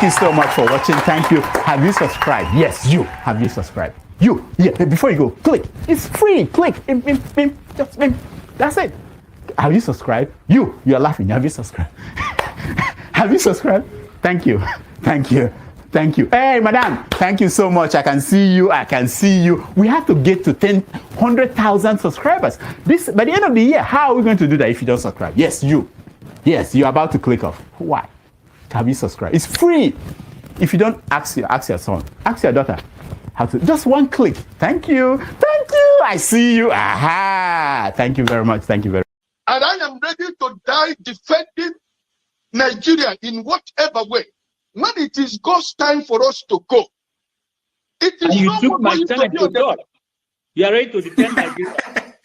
you so much for watching. Thank you. Have you subscribed? Yes, you. Have you subscribed? You. Yeah, before you go, click. It's free. Click. Just that's it. Have you subscribed? You're laughing. Have you subscribed? Have you subscribed? Thank you. Thank you. Thank you. Hey, madam, thank you so much. I can see you. I can see you. We have to get to 100,000 subscribers. This by the end of the year. How are we going to do that if you don't subscribe? Yes, you. Yes, you're about to click off. Why? Have you subscribed? It's free. If you don't, ask your son, ask your daughter how to. Just one click. Thank you. Thank you. I see you. Aha. Thank you very much. Thank you very much. And I am ready to die defending Nigeria in whatever way. When it is God's time for us to go, it is and you no took my time to God. You are ready to defend Nigeria.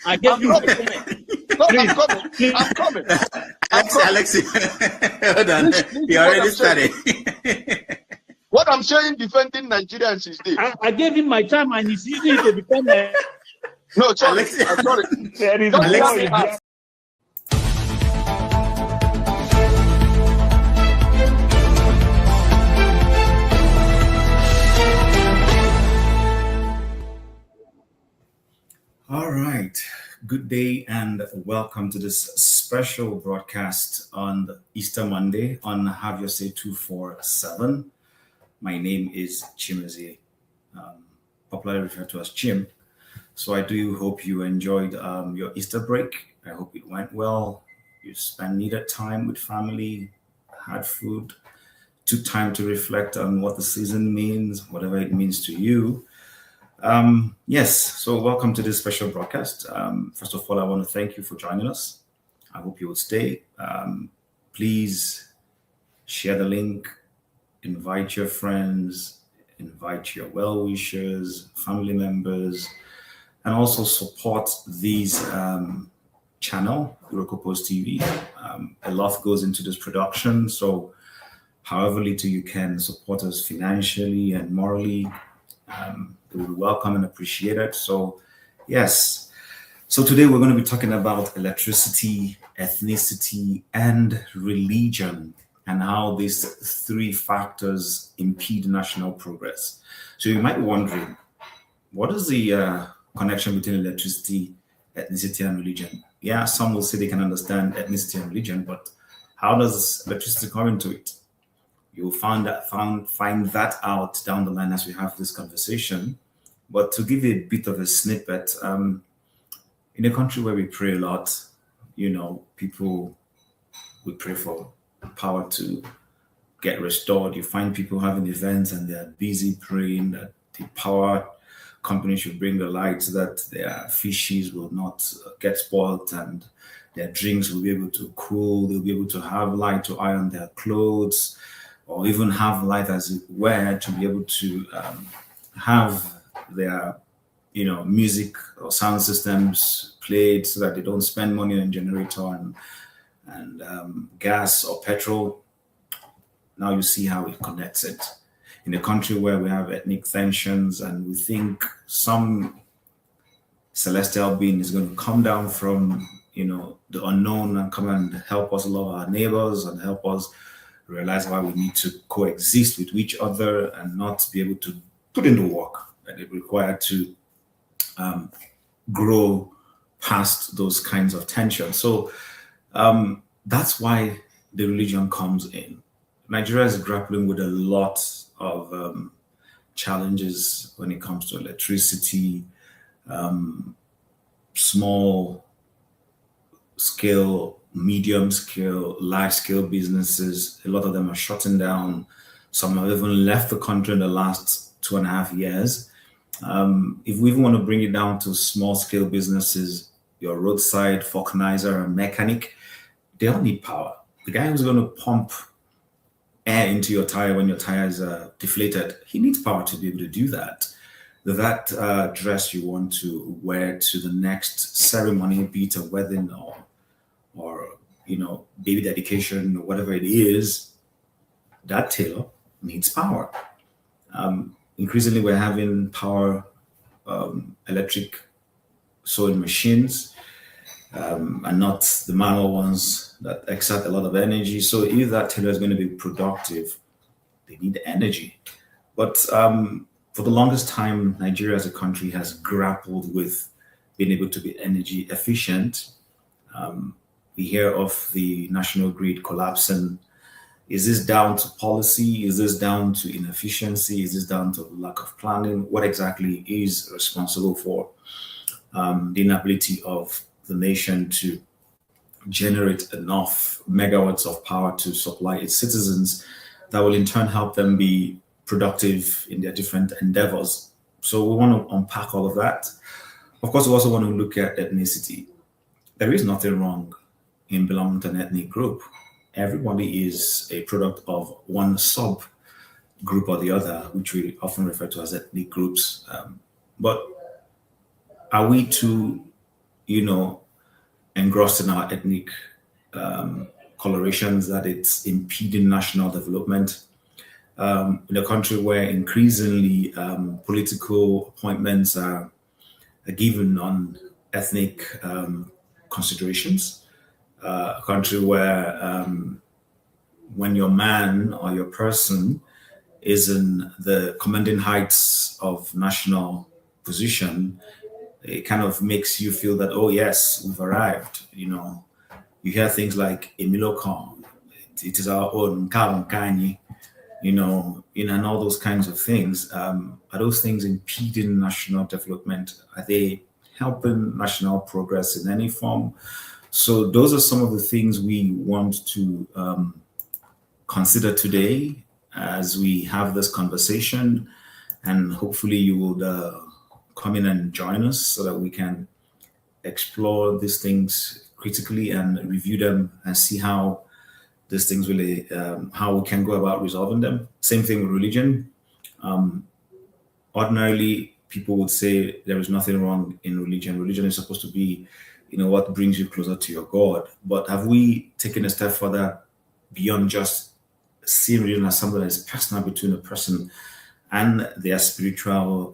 I gave you my time. No, I'm coming. Alexi, hold on. You already started. What I'm saying, defending Nigerians is this. I gave him my time and he's using it to defend me. No, sorry. Alexi. I'm sorry. Alexi. All right. Good day and welcome to this special broadcast on Easter Monday on Have Your Say 247. My name is Chimezie, popularly referred to as Chim. So I do hope you enjoyed your Easter break. I hope it went well. You spent needed time with family, had food, took time to reflect on what the season means, whatever it means to you. Yes, so welcome to this special broadcast. First of all, I want to thank you for joining us. I hope you will stay. Please share the link, invite your friends, invite your well-wishers, family members, and also support these channel, IrokopostTV. A lot goes into this production, so however little you can support us financially and morally, we will welcome and appreciate it. So, yes. So today we're going to be talking about electricity, ethnicity, and religion, and how these three factors impede national progress. So you might be wondering, what is the connection between electricity, ethnicity, and religion? Yeah, some will say they can understand ethnicity and religion, but how does electricity come into it? You'll find that out down the line as we have this conversation. But to give you a bit of a snippet, in a country where we pray a lot, people would pray for power to get restored. You find people having events and they're busy praying that the power company should bring the light so that their fishes will not get spoiled and their drinks will be able to cool. They'll be able to have light to iron their clothes, or even have light as it were to be able to have their, music or sound systems played so that they don't spend money on generator and gas or petrol. Now you see how it connects it. In a country where we have ethnic tensions and we think some celestial being is going to come down from, the unknown and come and help us love our neighbors and help us realize why we need to coexist with each other and not be able to put in the work that it required to grow past those kinds of tensions. So that's why the religion comes in. Nigeria is grappling with a lot of challenges when it comes to electricity, small scale, medium scale, large scale businesses. A lot of them are shutting down. Some have even left the country in the last 2.5 years. If we even want to bring it down to small scale businesses, your roadside vulcanizer and mechanic, they all need power. The guy who's going to pump air into your tire when your tires are deflated, he needs power to be able to do that. That dress you want to wear to the next ceremony, be it a wedding or baby dedication or whatever it is, that tailor needs power. Increasingly, we're having power electric sewing machines and not the manual ones that exert a lot of energy. So if that tailor is going to be productive, they need energy. But for the longest time, Nigeria as a country has grappled with being able to be energy efficient. We hear of the national grid collapsing. Is this down to policy? Is this down to inefficiency? Is this down to lack of planning? What exactly is responsible for the inability of the nation to generate enough megawatts of power to supply its citizens that will in turn help them be productive in their different endeavors? So we want to unpack all of that. Of course, we also want to look at ethnicity. There is nothing wrong in belonging to an ethnic group. Everybody is a product of one sub group or the other, which we often refer to as ethnic groups. But are we too, engrossed in our ethnic colorations that it's impeding national development? In a country where increasingly political appointments are given on ethnic considerations, a country where when your man or your person is in the commanding heights of national position, it kind of makes you feel that, oh yes, we've arrived. You hear things like Emiloko, it is our own Kanye, and all those kinds of things. Are those things impeding national development? Are they helping national progress in any form? So those are some of the things we want to consider today as we have this conversation, and hopefully you will come in and join us so that we can explore these things critically and review them and see how these things really, how we can go about resolving them. Same thing with religion. Ordinarily, people would say there is nothing wrong in religion. Religion is supposed to be, what brings you closer to your God. But have we taken a step further beyond just seeing religion as something that is personal between a person and their spiritual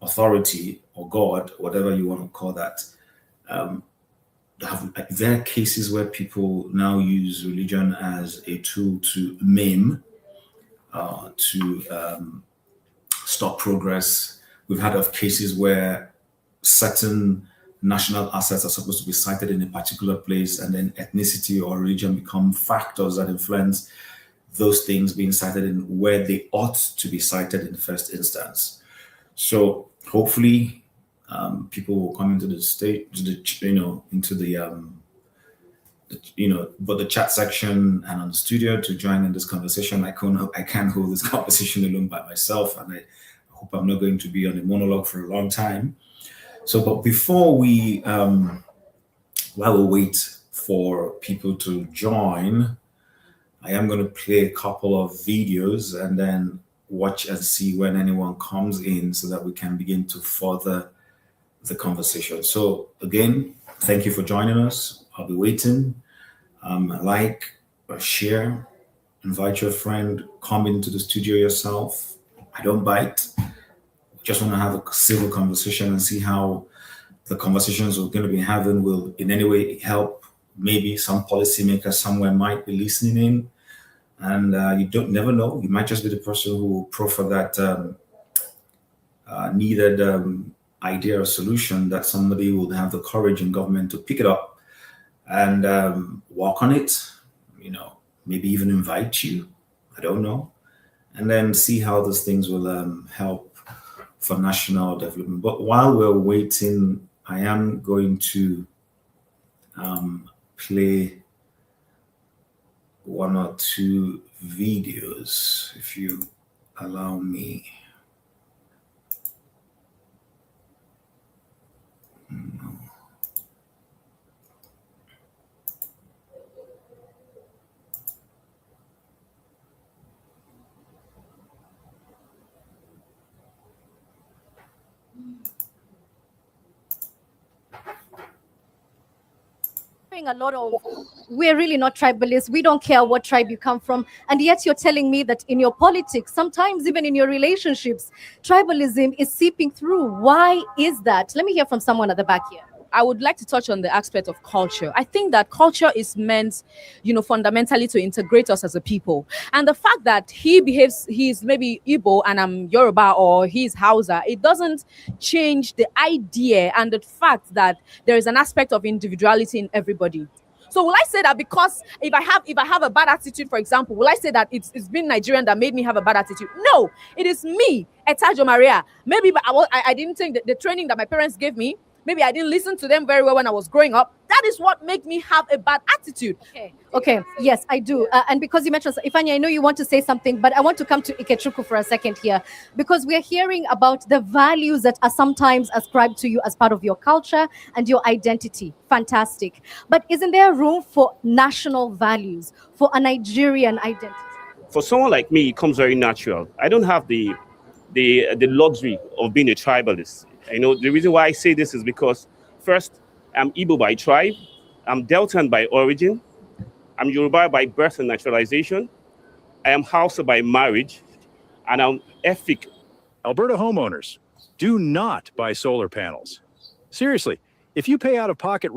authority or God, whatever you want to call that? There are cases where people now use religion as a tool to maim, to stop progress. We've heard of cases where certain national assets are supposed to be cited in a particular place, and then ethnicity or religion become factors that influence those things being cited in where they ought to be cited in the first instance. So hopefully people will come into the state, into the chat section and on the studio to join in this conversation. I can't hold this conversation alone by myself, and I hope I'm not going to be on a monologue for a long time. So, but before we, while we wait for people to join, I am going to play a couple of videos and then watch and see when anyone comes in so that we can begin to further the conversation. So again, thank you for joining us. I'll be waiting. Like, share, invite your friend, come into the studio yourself. I don't bite. Just want to have a civil conversation and see how the conversations we're going to be having will in any way help. Maybe some policymakers somewhere might be listening in, and you never know. You might just be the person who will proffer that needed idea or solution that somebody will have the courage in government to pick it up and work on it. Maybe even invite you. I don't know, and then see how those things will help for national development. But while we're waiting, I am going to play one or two videos, if you allow me. A lot of, we're really not tribalists, we don't care what tribe you come from, and yet you're telling me that in your politics, sometimes even in your relationships, tribalism is seeping through. Why is that? Let me hear from someone at the back here. I would like to touch on the aspect of culture. I think that culture is meant, fundamentally to integrate us as a people. And the fact that he's maybe Igbo and I'm Yoruba, or he's Hausa, it doesn't change the idea and the fact that there is an aspect of individuality in everybody. So will I say that because if I have a bad attitude, for example, will I say that it's being Nigerian that made me have a bad attitude? No, it is me, Etajo Maria. Maybe I didn't think that the training that my parents gave me, maybe I didn't listen to them very well when I was growing up. That is what made me have a bad attitude. Okay. Yes, I do. And because you mentioned Ifeanyi, I know you want to say something, but I want to come to Ikechukwu for a second here, because we're hearing about the values that are sometimes ascribed to you as part of your culture and your identity. Fantastic. But isn't there room for national values, for a Nigerian identity? For someone like me, it comes very natural. I don't have the luxury of being a tribalist. The reason why I say this is because, first, I'm Igbo by tribe, I'm Deltan by origin, I'm Yoruba by birth and naturalization, I am Hausa by marriage, and I'm Efik. Alberta homeowners, do not buy solar panels. Seriously, if you pay out of pocket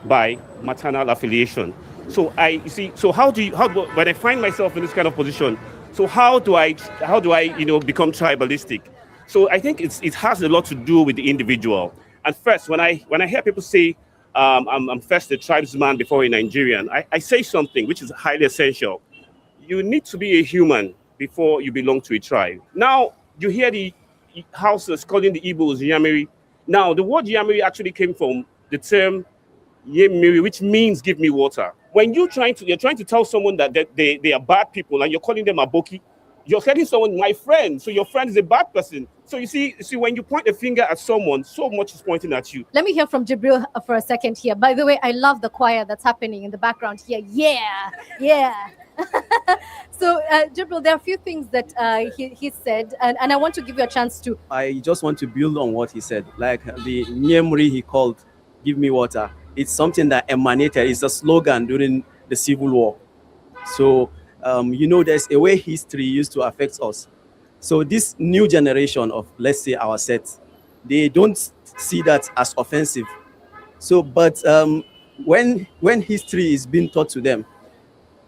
by maternal affiliation. So when I find myself in this kind of position, so how do I become tribalistic? So I think it has a lot to do with the individual. And first, when I hear people say I'm first a tribesman before a Nigerian, I say something which is highly essential. You need to be a human before you belong to a tribe. Now you hear the Hausas calling the Igbos Yamiri. Now the word Yamiri actually came from the term Yemiri, which means give me water. When you're trying to tell someone that they are bad people and you're calling them Aboki, you're telling someone my friend, so your friend is a bad person. So you see, when you point a finger at someone, so much is pointing at you. Let me hear from Jibril for a second here. By the way, I love the choir that's happening in the background here. Yeah. So, Jibril, there are a few things that he said, and I want to give you a chance to. I just want to build on what he said. Like the Nyemri he called, give me water. It's something that emanated. It's a slogan during the Civil War. So, there's a way history used to affect us. So this new generation of, let's say, our set, they don't see that as offensive. So, but when history is being taught to them,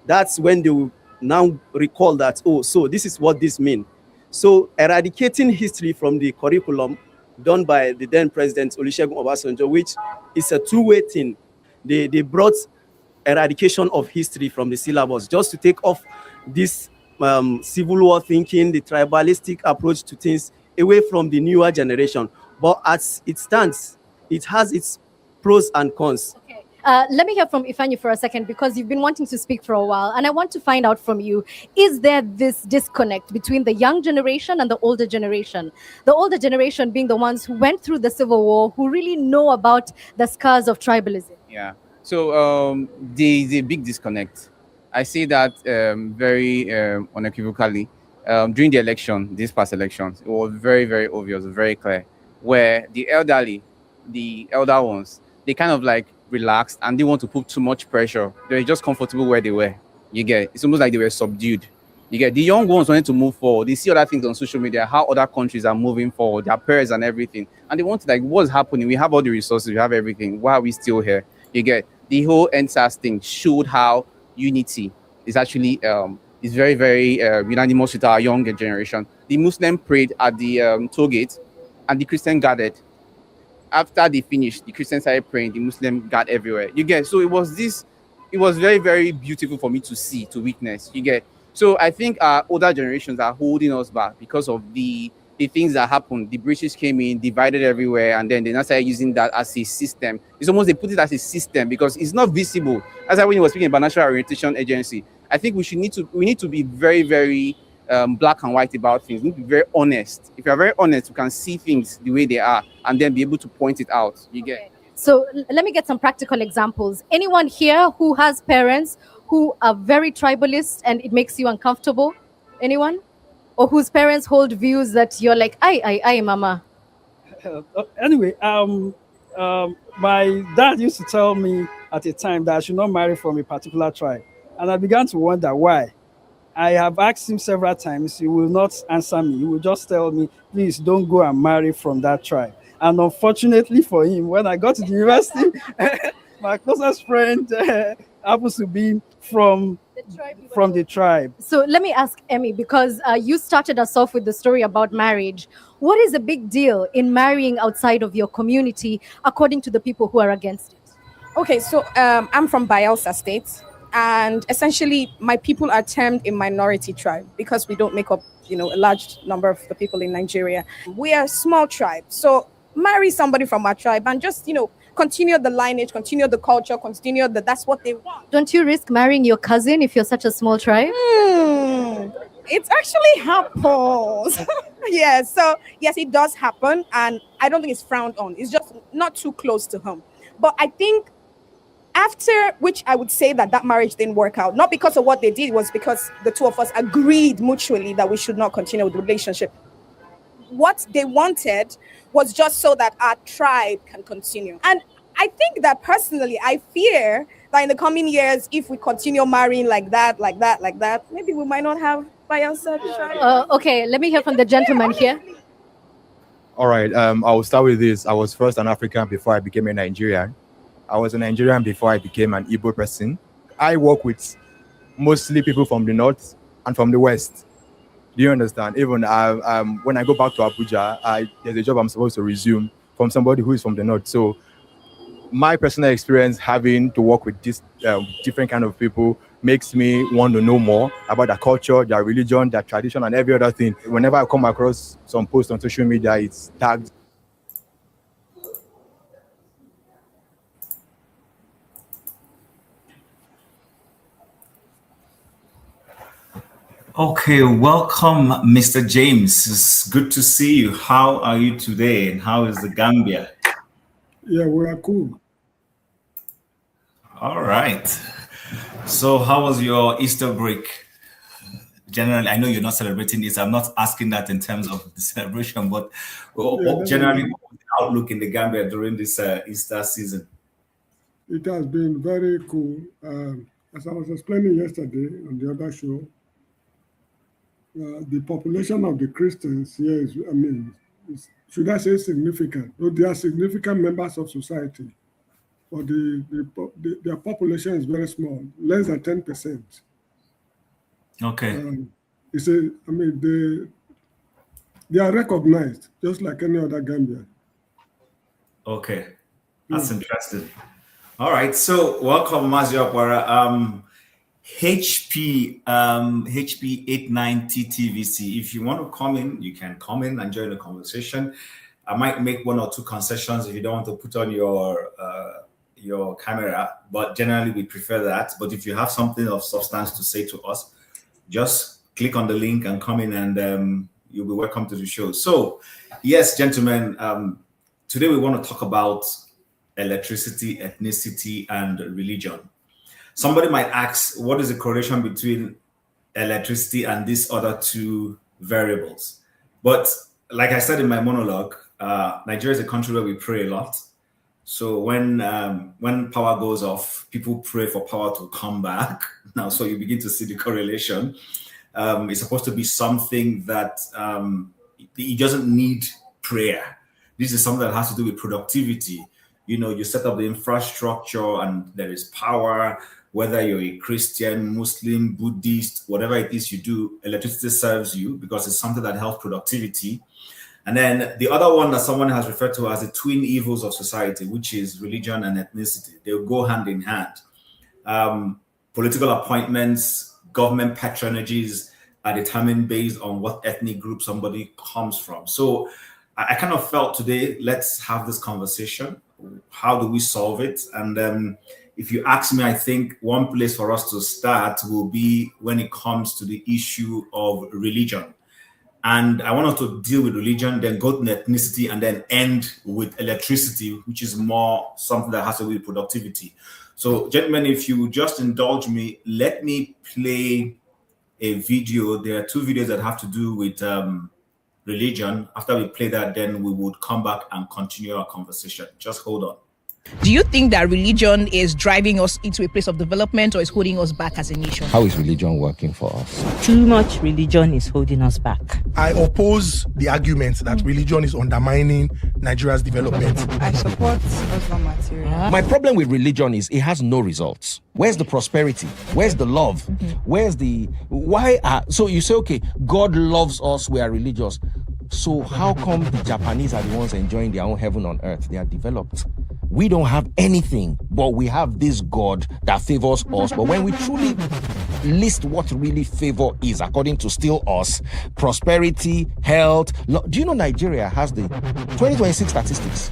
that's when they will now recall that, so this is what this means. So eradicating history from the curriculum done by the then President Olusegun Obasanjo, which is a two-way thing. They brought eradication of history from the syllabus just to take off this civil war thinking, the tribalistic approach to things away from the newer generation. But as it stands, it has its pros and cons. Okay. Let me hear from Ifeanyi for a second, because you've been wanting to speak for a while, and I want to find out from you, is there this disconnect between the young generation and the older generation? The older generation being the ones who went through the Civil War, who really know about the scars of tribalism. Yeah. So the big disconnect. I see that very unequivocally during the election, these past elections. It was very, very obvious, very clear, where the elder ones, they kind of like relaxed and didn't want to put too much pressure. They were just comfortable where they were. You get, it's almost like they were subdued. You get, the young ones wanted to move forward. They see other things on social media, how other countries are moving forward, their peers and everything, and they want to, like, what's happening? We have all the resources, we have everything. Why are we still here? You get, the whole NSAS thing showed how unity is actually is very, very unanimous with our younger generation. The Muslim prayed at the toll gate, and the Christian gathered. After they finished, the Christians started praying, the Muslim gathered everywhere. You get, so it was very, very beautiful for me to see, to witness. You get, so I think our older generations are holding us back because of the things that happened. The British came in, divided everywhere, and then they now started using that as a system. It's almost, they put it as a system because it's not visible. That's why when you were speaking about National Orientation Agency, I think we need to be very, very black and white about things. We need to be very honest. If you're very honest, you can see things the way they are and then be able to point it out. You get. So let me get some practical examples. Anyone here who has parents who are very tribalist and it makes you uncomfortable? Anyone? Or whose parents hold views that you're like, I, mama? Anyway, my dad used to tell me at a time that I should not marry from a particular tribe. And I began to wonder why. I have asked him several times. He will not answer me. He will just tell me, please don't go and marry from that tribe. And unfortunately for him, when I got to the university, my closest friend happens to be from the tribe. So let me ask Emmy, because you started us off with the story about marriage. What is a big deal in marrying outside of your community, according to the people who are against it? Okay, so I'm from Bayelsa State, and essentially my people are termed a minority tribe because we don't make up, a large number of the people in Nigeria. We are a small tribe, so marry somebody from our tribe and just, continue the lineage, continue the culture, continue that's what they want. Don't you risk marrying your cousin if you're such a small tribe? It actually happens. Yeah, so yes, it does happen, and I don't think it's frowned on. It's just not too close to home. But I think after which I would say that marriage didn't work out, not because of what they did, it was because the two of us agreed mutually that we should not continue with the relationship. What they wanted was just so that our tribe can continue. And I think that personally, I fear that in the coming years, if we continue marrying like that, maybe we might not have Bayelsa tribe. Okay, let me hear from the gentleman here. All right, I will start with this. I was first an African before I became a Nigerian. I was a Nigerian before I became an Igbo person. I work with mostly people from the north and from the west. Do you understand? Even when I go back to Abuja, there's a job I'm supposed to resume from somebody who is from the north. So my personal experience having to work with this different kind of people makes me want to know more about their culture, their religion, their tradition, and every other thing. Whenever I come across some post on social media, it's tagged. Okay, welcome, Mr. James. It's good to see you. How are you today, and how is the Gambia? Yeah, we are cool. All right. So how was your Easter break? Generally, I know you're not celebrating this. I'm not asking that in terms of the celebration, but generally, what was the outlook in the Gambia during this Easter season? It has been very cool. As I was explaining yesterday on the other show, the population of the Christians here is, should I say significant? Though they are significant members of society, but their population is very small, less than 10%. Okay. They are recognized just like any other Gambian. Okay, that's interesting. All right, so welcome, Mazio Aquara. HP 890 TVC. If you want to come in, you can come in and join the conversation. I might make one or two concessions if you don't want to put on your camera, but generally we prefer that. But if you have something of substance to say to us, just click on the link and come in, and you'll be welcome to the show. So, yes, gentlemen, today we want to talk about electricity, ethnicity, and religion. Somebody might ask, what is the correlation between electricity and these other two variables? But like I said in my monologue, Nigeria is a country where we pray a lot. So when power goes off, people pray for power to come back. Now, so you begin to see the correlation. It's supposed to be something that it doesn't need prayer. This is something that has to do with productivity. You set up the infrastructure and there is power. Whether you're a Christian, Muslim, Buddhist, whatever it is you do, electricity serves you because it's something that helps productivity. And then the other one that someone has referred to as the twin evils of society, which is religion and ethnicity. They'll go hand in hand. Political appointments, government patronages are determined based on what ethnic group somebody comes from. So I kind of felt today, let's have this conversation. How do we solve it? And if you ask me, I think one place for us to start will be when it comes to the issue of religion. And I want us to deal with religion, then go to ethnicity, and then end with electricity, which is more something that has to do with productivity. So, gentlemen, if you just indulge me, let me play a video. There are two videos that have to do with religion. After we play that, then we would come back and continue our conversation. Just hold on. Do you think that religion is driving us into a place of development or is holding us back as a nation? How is religion working for us? Too much religion is holding us back. I oppose the argument that religion is undermining Nigeria's development. I support Muslim material. My problem with religion is it has no results. Where's the prosperity? Where's the love? Where's the... So you say, okay, God loves us, we are religious. So how come the Japanese are the ones enjoying their own heaven on earth? They are developed. We don't have anything, but we have this God that favors us. But when we truly list what really favor is, according to still us, prosperity, health. Do you know Nigeria has the 2026 statistics?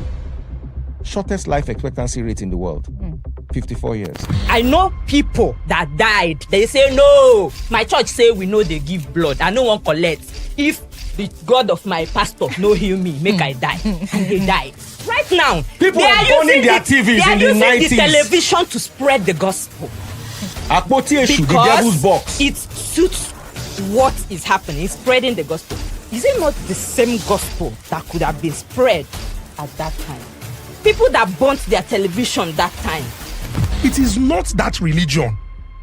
Shortest life expectancy rate in the world. 54 years. I know people that died. They say, no, my church say we know they give blood. I no one collect. If the God of my pastor no heal me, make I die. And they die. Right now, people are burning their TVs in the 90s. They are using the television to spread the gospel. The devil's box. It suits what is happening, spreading the gospel. Is it not the same gospel that could have been spread at that time? People that burnt their television that time. It is not that religion.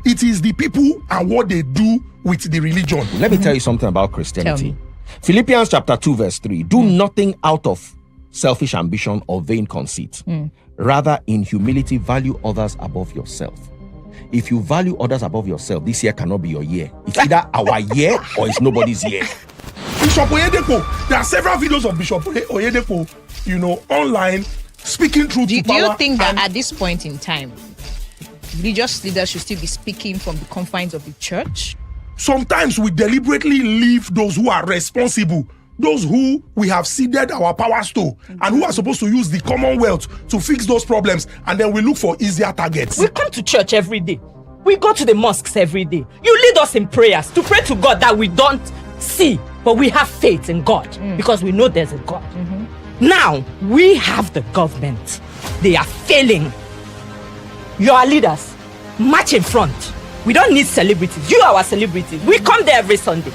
It is the people and what they do with the religion. Let me tell you something about Christianity. Philippians chapter 2 verse 3. Do nothing out of selfish ambition or vain conceit. Rather, in humility, value others above yourself. If you value others above yourself, this year cannot be your year. It's either our year or it's nobody's year. Bishop Oyedepo, there are several videos of Bishop Oyedepo, online, speaking truth to power. Do you think that at this point in time, religious leaders should still be speaking from the confines of the church? Sometimes we deliberately leave those who are responsible, those who we have ceded our powers to, and who are supposed to use the Commonwealth to fix those problems, and then we look for easier targets. We come to church every day. We go to the mosques every day. You lead us in prayers to pray to God that we don't see, but we have faith in God because we know there's a God. Now, we have the government. They are failing. Your leaders, march in front. We don't need celebrities. You are our celebrities. We come there every Sunday.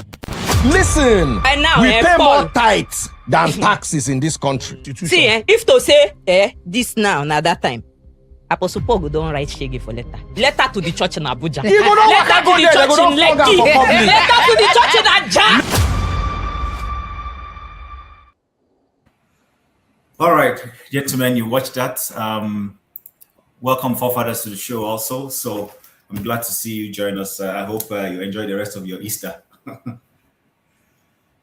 Listen, and now, we pay Paul, more tithes than taxes in this country. See, if to say this now that time, Apostle Paul don't write shege for letter. Letter to the church in Abuja. Letter to the church in Lekki. Letter to the church in Ajah. All right, gentlemen, you watched that. Welcome, forefathers, to the show also. So I'm glad to see you join us. I hope you enjoy the rest of your Easter.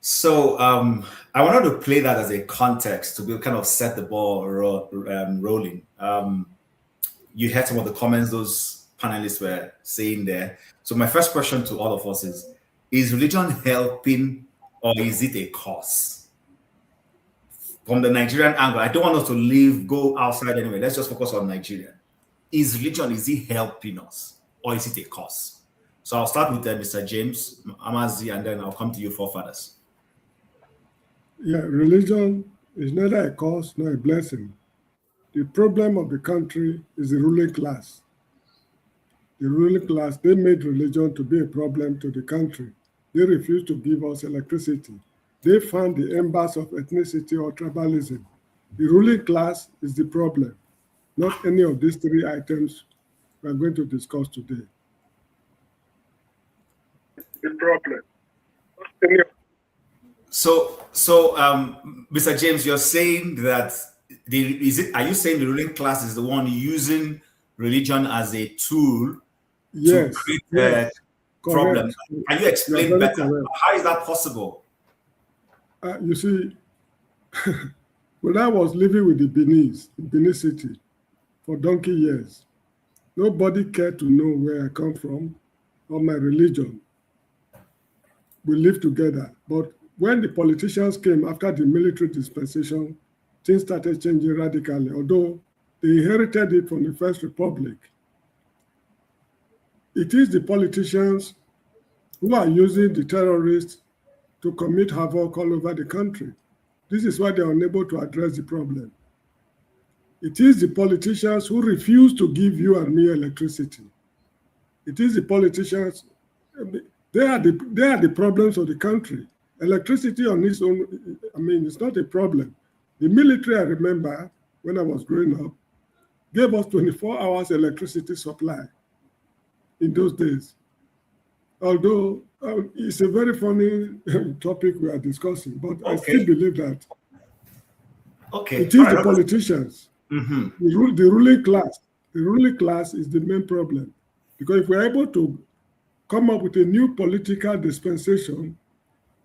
So I wanted to play that as a context to kind of set the ball rolling. You heard some of the comments those panelists were saying there. So my first question to all of us is religion helping or is it a cause? From the Nigerian angle, I don't want us to go outside anyway. Let's just focus on Nigeria. Is it helping us or is it a cause? So I'll start with Mr. James Amazi, and then I'll come to you, forefathers. Yeah, religion is neither a cause nor a blessing. The problem of the country is the ruling class. The ruling class, they made religion to be a problem to the country. They refused to give us electricity. They found the embers of ethnicity or tribalism. The ruling class is the problem, not any of these three items we are going to discuss today. The problem. So, Mr. James, you're saying that are you saying the ruling class is the one using religion as a tool to create problems? Can you explain better? Correct. How is that possible? You see, when I was living with the Benin City for donkey years, nobody cared to know where I come from or my religion. We lived together. But when the politicians came after the military dispensation, things started changing radically, although they inherited it from the First Republic. It is the politicians who are using the terrorists to commit havoc all over the country. This is why they are unable to address the problem. It is the politicians who refuse to give you and me electricity. It is the politicians, they are the problems of the country. Electricity on its own, it's not a problem. The military, I remember when I was growing up, gave us 24 hours electricity supply in those days. Although it's a very funny topic we are discussing, but I still believe that it is the politicians, the ruling class. The ruling class is the main problem. Because if we're able to come up with a new political dispensation,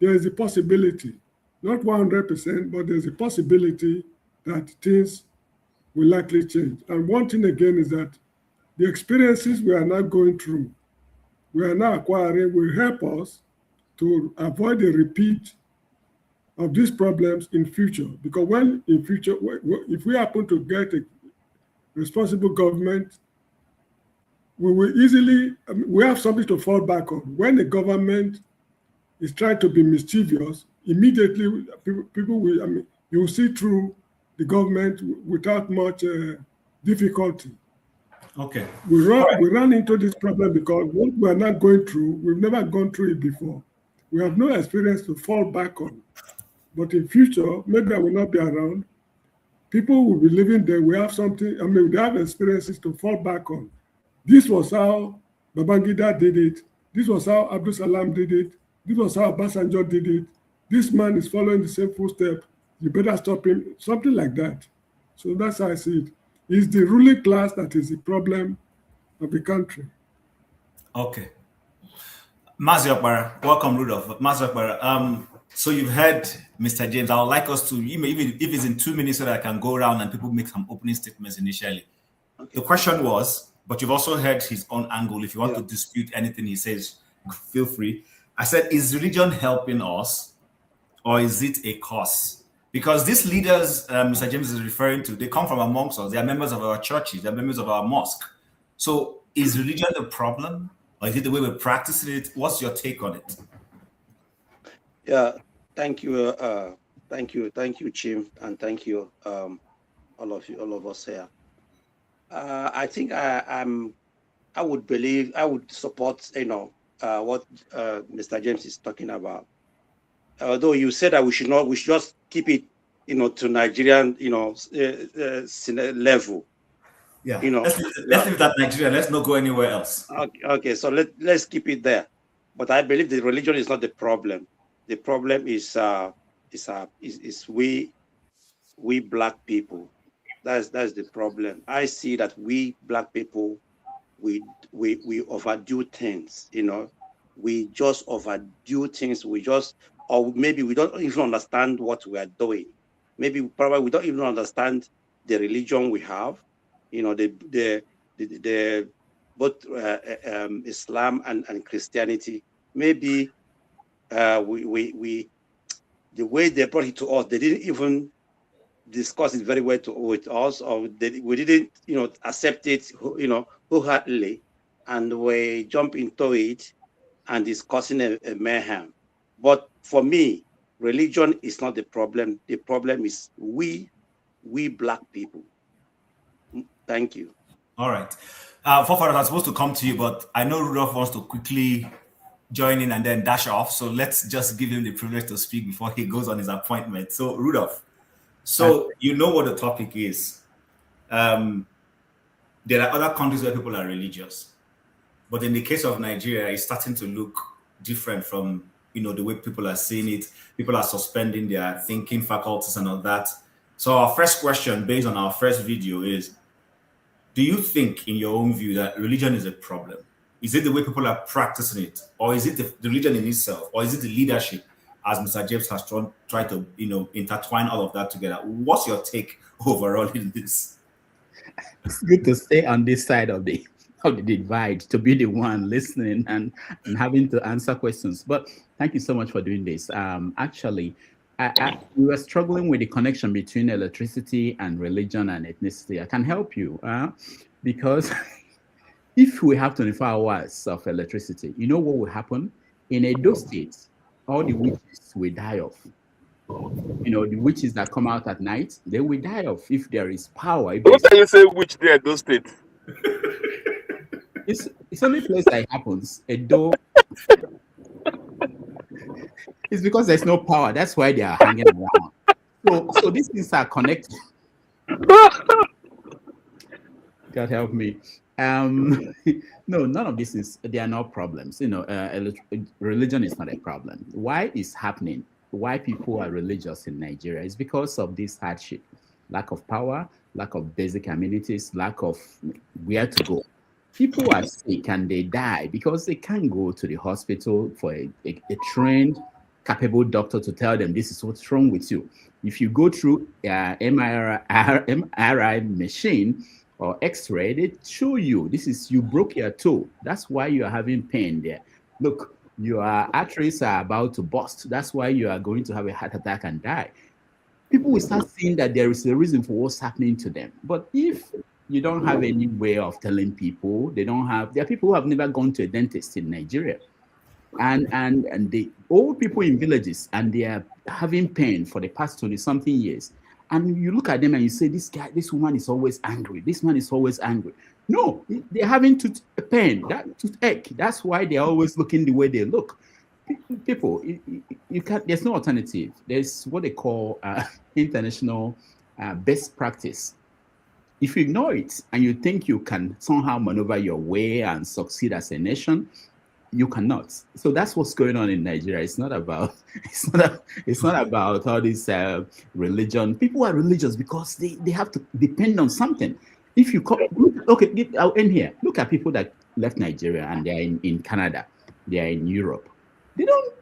there is a possibility, not 100%, but there's a possibility that things will likely change. And one thing again is that the experiences we are now going through, we are now acquiring, will help us to avoid a repeat of these problems in future. Because when in future, if we happen to get a responsible government, we will easily, we have something to fall back on. When the government is trying to be mischievous, immediately people will, you will see through the government without much difficulty. Okay. We run into this problem because what we are not going through, we've never gone through it before. We have no experience to fall back on. But in future, maybe I will not be around. People will be living there. We have something, they have experiences to fall back on. This was how Babangida did it. This was how Abdul Salam did it. This was how Obasanjo did it. This man is following the same footstep. You better stop him. Something like that. So that's how I see it. It's the ruling class that is the problem of the country. Okay. Maziokbara, welcome, Rudolph. Maziokbara, so you've heard Mr. James. I would like us to, even if it's in 2 minutes, so that I can go around and people make some opening statements initially. Okay. The question was, but you've also heard his own angle. If you want to dispute anything he says, feel free. I said, is religion helping us or is it a cause? Because these leaders Mr. James is referring to, they come from amongst us. They are members of our churches. They are members of our mosque. So is religion a problem? Or is it the way we're practicing it? What's your take on it? Yeah, thank you. Thank you, Jim, and thank you, all of us here. I think I would support, what Mr. James is talking about. Although you said that we should just keep it, to Nigerian, level. Yeah. Let's leave that Nigeria. Let's not go anywhere else. Okay. So let's keep it there. But I believe the religion is not the problem. The problem is we black people. That's the problem. I see that we black people, we overdo things. We just overdo things. Or maybe we don't even understand what we are doing. Probably we don't even understand the religion we have. The both Islam and Christianity. Maybe we the way they brought it to us, they didn't even discuss it very well with us, or we didn't accept it wholeheartedly, and we jump into it and discussing a mayhem. But for me, religion is not the problem. The problem is we black people. Thank you. All right. Forefathers, I'm supposed to come to you, but I know Rudolph wants to quickly join in and then dash off. So let's just give him the privilege to speak before he goes on his appointment. So Rudolph, you know what the topic is. There are other countries where people are religious, but in the case of Nigeria, it's starting to look different from the way people are seeing it. People are suspending their thinking faculties and all that. So our first question, based on our first video, is: do you think, in your own view, that religion is a problem? Is it the way people are practicing it, or is it the religion in itself, or is it the leadership, as Mr. James has tried to intertwine all of that together? What's your take overall in this? It's good to stay on this side of the divide, to be the one listening and having to answer questions. But thank you so much for doing this. Actually, we were struggling with the connection between electricity and religion and ethnicity. I can help you because if we have 24 hours of electricity, you know what will happen? In Edo State, all the witches will die off. The witches that come out at night, they will die off if there is power. What are you saying, witch there, Edo State? It's only place that it happens. Edo. It's because there's no power. That's why they are hanging around. So these things are connected. God help me. Um, no, none of this is. They are not problems. Religion is not a problem. Why is happening? Why people are religious in Nigeria is because of this hardship, lack of power, lack of basic amenities, lack of where to go. People are sick and they die because they can't go to the hospital for a trained, capable doctor to tell them this is what's wrong with you. If you go through MRI machine or X-ray, they show you this is you broke your toe. That's why you are having pain there. Look, your arteries are about to burst. That's why you are going to have a heart attack and die. People will start seeing that there is a reason for what's happening to them. But if you don't have any way of telling people, there are people who have never gone to a dentist in Nigeria. And the old people in villages, and they are having pain for the past 20-something years. And you look at them and you say, this woman is always angry. This man is always angry. No, they're having pain, that toothache. That's why they're always looking the way they look. People, you can't. There's no alternative. There's what they call international best practice. If you ignore it and you think you can somehow maneuver your way and succeed as a nation, you cannot. So that's what's going on in Nigeria. It's not about all this religion. People are religious because they have to depend on something. If you I'll end here. Look at people that left Nigeria and they're in Canada, they're in Europe. They don't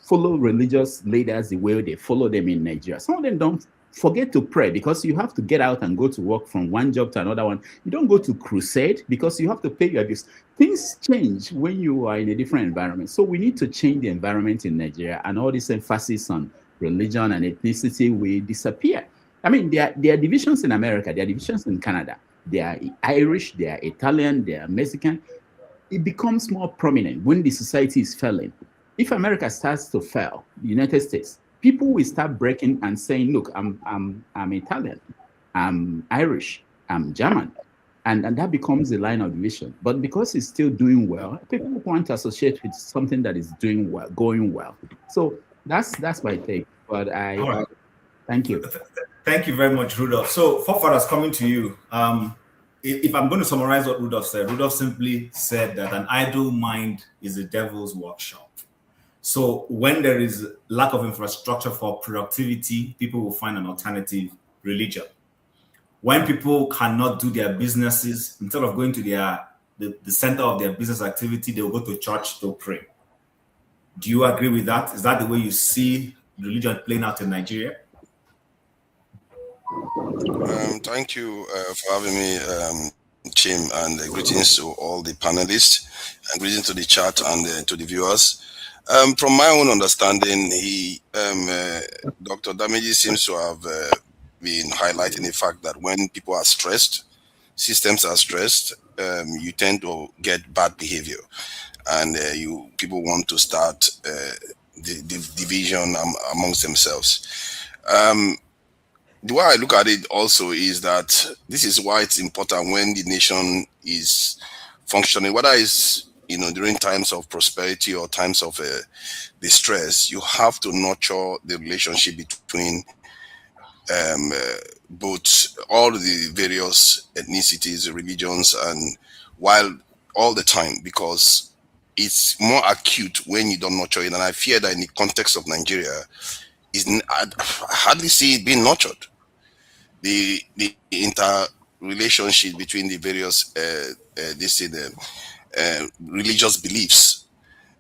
follow religious leaders the way they follow them in Nigeria. Some of them don't forget to pray because you have to get out and go to work from one job to another one. You don't go to crusade because you have to pay your bills. Things change when you are in a different environment. So we need to change the environment in Nigeria, and all this emphasis on religion and ethnicity will disappear. I mean, there are divisions in America, there are divisions in Canada. They are Irish, they are Italian, they are Mexican. It becomes more prominent when the society is failing. If America starts to fail, the United States, people will start breaking and saying, look, I'm Italian, I'm Irish, I'm German. And that becomes the line of division. But because it's still doing well, people want to associate with something that is doing well, going well. So that's my take. But thank you. Thank you very much, Rudolph. So, forefathers, coming to you. If I'm going to summarize what Rudolph said, Rudolph simply said that an idle mind is the devil's workshop. So when there is lack of infrastructure for productivity, people will find an alternative religion. When people cannot do their businesses, instead of going to the center of their business activity, they'll go to church to pray. Do you agree with that? Is that the way you see religion playing out in Nigeria? Thank you for having me, Chim, and greetings to all the panelists, and greetings to the chat and to the viewers. From my own understanding, Dr. Dameji seems to have been highlighting the fact that when people are stressed, systems are stressed, you tend to get bad behavior, and people want to start the division amongst themselves. The way I look at it also is that this is why it's important when the nation is functioning, whether it's during times of prosperity or times of distress, you have to nurture the relationship between both all the various ethnicities, religions, and while all the time, because it's more acute when you don't nurture it. And I fear that in the context of Nigeria, I hardly see it being nurtured. The interrelationship between the various religious beliefs,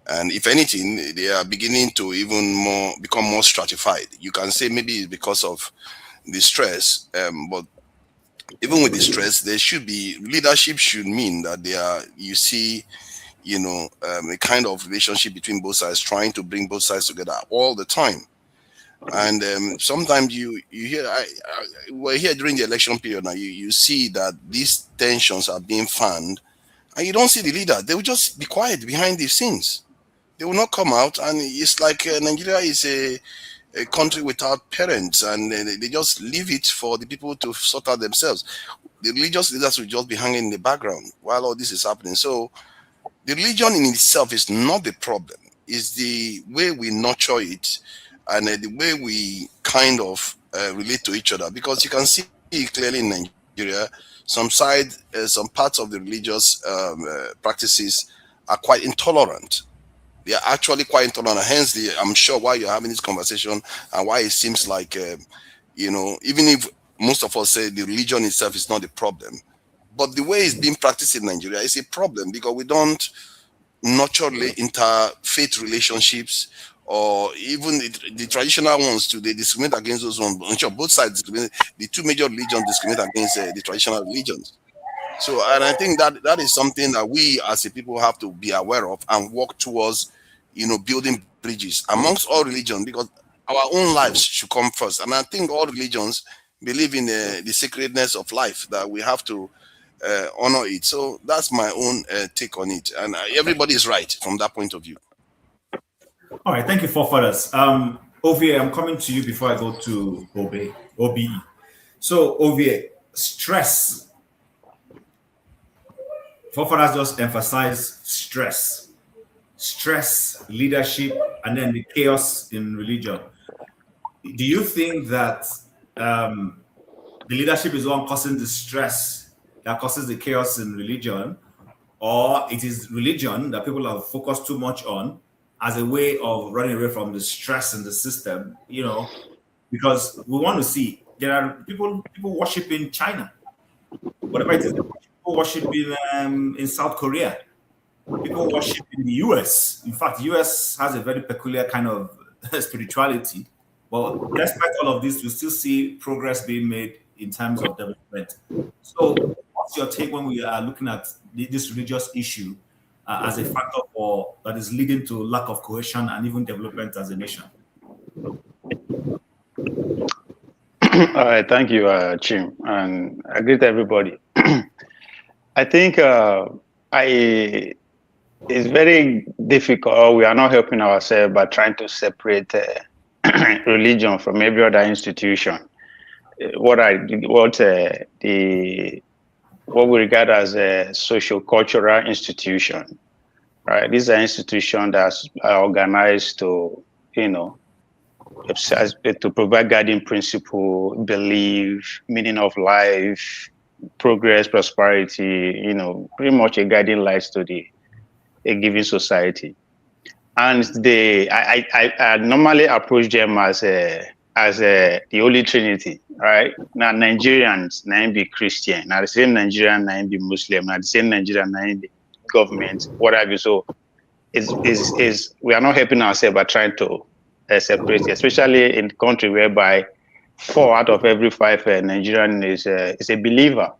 and if anything, they are beginning to become more stratified. You can say maybe it's because of the stress, but even with the stress, there should be leadership. Should mean that a kind of relationship between both sides, trying to bring both sides together all the time. And sometimes you hear, we're here during the election period now, you see that these tensions are being fanned, and you don't see the leader. They will just be quiet behind the scenes. They will not come out, and it's like Nigeria is a country without parents, and they just leave it for the people to sort out themselves. The religious leaders will just be hanging in the background while all this is happening. So the religion in itself is not the problem. It's the way we nurture it, and the way we kind of relate to each other, because you can see clearly in Nigeria, some parts of the religious practices are quite intolerant. They are actually quite intolerant. Hence, I'm sure why you're having this conversation and why it seems like, you know, even if most of us say the religion itself is not a problem, but the way it's being practiced in Nigeria is a problem because we don't nurture interfaith relationships, or even the traditional ones too. They discriminate against those ones. Both sides discriminate. The two major religions discriminate against the traditional religions. So, and I think that is something that we as a people have to be aware of and work towards, you know, building bridges amongst all religions, because our own lives should come first. And I think all religions believe in the sacredness of life, that we have to honor it. So that's my own take on it. And everybody is right from that point of view. All right, thank you, forefathers. Ovie, I'm coming to you before I go to OBE. So, Ovie, stress. Forefathers just emphasize stress, leadership, and then the chaos in religion. Do you think that the leadership is the one causing the stress that causes the chaos in religion, or it is religion that people have focused too much on as a way of running away from the stress in the system? You know, because we want to see there are people worship in China, whatever it is. People worship in South Korea. People worship in the US. In fact, the US has a very peculiar kind of spirituality. But despite all of this, we still see progress being made in terms of development. So what's your take when we are looking at this religious issue as a factor that is leading to lack of cohesion and even development as a nation? All right, thank you, Chim, and I greet everybody. I think it's very difficult. We are not helping ourselves by trying to separate religion from every other institution. What we regard as a social-cultural institution, right? These are institutions that are organized to, you know, to provide guiding principle, belief, meaning of life, progress, prosperity, you know, pretty much a guiding light to a given society. And I normally approach them as the Holy Trinity, right? Now Nigerians now be Christian, now the same Nigerian now be Muslim, now the same Nigerian now be government, whatever. So is we are not helping ourselves by trying to separate, especially in the country whereby 4 out of every 5 Nigerian is a believer.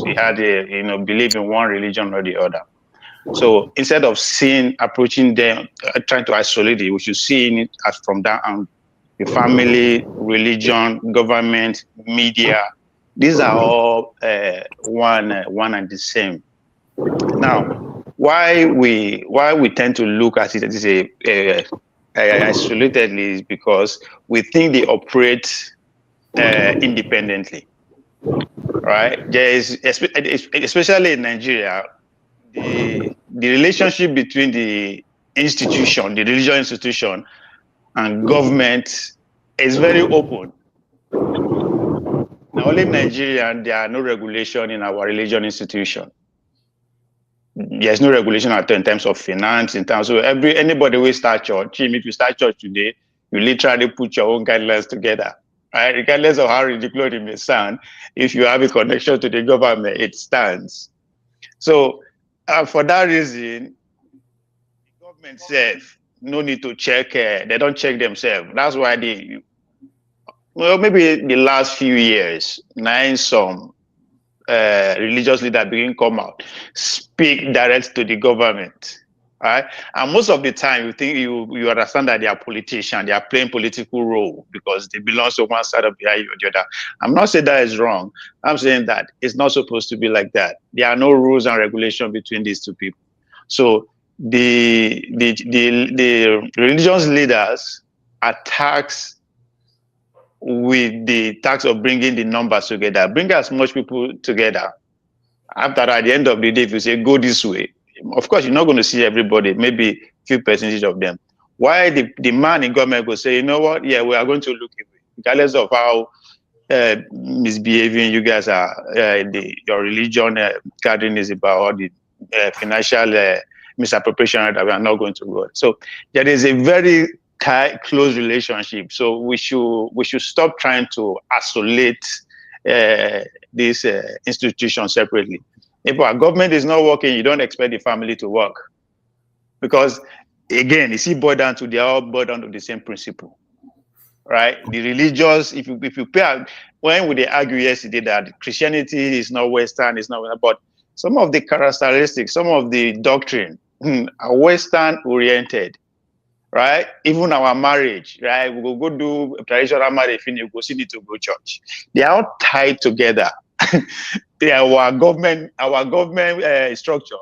We had believe in one religion or the other. So instead of approaching them, trying to isolate it, we should see it as from down the family, religion, government, media. These are all one and the same. Now, why we tend to look at it as isolatedly is because we think they operate independently, right? There is, especially in Nigeria, the relationship between the institution, the religious institution, and government is very open. Now, only in Nigeria, there are no regulation in our religion institution. There's no regulation at all in terms of finance, in terms of anybody will start church. If you start church today, you literally put your own guidelines together, right? Regardless of how ridiculous it may sound, if you have a connection to the government, it stands. So for that reason, the government says no need to check. They don't check themselves. That's why maybe the last few years, some religious leaders begin come out, speak direct to the government, right? And most of the time, you think you understand that they are politicians, they are playing political role because they belong to one side of the other. I'm not saying that is wrong. I'm saying that it's not supposed to be like that. There are no rules and regulations between these two people. So the religious leaders are tasked with the task of bringing the numbers together, bring as much people together. After at the end of the day, if you say go this way, of course you're not going to see everybody, maybe few percentage of them. Why the man in government will say, you know what, yeah, we are going to look away, regardless of how misbehaving. You guys are your religion gathering is about all the financial misappropriation that we are not going to go. So there is a very tight, close relationship. So we should stop trying to isolate these institutions separately. If our government is not working, you don't expect the family to work, because again, it's boiled down to, they are all boiled down to the same principle, right? The religious, if you pay, when we argue yesterday that Christianity is not Western, it's not, but some of the characteristics, some of the doctrine are Western oriented, right? Even our marriage, right? We will go do traditional marriage, we go see it to go church. They are all tied together. Our government structure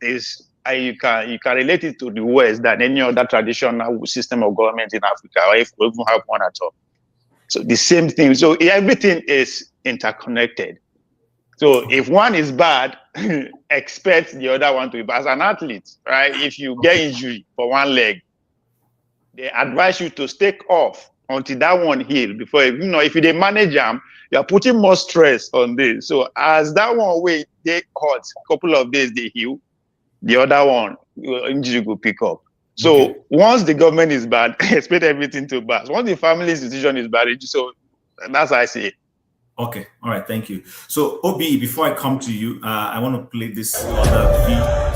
is, you can relate it to the West than any other traditional system of government in Africa, or if we even have one at all. So the same thing. So everything is interconnected. So if one is bad, expect the other one to be bad. As an athlete, right? If you get injury for one leg, they advise you to stay off until that one heal. Before, if you manage them, you are putting more stress on this. So as that one way they hurt, a couple of days they heal, the other one injury will pick up. So once the government is bad, expect everything to bad. Once the family institution is bad, so that's how I see it. Okay, all right, thank you. So Obi, before I come to you, I want to play this other video.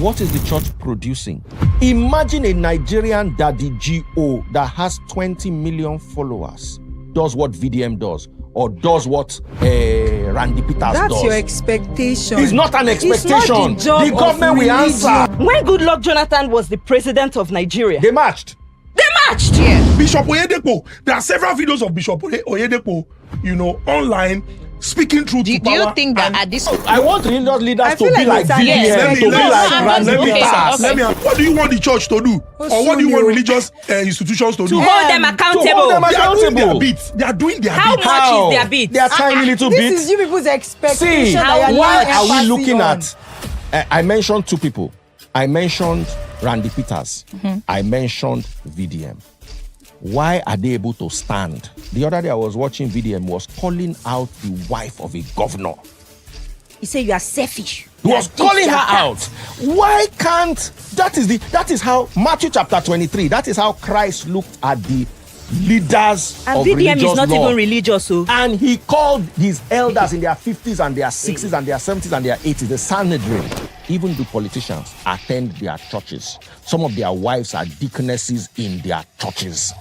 What is the church producing? Imagine a Nigerian Daddy GO that has 20 million followers, does what VDM does, or does what Randy Peters does. That's your expectation. It's not an expectation. It's not the job the government will answer. When Goodluck Jonathan was the president of Nigeria, they marched. Yeah. Bishop Oyedepo, there are several videos of Bishop Oyedepo, online, speaking truth to power. Do you think that at this... I want religious leaders to be like Let VDM, to be like Randy Peters. What do you want the church to do? Or what do you want religious institutions to do? To hold them accountable. To hold them accountable. They are doing their How bit. much is their bit? They are tiny little bits. This is you people's expectation. See, that why are we empathy looking on. at... I mentioned two people. I mentioned Randy Peters. I mentioned VDM. Why are they able to stand? The other day I was watching VDM was calling out the wife of a governor. He said you are selfish. He was calling her out. Why can't... That is how Matthew chapter 23, that is how Christ looked at the leaders And of VDM religious is not law. even religious. So. And he called his elders in their 50s and their 60s and their 70s and their 80s, the Sanhedrin. Even the politicians attend their churches. Some of their wives are deaconesses in their churches.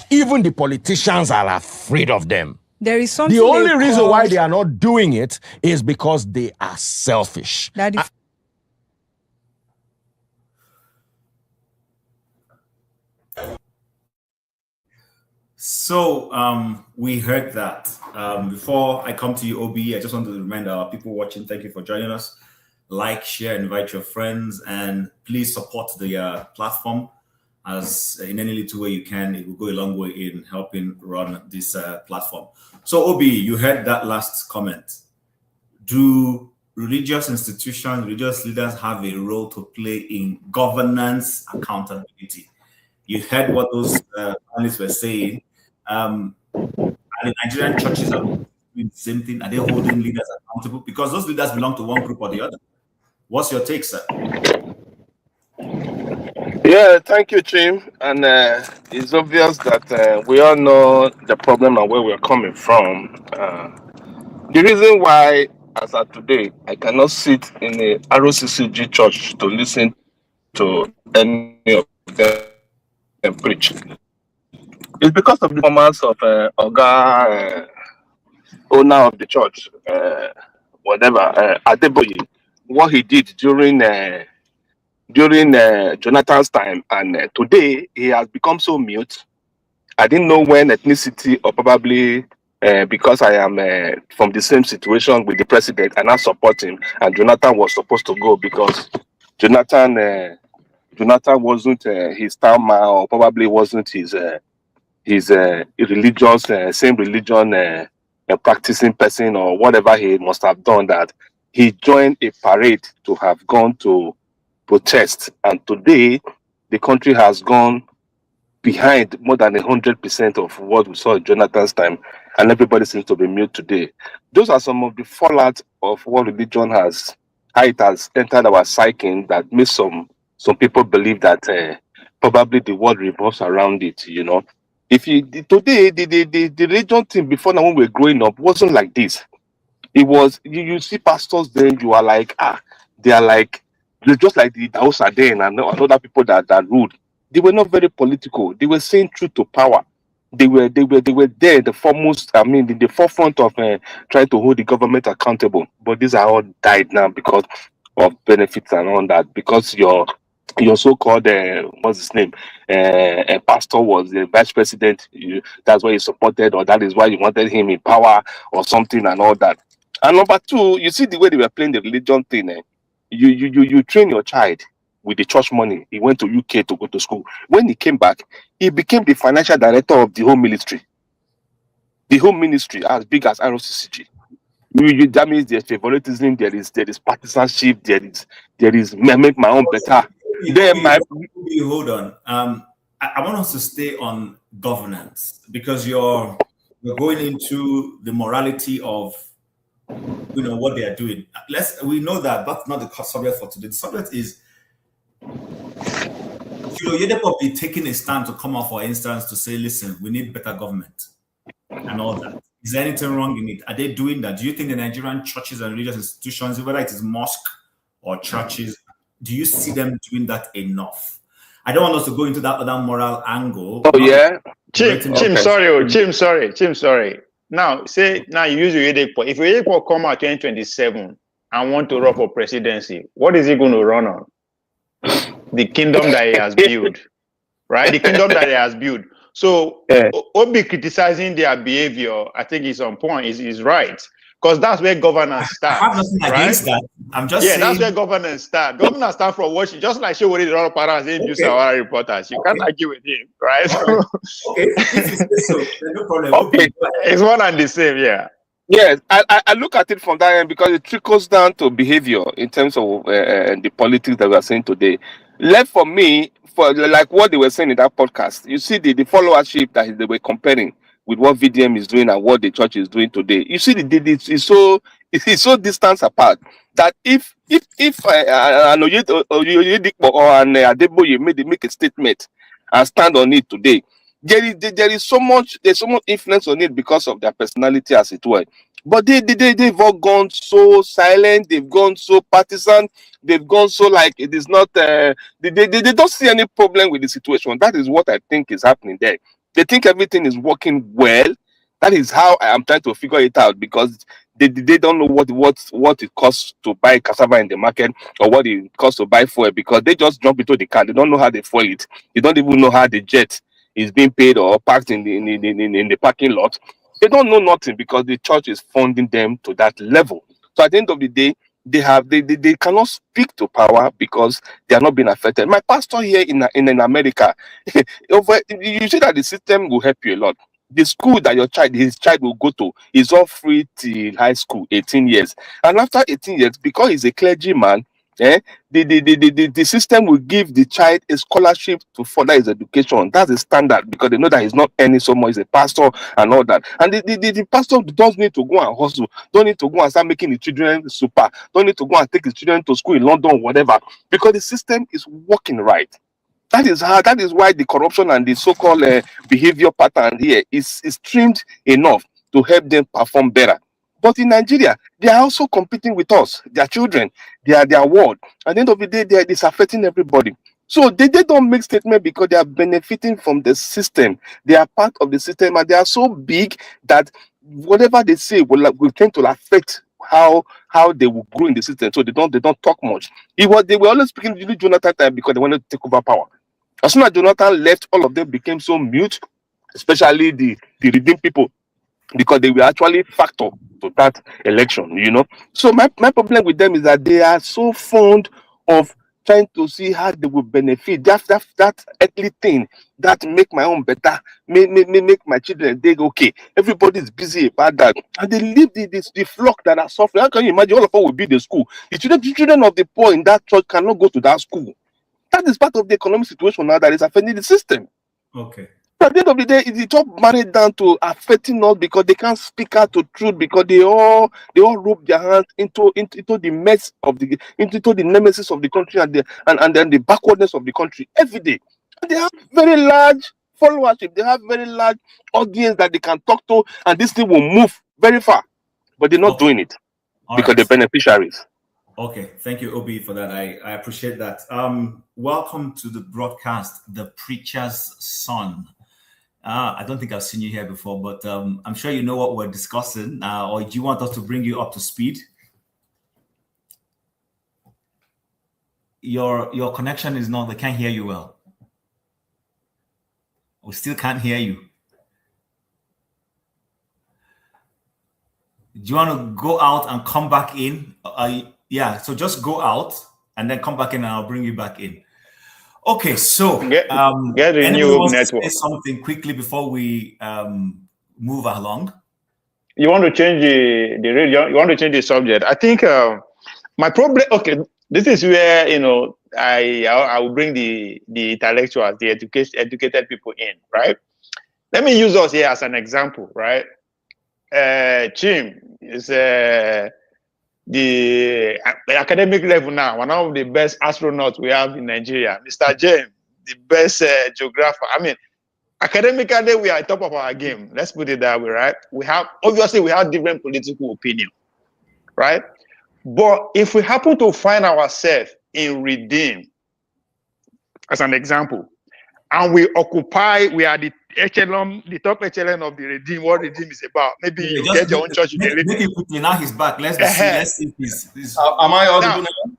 Even the politicians are afraid of them. There is something. The only reason why they are not doing it is because they are selfish. That is So we heard that. Before I come to you, Obi, I just want to remind our people watching, thank you for joining us. Like, share, invite your friends, and please support the platform as in any little way you can. It will go a long way in helping run this platform. So Obi, you heard that last comment. Do religious institutions, religious leaders have a role to play in governance accountability? You heard what those analysts were saying. And the Nigerian churches are doing the same thing. Are they holding leaders accountable? Because those leaders belong to one group or the other. What's your take, sir? Yeah, thank you, Jim. And it's obvious that we all know the problem and where we're coming from. The reason why, as of today, I cannot sit in a ROCCG church to listen to any of them preach is because of the performance of Oga, owner of the church, Adeboye, what he did during Jonathan's time, and today he has become so mute. I didn't know when ethnicity, or probably because I am from the same situation with the president and I support him, and Jonathan was supposed to go because Jonathan wasn't his town man, or probably wasn't his religious same religion practicing person, or whatever he must have done, that he joined a parade to have gone to protest. And today, the country has gone behind more than 100% of what we saw in Jonathan's time, and everybody seems to be mute today. Those are some of the fallout of what religion has, how it has entered our psyche, that makes some people believe that probably the world revolves around it. You know, if you today the religion thing before now when we were growing up wasn't like this. It was you see pastors then you are like they are like they're just like the Hausa then and other people that ruled. They were not very political. They were saying truth to power. They were there, the foremost. I mean, in the forefront of trying to hold the government accountable. But these are all died now because of benefits and all that. Because your so-called what's his name, a pastor was the vice president. That's why you supported, or that is why you wanted him in power, or something, and all that. And number two, you see the way they were playing the religion thing. You train your child with the church money. He went to UK to go to school. When he came back, he became the financial director of the home ministry. The home ministry, as big as IrokopostTV. That means there's favoritism, there is partisanship, there is make my own better. Hold on. I want us to stay on governance because you're going into the morality of what they are doing. We know that that's not the subject for today. The subject is Yoruba be taking a stand to come out, for instance, to say, listen, we need better government and all that. Is there anything wrong in it? Are they doing that? Do you think the Nigerian churches and religious institutions, whether it is mosque or churches, do you see them doing that enough? I don't want us to go into that other moral angle. Oh, yeah? Chim, sorry. Now, you use your Yoruba. If Yoruba come out 2027 and want to run for presidency, what is he going to run on? The kingdom that he has built, right? The kingdom that he has built. So, Obi criticizing their behavior, I think is on point, is right. Because that's where governance starts. I have nothing against that. I'm just saying. That's where governance starts. Governance starts from watching, just like Showori the other parents abuse our reporters. You can't argue with him, right? Okay. No problem. Okay. It's one and the same, yeah. Yes, I look at it from that end because it trickles down to behavior in terms of the politics that we are saying today. Left for me, for like what they were saying in that podcast, you see the followership that they were comparing with what VDM is doing and what the church is doing today. You see, it's so distant apart that if Oyedipo or Adeboye make a statement and stand on it today, there's so much influence on it because of their personality, as it were. But they've all gone so silent, they've gone so partisan, they've gone so like it is not they don't see any problem with the situation. That is what I think is happening there. They think everything is working well. That is how I am trying to figure it out, because they don't know what it costs to buy cassava in the market or what it costs to buy fuel, because they just jump into the car. They don't know how they fuel it. They don't even know how the jet is being paid or parked in the parking lot. They don't know nothing because the church is funding them to that level. So at the end of the day, they cannot speak to power because they are not being affected. My pastor here in America, you see that the system will help you a lot. The school that his child will go to is all free till high school, 18 years. And after 18 years, because he's a clergyman, the system will give the child a scholarship to further his education. That's the standard, because they know that he's not earning so much, he's a pastor and all that. And the pastor doesn't need to go and hustle, don't need to go and start making the children super, don't need to go and take his children to school in London or whatever, because the system is working right. That is why the corruption and the so-called behavior pattern here is trimmed enough to help them perform better. But in Nigeria, they are also competing with us, their children, their world. At the end of the day, it's affecting everybody. So they don't make statements because they are benefiting from the system. They are part of the system, and they are so big that whatever they say will tend to affect how they will grow in the system. So they don't talk much. They were always speaking to Jonathan time because they wanted to take over power. As soon as Jonathan left, all of them became so mute, especially the redeemed people, because they were actually factor to that election, So my problem with them is that they are so fond of trying to see how they will benefit. That earthly thing that make my own better, make my children they okay. Everybody is busy about that, and they leave the flock that are suffering. How can you imagine all of us will be the school? The children of the poor in that church cannot go to that school. That is part of the economic situation now that is affecting the system. Okay. So at the end of the day, it's just married down to affecting us because they can't speak out to truth because they all rope their hands into the mess of into the nemesis of the country and then the backwardness of the country every day. And they have very large followership. They have very large audience that they can talk to, and this thing will move very far. But they're not doing it because they're beneficiaries. Okay, thank you, Obi, for that. I appreciate that. Welcome to the broadcast, The Preacher's Son. I don't think I've seen you here before, but I'm sure you know what we're discussing. Or do you want us to bring you up to speed? Your connection is not, they can't hear you well. We still can't hear you. Do you want to go out and come back in? Yeah, so just go out and then come back in and I'll bring you back in. Okay, so get a anybody new wants network. to say something quickly before we move along? You want to change the radio? You want to change the subject? I think my problem. Okay, this is where I will bring the intellectuals, the educated people in, right? Let me use us here as an example, right? Chim is the academic level now, one of the best astronauts we have in Nigeria. Mr. James, the best geographer. I mean, academically, we are at top of our game. Let's put it that way, right? We have different political opinion, right? But if we happen to find ourselves in Redeem, as an example, and we are the echelon, the top echelon of the Redeem, what Redeem is about. Maybe you get your own church. Make it quickly. Now he's back. Let's see if he's Am I audible now?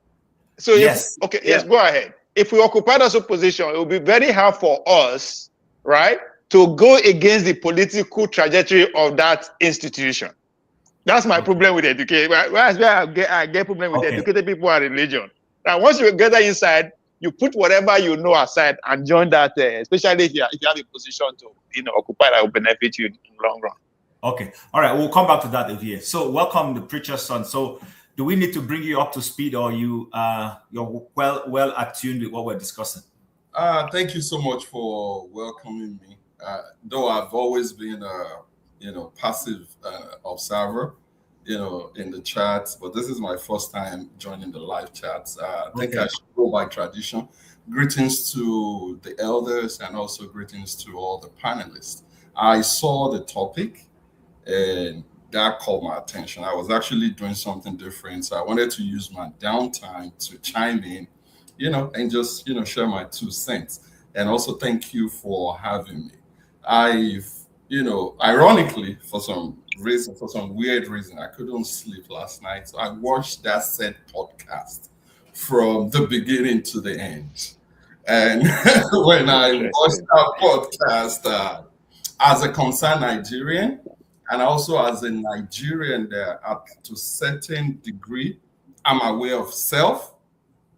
So yes. Yes, go ahead. If we occupy that position, it will be very hard for us, right, to go against the political trajectory of that institution. That's my problem with education. Whereas where I get problem with educated people and religion. Now, once you get that inside, you put whatever you know aside and join that, especially if you have a position to occupy that will benefit you in the long run. Okay. All right. We'll come back to that here. So welcome, the preacher's son. So do we need to bring you up to speed, or you're well attuned with what we're discussing? Thank you so much for welcoming me. Though I've always been passive observer, in the chats, but this is my first time joining the live chats. I think I should go by tradition. Greetings to the elders and also greetings to all the panelists. I saw the topic and that caught my attention. I was actually doing something different, so I wanted to use my downtime to chime in, and just share my 2 cents. And also thank you for having me. I've ironically, for some weird reason, I couldn't sleep last night. So I watched that said podcast from the beginning to the end. And when I watched that podcast as a concerned Nigerian, and also as a Nigerian that up to a certain degree, I'm aware of self,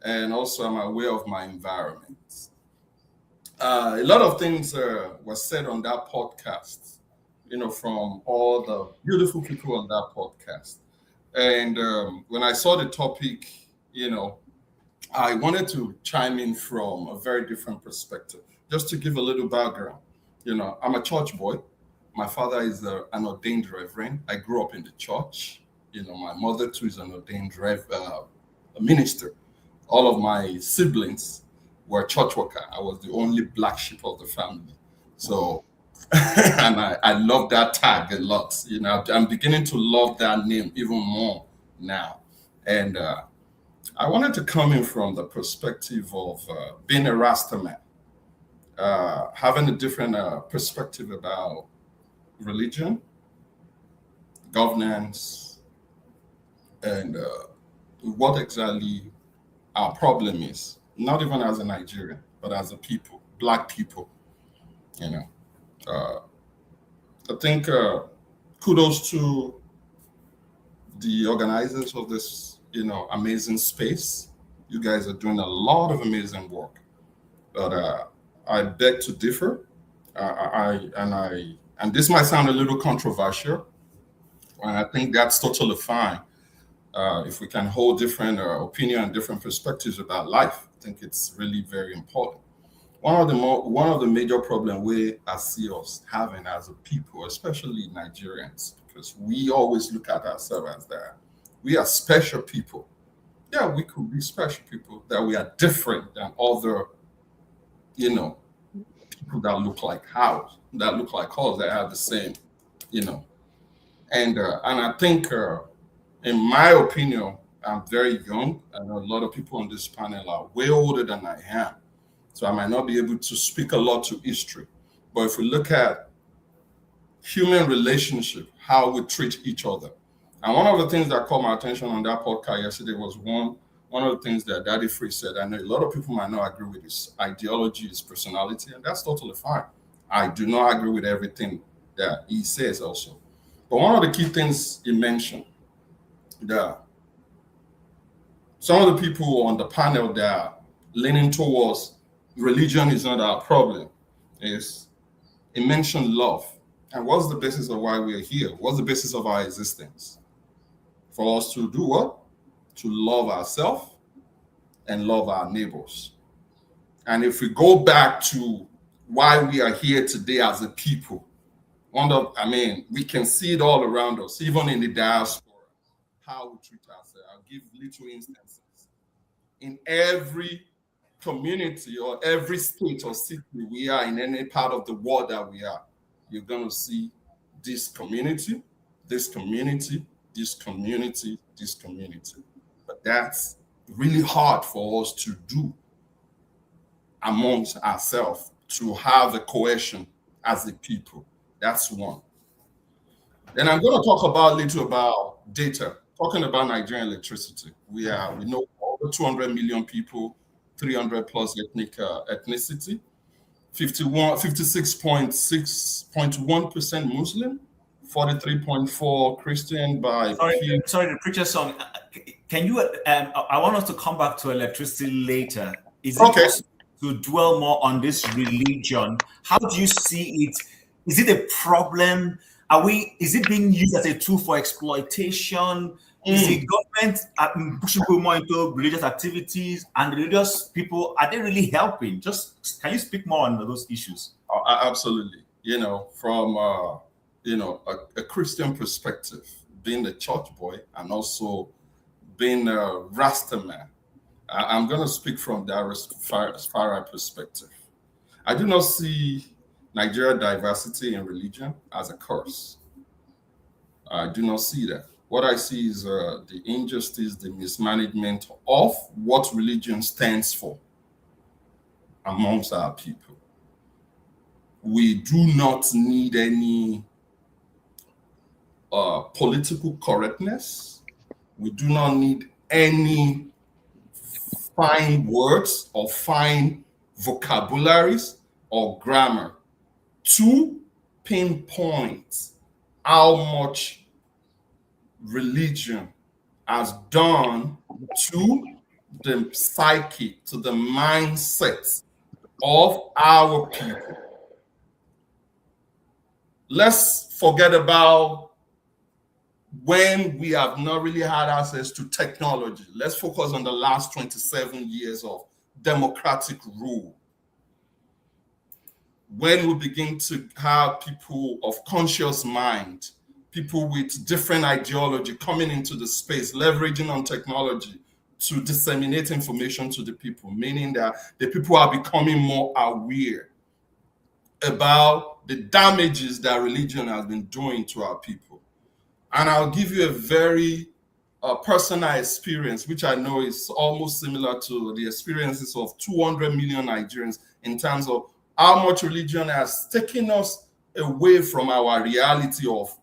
and also I'm aware of my environment. A lot of things were said on that podcast, from all the beautiful people on that podcast. And when I saw the topic, I wanted to chime in from a very different perspective, just to give a little background. I'm a church boy. My father is an ordained reverend. I grew up in the church. My mother too is an ordained minister. All of my siblings were church worker. I was the only black sheep of the family. So, and I love that tag a lot. I'm beginning to love that name even more now. And I wanted to come in from the perspective of being a Rasta man, having a different perspective about religion, governance, and what exactly our problem is, not even as a Nigerian, but as a people, black people. I think kudos to the organizers of this, amazing space. You guys are doing a lot of amazing work, but I beg to differ. And this might sound a little controversial, and I think that's totally fine. If we can hold different opinion and different perspectives about life, I think it's really very important. One of the major problems I see us having as a people, especially Nigerians, because we always look at ourselves as that we are special people. Yeah, we could be special people, that we are different than other, people that look like us, that have the same, and I think, in my opinion, I'm very young, and a lot of people on this panel are way older than I am. So I might not be able to speak a lot to history. But if we look at human relationship, how we treat each other. And one of the things that caught my attention on that podcast yesterday was one of the things that Daddy Free said. I know a lot of people might not agree with his ideology, his personality, and that's totally fine. I do not agree with everything that he says also. But one of the key things he mentioned, that some of the people on the panel that are leaning towards religion is not our problem, is he mentioned love. And what's the basis of why we are here? What's the basis of our existence? For us to do what? To love ourselves and love our neighbors. And if we go back to why we are here today as a people, we can see it all around us, even in the diaspora, how we treat ourselves. I'll give little instances. In every community or every state or city we are, in any part of the world that we are, you're going to see this community, this community, this community, this community. But that's really hard for us to do amongst ourselves, to have a cohesion as a people. That's one. Then I'm going to talk a little about data, talking about Nigerian electricity. We know over 200 million people, 300 plus ethnicity, 56.1% Muslim, 43.4 Christian by Sorry, the preacher song. Can you? I want us to come back to electricity later. Is it possible to dwell more on this religion? How do you see it? Is it a problem? Is it being used as a tool for exploitation? Is the government pushing people more into religious activities, and religious people, are they really helping? Can you speak more on those issues? Absolutely. From a Christian perspective, being a church boy and also being a Rasta man, I'm going to speak from the Rastafari perspective. I do not see Nigeria diversity in religion as a curse. I do not see that. What I see is the injustice, the mismanagement of what religion stands for amongst our people. We do not need any political correctness. We do not need any fine words or fine vocabularies or grammar to pinpoint how much religion has done to the psyche, to the mindset of our people. Let's forget about when we have not really had access to technology. Let's focus on the last 27 years of democratic rule. When we begin to have people of conscious mind, people with different ideology coming into the space, leveraging on technology to disseminate information to the people, meaning that the people are becoming more aware about the damages that religion has been doing to our people. And I'll give you a very personal experience, which I know is almost similar to the experiences of 200 million Nigerians in terms of how much religion has taken us away from our reality of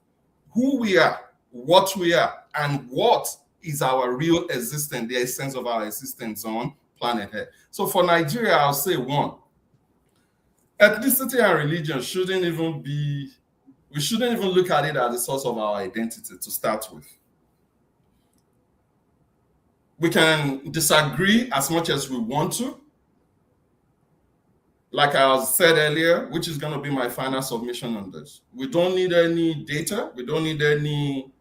who we are, what we are, and what is our real existence, the essence of our existence on planet Earth. So for Nigeria, I'll say one, ethnicity and religion we shouldn't even look at it as a source of our identity to start with. We can disagree as much as we want to. Like I said earlier, which is going to be my final submission on this. We don't need any data. We don't need any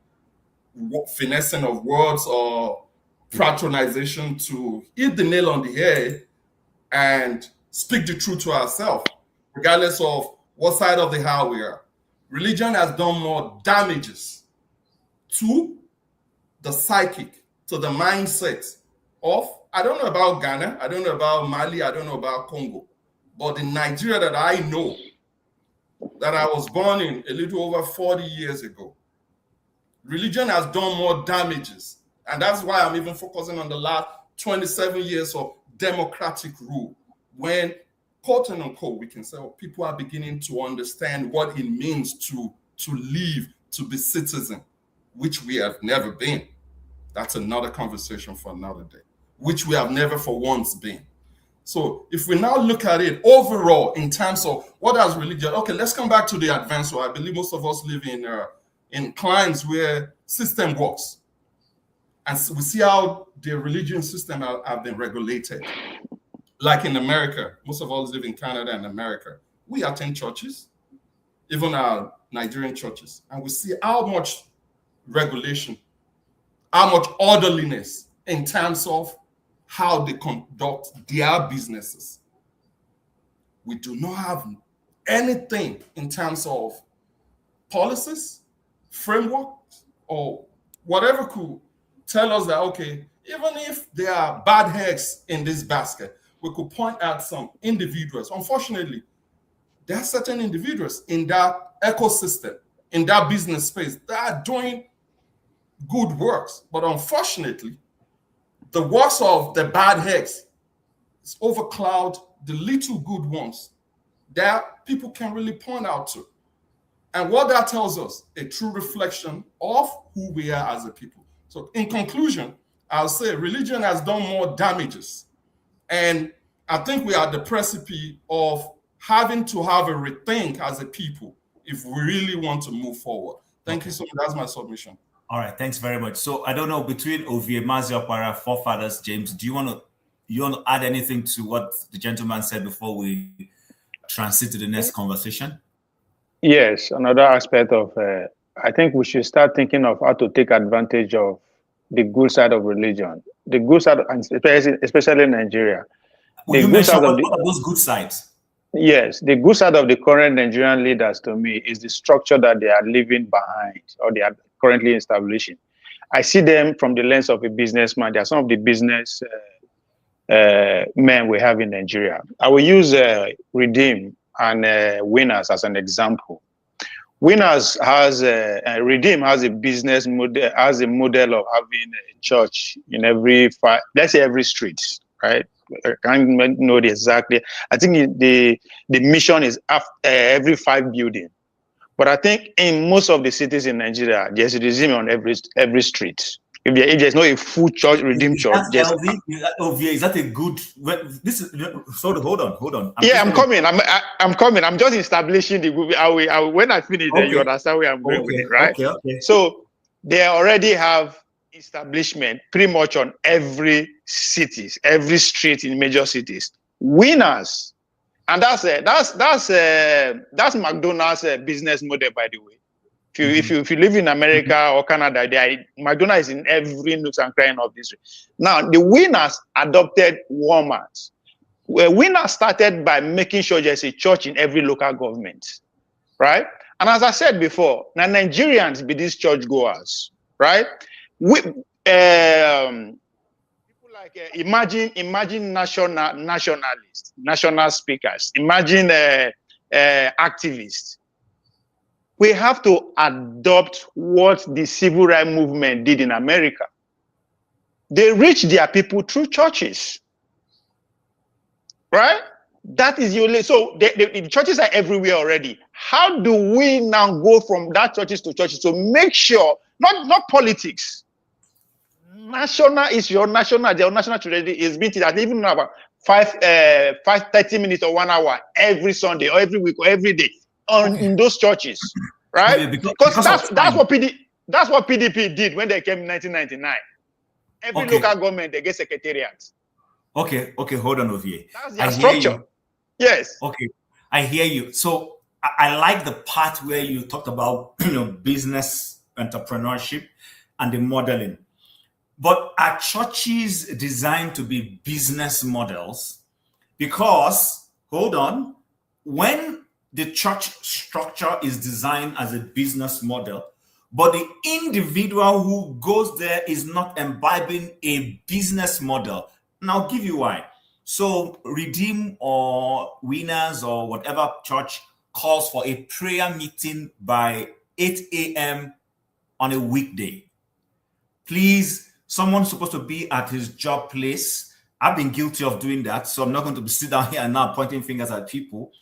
finessing of words or patronization to hit the nail on the head and speak the truth to ourselves, regardless of what side of the house we are. Religion has done more damages to the psychic, to the mindset of, I don't know about Ghana, I don't know about Mali, I don't know about Congo, but in Nigeria that I know, that I was born in a little over 40 years ago, religion has done more damages. And that's why I'm even focusing on the last 27 years of democratic rule, when, quote unquote, we can say, well, people are beginning to understand what it means to live, to be citizen, which we have never been. That's another conversation for another day, which we have never for once been. So if we now look at it overall in terms of what has religion, okay, let's come back to the advanced world. I believe most of us live in climes where system works. And so we see how the religion system have been regulated. Like in America, most of us live in Canada and America. We attend churches, even our Nigerian churches, and we see how much regulation, how much orderliness in terms of how they conduct their businesses. We do not have anything in terms of policies, frameworks, or whatever could tell us that, okay, even if there are bad eggs in this basket, we could point out some individuals. Unfortunately, there are certain individuals in that ecosystem, in that business space, that are doing good works. But unfortunately, the works of the bad eggs is overcloud the little good ones that people can really point out to. And what that tells us, a true reflection of who we are as a people. So in conclusion, I'll say religion has done more damages. And I think we are at the precipice of having to have a rethink as a people if we really want to move forward. Thank you so much. That's my submission. All right, thanks very much. So I don't know, between Ovie, Maziopara, forefathers, James, do you want to add anything to what the gentleman said before we transit to the next conversation? Yes, another aspect of, I think we should start thinking of how to take advantage of the good side of religion. The good side, especially in Nigeria. Well, you mentioned what are those good sides? Yes, the good side of the current Nigerian leaders, to me, is the structure that they are leaving behind, or they are currently establishing. I see them from the lens of a businessman. They are some of the business men we have in Nigeria. I will use Redeem and Winners as an example. Winners has Redeem has a business model, has a model of having a church in every every street, right? I can't know exactly. I think the mission is every 5 buildings. But I think in most of the cities in Nigeria, there's a Redeem on every street. If there's not a full church, Redeem church, is that a good? This is sorry. Hold on. I'm coming. I'm coming. I'm just establishing the movie. When I finish, then you understand where I'm going with it, right? Okay. So they already have establishment pretty much on every cities, every street in major cities. Winners, and that's McDonald's business model, by the way. If you live in America or Canada, McDonald's is in every nook and cranny of this. Now, the Winners adopted Walmart. Winners started by making sure there's a church in every local government, right? And as I said before, now Nigerians be these churchgoers, right? People like imagine nationalists, national speakers, imagine activists. We have to adopt what the civil rights movement did in America. They reach their people through churches, right? That is the only, so the churches are everywhere already. How do we now go from that churches to churches to make sure, not politics, national is your national tragedy is being at even about 30 minutes or 1 hour every Sunday or every week or every day in those churches, right? Because that's what PDP did when they came in 1999. Every Okay. local government, they get secretariats. Okay, hold on, Ovie. That's I their hear structure. you. Yes. Okay, I hear you. So I like the part where you talked about business entrepreneurship and the modeling. But are churches designed to be business models? Because, hold on, when the church structure is designed as a business model, but the individual who goes there is not imbibing a business model. And I'll give you why. So, Redeem or Winners or whatever church calls for a prayer meeting by 8 a.m. on a weekday. Please, someone's supposed to be at his job place. I've been guilty of doing that, so I'm not going to sit down here and now pointing fingers at people.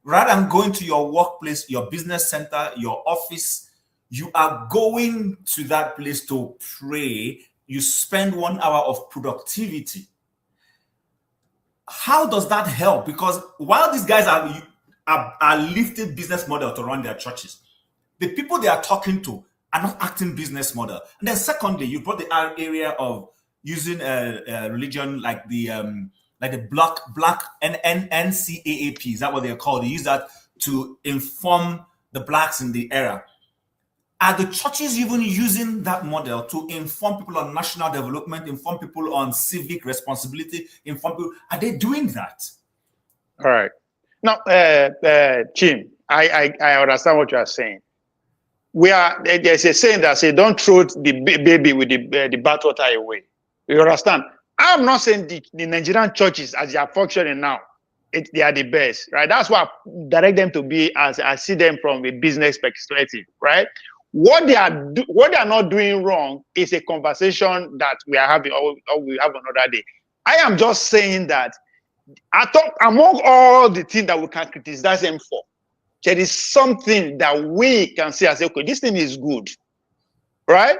Rather than going to your workplace, your business center, your office, you are going to that place to pray. You spend 1 hour of productivity. How does that help? Because while these guys are lifting business model to run their churches, the people they are talking to are not acting business model. And then secondly, you brought the area of using religion like the black NCAAP. Is that what they're called? They use that to inform the blacks in the era. Are the churches even using that model to inform people on national development, inform people on civic responsibility, inform people? Are they doing that? All right. Now, Jim, I understand what you are saying. There's a saying that says, don't throw the baby with the bathwater away. You understand? I'm not saying the Nigerian churches, as they are functioning now, they are the best, right? That's why I direct them to be as I see them from a business perspective, right? What they are not doing wrong is a conversation that we are having, or we have another day. I am just saying that I thought among all the things that we can criticize them for, there is something that we can say as okay, this thing is good, right?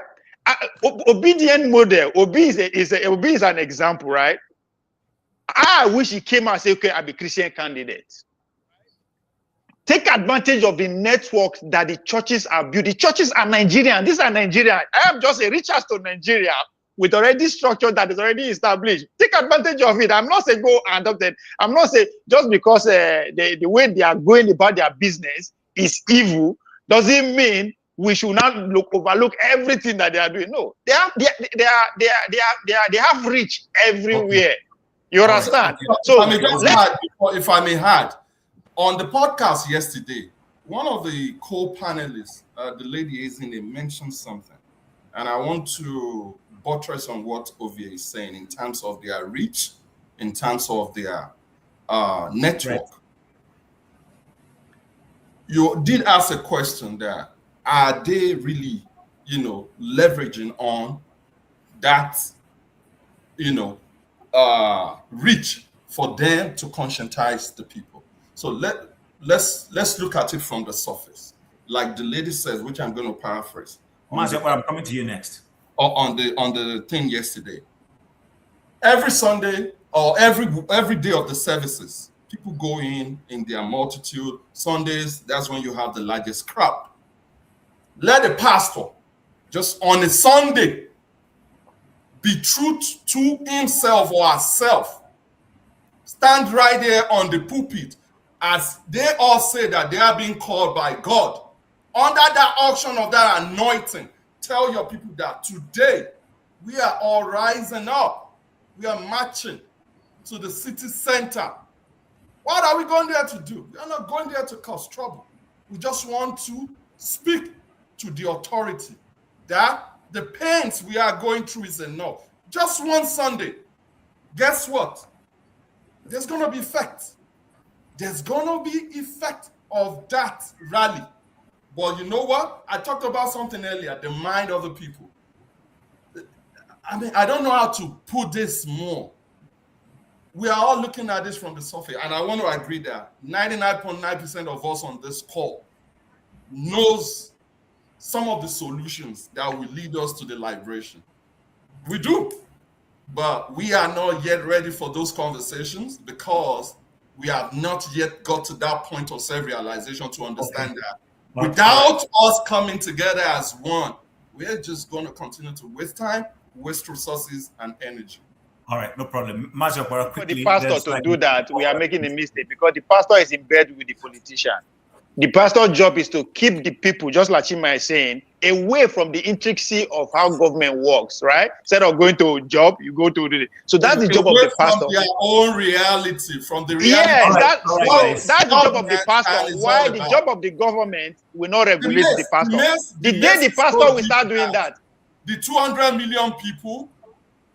Obedient model. Obi is an example, right? I wish he came and said, okay, I'll be Christian candidate. Take advantage of the networks that the churches are built. The churches are Nigerian. These are Nigerian. I am just a reach out to Nigeria with already structure that is already established. Take advantage of it. I'm not saying go and adopt it. I'm not saying just because the way they are going about their business is evil doesn't mean we should not overlook everything that they are doing. No, they have reach everywhere. You understand? So if I may add, on the podcast yesterday, one of the co-panelists, the lady Ezine, mentioned something, and I want to buttress on what Ovie is saying in terms of their reach, in terms of their network. Right. You did ask a question there. Are they really, leveraging on that, reach for them to conscientize the people? So let's look at it from the surface, like the lady says, which I'm going to paraphrase. I'm coming to you next. On the thing yesterday. Every Sunday or every day of the services, people go in their multitude. Sundays, that's when you have the largest crowd. Let the pastor just on a Sunday be true to himself or herself. Stand right there on the pulpit as they all say that they are being called by God. Under that auction of that anointing, tell your people that today we are all rising up. We are marching to the city center. What are we going there to do? We are not going there to cause trouble. We just want to speak to the authority that the pains we are going through is enough. Just one Sunday. Guess what? There's going to be effect. There's going to be effect of that rally. But you know what? I talked about something earlier, the mind of the people. I mean, I don't know how to put this more. We are all looking at this from the surface, and I want to agree that 99.9% of us on this call knows some of the solutions that will lead us to the liberation. We do, but we are not yet ready for those conversations because we have not yet got to that point of self-realization to understand that. Without us coming together as one, we're just going to continue to waste time waste resources and energy. All right, no problem. Major, For the pastor to do that, we are making a mistake because the pastor is in bed with the politician. The pastor's job is to keep the people, just like Chima is saying, away from the intricacy of how government works, right? Instead of going to a job, you go to the... So that's the job of the pastor. From their own reality, from the reality. Yes, that's the job of the Mankind pastor. is Why all the about. job of the government will not regulate the pastor? The day mess the is pastor so will start deep doing that. The 200 million people,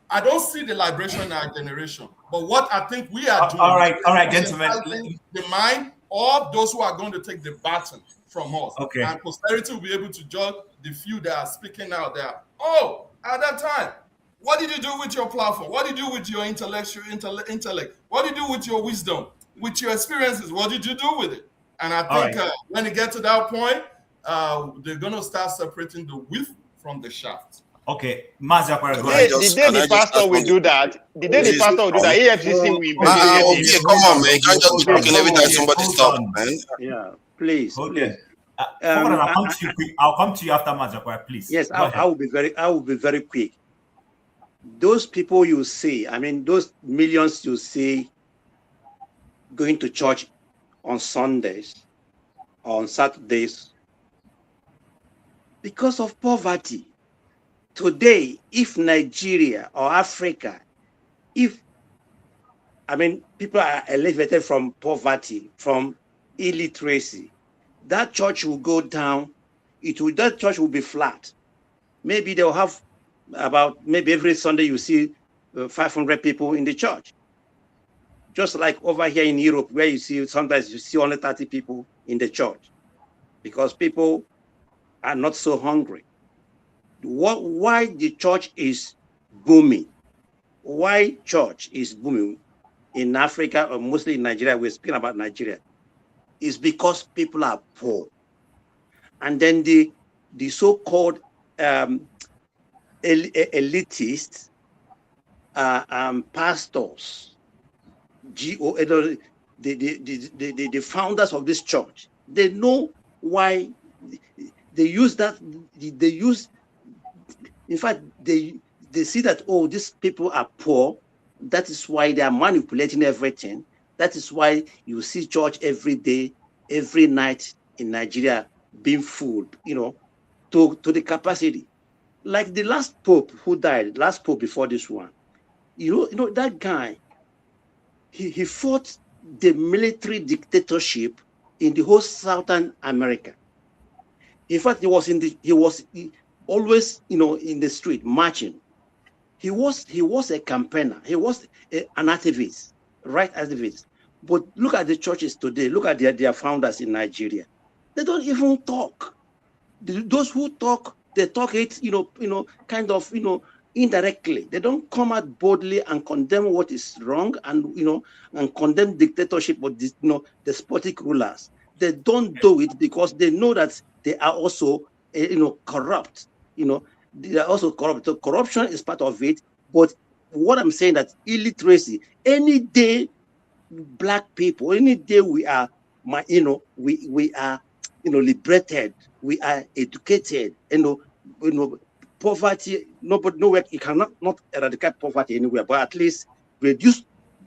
I don't see the liberation in our generation. But what I think we are doing, all right, is gentlemen. enhancing the mind of those who are going to take the baton from us. Okay. And posterity will be able to judge the few that are speaking out there. Oh, at that time, what did you do with your platform? What did you do with your intellectual intellect? What did you do with your wisdom? With your experiences? What did you do with it? And I think when it gets to that point, they're going to start separating the wheat from the shaft. Okay, Mazia, the day the pastor will do that, EFCC will investigate him. Come on, man. You can't just be talking every time somebody stop, man. Yeah, please. Okay. Please. I'll come to you after Mazia, please. Yes, I will be very quick. Those people you see, I mean, those millions you see going to church on Sundays, on Saturdays, because of poverty. Today, if Nigeria or Africa, people are elevated from poverty, from illiteracy, that church will go down. That church will be flat. Maybe they'll have maybe every Sunday you see 500 people in the church. Just like over here in Europe, where sometimes you see only 30 people in the church, because people are not so hungry. Why the church is booming? Why church is booming in Africa, or mostly in Nigeria? We're speaking about Nigeria. Is because people are poor, and then the so-called elitists, pastors, the founders of this church, they know why they use that. In fact, they see that, oh, these people are poor. That is why they are manipulating everything. That is why you see church every day, every night in Nigeria being full, to the capacity. Like the last pope who died, last pope before this one, that guy, he fought the military dictatorship in the whole Southern America. In fact, he was always, in the street marching. He was a campaigner. He was an activist, right activist. But look at the churches today. Look at their founders in Nigeria. They don't even talk. Those who talk, they talk it, kind of, indirectly. They don't come out boldly and condemn what is wrong and condemn dictatorship or despotic rulers. They don't do it because they know that they are also, corrupt. They are also corrupt. So corruption is part of it. But what I'm saying, that illiteracy, any day Black people, any day we are, we are, liberated, we are educated, poverty, nowhere, you cannot not eradicate poverty anywhere, but at least reduce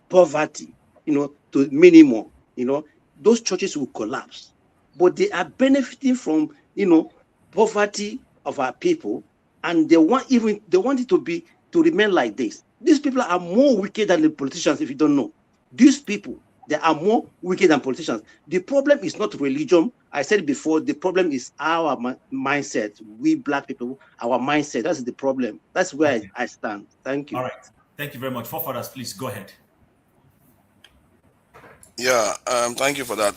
poverty, to minimum, those churches will collapse. But they are benefiting from, poverty of our people, and they want it to remain like this. These people are more wicked than the politicians, if you don't know. These people, they are more wicked than politicians. The problem is not religion. I said before, the problem is our mindset. We Black people, our mindset. That's the problem. That's where I stand. Thank you. All right. Thank you very much. Forefathers, please go ahead. Yeah, thank you for that.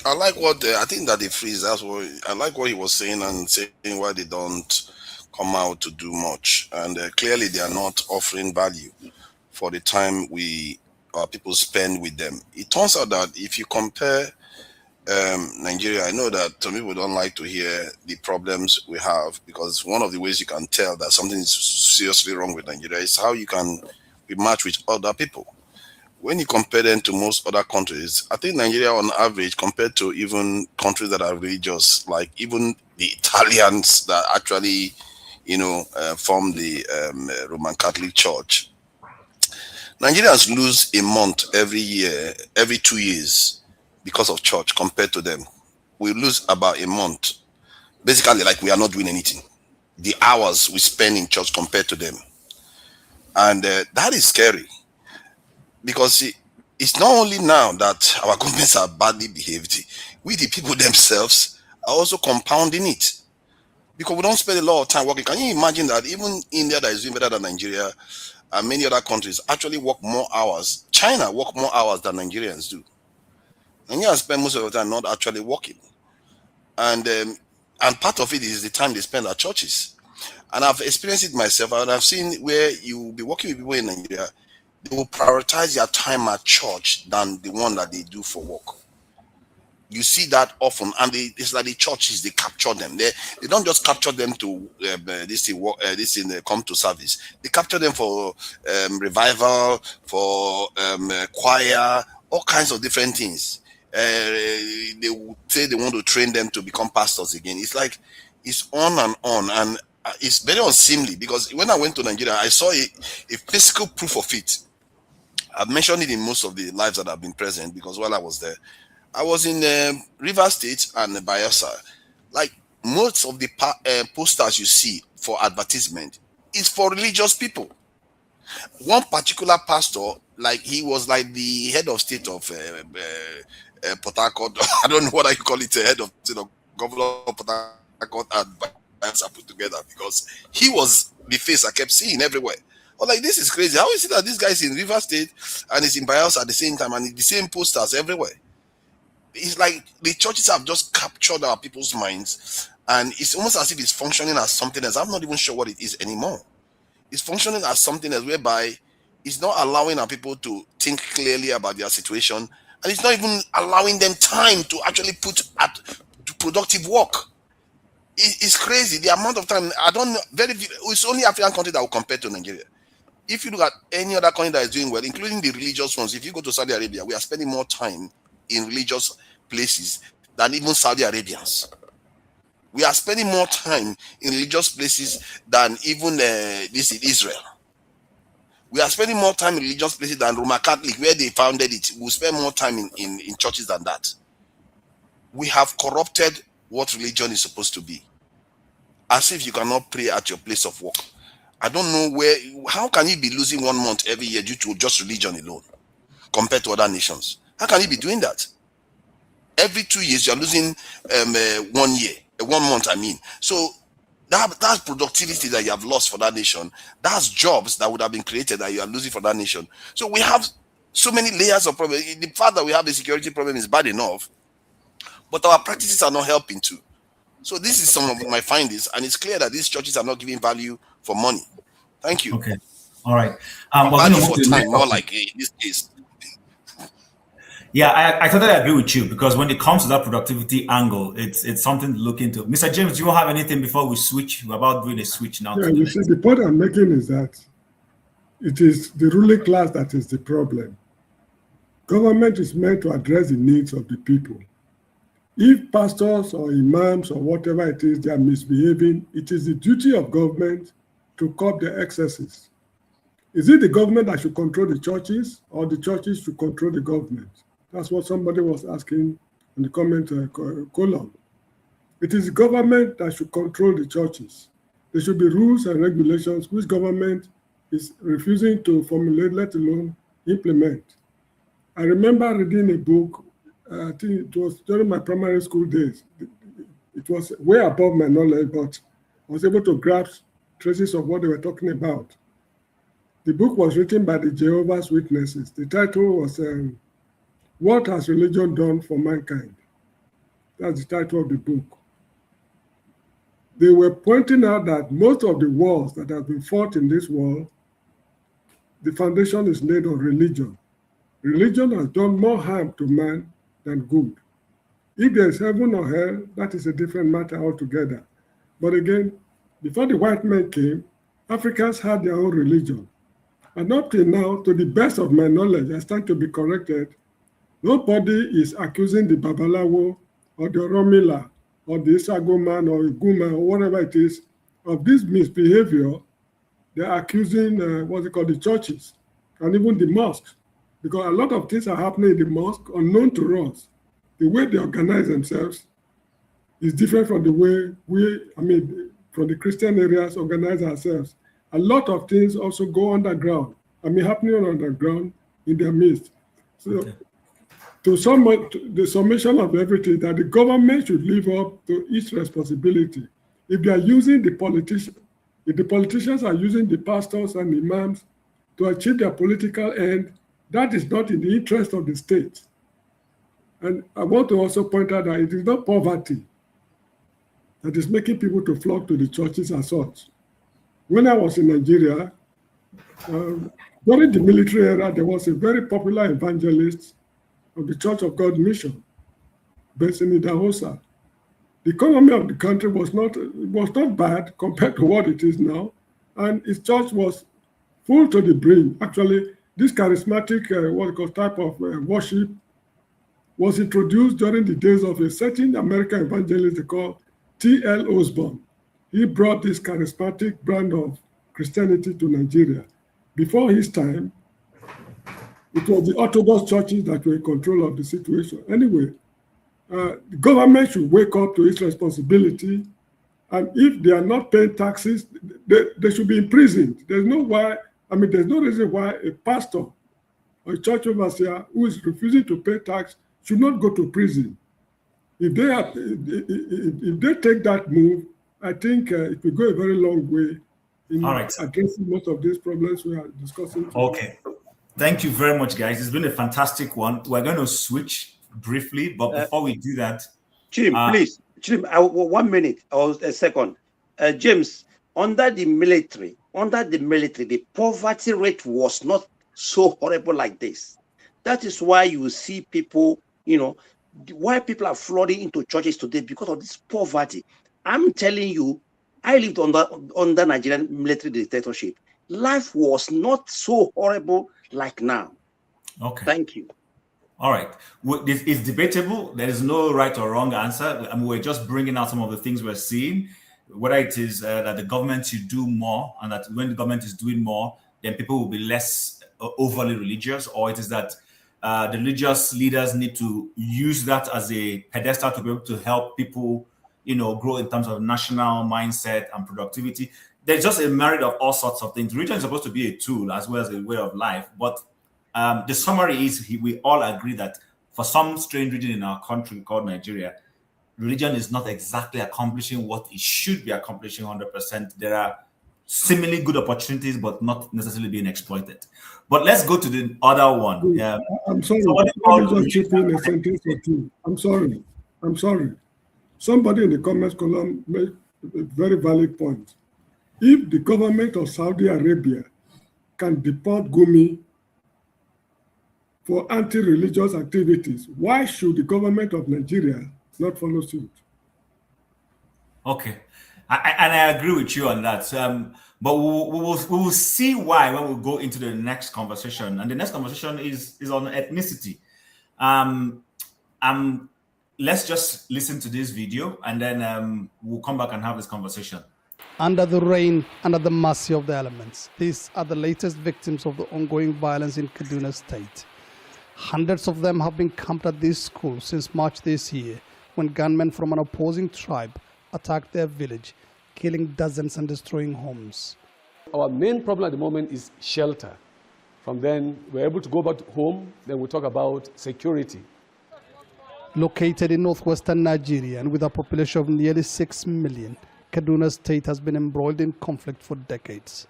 I like I think that they freeze. That's what I like what he was saying, and saying why they don't come out to do much. And clearly they are not offering value for the time our people spend with them. It turns out that if you compare Nigeria, I know that some people don't like to hear the problems we have, because one of the ways you can tell that something is seriously wrong with Nigeria is how you can be matched with other people. When you compare them to most other countries, I think Nigeria on average, compared to even countries that are religious, like even the Italians that actually, form the Roman Catholic Church. Nigerians lose a month every year, every 2 years, because of church compared to them. We lose about a month. Basically, like we are not doing anything. The hours we spend in church compared to them. And that is scary. Because it's not only now that our governments are badly behaved, we the people themselves are also compounding it. Because we don't spend a lot of time working. Can you imagine that even India, that is doing better than Nigeria, and many other countries actually work more hours? China work more hours than Nigerians do. Nigerians spend most of the time not actually working. And part of it is the time they spend at churches. And I've experienced it myself, and I've seen where you will be working with people in Nigeria, they will prioritize their time at church than the one that they do for work. You see that often, and it's like the churches, they capture them. They don't just capture them to come to service. They capture them for revival, for choir, all kinds of different things. They would say they want to train them to become pastors again. It's like it's on, and it's very unseemly, because when I went to Nigeria, I saw a physical proof of it. I've mentioned it in most of the lives that have been present, because while I was there, I was in Rivers State and Bayelsa. Like most of the posters you see for advertisement is for religious people. One particular pastor, like he was like the head of state of Port Harcourt. I don't know what you call it, head of state of governor of Port Harcourt and Bayelsa put together, because he was the face I kept seeing everywhere. I was like, this is crazy. How is it that this guy is in Rivers State and is in Bayelsa at the same time, and the same posters everywhere? It's like the churches have just captured our people's minds, and it's almost as if it's functioning as something else. I'm not even sure what it is anymore. It's functioning as something else, whereby it's not allowing our people to think clearly about their situation, and it's not even allowing them time to actually put at productive work. It's crazy the amount of time. It's only African country that will compare to Nigeria. If you look at any other country that is doing well, including the religious ones, if you go to Saudi Arabia, we are spending more time in religious places than even Saudi Arabians. We are spending more time in religious places than even this in Israel. We are spending more time in religious places than Roman Catholic, where they founded it. We spend more time in churches than that. We have corrupted what religion is supposed to be. As if you cannot pray at your place of work. I don't know how can you be losing 1 month every year due to just religion alone compared to other nations? How can you be doing that? Every 2 years, you're losing 1 year, 1 month, I mean. So that's productivity that you have lost for that nation. That's jobs that would have been created that you are losing for that nation. So we have so many layers of problem. The fact that we have the security problem is bad enough, but our practices are not helping too. So this is some of my findings, and it's clear that these churches are not giving value for money. Thank you. Okay. All right. Value for time, more like in this case. Yeah, I totally agree with you, because when it comes to that productivity angle, it's something to look into. Mr. James, do you have anything before we switch? We're about doing a switch now. Yeah, you see, the point I'm making is that it is the ruling class that is the problem. Government is meant to address the needs of the people. If pastors or imams or whatever it is, they are misbehaving, it is the duty of government to curb their excesses. Is it the government that should control the churches, or the churches should control the government? That's what somebody was asking in the comment column. It is the government that should control the churches. There should be rules and regulations which government is refusing to formulate, let alone implement. I remember reading a book, I think it was during my primary school days. It was way above my knowledge, but I was able to grasp traces of what they were talking about. The book was written by the Jehovah's Witnesses. The title was, What Has Religion Done for Mankind? That's the title of the book. They were pointing out that most of the wars that have been fought in this world, the foundation is laid on religion. Religion has done more harm to man than good. If there's heaven or hell, that is a different matter altogether. But again, before the white men came, Africans had their own religion. And up till now, to the best of my knowledge, I stand to be corrected, nobody is accusing the Babalawo or the Romila or the Isago man or Iguma or whatever it is of this misbehavior, they're accusing what's it called, the churches and even the mosques, because a lot of things are happening in the mosque unknown to us. The way they organize themselves is different from the way from the Christian areas organize ourselves. A lot of things also go underground, happening underground in their midst. So to the summation of everything, that the government should live up to its responsibility. If they are using the politicians, if the politicians are using the pastors and imams to achieve their political end, that is not in the interest of the state. And I want to also point out that it is not poverty that is making people to flock to the churches as such. When I was in Nigeria, during the military era, there was a very popular evangelist of the Church of God Mission, based in Idahosa. The economy of the country was not bad compared to what it is now, and his church was full to the brim. Actually, this charismatic type of worship was introduced during the days of a certain American evangelist called T.L. Osborne. He brought this charismatic brand of Christianity to Nigeria. Before his time, it was the Orthodox churches that were in control of the situation. Anyway, the government should wake up to its responsibility, and if they are not paying taxes, they should be imprisoned. There's no reason why a pastor or a church overseer who is refusing to pay tax should not go to prison. If they take that move, I think it will go a very long way in addressing most of these problems we are discussing today. Okay. Thank you very much, guys. It's been a fantastic one. We're going to switch briefly, but before we do that... Jim, please. Jim, 1 minute or a second. James, under the military, the poverty rate was not so horrible like this. That is why you see people, why people are flooding into churches today, because of this poverty. I'm telling you, I lived under Nigerian military dictatorship. Life was not so horrible like now. Okay. Thank you. All right. This is debatable. There is no right or wrong answer. We're just bringing out some of the things we're seeing, whether it is that the government should do more, and that when the government is doing more, then people will be less overly religious, or it is that the religious leaders need to use that as a pedestal to be able to help people, grow in terms of national mindset and productivity. There's just a myriad of all sorts of things. Religion is supposed to be a tool as well as a way of life. But the summary is we all agree that for some strange reason in our country called Nigeria, religion is not exactly accomplishing what it should be accomplishing 100%. There are seemingly good opportunities, but not necessarily being exploited. But let's go to the other one. I'm sorry. Let me just chip in a sentence or two. I'm sorry. Somebody in the comments column made a very valid point. If the government of Saudi Arabia can deport Gumi for anti-religious activities, why should the government of Nigeria not follow suit? Okay. I agree with you on that. But we will see why when we go into the next conversation. And the next conversation is on ethnicity. Let's just listen to this video, and then we'll come back and have this conversation. Under the rain, under the mercy of the elements, these are the latest victims of the ongoing violence in Kaduna State. Hundreds of them have been camped at this school since March this year, when gunmen from an opposing tribe attacked their village, killing dozens and destroying homes. Our main problem at the moment is shelter. From then, we're able to go back home, then we talk about security. Located in northwestern Nigeria and with a population of nearly 6 million, Kaduna State has been embroiled in conflict for decades.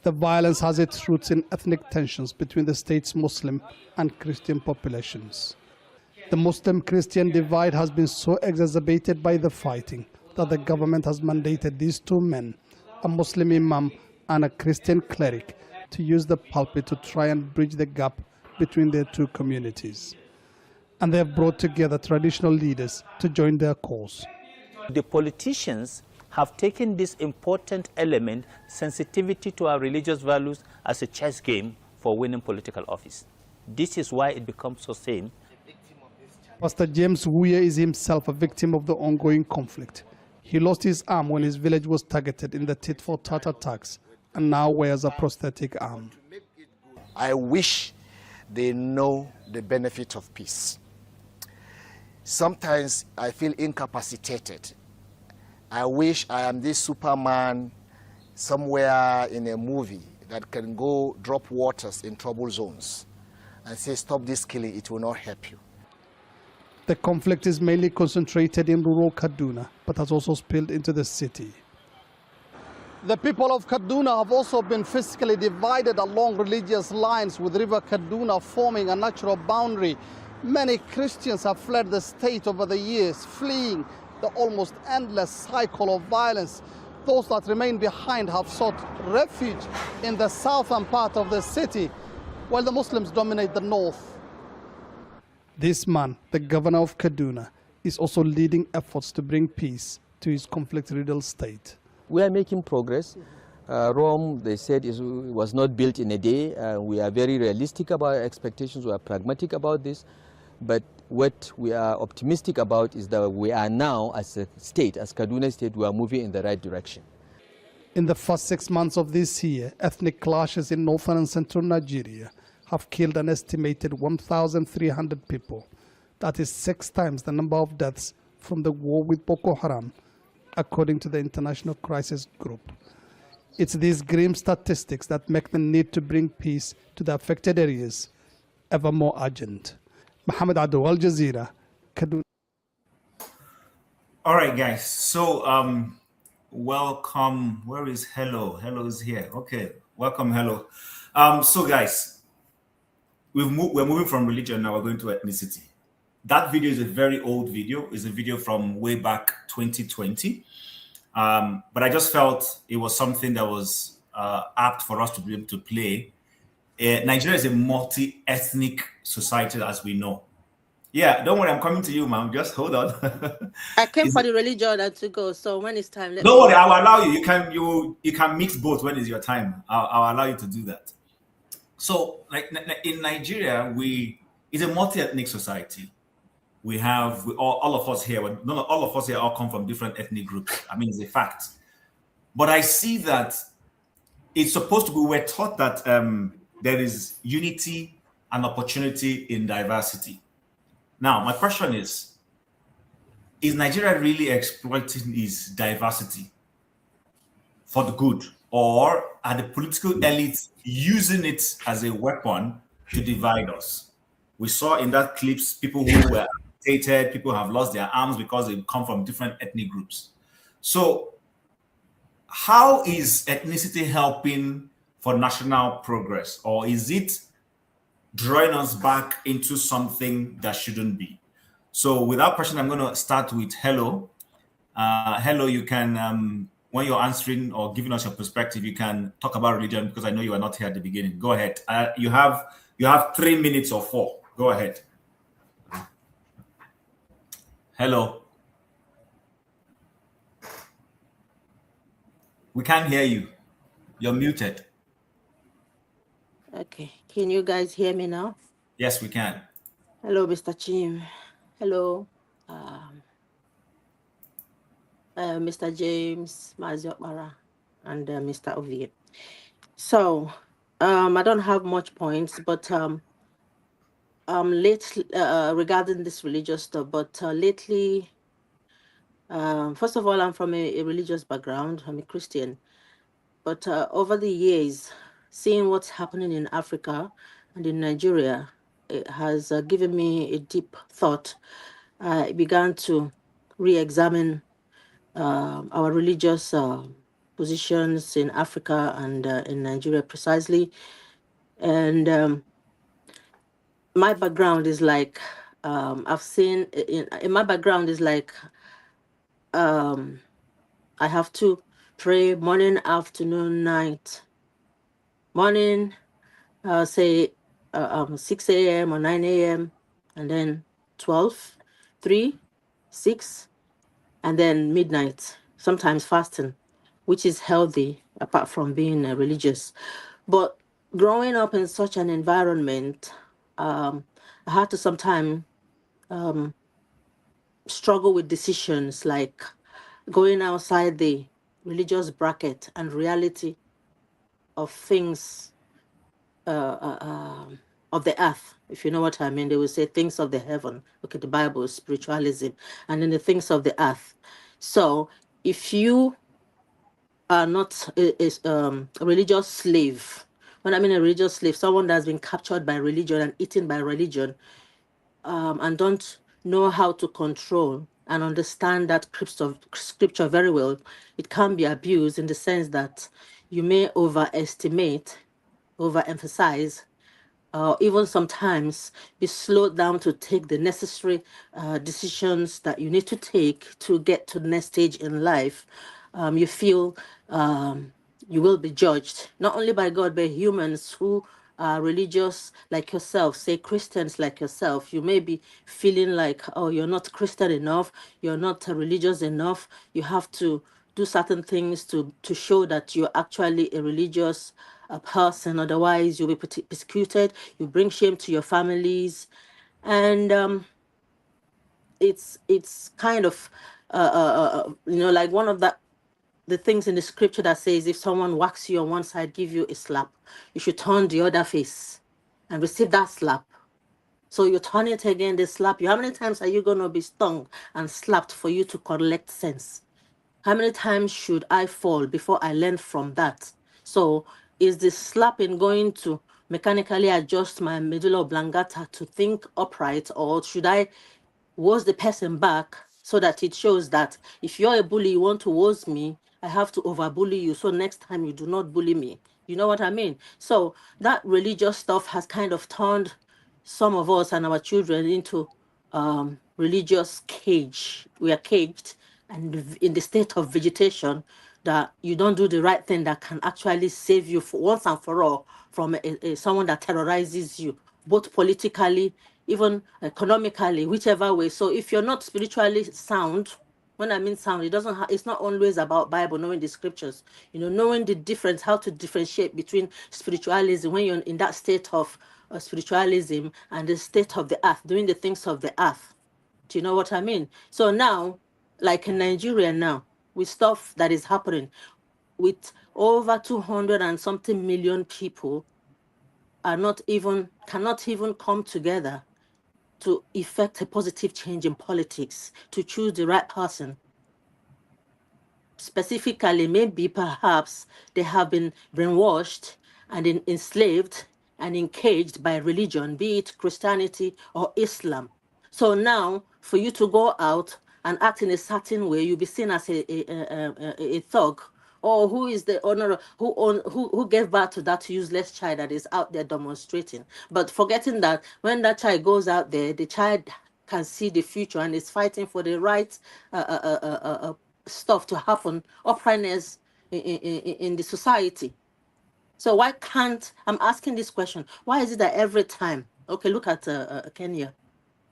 The violence has its roots in ethnic tensions between the state's Muslim and Christian populations. The Muslim-Christian divide has been so exacerbated by the fighting that the government has mandated these two men, a Muslim imam and a Christian cleric, to use the pulpit to try and bridge the gap between their two communities. And they have brought together traditional leaders to join their cause. The politicians have taken this important element, sensitivity to our religious values, as a chess game for winning political office. This is why it becomes so same. Pastor James Wuye is himself a victim of the ongoing conflict. He lost his arm when his village was targeted in the tit-for-tat attacks and now wears a prosthetic arm. I wish they know the benefit of peace. Sometimes I feel incapacitated. I wish I am this Superman somewhere in a movie that can go drop waters in trouble zones and say, stop this killing, it will not help you. The conflict is mainly concentrated in rural Kaduna, but has also spilled into the city. The people of Kaduna have also been physically divided along religious lines, with River Kaduna forming a natural boundary. Many Christians have fled the state over the years, fleeing the almost endless cycle of violence. Those that remain behind have sought refuge in the southern part of the city, while the Muslims dominate the north. This man, the governor of Kaduna, is also leading efforts to bring peace to his conflict-riddled state. We are making progress. Rome, they said, was not built in a day. We are very realistic about our expectations. We are pragmatic about this. But what we are optimistic about is that we are now, as a state, as Kaduna State, we are moving in the right direction. In the first 6 months of this year, ethnic clashes in northern and central Nigeria have killed an estimated 1,300 people. That is 6 times the number of deaths from the war with Boko Haram, according to the International Crisis Group. It's these grim statistics that make the need to bring peace to the affected areas ever more urgent. Mohammed Ado, Al Jazeera, Kaduna. All right, guys. So, welcome. Where is Hello? Hello is here. Okay, welcome, Hello. So, guys, we're moving from religion now. We're going to ethnicity. That video is a very old video. It's a video from way back 2020. But I just felt it was something that was apt for us to be able to play. Nigeria is a multi-ethnic society, as we know. Yeah, don't worry, I'm coming to you, ma'am. Just hold on. I came for the religion and to go. So when it's time, don't worry, I'll allow you. You can mix both when it's your time. I'll allow you to do that. So, like in Nigeria, it's a multi-ethnic society. We have all of us here. Not all of us here all come from different ethnic groups. I mean, it's a fact. But I see that it's supposed to be. We're taught that there is unity and opportunity in diversity. Now, my question is Nigeria really exploiting its diversity for the good, or are the political elites using it as a weapon to divide us? We saw in that clips people who were amputated, people have lost their arms because they come from different ethnic groups. So how is ethnicity helping for national progress, or is it drawing us back into something that shouldn't be? So without question, I'm going to start with Hello. Hello, you can, when you're answering or giving us your perspective, you can talk about religion, because I know you are not here at the beginning. Go ahead. You have 3 minutes or 4. Go ahead. Hello. We can't hear you. You're muted. Okay. Can you guys hear me now? Yes, we can. Hello, Mr. Chim. Hello, Mr. James, Maziokbara, and Mr. Ovie. So, I don't have much points, but lately, regarding this religious stuff, but lately, first of all, I'm from a religious background. I'm a Christian. But over the years, seeing what's happening in Africa and in Nigeria, it has given me a deep thought. I began to re-examine our religious positions in Africa and in Nigeria precisely. And my background is like, I've seen, in my background is like, I have to pray morning, afternoon, night. Morning, say 6 a.m. or 9 a.m. and then 12, 3, 6, and then midnight, sometimes fasting, which is healthy apart from being religious. But growing up in such an environment, I had to sometimes struggle with decisions like going outside the religious bracket and reality of things of the earth, if you know what I mean. They will say things of the heaven. Look at the Bible, spiritualism, and then the things of the earth. So if you are not a religious slave, when I mean a religious slave, someone that's been captured by religion and eaten by religion, and don't know how to control and understand that scripture very well, it can be abused in the sense that you may overestimate, overemphasize, even sometimes be slowed down to take the necessary decisions that you need to take to get to the next stage in life. You feel you will be judged, not only by God, but humans who are religious like yourself, say Christians like yourself. You may be feeling like, oh, you're not Christian enough, you're not religious enough, you have to do certain things to show that you're actually a religious person. Otherwise, you'll be persecuted. You bring shame to your families, and it's kind of like one of the things in the scripture that says if someone whacks you on one side, give you a slap, you should turn the other face and receive that slap. So you turn it again, they slap you. How many times are you going to be stung and slapped for you to collect sense? How many times should I fall before I learn from that? So is the slapping going to mechanically adjust my medulla oblongata to think upright, or should I woz the person back so that it shows that if you're a bully, you want to woz me, I have to over-bully you, so next time you do not bully me. You know what I mean? So that religious stuff has kind of turned some of us and our children into religious cage. We are caged and in the state of vegetation that you don't do the right thing that can actually save you for once and for all from someone that terrorizes you, both politically, even economically, whichever way. So if you're not spiritually sound, when I mean sound, it doesn't. It's not always about Bible, knowing the scriptures. Knowing the difference, how to differentiate between spiritualism when you're in that state of spiritualism and the state of the earth, doing the things of the earth. Do you know what I mean? So now, like in Nigeria now, with stuff that is happening, with over 200 and something million people cannot even come together to effect a positive change in politics, to choose the right person. Specifically, maybe perhaps they have been brainwashed and enslaved and encaged by religion, be it Christianity or Islam. So now, for you to go out and act in a certain way, you'll be seen as a thug. Or who is the owner, who gave birth to that useless child that is out there demonstrating? But forgetting that when that child goes out there, the child can see the future and is fighting for the right stuff to happen, uprightness in the society. So why can't, I'm asking this question, why is it that every time, okay, look at Kenya,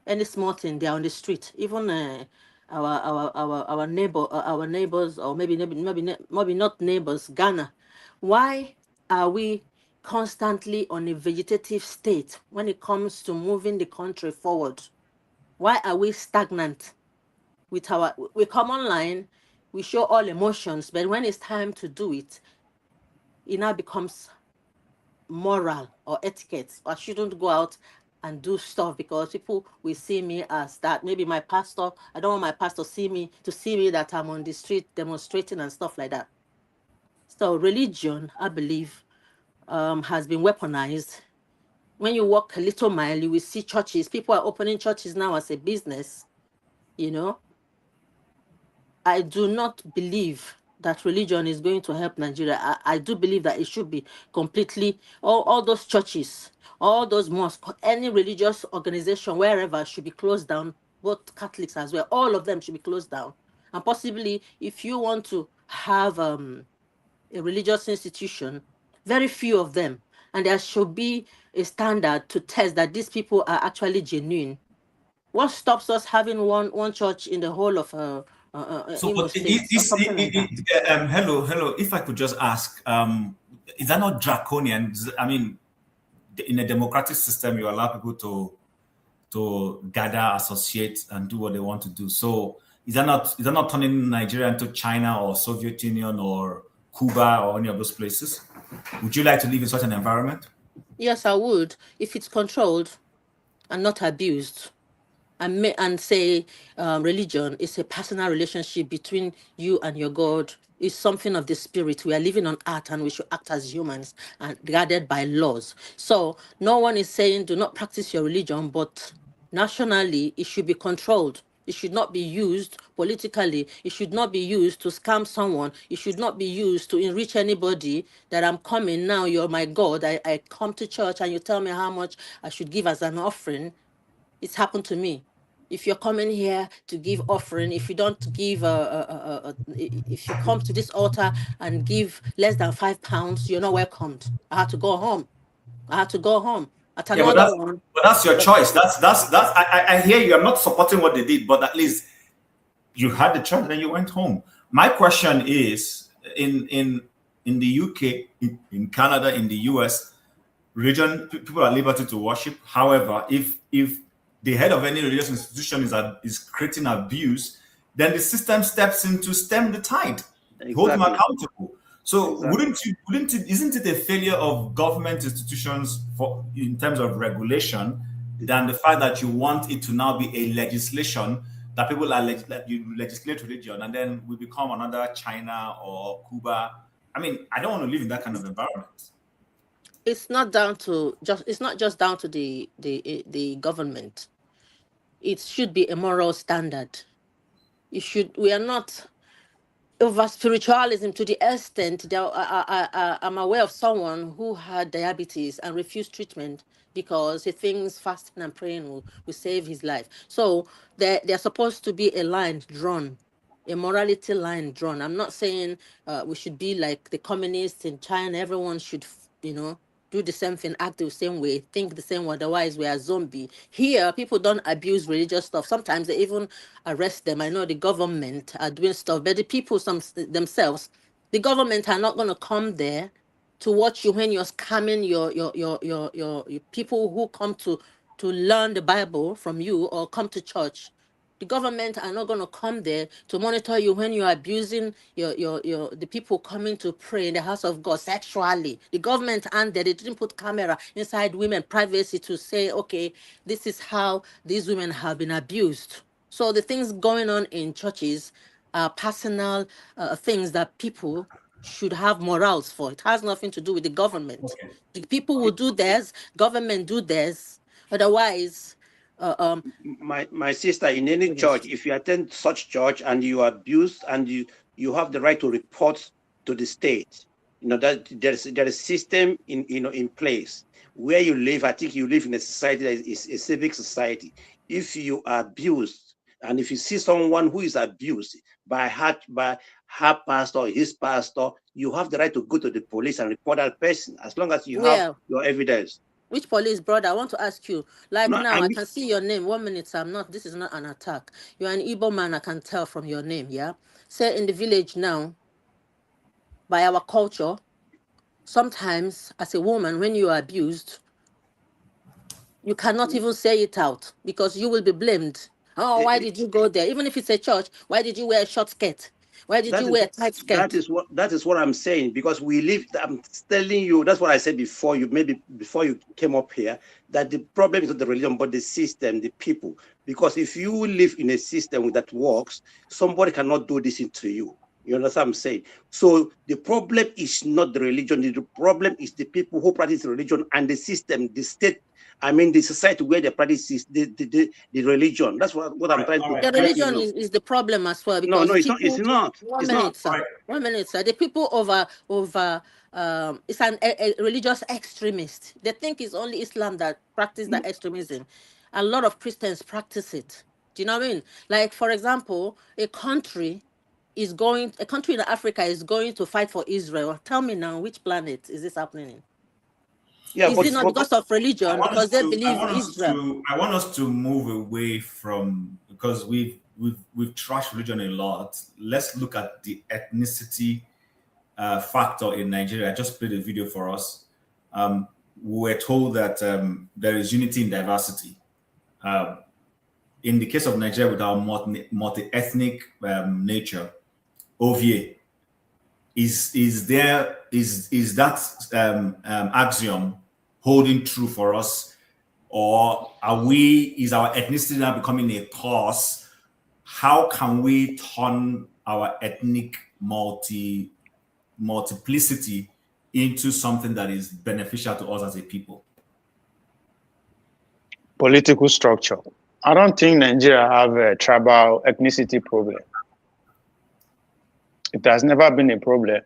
any small thing, they're on the street, even our neighbors, or maybe not neighbors, Ghana. Why are we constantly on a vegetative state when it comes to moving the country forward? Why are we stagnant? We come online, we show all emotions, but when it's time to do it, it now becomes moral or etiquette. I shouldn't go out and do stuff because people will see me as that. Maybe my pastor, I don't want my pastor to see me that I'm on the street demonstrating and stuff like that. So religion, I believe, has been weaponized. When you walk a little mile, you will see churches. People are opening churches now as a business, I do not believe that religion is going to help Nigeria. I do believe that it should be completely, all those churches, all those mosques, any religious organization, wherever, should be closed down, both Catholics as well. All of them should be closed down. And possibly, if you want to have a religious institution, very few of them, and there should be a standard to test that these people are actually genuine. What stops us having one church in the whole of So, hello. If I could just ask, is that not draconian? I mean, in a democratic system, you allow people to gather, associate, and do what they want to do. So, is that not turning Nigeria into China or Soviet Union or Cuba or any of those places? Would you like to live in such an environment? Yes, I would, if it's controlled and not abused. And say religion is a personal relationship between you and your God. It's something of the spirit. We are living on earth and we should act as humans and guided by laws. So no one is saying do not practice your religion, but nationally it should be controlled. It should not be used politically. It should not be used to scam someone. It should not be used to enrich anybody that I'm coming now. You're my God. I come to church and you tell me how much I should give as an offering. It's happened to me. If you're coming here to give offering, if you don't give, if you come to this altar and give less than £5, you're not welcomed. I had to go home. At Yeah, another one. but that's your choice. That's. I hear you. I'm not supporting what they did, but at least you had the choice and you went home. My question is, in the UK, in Canada, in the US, religion, people are liberty to worship. However, if the head of any religious institution is creating abuse, then the system steps in to stem the tide, hold them accountable. So isn't it a failure of government institutions in terms of regulation than the fact that you want it to now be a legislation that people are you legislate religion and then we become another China or Cuba? I mean, I don't want to live in that kind of environment. It's not just down to the government. It should be a moral standard. We are not over spiritualism to the extent that I'm aware of someone who had diabetes and refused treatment because he thinks fasting and praying will save his life. So there's supposed to be a line drawn, a morality line drawn. I'm not saying we should be like the communists in China. Everyone should, do the same thing, act the same way, think the same way, otherwise we are zombie. Here, people don't abuse religious stuff. Sometimes they even arrest them. I know the government are doing stuff, but the people themselves, the government are not going to come there to watch you when you're scamming your people who come to learn the Bible from you or come to church. The government are not going to come there to monitor you when you're abusing the people coming to pray in the house of God sexually. The government and they didn't put camera inside women privacy to say, okay, this is how these women have been abused. So the things going on in churches are personal things that people should have morals for. It has nothing to do with the government. Okay. The people will do theirs, government do theirs. Otherwise, my sister, in any church, if you attend such church and you are abused and you have the right to report to the state, that there is a system in place where you live. I think you live in a society that is a civic society. If you are abused and if you see someone who is abused by her pastor or his pastor, you have the right to go to the police and report that person as long as you have your evidence. Which police, brother? I want to ask you. Like no, now, I can see your name. 1 minute, I'm not. This is not an attack. You're an Igbo man. I can tell from your name. Yeah. Say in the village now. By our culture, sometimes as a woman, when you are abused, you cannot even say it out because you will be blamed. Oh, why did you go there? Even if it's a church, why did you wear a short skirt? Why did you wear a tight skirt? That is what I'm saying, because we live. I'm telling you, that's what I said before before you came up here, that the problem is not the religion, but the system, the people. Because if you live in a system that works, somebody cannot do this to you. You understand what I'm saying? So the problem is not the religion. The problem is the people who practice religion and the system, the state. I mean, the society where they practice the religion. That's what I'm trying to. The religion is the problem as well. Because no, it's not. It's not. 1 minute, sir. 1 minute, sir. The people it's a religious extremist. They think it's only Islam that practice that extremism. A lot of Christians practice it. Do you know what I mean? Like, for example, a country in Africa is going to fight for Israel. Tell me now, which planet is this happening in? Yeah, is it not because of religion? Because they believe Israel. I want us to move away from, because we've trashed religion a lot. Let's look at the ethnicity factor in Nigeria. I just played a video for us. We were told that there is unity in diversity. in the case of Nigeria with our multi-ethnic nature, OVA, is that axiom holding true for us, or is our ethnicity now becoming a cause? How can we turn our ethnic multiplicity into something that is beneficial to us as a people? Political structure. I don't think Nigeria have a tribal ethnicity problem. It has never been a problem,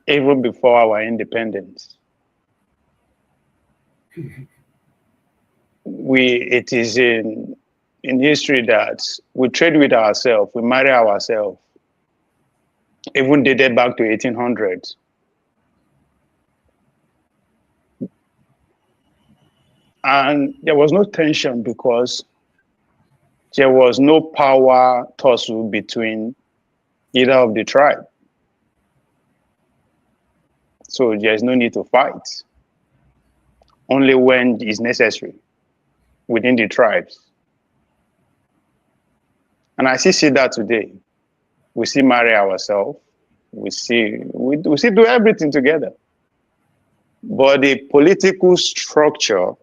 even before our independence. It is in history that we trade with ourselves, we marry ourselves, even dated back to 1800s. And there was no tension because there was no power tussle between either of the tribe. So there's no need to fight, only when it's necessary within the tribes. And I still see that today. We still marry ourselves. We still do everything together. But the political structure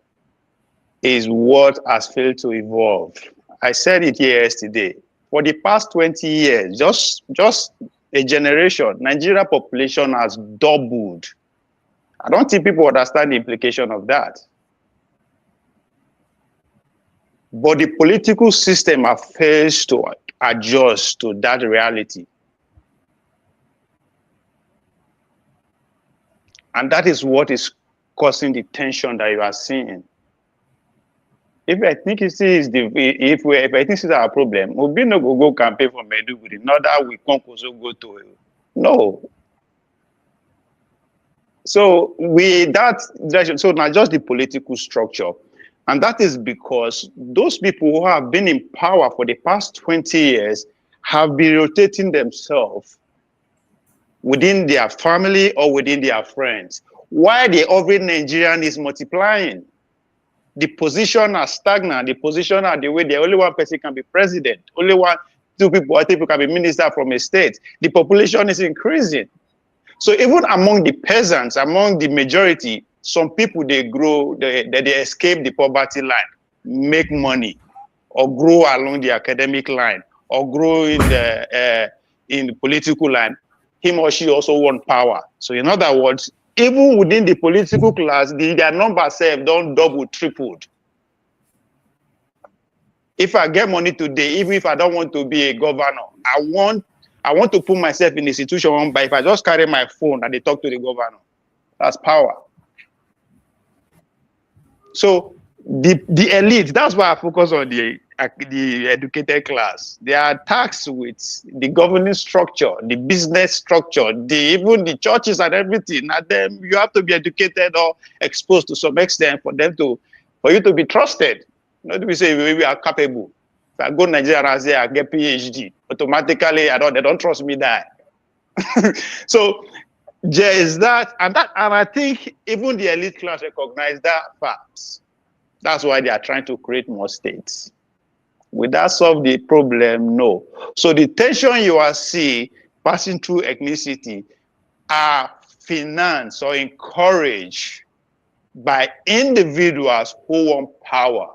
is what has failed to evolve. I said it here yesterday. For the past 20 years, just a generation, Nigeria population has doubled. I don't think people understand the implication of that. But the political system has failed to adjust to that reality. And that is what is causing the tension that you are seeing. If ethnicity is if ethnicity is our problem, we'll be no go campaign for Maiduguri, not that we can't also go to no. So so not just the political structure. And that is because those people who have been in power for the past 20 years have been rotating themselves within their family or within their friends, while the average Nigerian is multiplying. The position are stagnant. The position are the way the only one person can be president, only two people or three people can be minister from a state. The population is increasing. So even among the peasants, among the majority, some people they escape the poverty line, make money, or grow along the academic line, or grow in the political line. Him or she also want power. So in other words, even within the political class, their number don't double, tripled. If I get money today, even if I don't want to be a governor, I want to put myself in a situation where if I just carry my phone and they talk to the governor, that's power. So the elite, that's why I focus on the educated class. They are taxed with the governing structure, the business structure, even the churches and everything. And then you have to be educated or exposed to some extent for you to be trusted. Not we say we are capable. If I go to Nigeria and say I get PhD, automatically they don't trust me that. So there is that, and I think even the elite class recognize that fact. That's why they are trying to create more states. Will that solve the problem? No. So the tension you are seeing passing through ethnicity are financed or encouraged by individuals who want power.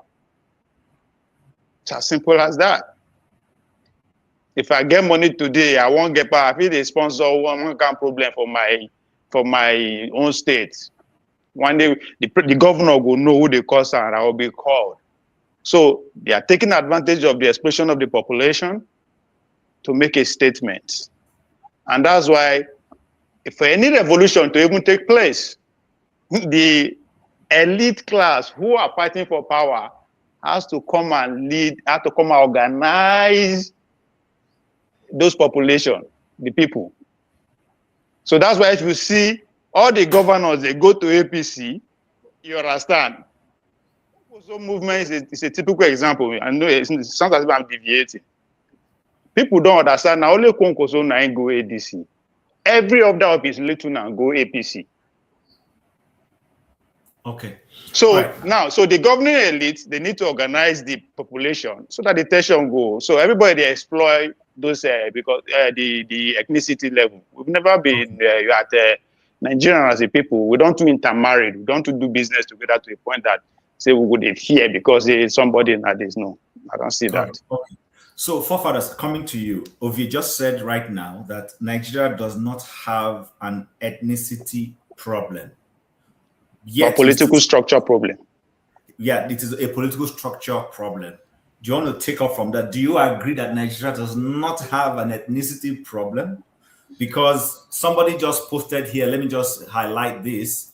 It's as simple as that. If I get money today, I won't get power. If they sponsor one kind of problem for my own state, one day the governor will know who they call and I will be called. So they are taking advantage of the explosion of the population to make a statement. And that's why for any revolution to even take place, the elite class who are fighting for power has to come and lead, has to come and organize those population, the people. So that's why if you see all the governors, they go to APC, you understand. So movement is a typical example. I know it sounds as if I'm deviating. People don't understand. Now only Konkoso now go ADC. Every of that is little now go APC. Okay. So now, so the governing elite, they need to organize the population so that the tension goes. So everybody they exploit those because the ethnicity level. We've never been at Nigerian as a people. We don't do intermarried. We don't do business together to a point that say we would fear because there is somebody in this. No, I don't see that. Okay. So, forefathers, coming to you, Ovie just said right now that Nigeria does not have an ethnicity problem. Yet, a political structure problem. Yeah, it is a political structure problem. Do you want to take off from that? Do you agree that Nigeria does not have an ethnicity problem? Because somebody just posted here, let me just highlight this.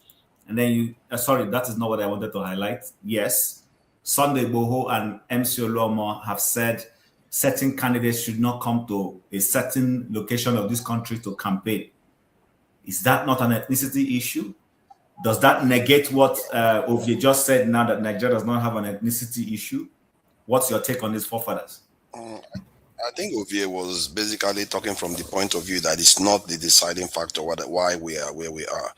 And then you, sorry, that is not what I wanted to highlight. Yes, Sunday Boho and MC Oluomo have said certain candidates should not come to a certain location of this country to campaign. Is that not an ethnicity issue? Does that negate what Ovie just said now that Nigeria does not have an ethnicity issue? What's your take on these forefathers? I think Ovie was basically talking from the point of view that it's not the deciding factor why we are where we are.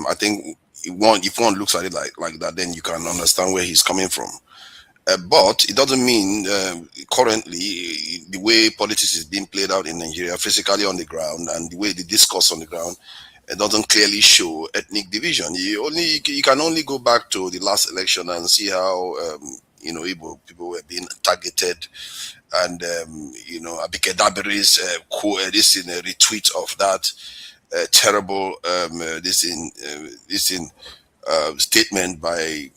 I think if one looks at it like that, then you can understand where he's coming from. But it doesn't mean currently the way politics is being played out in Nigeria, physically on the ground, and the way the discourse on the ground, it doesn't clearly show ethnic division. You can only go back to the last election and see how Igbo people were being targeted, and Abike Dabiri's this in a retweet of that terrible statement by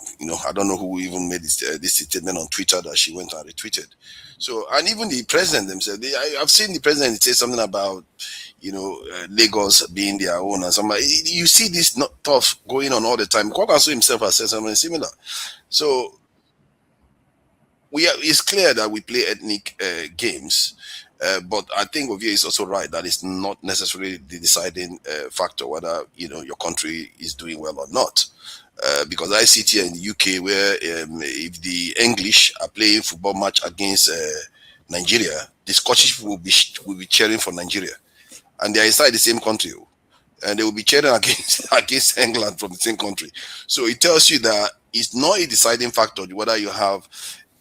I don't know who even made this statement on Twitter that she went and retweeted. So, and even the president themselves, I've seen the president say something about Lagos being their own and something. You see this stuff going on all the time. Kwankwaso himself has said something similar. So it's clear that we play ethnic games. But I think Ovie is also right that it's not necessarily the deciding factor whether your country is doing well or not. Because I see it here in the UK where if the English are playing football match against Nigeria, the Scottish will be cheering for Nigeria, and they are inside the same country, and they will be cheering against England from the same country. So it tells you that it's not a deciding factor whether you have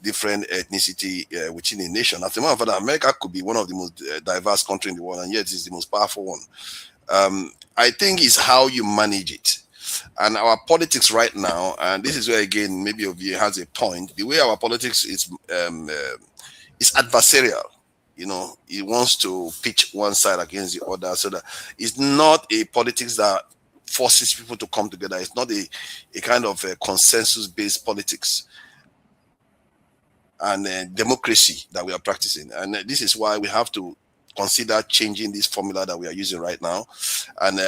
different ethnicity within a nation. As a matter of fact, America could be one of the most diverse countries in the world, and yet it's the most powerful one. I think it's how you manage it. And our politics right now, and this is where again maybe Ovie has a point. The way our politics is adversarial. It wants to pitch one side against the other, so that it's not a politics that forces people to come together. It's not a kind of consensus-based politics and democracy that we are practicing. And this is why we have to consider changing this formula that we are using right now. And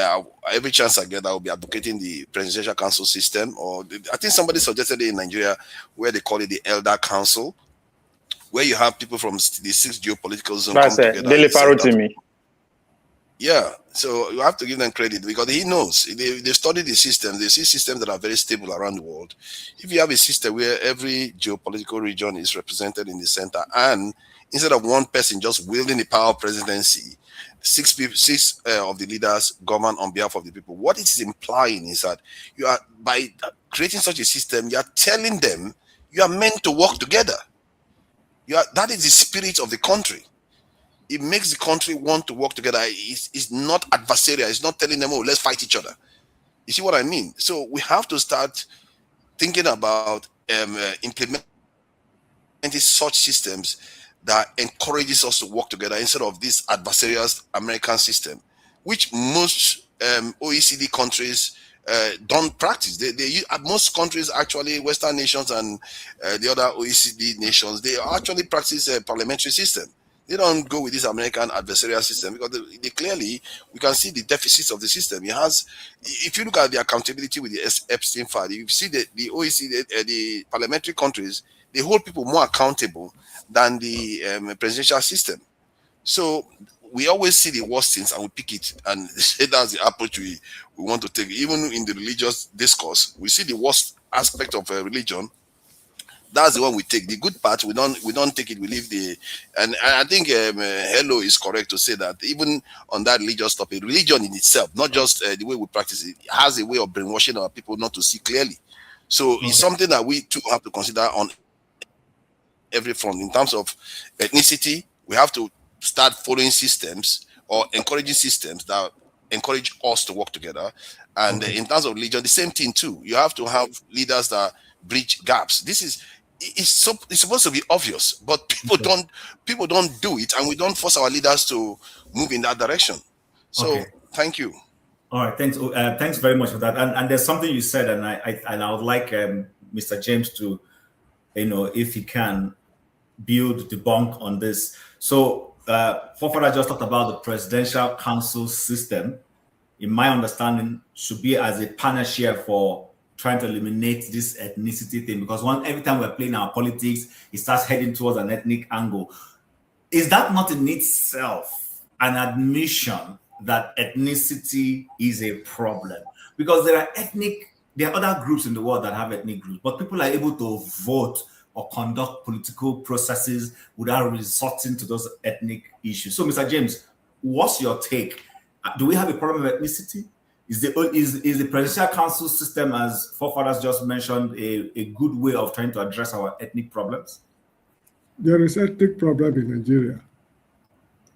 every chance I get, I will be advocating the presidential council system, or I think somebody suggested it in Nigeria where they call it the elder council, where you have people from the 6 geopolitical zones come together. Yeah, so you have to give them credit because he knows. They've studied the system. They see systems that are very stable around the world. If you have a system where every geopolitical region is represented in the center, and instead of one person just wielding the power of presidency, six of the leaders govern on behalf of the people, what it is implying is that you are, by creating such a system, you are telling them you are meant to work together. That is the spirit of the country. It makes the country want to work together. It's not adversarial. It's not telling them, oh, let's fight each other. You see what I mean? So we have to start thinking about implementing such systems that encourages us to work together instead of this adversarial American system, which most OECD countries don't practice. Most countries, actually, Western nations and the other OECD nations, they actually practice a parliamentary system. They don't go with this American adversarial system because they clearly, we can see the deficits of the system. It has, if you look at the accountability with the Epstein file, you see the OECD, the parliamentary countries, they hold people more accountable than the presidential system. So we always see the worst things and we pick it, and that's the approach we want to take. Even in the religious discourse, we see the worst aspect of religion, that's the one we take. The good part, we don't take it. We leave the. And I think Hello is correct to say that even on that religious topic, religion in itself, not just the way we practice it, has a way of brainwashing our people not to see clearly. So it's something that we too have to consider on every front. In terms of ethnicity, we have to start following systems or encouraging systems that encourage us to work together. And in terms of religion, the same thing too. You have to have leaders that bridge gaps. It's supposed to be obvious, but people don't do it, and we don't force our leaders to move in that direction. So thank you. All right, thanks. Thanks very much for that. And there's something you said, and I would like Mr. James to, if he can, build debunk on this. So, Fofather just talked about the presidential council system. In my understanding, should be as a panacea for trying to eliminate this ethnicity thing, because every time we're playing our politics, it starts heading towards an ethnic angle. Is that not in itself an admission that ethnicity is a problem? Because there are other groups in the world that have ethnic groups, but people are able to vote or conduct political processes without resorting to those ethnic issues. So, Mr. James, what's your take? Do we have a problem with ethnicity? Is the presidential council system, as forefathers just mentioned, a good way of trying to address our ethnic problems? There is an ethnic problem in Nigeria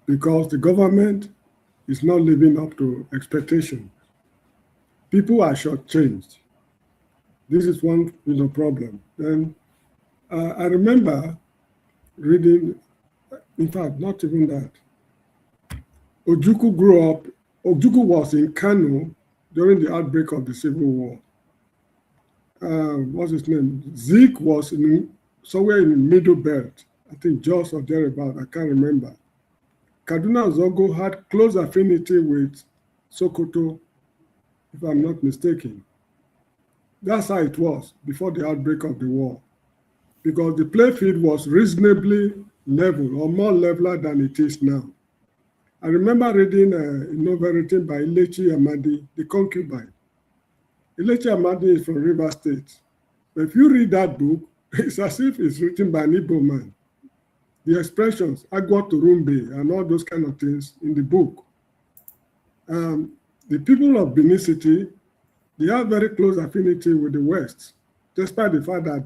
because the government is not living up to expectation. People are shortchanged. This is one problem. And I remember reading, in fact, not even that. Ojukwu was in Kano during the outbreak of the Civil War. What's his name? Zeke was somewhere in the Middle Belt, I think Jos or thereabout, I can't remember. Kaduna Zogo had close affinity with Sokoto, if I'm not mistaken. That's how it was before the outbreak of the war, because the playfield was reasonably level or more leveler than it is now. I remember reading a novel written by Ilechi Amadi, The Concubine. Ilechi Amadi is from River State. But if you read that book, it's as if it's written by an Igbo man. The expressions, Agwa Turumbe, and all those kind of things in the book. The people of Benin City, they have very close affinity with the West, despite the fact that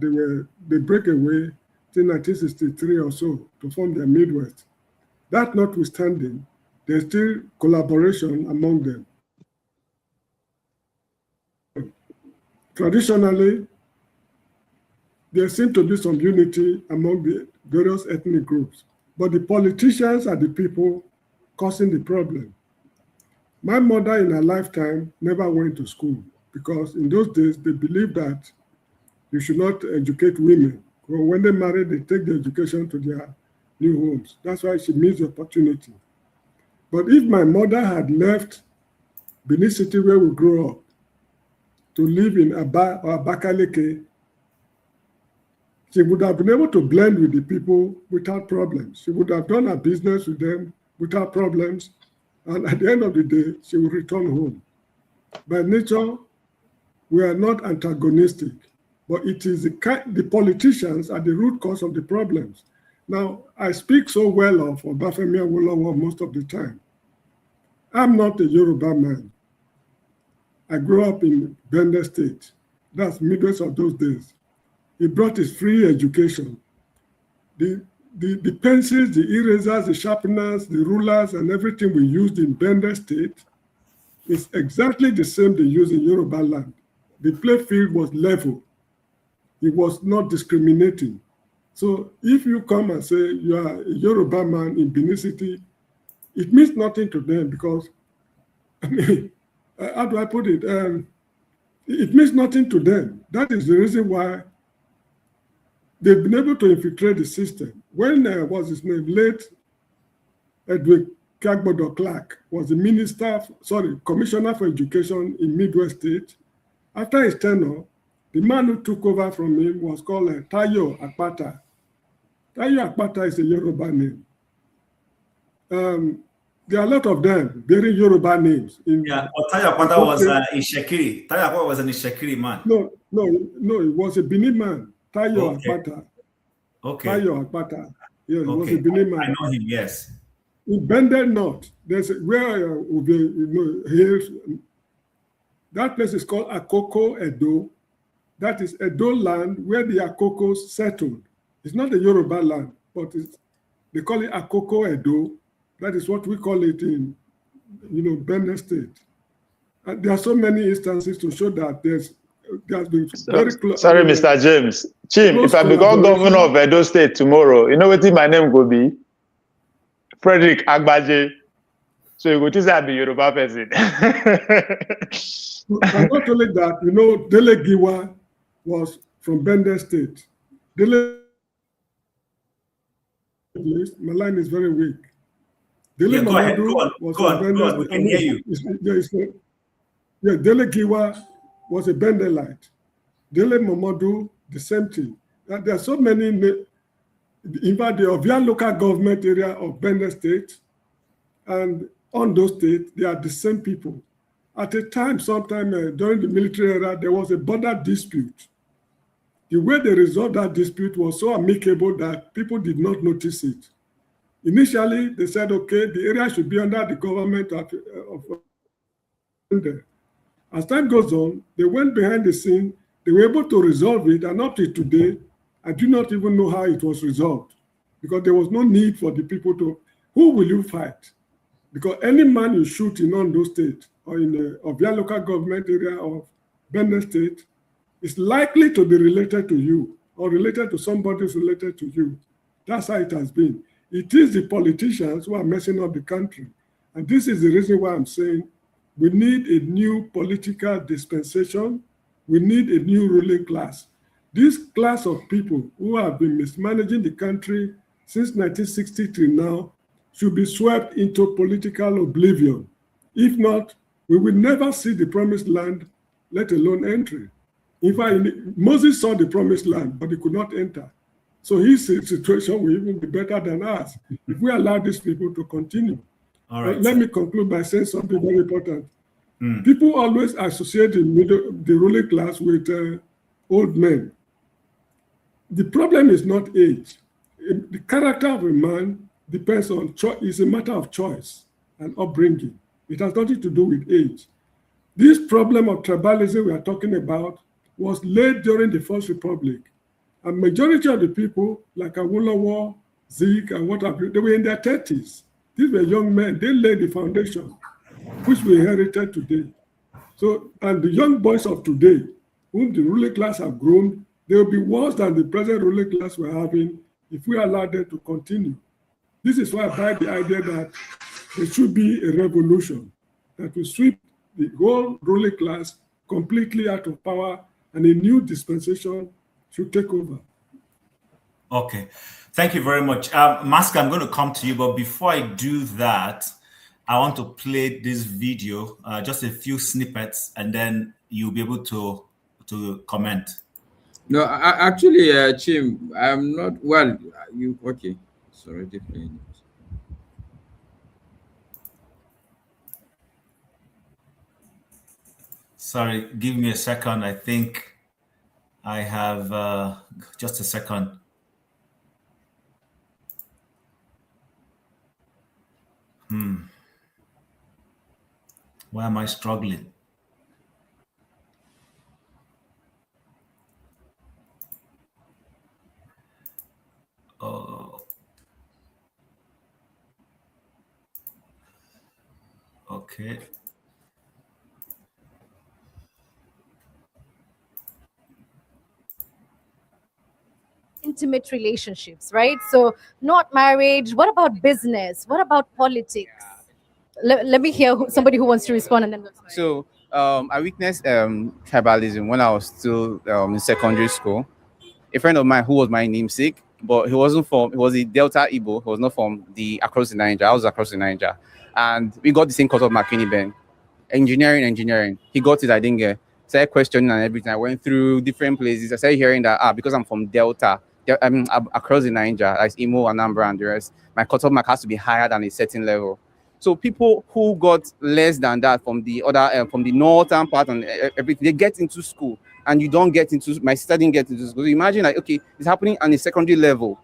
they break away in 1963 or so to form their Midwest. That notwithstanding, there's still collaboration among them. Traditionally, there seems to be some unity among the various ethnic groups, but the politicians are the people causing the problem. My mother in her lifetime never went to school because in those days they believed that you should not educate women. When they marry, they take the education to their new homes. That's why she missed the opportunity. But if my mother had left Benin City where we grew up to live in Aba or Abakaleke, she would have been able to blend with the people without problems. She would have done her business with them without problems. And at the end of the day, she would return home. By nature, we are not antagonistic, but it is the politicians are the root cause of the problems. Now, I speak so well of Obafemi Awolowo most of the time. I'm not a Yoruba man. I grew up in Bender State. That's Midwest of those days. He brought his free education. The pencils, the erasers, the sharpeners, the rulers, and everything we used in Bender State is exactly the same they use in Yoruba land. The playfield was level. It was not discriminating. So if you come and say you are a Yoruba man in Benin City, it means nothing to them because, I mean, how do I put it? It means nothing to them. That is the reason why they've been able to infiltrate the system. When, what's his name, late Edwin Kagbodo Clark was the commissioner for education in Midwest State. After his tenure, the man who took over from him was called Tayo Akpata. Tayo Akpata is a Yoruba name. There are a lot of them bearing Yoruba names. Tayo Akpata was in Shekiri. Tayo Akpata was an Ishekiri man. No, he was a Benin man. Tayo Okay. Akpata. Okay. Tayo Akpata. Yes, Okay. was a Benin I man. know him, yes. In Bendel North, there's where hills. That place is called Akoko Edo. That is Edo land where the Akokos settled. It's not the Yoruba land, but they call it Akoko Edo. That is what we call it in, Benin State. And there are so many instances to show that there's been very close. Sorry, Mr. James. Chim, if I become collaboration. governor of Edo State tomorrow, you know what my name will be? Frederick Agbaje. So you go to say I be Yoruba person. And not only that, Dele Giwa was from Bendel State. Dele, my line is very weak. Dele Yeah, go ahead. Mamadou was from Bendel. We can hear you. Dele Giwa was a Bendelite. Dele Mamadou, the same thing. And there are so many. In fact, the Ovia local government area of Bendel State and Ondo State, they are the same people. At a time, sometime during the military era, there was a border dispute. The way they resolved that dispute was so amicable that people did not notice it. Initially, they said, okay, the area should be under the government of As time goes on, they went behind the scene, they were able to resolve it, and up to today, I do not even know how it was resolved, because there was no need for the people to, who will you fight? Because any man you shoot in Ondo State or in the Ovia local government area of Benin State is likely to be related to you or related to somebody who's related to you. That's how it has been. It is the politicians who are messing up the country. And this is the reason why I'm saying we need a new political dispensation. We need a new ruling class. This class of people who have been mismanaging the country since 1960 till now should be swept into political oblivion. If not, we will never see the promised land, let alone entry. In fact, Moses saw the promised land, but he could not enter. So his situation will even be better than ours if we allow these people to continue. All right. Let me conclude by saying something very important. People always associate the ruling class with old men. The problem is not age. The character of a man depends on choice. It's a matter of choice and upbringing. It has nothing to do with age. This problem of tribalism we are talking about was laid during the First Republic. A majority of the people, like Awolowo, Zeke, and what have you, they were in their 30s. These were young men. They laid the foundation, which we inherited today. So, and the young boys of today, whom the ruling class have grown, they will be worse than the present ruling class we're having if we allow them to continue. This is why I buy the idea that there should be a revolution that will sweep the whole ruling class completely out of power, and a new dispensation should take over. Okay, thank you very much. Maska, I'm going to come to you, but before I do that, I want to play this video, just a few snippets, and then you'll be able to comment. No, actually, Chim, I'm not, well, you, okay, sorry, definitely. Sorry, give me a second. I think I have just a second. Why am I struggling? Okay. Intimate relationships, right? So not marriage. What about business? What about politics? Let me hear somebody who wants to respond, and then So I witnessed tribalism when I was still in secondary school. A friend of mine who was my namesake, but he wasn't from, he was a Delta Igbo, he was not from the across the Niger. I was across the Niger. And we got the same course of McKinney Ben. Engineering. He got it, I didn't get. Started questioning and everything. I went through different places. I started hearing that because I'm from Delta, I mean across the Niger, like Imo, Anambra, and the rest, my cut-off mark has to be higher than a certain level. So people who got less than that from the other, from the northern part and everything, they get into school, and you don't get into. My sister didn't get into school. So imagine, like, okay, it's happening on a secondary level,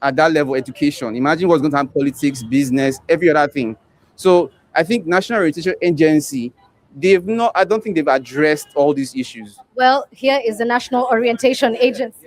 at that level, education. Imagine what's going to happen: politics, business, every other thing. So I think National Orientation Agency, they've not. I don't think they've addressed all these issues. Well, here is the National Orientation Agency.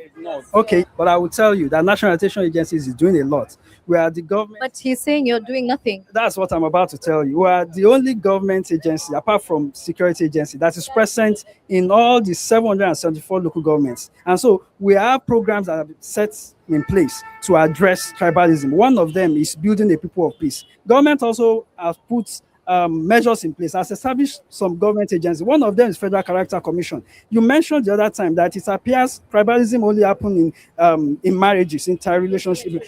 Okay, but I will tell you that National Orientation Agency is doing a lot. We are the government. But he's saying you're doing nothing. That's what I'm about to tell you. We are the only government agency, apart from security agency, that is present in all the 774 local governments. And so we have programs that are set in place to address tribalism. One of them is building a people of peace. Government also has put measures in place, has established some government agencies. One of them is Federal Character Commission. You mentioned the other time that it appears tribalism only happen in marriages, interrelationship.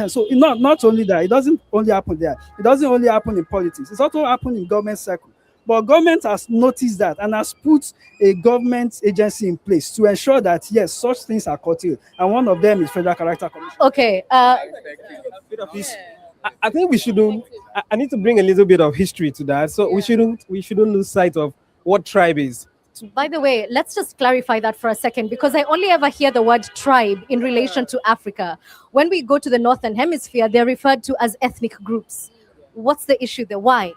So not only that, it doesn't only happen there. It doesn't only happen in politics. It's also happen in government circle. But government has noticed that and has put a government agency in place to ensure that, yes, such things are curtailed. And one of them is Federal Character Commission. Okay. I think we shouldn't. I need to bring a little bit of history to that. So we shouldn't lose sight of what tribe is. By the way, let's just clarify that for a second, because I only ever hear the word tribe in relation to Africa. When we go to the Northern Hemisphere, they're referred to as ethnic groups. What's the issue there? Why?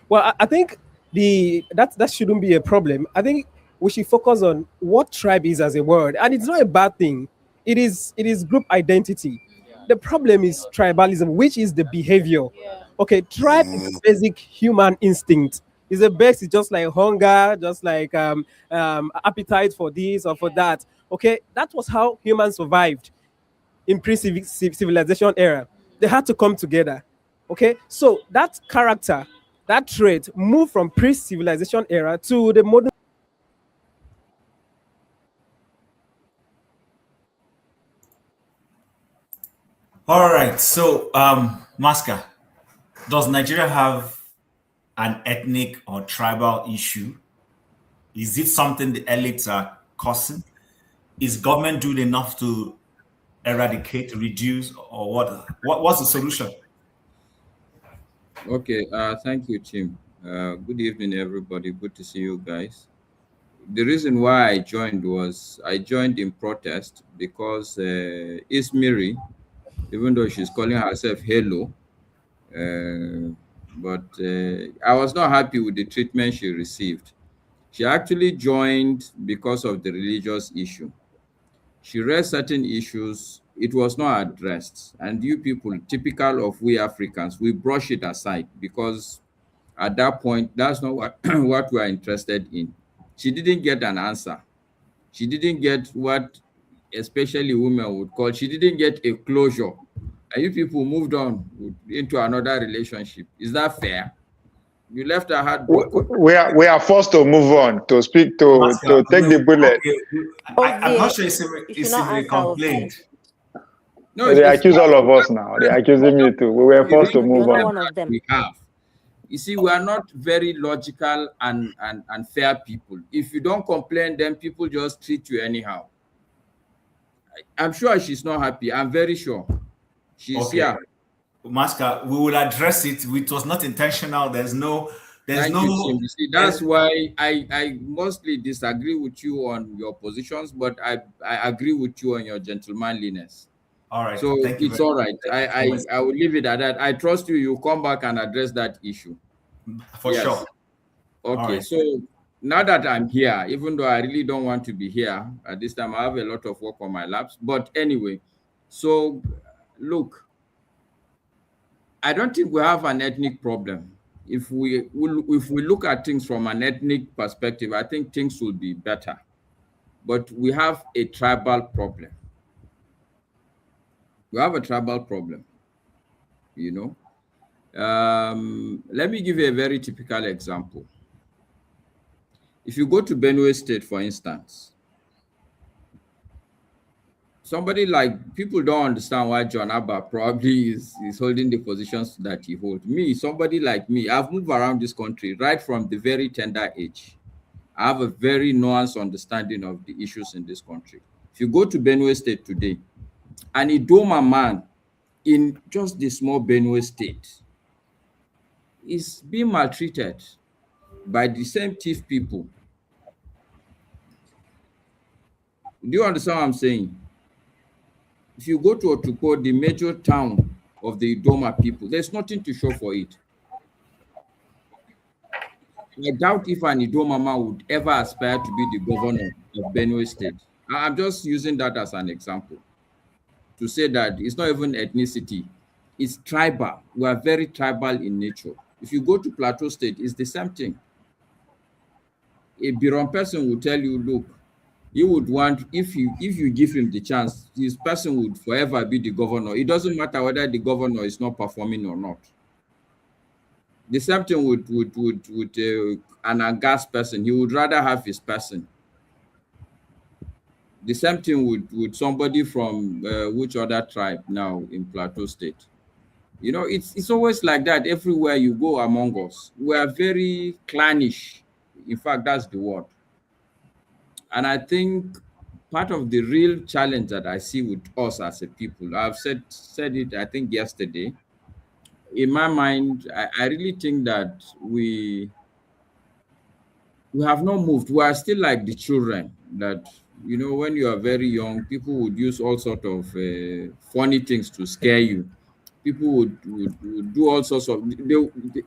Well, I think that shouldn't be a problem. I think we should focus on what tribe is as a word, and it's not a bad thing. It is group identity. The problem is tribalism, which is the behavior. Okay, tribe is a basic human instinct. It's a basic, it's just like hunger, just like appetite for this or for that. Okay, that was how humans survived in pre-civilization era. They had to come together. Okay, so that character, that trait moved from pre-civilization era to the modern. All right. So, Maska, does Nigeria have an ethnic or tribal issue? Is it something the elites are causing? Is government doing enough to eradicate, reduce, or what? What's the solution? Okay. Thank you, Tim. Good evening, everybody. Good to see you guys. The reason why I joined was I joined in protest because Ismiri, even though she's calling herself Hello, but I was not happy with the treatment she received. She actually joined because of the religious issue. She raised certain issues, it was not addressed. And you people, typical of we Africans, we brush it aside because at that point, that's not what, what we are interested in. She didn't get an answer. She didn't get what especially women would call, she didn't get a closure. And you people moved on into another relationship. Is that fair? You left her heartbroken. We are forced to move on, to speak, to take the bullet. I'm not sure it's a complaint. No, they accuse all of us now. They're accusing me too. We were forced to move on. We have. You see, we are not very logical and fair people. If you don't complain, then people just treat you anyhow. I'm sure she's not happy. I'm very sure. She's here. Maska, we will address it. It was not intentional. There's no. You see, that's why I mostly disagree with you on your positions, but I agree with you on your gentlemanliness. All right. So it's all right. I will leave it at that. I trust you. You come back and address that issue. For sure. Okay. Right. So now that I'm here, even though I really don't want to be here at this time, I have a lot of work on my laps. But anyway, so look, I don't think we have an ethnic problem. If we look at things from an ethnic perspective, I think things will be better. But we have a tribal problem. We have a tribal problem, you know. Let me give you a very typical example. If you go to Benue State, for instance, somebody like, people don't understand why John Abba probably is holding the positions that he holds. Me, somebody like me, I've moved around this country right from the very tender age. I have a very nuanced understanding of the issues in this country. If you go to Benue State today, an Idoma man in just the small Benue State, is being maltreated by the same thief people. Do you understand what I'm saying? If you go to Otukpo, the major town of the Idoma people, there's nothing to show for it. I doubt if an Idoma man would ever aspire to be the governor of Benue State. I'm just using that as an example to say that it's not even ethnicity, it's tribal. We are very tribal in nature. If you go to Plateau State, it's the same thing. A Biron person will tell you, look, he would want, if you give him the chance, this person would forever be the governor. It doesn't matter whether the governor is not performing or not. The same thing with an Angas person. He would rather have his person. The same thing with somebody from which other tribe now in Plateau State. You know, it's always like that everywhere you go among us. We are very clannish. In fact, that's the word. And I think part of the real challenge that I see with us as a people, I've said it, I think yesterday, in my mind, I really think that we have not moved. We are still like the children that, you know, when you are very young, people would use all sort of funny things to scare you. People would do all sorts of,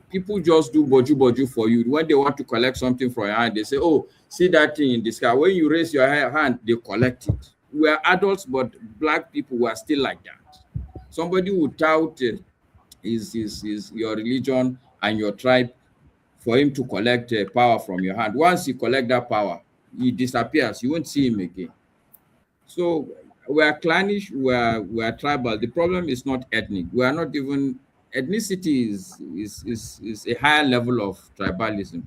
people just do boju for you. When they want to collect something from your hand, they say, oh, see that thing in the sky. When you raise your hand, they collect it. We are adults, but black people were still like that. Somebody would tout is your religion and your tribe for him to collect power from your hand. Once you collect that power, he disappears. You won't see him again. So we are clannish, we are tribal. The problem is not ethnic. We are not even, ethnicity is a higher level of tribalism.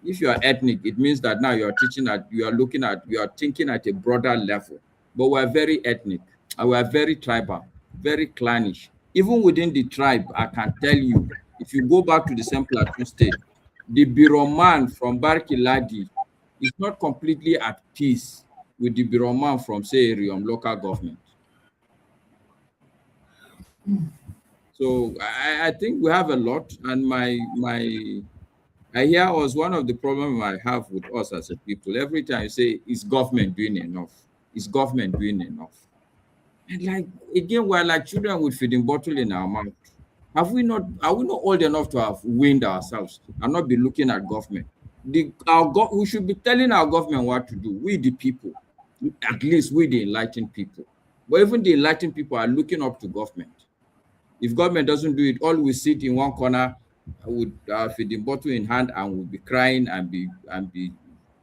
If you are ethnic, it means that now you are teaching that you are thinking at a broader level. But we are very ethnic and we are very tribal, very clannish. Even within the tribe, I can tell you, if you go back to the same Plateau State, the Biro man from Barkiladi is not completely at peace with the Biro man from, say, Riom local government. So I think we have a lot, and I hear us, one of the problems I have with us as a people, every time you say, is government doing enough? Is government doing enough? And like, again, we're like children with feeding bottle in our mouth. Are we not old enough to have weaned ourselves and not be looking at government? We should be telling our government what to do. We the people, at least we the enlightened people. But even the enlightened people are looking up to government. If government doesn't do it, all we sit in one corner with our feeding bottle in hand and we'll be crying and be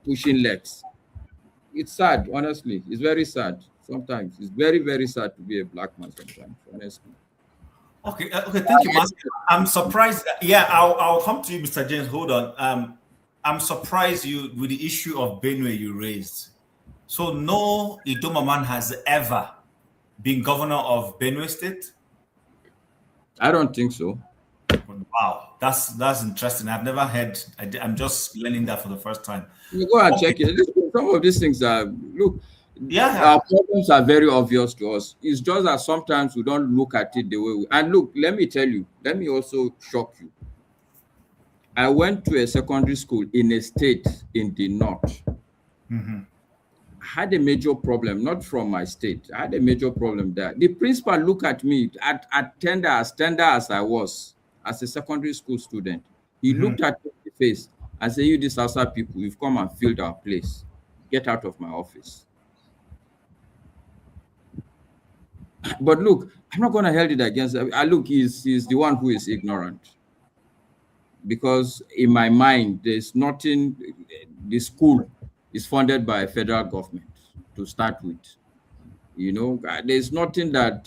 pushing legs. It's sad, honestly. It's very sad. Sometimes it's very, very sad to be a black man sometimes, honestly. Okay, thank you, Master. I'm surprised. Yeah, I'll come to you, Mr. James. Hold on. I'm surprised with the issue of Benue you raised. So no Idoma man has ever been governor of Benue State? I don't think so. Wow, that's interesting. I've never heard. I'm just learning that for the first time. You go and check it. Some of these things are, look, yeah, our problems are very obvious to us. It's just that sometimes we don't look at it the way we. And look, let me tell you. Let me also shock you. I went to a secondary school in a state in the north. Mm-hmm. I had a major problem, not from my state. I had a major problem there. The principal looked at me as tender as I was, as a secondary school student. He looked at me in the face and said, you these Hausa people, you've come and filled our place. Get out of my office. But look, I'm not going to hold it against him. Look, he's the one who is ignorant. Because in my mind, there's nothing, the school is funded by federal government to start with. You know, there's nothing that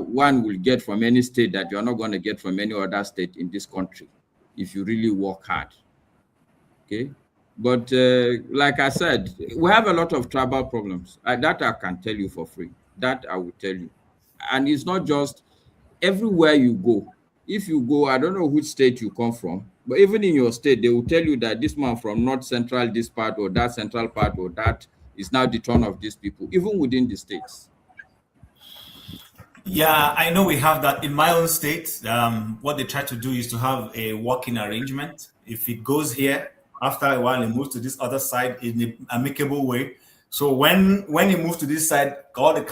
one will get from any state that you're not going to get from any other state in this country if you really work hard. Okay? But like I said, we have a lot of tribal problems. That I can tell you for free. That I will tell you. And it's not just everywhere you go. If you go, I don't know which state you come from, but even in your state, they will tell you that this man from North Central, this part, or that central part, or that is now the turn of these people, even within the states. Yeah, I know we have that in my own state. What they try to do is to have a working arrangement. If it goes here, after a while, it moves to this other side in an amicable way. So when it moves to this side, all the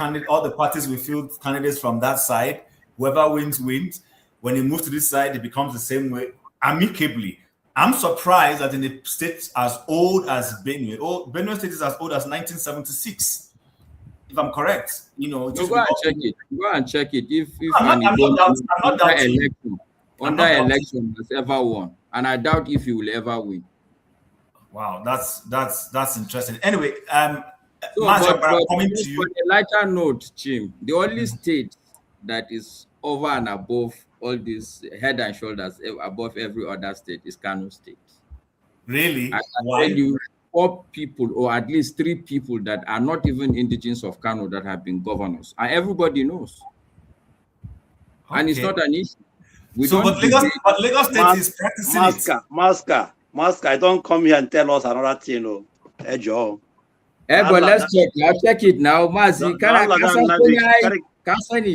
parties will field candidates from that side. Whoever wins wins. When it moves to this side, it becomes the same way amicably. I'm surprised that in a state as old as Benue, Benue State is as old as 1976. If I'm correct, No, go and check it. Go and check it. If I'm not doubting. Under election has ever won, and I doubt if he will ever win. Wow, that's interesting. Anyway, So, coming to you. On a lighter note, Chim, the only state that is over and above all this, head and shoulders above every other state, is Kano State. Really? I can tell you 4 people, or at least 3 people, that are not even indigenous of Kano that have been governors, and everybody knows. Okay. And it's not an issue. But Lagos State is practicing Masker, I don't come here and tell us another thing. Hey, Joe. Hey, but let's check. I'll check it now. Mazi,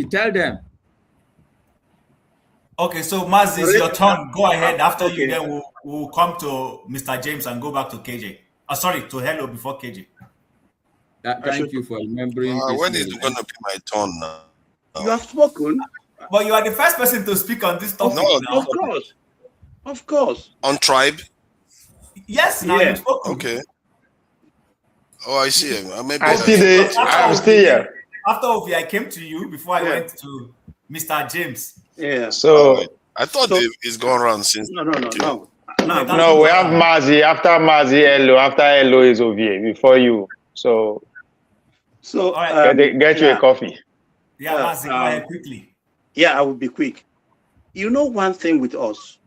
tell them. Okay, so Mazi, it's your turn. Go ahead. After you, then we'll come to Mr. James and go back to KJ. Sorry, to Hello before KJ. Thank you for remembering. When is it going to be my turn now? You have spoken. But you are the first person to speak on this topic. No, now. Of course. On tribe? Yes, now you've spoken. Okay. Oh, I see him. I'm still here. After Ovi, I came to you before I went to Mr. James. Yeah. So I thought it's gone around since. No. No, we have Mazi. After Mazi, Elo. After Elo is Ovi before you. So get you a coffee. Yeah, Mazi, go ahead quickly. Yeah, I will be quick. You know one thing with us,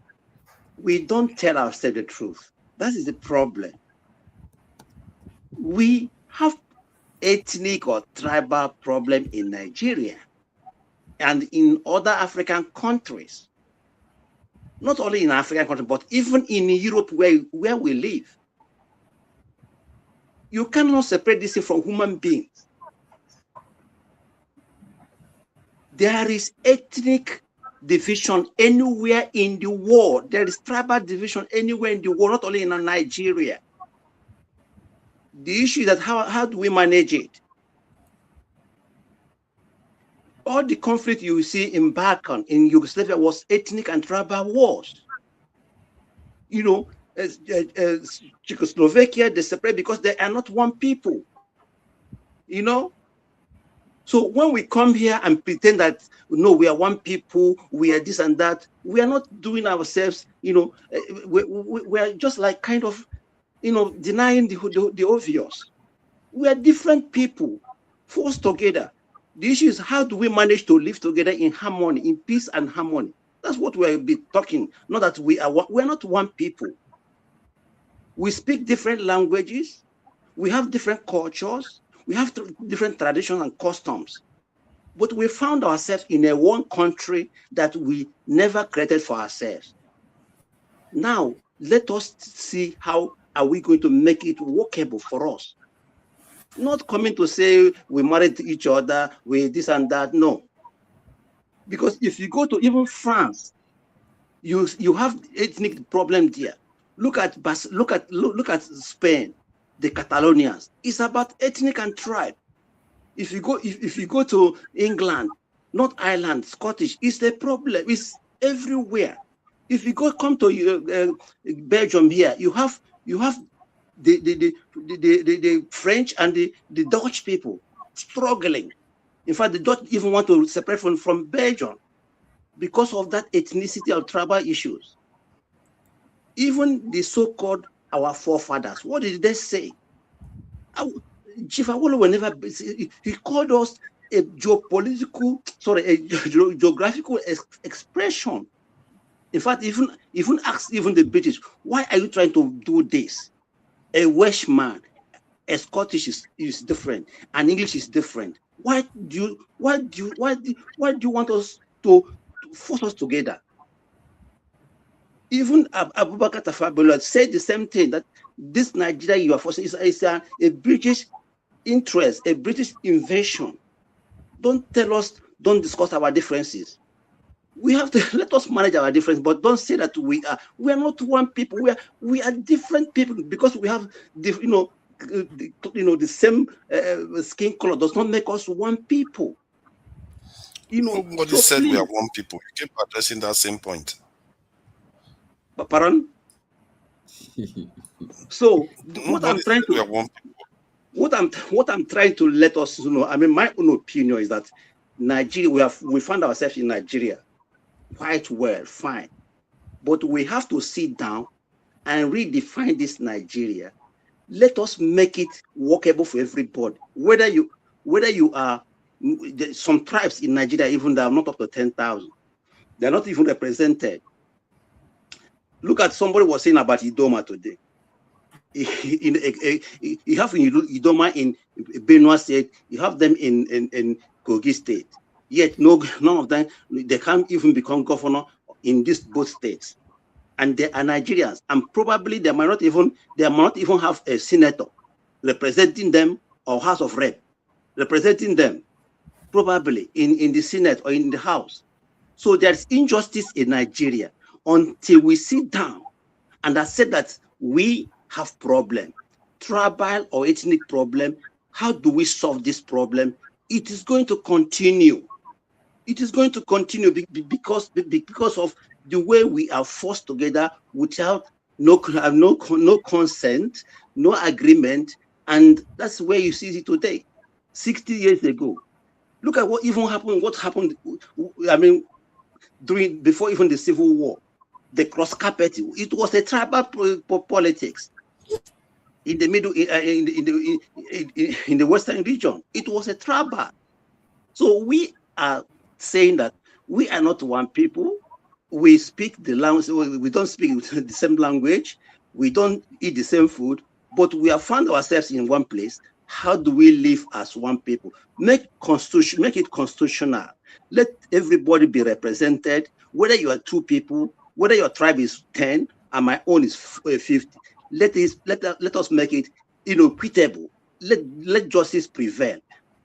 we don't tell ourselves the truth. That is the problem. We have ethnic or tribal problem in Nigeria and in other African countries. Not only in African countries, but even in Europe where we live. You cannot separate this from human beings. There is ethnic division anywhere in the world. There is tribal division anywhere in the world, not only in Nigeria. The issue is that how do we manage it? All the conflict you see in Balkan, in Yugoslavia, was ethnic and tribal wars. Czechoslovakia, they separate because they are not one people. So when we come here and pretend that, no, we are one people, we are this and that, we are not doing ourselves, we are just like kind of, denying the obvious. We are different people forced together. The issue is how do we manage to live together in harmony, in peace and harmony? That's what we'll be talking, not that we're not one people. We speak different languages, we have different cultures, we have different traditions and customs, but we found ourselves in a one country that we never created for ourselves. Now, let us see how are we going to make it workable for us. Not coming to say we married each other, we this and that, no. Because if you go to even France, you have ethnic problem there. Look at Spain. The Catalonians. It's about ethnic and tribe. If you go to England, not Ireland, Scottish, it's a problem. It's everywhere. If you come to Belgium here, you have the French and the Dutch people struggling. In fact, the Dutch even want to separate from Belgium because of that ethnicity or tribal issues. Even the so-called our forefathers, what did they say? Chief Awolowo never, he called us a geographical expression. In fact, even asked the British, why are you trying to do this? A Welshman, a Scottish is different, and English is different. Why do you want us to force us together? Even Abubakar Tafawa said the same thing, that this Nigeria you are forcing is a British interest, a British invasion. Don't tell us don't discuss our differences. We have to let us manage our differences, but don't say that we are not one people. We are different people because we have the same skin color does not make us one people. Nobody said we are one people. You keep addressing that same point. Pardon? So what I'm trying we are one people. What I'm trying to let us know, I mean, my own opinion is that Nigeria, we find ourselves in Nigeria quite well, fine, but we have to sit down and redefine this Nigeria. Let us make it workable for everybody. Whether you are some tribes in Nigeria, even they are not up to 10,000, they are not even represented. Look at somebody was saying about Idoma today. You have Idoma in Benue State, you have them in Kogi State. Yet none of them, they can't even become governor in these both states. And they are Nigerians, and probably they might not even have a senator representing them or House of Rep representing them, probably in the Senate or in the House. So there's injustice in Nigeria until we sit down and accept that we have problem, tribal or ethnic problem. How do we solve this problem? It is going to continue. It is going to continue because of the way we are forced together without no consent, no agreement, and that's where you see it today. 60 years ago, look at what happened. What happened? I mean, before even the Civil War, the cross carpet. It was a tribal politics in the middle, in the western region. It was a tribal. So we are saying that we are not one people. We speak the language. We don't speak the same language. We don't eat the same food, but we have found ourselves in one place. How do we live as one people? Make it constitutional. Let everybody be represented. Whether you are 2 people, whether your tribe is 10 and my own is 50. Let us make it equitable. Let justice prevail.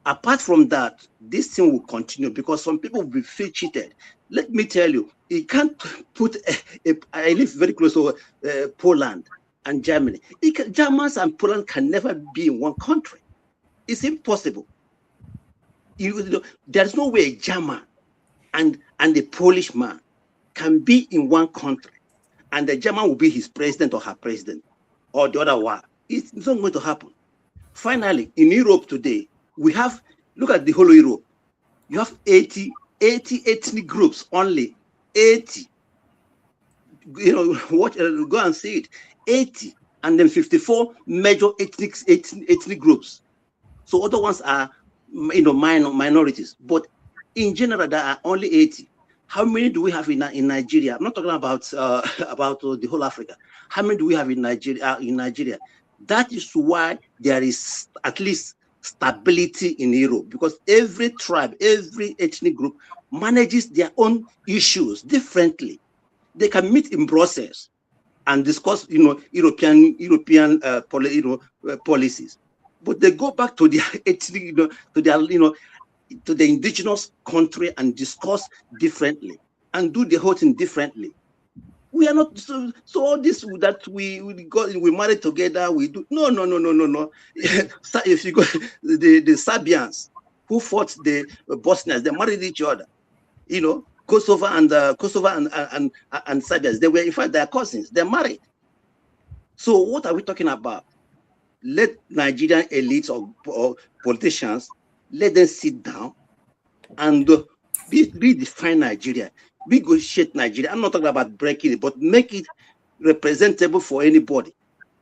Apart from that, this thing will continue because some people will feel cheated. Let me tell you, you can't put I live very close to Poland and Germany. Germans and Poland can never be in one country. It's impossible. There's no way a German and a Polish man can be in one country and the German will be his president or her president or the other one. It's not going to happen. Finally, in Europe today, we have, look at the whole Europe. You have 80 ethnic groups, only 80. Go and see it. 80, and then 54 major ethnic groups. So other ones are, minorities. But in general, there are only 80. How many do we have in Nigeria? I'm not talking about the whole Africa. How many do we have in Nigeria? That is why there is at least stability in Europe, because every tribe, every ethnic group manages their own issues differently. They can meet in Brussels and discuss, European policies, but they go back to their ethnic, to the indigenous country and discuss differently and do the whole thing differently. We are not so all this that we married together. We do no. If you go the Serbians who fought the Bosnians, they married each other. Kosovo and Serbians, they were in fact their cousins. They're married. So what are we talking about? Let Nigerian elites or politicians, let them sit down and redefine Nigeria. Negotiate Nigeria. I'm not talking about breaking it, but make it representable for anybody.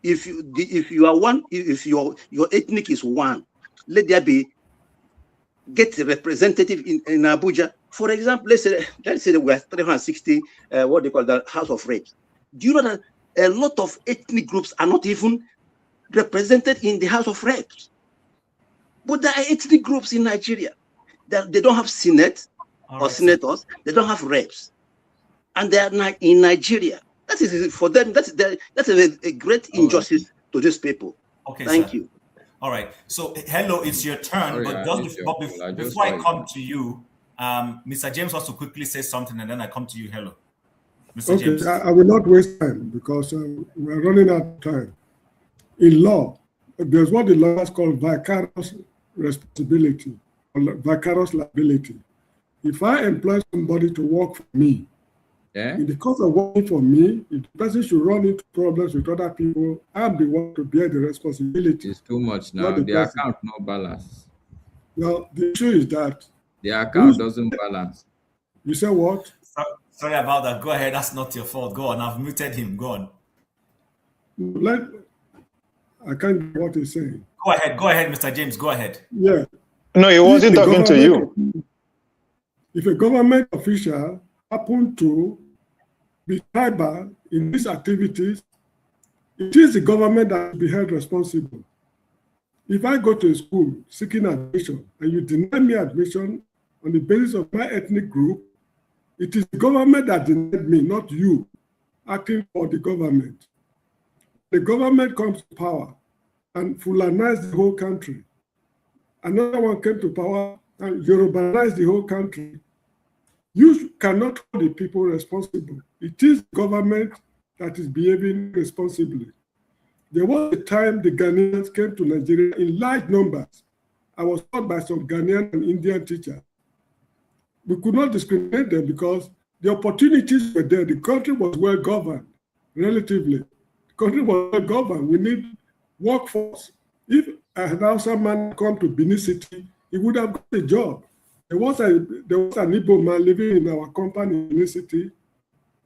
If you are one, if your ethnic is one, let there get a representative in Abuja. For example, let's say that we have 360 what they call the House of Reps. Do you know that a lot of ethnic groups are not even represented in the House of Reps? But there are ethnic groups in Nigeria that they don't have Senate or senators, they don't have reps, and they are in Nigeria. That is for them. That's a great injustice to these people. Okay, Thank you. All right. So, hello, it's your turn. But before I come to you, Mr. James wants to quickly say something, and then I come to you. Hello, Mr. Okay, James. I will not waste time because we're running out of time. In law, there's what the lawyers call vicarious responsibility or vicarious liability. If I employ somebody to work for me, in the course of working for me, if the person should run into problems with other people, I'm the one to bear the responsibility. It's too much now. The account no balance. Now, the issue is that the account doesn't balance. You say what? Sorry about that. Go ahead. That's not your fault. Go on. I've muted him. Go on. I can't get what he's saying. Go ahead. Go ahead, Mr. James. Go ahead. Yeah. No, he wasn't talking to you. If a government official happened to be tribal in these activities, it is the government that will be held responsible. If I go to a school seeking admission and you deny me admission on the basis of my ethnic group, it is the government that denied me, not you, acting for the government. The government comes to power and Fulanized the whole country. Another one came to power and Yorubanized the whole country. You cannot hold the people responsible. It is government that is behaving responsibly. There was a time the Ghanaians came to Nigeria in large numbers. I was taught by some Ghanaian and Indian teachers. We could not discriminate them because the opportunities were there. The country was well governed, relatively. The country was well governed. We need workforce. If a Hausa man come to Benin City, he would have got a job. There was an Igbo man living in our company in Benin City.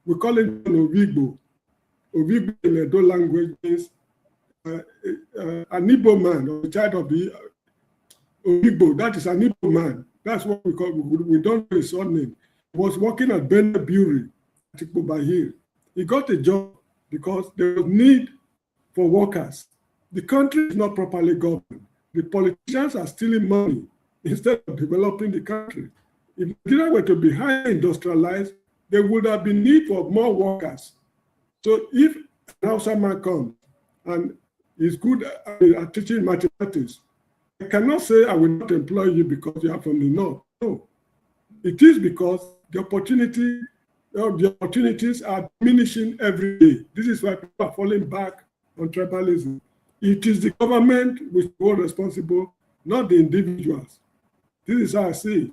We call him Ovigbo. Ovigbo in Edo language means an Igbo man, or a child of the Ovigbo. That is an Igbo man. That's what we call. We don't know his surname. He was working at Ben Brewery at Ikpoba. He got a job because there was need for workers. The country is not properly governed. The politicians are stealing money instead of developing the country. If Nigeria were to be highly industrialized, there would have been need for more workers. So if an Hausa man comes and is good at teaching mathematics, I cannot say I will not employ you because you are from the north. No, it is because the opportunities are diminishing every day. This is why people are falling back on tribalism. It is the government which is responsible, not the individuals. This is how I see it.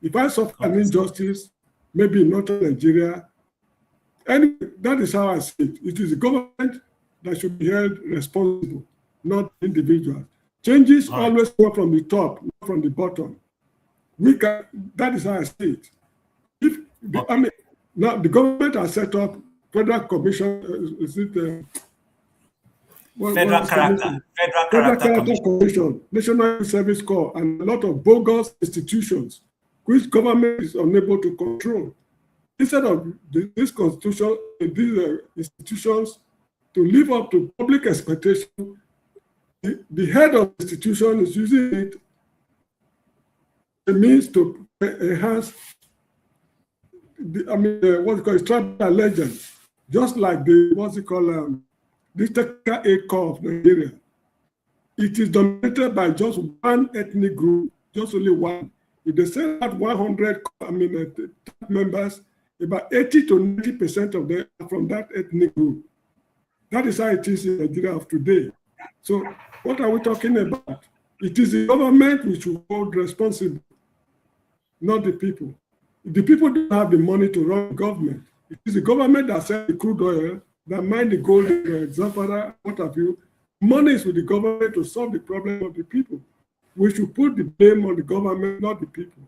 If I suffer an injustice, maybe in northern Nigeria, and that is how I see it. It is the government that should be held responsible, not individuals. Changes always come from the top, not from the bottom. That is how I see it. Now the government has set up Federal Commission. Federal Character Commission, National Service Corps, and a lot of bogus institutions, which government is unable to control. Instead of this constitution, these institutions to live up to public expectation, the head of the institution is using it as a means to enhance tribal allegiance, just like the Technical Aid Corps of Nigeria. It is dominated by just one ethnic group, just only one. If they say that 100 members, about 80 to 90% of them are from that ethnic group. That is how it is in Nigeria of today. So what are we talking about? It is the government which will hold responsible, not the people. The people don't have the money to run the government. It is the government that sells the crude oil, that mine the gold in Zamfara, what have you. Money is with the government to solve the problem of the people. We should put the blame on the government, not the people.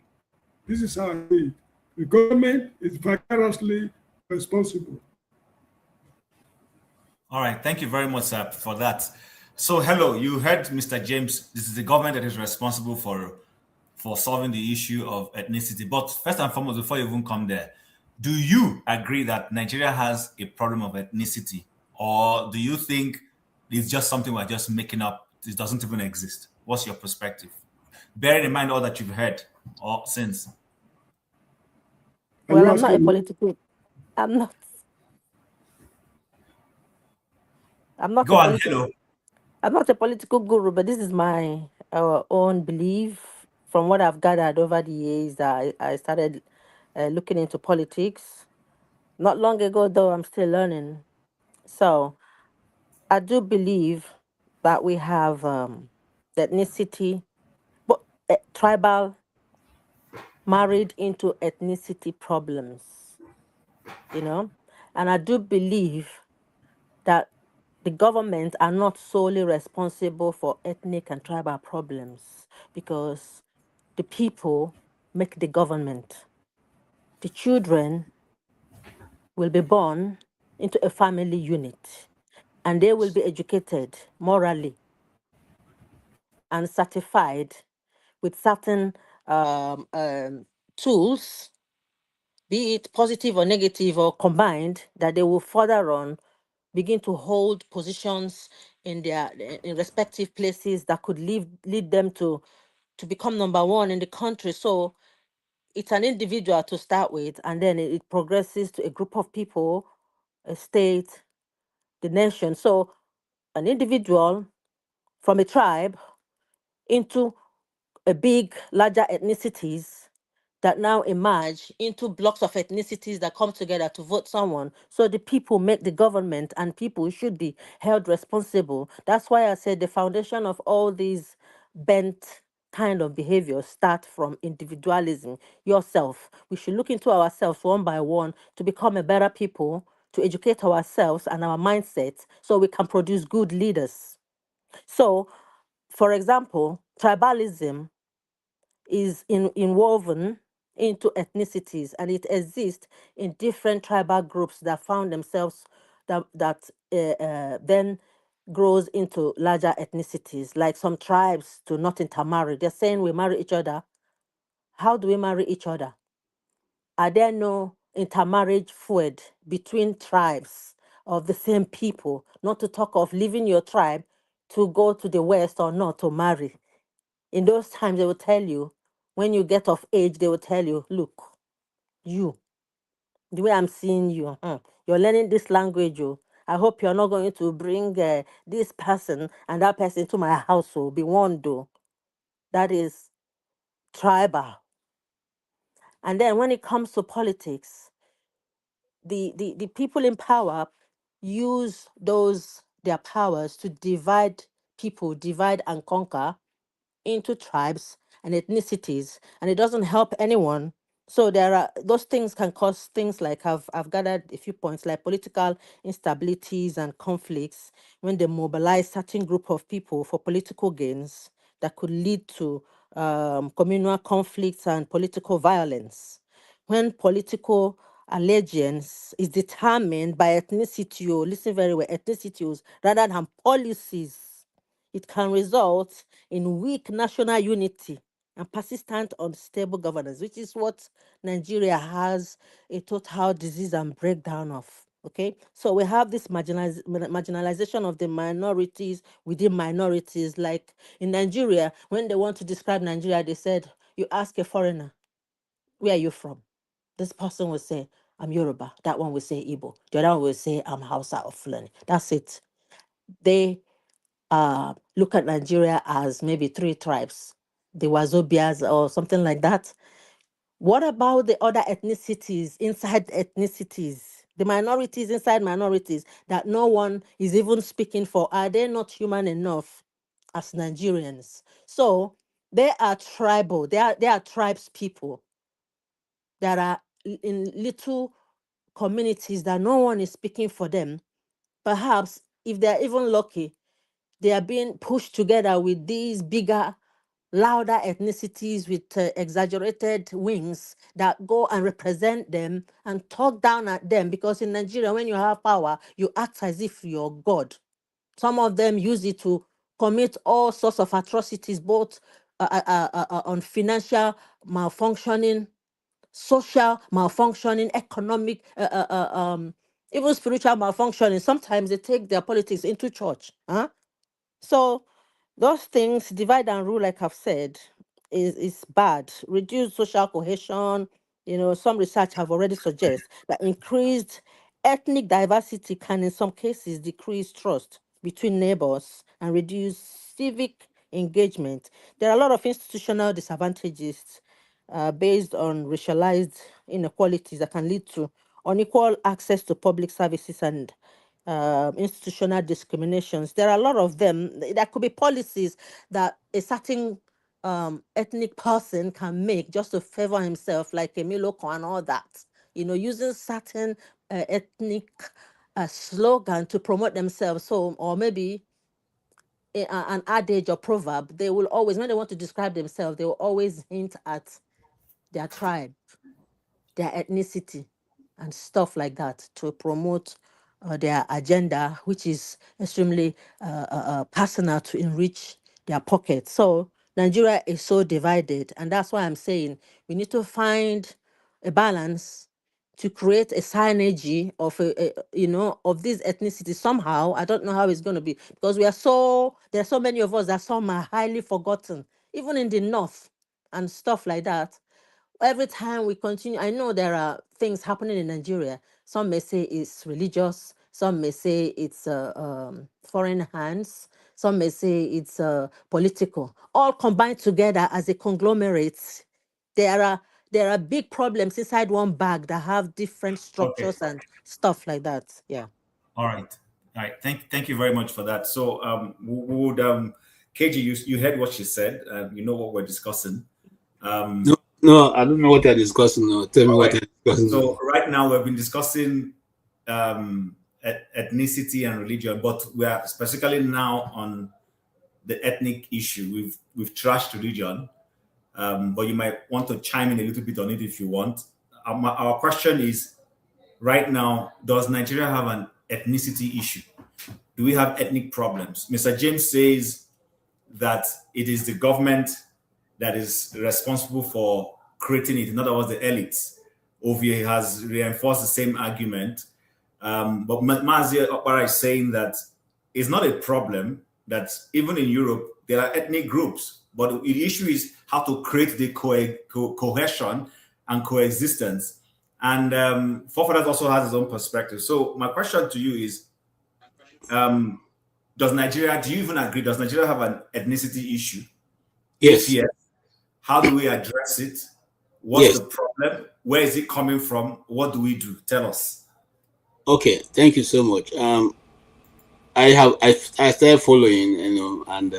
This is how I see it. The government is vicariously responsible. All right, thank you very much, sir, for that. So, hello, you heard Mr. James. This is the government that is responsible for solving the issue of ethnicity. But first and foremost, before you even come there, do you agree that Nigeria has a problem of ethnicity? Or do you think it's just something we're just making up? It doesn't even exist. What's your perspective? Bearing in mind all that you've heard since. Well, I'm not a political. I'm not Go on, hello. I'm not a political guru, but this is my own belief from what I've gathered over the years, I started looking into politics. Not long ago, though, I'm still learning. So I do believe that we have the ethnicity, but tribal married into ethnicity problems, you know? And I do believe that the government are not solely responsible for ethnic and tribal problems because the people make the government. The children will be born into a family unit and they will be educated morally and certified with certain tools, be it positive or negative or combined, that they will further on begin to hold positions in their in respective places that could lead them to become number one in the country. So it's an individual to start with, and then it progresses to a group of people, a state, the nation. So an individual from a tribe into a big, larger ethnicities that now emerge into blocks of ethnicities that come together to vote someone. So the people make the government and people should be held responsible. That's why I said the foundation of all these bent kind of behaviors start from individualism, yourself. We should look into ourselves one by one to become a better people, to educate ourselves and our mindset so we can produce good leaders. So, for example, tribalism is inwoven into ethnicities and it exists in different tribal groups that found themselves then grows into larger ethnicities. Like some tribes do not intermarry. They're saying we marry each other. How do we marry each other? Are there no intermarriage fluid between tribes of the same people? Not to talk of leaving your tribe to go to the west or not to marry. In those times, they will tell you, when you get of age, they will tell you, look, you, the way I'm seeing you, you're learning this language. I hope you're not going to bring this person and that person to my household. Be warned, though. That is tribal. And then when it comes to politics, the people in power use their powers to divide people, divide and conquer into tribes and ethnicities, and it doesn't help anyone. So there are those things can cause things like I've gathered a few points like political instabilities and conflicts when they mobilize certain group of people for political gains that could lead to communal conflicts and political violence. When political allegiance is determined by ethnicity, listen very well, ethnicities rather than policies, it can result in weak national unity and persistent unstable governance, which is what Nigeria has a total disease and breakdown of. Okay, so we have this marginalization of the minorities within minorities. Like in Nigeria, when they want to describe Nigeria, they said, you ask a foreigner, where are you from? This person will say, I'm Yoruba. That one will say Igbo. The other one will say, I'm Hausa or Fulani. That's it. They look at Nigeria as maybe three tribes, the Wazobias or something like that. What about the other ethnicities inside ethnicities? The minorities inside minorities that no one is even speaking for. Are they not human enough as Nigerians? So they are tribal. They are tribes people that are in little communities that no one is speaking for them. Perhaps if they're even lucky, they are being pushed together with these bigger, louder ethnicities with exaggerated wings that go and represent them and talk down at them. Because in Nigeria, when you have power, you act as if you're God. Some of them use it to commit all sorts of atrocities, both on financial malfunctioning, social malfunctioning, economic, even spiritual malfunctioning. Sometimes they take their politics into church. So those things, divide and rule, like I've said, is bad. Reduce social cohesion. Some research have already suggested that increased ethnic diversity can in some cases decrease trust between neighbors and reduce civic engagement. There are a lot of institutional disadvantages based on racialized inequalities that can lead to unequal access to public services and institutional discriminations. There are a lot of them. There could be policies that a certain ethnic person can make just to favor himself, like Emiloko and all that. Using certain ethnic slogan to promote themselves. So, or maybe an adage or proverb, they will always, when they want to describe themselves, they will always hint at their tribe, their ethnicity, and stuff like that to promote their agenda, which is extremely personal to enrich their pockets. So Nigeria is so divided, and that's why I'm saying we need to find a balance to create a synergy of of these ethnicities somehow. I don't know how it's going to be, because there are so many of us that some are highly forgotten, even in the north and stuff like that. Every time we continue, I know there are things happening in Nigeria. Some may say it's religious, some may say it's foreign hands, some may say it's political, all combined together as a conglomerate. There are big problems inside one bag that have different structures and stuff like that. Yeah. All right. Thank you very much for that. So KG, you heard what she said. You know what we're discussing. No, I don't know what you're discussing. No. Tell me what you're discussing. So right now we've been discussing ethnicity and religion, but we are specifically now on the ethnic issue. We've trashed religion, but you might want to chime in a little bit on it if you want. Our question is, right now, does Nigeria have an ethnicity issue? Do we have ethnic problems? Mr. James says that it is the government that is responsible for creating it. In other words, the elites. Ovie has reinforced the same argument. But Mazi Okpara is saying that it's not a problem, that even in Europe, there are ethnic groups. But the issue is how to create the cohesion and coexistence. And Fofadas also has his own perspective. So my question to you is, do you even agree, does Nigeria have an ethnicity issue? Yes. Yes. How do we address it? What's the problem? Where is it coming from? What do we do? Tell us. Okay, thank you so much. I started following, and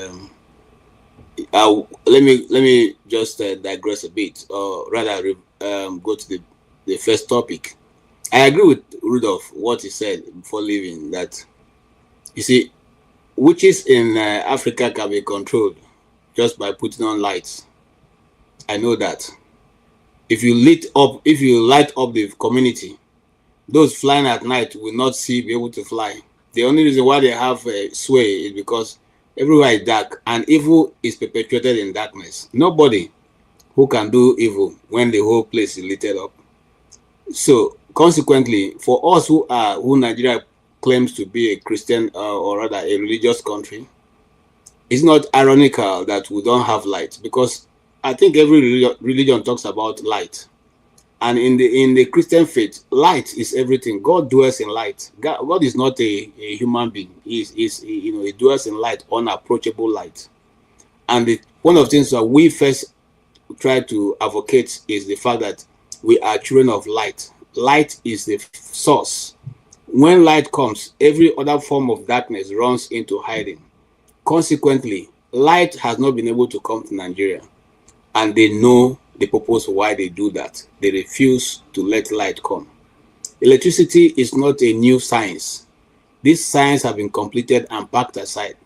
let me just digress a bit, or rather go to the first topic. I agree with Rudolph what he said before leaving, that you see, witches in Africa can be controlled just by putting on lights. I know that. If you light up the community, those flying at night will not be able to fly. The only reason why they have sway is because everywhere is dark, and evil is perpetuated in darkness. Nobody who can do evil when the whole place is lit up. So consequently, for us who Nigeria claims to be a Christian or rather a religious country, it's not ironical that we don't have light, because I think every religion talks about light. And in the Christian faith, light is everything. God dwells in light. God is not a human being. He dwells in light, unapproachable light. And one of the things that we first try to advocate is the fact that we are children of light. Light is the source. When light comes, every other form of darkness runs into hiding. Consequently, light has not been able to come to Nigeria, and they know the purpose why they do that. They refuse to let light come. Electricity is not a new science. This science has been completed and packed aside.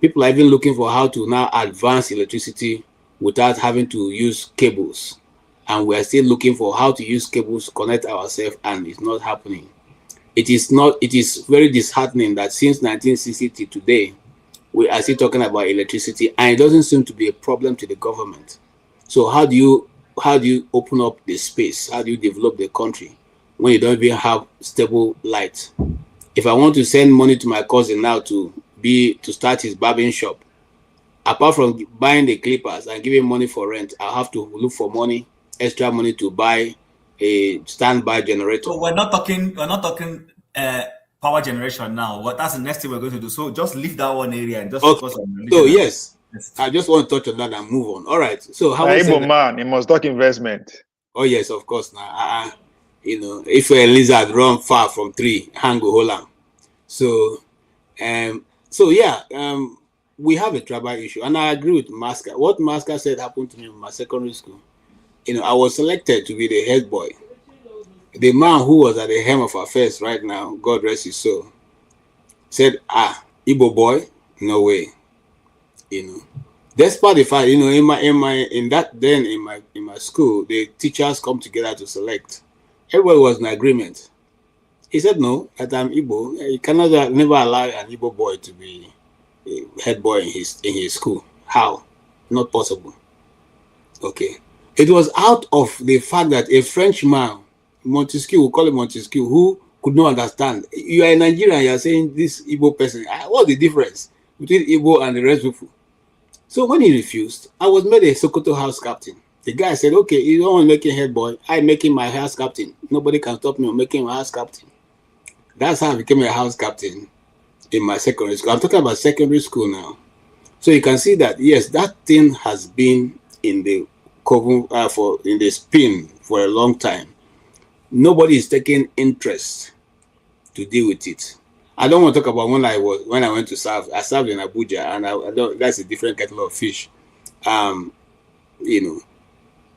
People are even looking for how to now advance electricity without having to use cables. And we are still looking for how to use cables to connect ourselves, and it's not happening. It is very disheartening that since 1960 to today, we are still talking about electricity, and it doesn't seem to be a problem to the government. So how do you open up the space? How do you develop the country when you don't even have stable light? If I want to send money to my cousin now to start his barbering shop, apart from buying the clippers and giving money for rent, I'll have to look for extra money to buy a standby generator. So we're not talking power generation now. That's the next thing we're going to do. So just leave that one area and just focus on religion. So yes, I just want to touch on that and move on. All right. So how Igbo man, he must talk investment. Oh yes, of course. Now, you know, if a lizard run far from tree, hang go hold am. So, we have a tribal issue, and I agree with Maska. What Maska said happened to me in my secondary school. You know, I was selected to be the head boy. The man who was at the helm of affairs right now, God rest his soul, said, Igbo boy, no way. You know, despite the fact, you know, in my school, the teachers come together to select. Everybody was in agreement. He said, no, that I'm Igbo. You cannot never allow an Igbo boy to be a head boy in his school. How? Not possible. Okay. It was out of the fact that a Frenchman, Montesquieu, we call him Montesquieu, who could not understand. You are in Nigeria, you are saying this Igbo person. What's the difference between Igbo and the rest of people? So when he refused, I was made a Sokoto house captain. The guy said, okay, you don't want to make him head boy. I'm making my house captain. Nobody can stop me from making my house captain. That's how I became a house captain in my secondary school. I'm talking about secondary school now. So you can see that, yes, that thing has been in the in the spin for a long time. Nobody is taking interest to deal with it. I don't want to talk about when I went to serve. I served in Abuja, and that's a different kettle of fish. You know,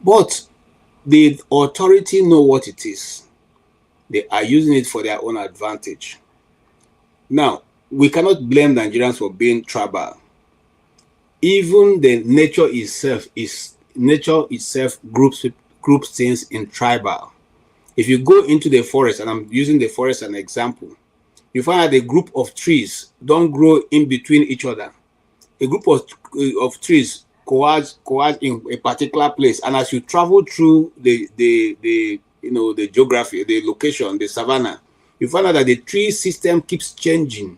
but the authority know what it is. They are using it for their own advantage. Now, we cannot blame Nigerians for being tribal. Even the nature itself groups things in tribal. If you go into the forest, and I'm using the forest as an example, you find that a group of trees don't grow in between each other. A group of trees coalesce in a particular place, and as you travel through the geography, the location, the savannah, you find out that the tree system keeps changing,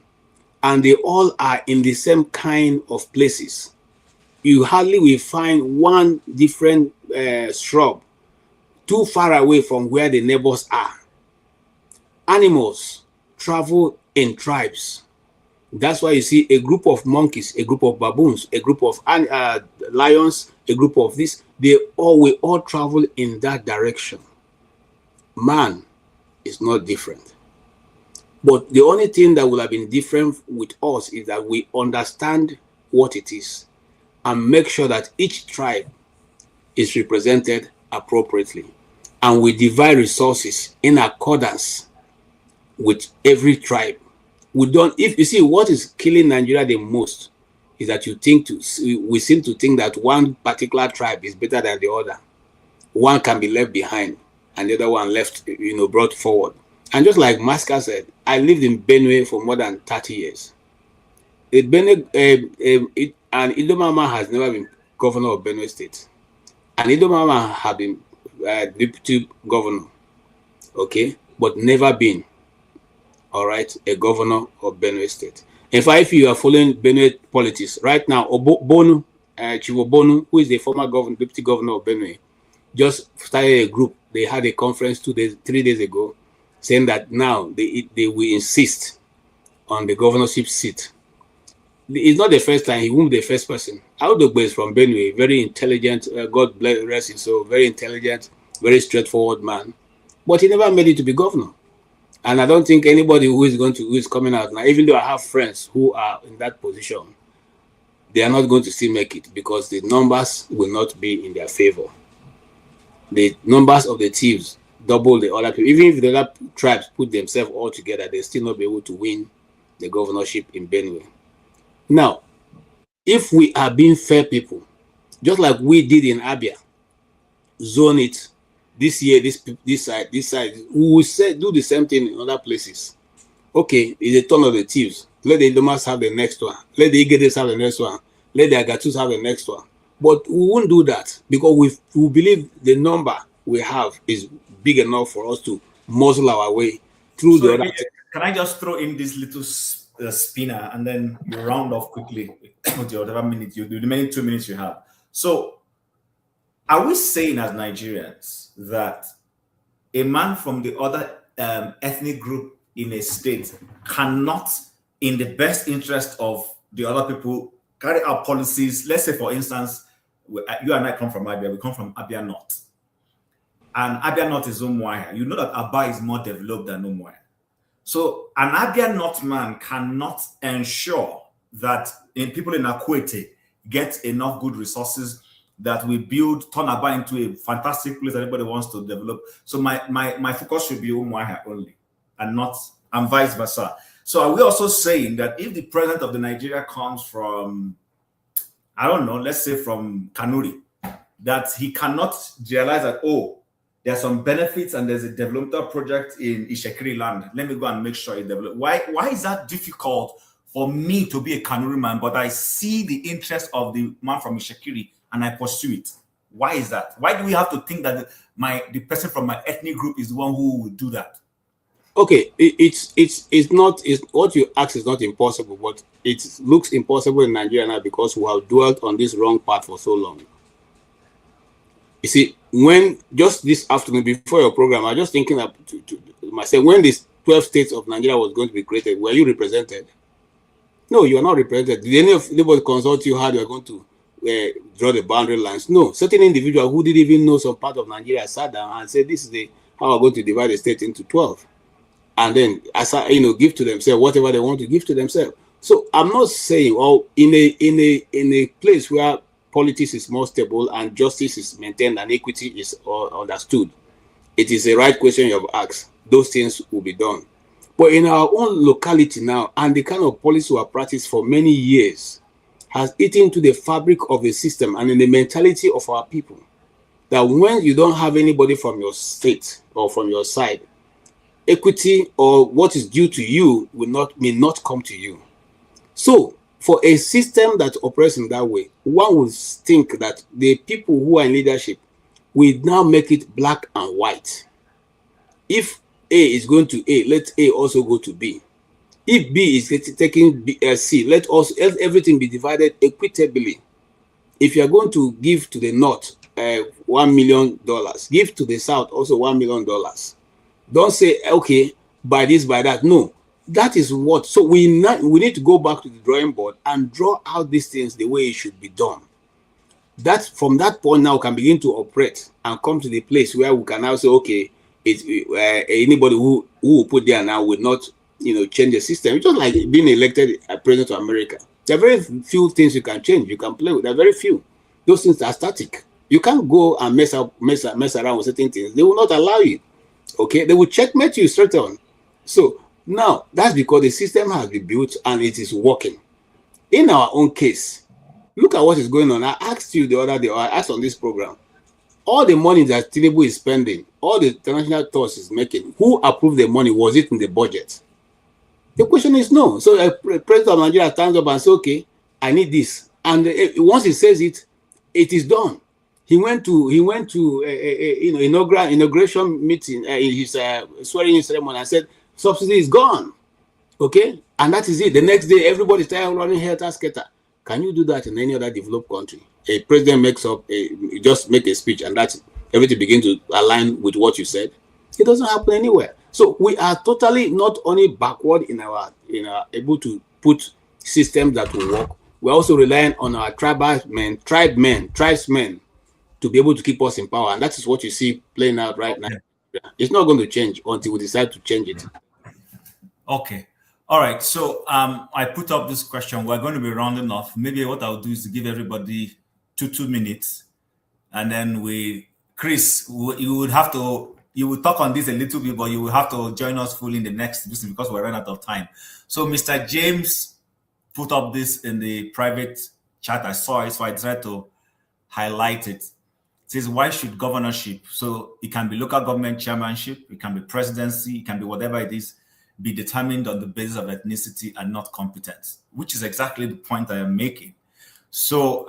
and they all are in the same kind of places. You hardly will find one different shrub too far away from where the neighbors are. Animals travel in tribes. That's why you see a group of monkeys, a group of baboons, a group of lions, a group of this. They will all travel in that direction. Man is not different. But the only thing that will have been different with us is that we understand what it is and make sure that each tribe is represented appropriately. And we divide resources in accordance with every tribe. If you see what is killing Nigeria the most is that we seem to think that one particular tribe is better than the other. One can be left behind and the other one brought forward. And just like Maska said, I lived in Benue for more than 30 years. And Idomama has never been governor of Benue State. And Idomama have been deputy governor, okay, but never been, all right, a governor of Benue State. In fact, if you are following Benue politics right now, Bonu, Chivo Bonu, who is the former deputy governor of Benue, just started a group. They had a conference 3 days ago, saying that now they will insist on the governorship seat. It's not the first time. He won't be the first person. Audogbe is from Benue, very intelligent. God bless him, so very intelligent, very straightforward man. But he never made it to be governor. And I don't think anybody who is coming out now, even though I have friends who are in that position, they are not going to still make it because the numbers will not be in their favor. The numbers of the thieves double the other people. Even if the other tribes put themselves all together, they still not be able to win the governorship in Benue. Now, if we are being fair people, just like we did in Abia, zone it this year, this side, we will do the same thing in other places. Okay, it's a turn of the thieves. Let the Idomas have the next one. Let the Igedes have the next one. Let the Agatus have the next one. But we won't do that because we believe the number we have is big enough for us to muzzle our way through the other. Can I just throw in this little spinner and then you round off quickly with your whatever minute you do, the remaining 2 minutes you have. So are we saying as Nigerians that a man from the other ethnic group in a state cannot, in the best interest of the other people, carry out policies. Let's say, for instance, you and I come from Abia. We come from Abia North. And Abia North is Umuahia. You know that Aba is more developed than Umuahia. So an Abia North man cannot ensure that people in Akwete get enough good resources that we build, turn Aba into a fantastic place that everybody wants to develop. So my focus should be Umuahia only and vice versa. So are we also saying that if the president of the Nigeria comes from, I don't know, let's say from Kanuri, that he cannot realize that, oh, there are some benefits and there's a developmental project in Ishekiri land. Let me go and make sure it develops. Why is that difficult for me to be a Kanuri man, but I see the interest of the man from Ishekiri and I pursue it? Why is that? Why do we have to think that the person from my ethnic group is the one who will do that? Okay, it's not what you ask is not impossible, but it looks impossible in Nigeria now because we have dwelt on this wrong path for so long. You see, when just this afternoon before your program, I was just thinking to myself, when these 12 states of Nigeria was going to be created, were you represented? No, you are not represented. Did anybody consult you how you are going to draw the boundary lines? No. Certain individual who didn't even know some part of Nigeria sat down and said, this is how we're going to divide the state into 12. And then, give to themselves whatever they want to give to themselves. So I'm not saying, in a place where politics is more stable and justice is maintained and equity is understood, it is a right question you have asked. Those things will be done. But in our own locality now, and the kind of policy we have practiced for many years has eaten into the fabric of the system and in the mentality of our people, that when you don't have anybody from your state or from your side, equity or what is due to you may not come to you. So for a system that operates in that way, one would think that the people who are in leadership will now make it black and white. If A is going to A, let A also go to B. If B is taking C, let everything be divided equitably. If you are going to give to the north $1 million, give to the south also $1 million. Don't say, okay, by this, by that. No, that is what. So we need to go back to the drawing board and draw out these things the way it should be done. That from that point now can begin to operate and come to the place where we can now say, okay, anybody who will put there now will not, change the system. It's just like being elected president of America. There are very few things you can change. You can play with. There are very few. Those things are static. You can't go and mess around with certain things. They will not allow you. Okay, they will checkmate you straight on. So now that's because the system has been built and it is working. In our own case, look at what is going on. I asked you the other day, or I asked on this program, all the money that Tinubu is spending, all the international tours is making, who approved the money? Was it in the budget? The question is no. So the president of Nigeria stands up and says, okay, I need this. And once he says it, it is done. He went to inauguration meeting, his swearing-in ceremony, and said subsidy is gone. Okay, and that is it. The next day, everybody started running helter-skelter. Can you do that in any other developed country? A president just make a speech, and that's it. Everything begins to align with what you said. It doesn't happen anywhere. So we are totally not only backward in our able to put systems that will work. We're also relying on our tribesmen to be able to keep us in power. And that is what you see playing out right now. It's not going to change until we decide to change it. Okay. All right. So I put up this question. We're going to be rounding off. Maybe what I'll do is to give everybody 2 minutes. And then Chris, you will talk on this a little bit, but you will have to join us fully in the next visit because we're running out of time. So Mr. James put up this in the private chat. I saw it, so I tried to highlight it. It says, why should governorship, so it can be local government chairmanship, it can be presidency, it can be whatever it is, be determined on the basis of ethnicity and not competence, which is exactly the point I am making. So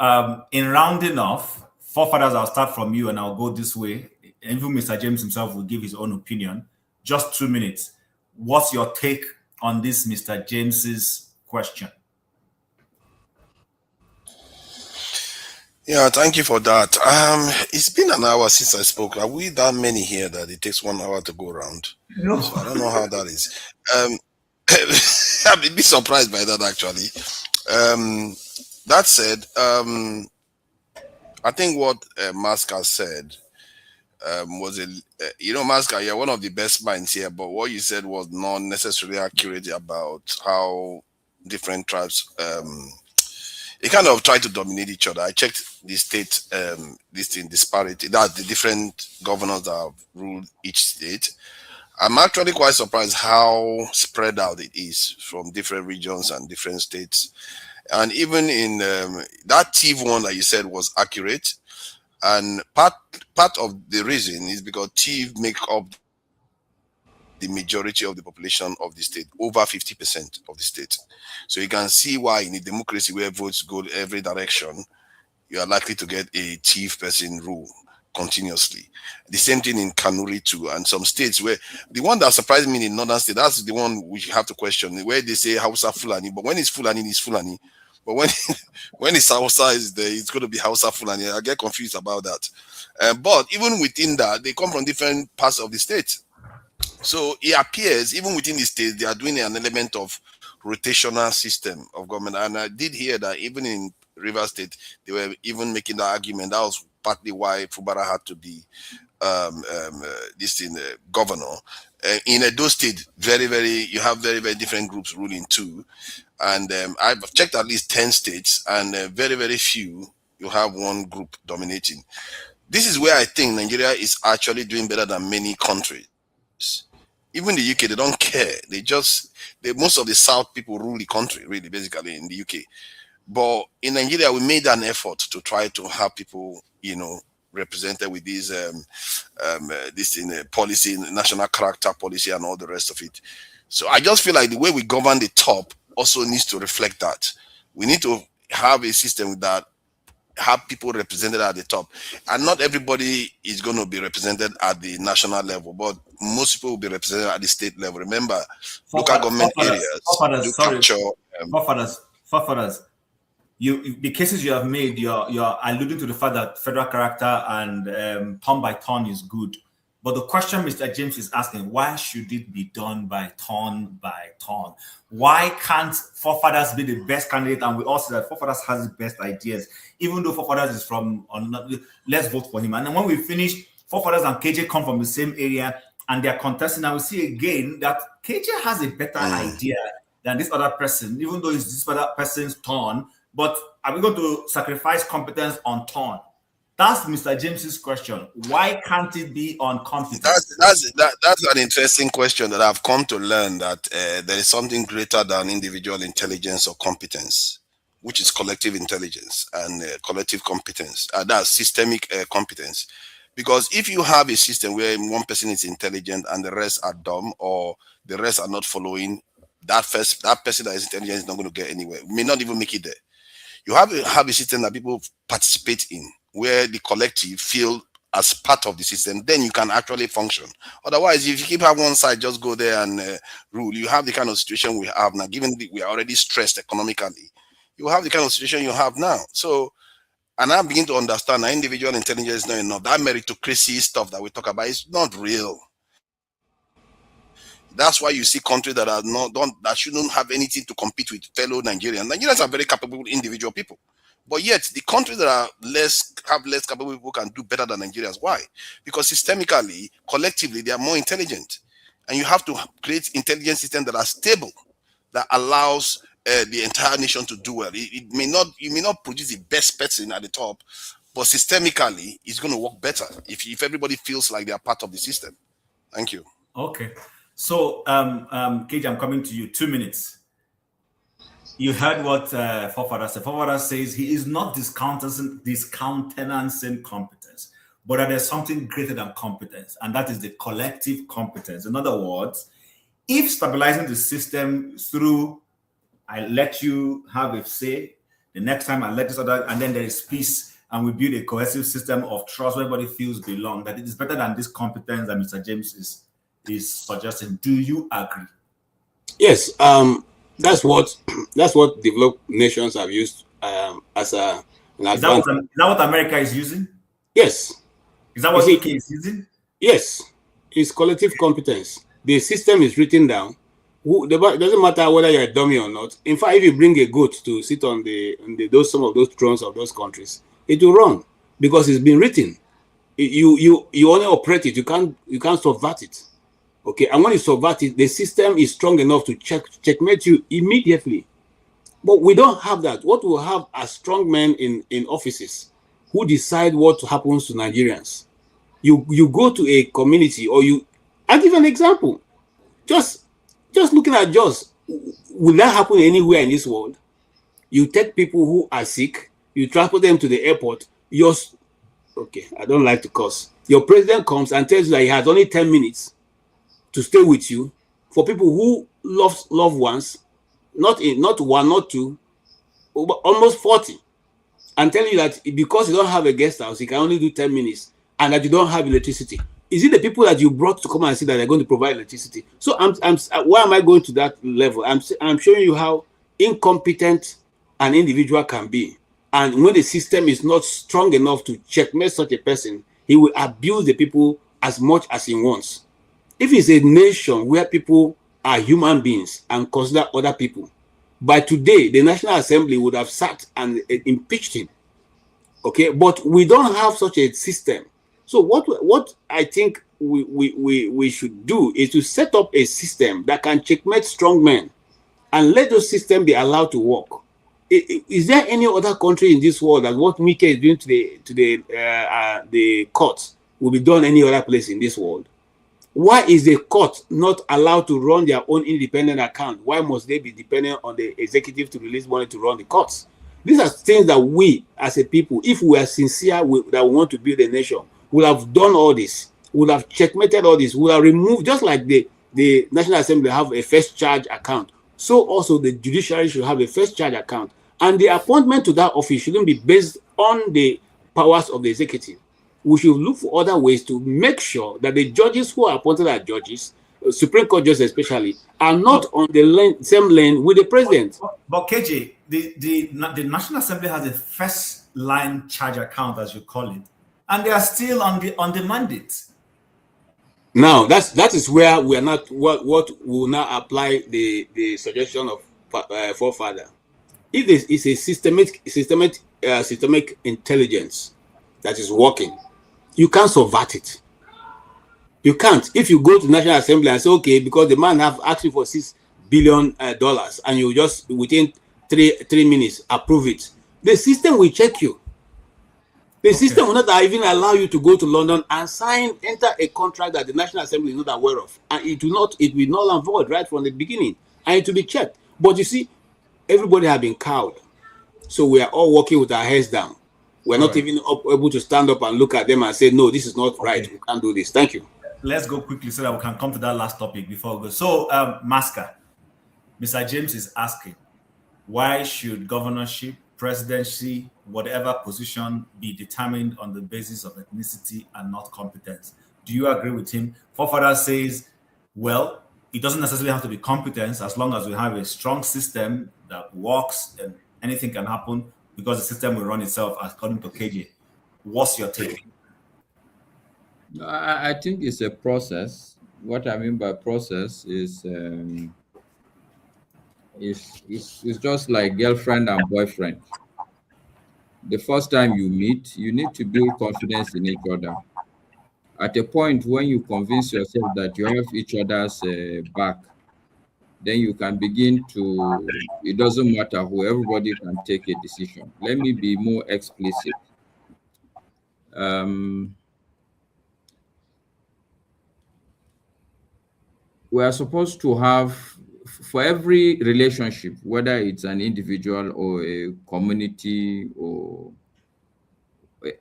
in rounding off, forefathers, I'll start from you and I'll go this way. Even Mr. James himself will give his own opinion. Just 2 minutes. What's your take on this, Mr. James's question? Yeah, thank you for that. It's been an hour since I spoke. Are we that many here that it takes 1 hour to go around? No. So I don't know how that is. I'm a bit surprised by that, actually. That said, I think what Masca said was Masca, you're one of the best minds here, but what you said was not necessarily accurate about how different tribes they kind of try to dominate each other. I checked the state disparity, that's the different governors that have ruled each state. I'm actually quite surprised how spread out it is from different regions and different states. And even in that TIV one that you said was accurate, and part of the reason is because TIV make up the majority of the population of the state, over 50% of the state. So you can see why in a democracy where votes go every direction, you are likely to get a chief person rule continuously. The same thing in Kanuri too, and some states where the one that surprised me in northern state, that's the one we have to question, where they say Hausa Fulani, but when it's Fulani, it's Fulani. But when it's Hausa, it's going to be Hausa Fulani. I get confused about that. But even within that, they come from different parts of the state. So it appears even within the state, they are doing an element of rotational system of government. And I did hear that even in River State, they were even making the argument. That was partly why Fubara had to be governor. In Edo State, you have very, very different groups ruling too. And I've checked at least 10 states, and very, very few, you have one group dominating. This is where I think Nigeria is actually doing better than many countries. Even the UK, they don't care. Most of the South people rule the country, really, basically, in the UK. But in Nigeria, we made an effort to try to have people, represented with these policy, national character policy, and all the rest of it. So I just feel like the way we govern the top also needs to reflect that. We need to have a system that have people represented at the top, and not everybody is going to be represented at the national level, but most people will be represented at the state level. Remember, local government areas do capture. Forefathers, the cases you have made, you're alluding to the fact that federal character and turn by turn is good. But the question Mr. James is asking, why should it be done by turn by turn? Why can't Forefathers be the best candidate? And we all say that Forefathers has the best ideas, even though Forefathers is from, let's vote for him. And then when we finish, Forefathers and KJ come from the same area and they're contesting. And we see again that KJ has a better idea than this other person, even though it's this other person's turn. But are we going to sacrifice competence on turn? That's Mr. James's question. Why can't it be on competence? That's an interesting question that I've come to learn, that there is something greater than individual intelligence or competence, which is collective intelligence and collective competence. That's systemic competence. Because if you have a system where one person is intelligent and the rest are dumb, or the rest are not following, that person that is intelligent is not going to get anywhere. May not even make it there. You have a system that people participate in, where the collective feel as part of the system, then you can actually function. Otherwise, if you keep having one side just go there and rule, you have the kind of situation we have now. Given we are already stressed economically, you have the kind of situation you have now. So, and I begin to understand that individual intelligence is not enough. That meritocracy stuff that we talk about is not real. That's why you see countries that are that shouldn't have anything to compete with fellow Nigerians. Nigerians are very capable individual people. But yet, the countries that are less capable people can do better than Nigerians. Why? Because systemically, collectively, they are more intelligent. And you have to create intelligent systems that are stable, that allows the entire nation to do well. You may not produce the best person at the top, but systemically, it's going to work better if everybody feels like they are part of the system. Thank you. Okay. So, KJ, I'm coming to you. 2 minutes. You heard what Forefather said. Forefather says he is not discountenancing competence, but that there's something greater than competence, and that is the collective competence. In other words, if stabilizing the system through, I let you have a say, the next time I let this other, and then there is peace, and we build a cohesive system of trust where everybody feels belong, that it is better than this competence that Mr. James is suggesting. Do you agree? Yes. That's what developed nations have used as an advantage. Is that what America is using? Yes. Is that what UK is using? Yes. It's collective competence. The system is written down. It doesn't matter whether you're a dummy or not. In fact, if you bring a goat to sit on some of those thrones of those countries, it will run because it's been written. You only operate it. You can't subvert it. Okay, and when you subvert it, the system is strong enough to checkmate you immediately. But we don't have that. What we have are strong men in offices who decide what happens to Nigerians. You go to a community, or I'll give an example. Just looking at Jos, will that happen anywhere in this world? You take people who are sick, you transport them to the airport. Okay, I don't like to curse. Your president comes and tells you that he has only 10 minutes to stay with you. For people who love loved ones, not one, not two, but almost 40, and telling you that because you don't have a guest house, you can only do 10 minutes, and that you don't have electricity. Is it the people that you brought to come and see that they're going to provide electricity? So why am I going to that level? I'm showing you how incompetent an individual can be. And when the system is not strong enough to checkmate such a person, he will abuse the people as much as he wants. If it's a nation where people are human beings and consider other people, by today, the National Assembly would have sat and impeached him. Okay, but we don't have such a system. So what I think we should do is to set up a system that can checkmate strong men and let those systems be allowed to work. Is there any other country in this world that what Mike is doing to the courts will be done any other place in this world? Why is the court not allowed to run their own independent account? Why must they be dependent on the executive to release money to run the courts? These are things that we, as a people, if we are sincere that we want to build a nation, will have done all this, will have checkmated all this, will have removed, just like the National Assembly have a first charge account, so also the judiciary should have a first charge account. And the appointment to that office shouldn't be based on the powers of the executive. We should look for other ways to make sure that the judges who are appointed as judges, Supreme Court judges especially, are not on the same lane with the president. But KJ, the National Assembly has a first line charge account, as you call it, and they are still on the mandate. Now that is where we are not what will now apply the suggestion of forefather. If there is a systemic intelligence that is working, you can't subvert it. You can't. If you go to National Assembly and say, okay, because the man have asked you for $6 billion and you just within three minutes approve it, the system will check you. The system will not even allow you to go to London and enter a contract that the National Assembly is not aware of, and it will null and void right from the beginning, and it will be checked. But you see, everybody have been cowed, so we are all working with our heads down. We're not even able to stand up and look at them and say, no, this is not right. We can't do this. Thank you. Let's go quickly so that we can come to that last topic before we go. So, Masker, Mr. James is asking, why should governorship, presidency, whatever position be determined on the basis of ethnicity and not competence? Do you agree with him? Forefather says, well, it doesn't necessarily have to be competence as long as we have a strong system that works and anything can happen because the system will run itself according to KJ. What's your take? I think it's a process. What I mean by process is it's just like girlfriend and boyfriend. The first time you meet, you need to build confidence in each other. At a point when you convince yourself that you have each other's back, then you can begin to, it doesn't matter who, everybody can take a decision. Let me be more explicit. We are supposed to have, for every relationship, whether it's an individual or a community or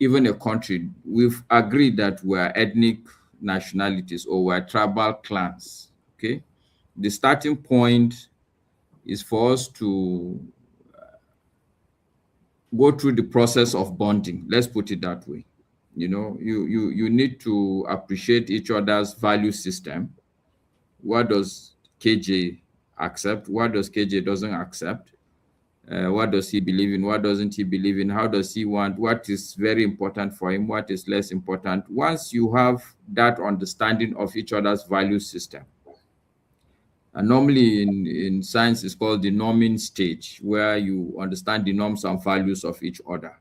even a country, we've agreed that we're ethnic nationalities or we're tribal clans, okay? The starting point is for us to go through the process of bonding. Let's put it that way. You know, you need to appreciate each other's value system. What does KJ accept? What does KJ doesn't accept? What does he believe in? What doesn't he believe in? How does he want? What is very important for him? What is less important? Once you have that understanding of each other's value system, And normally in science, it's called the norming stage, where you understand the norms and values of each other.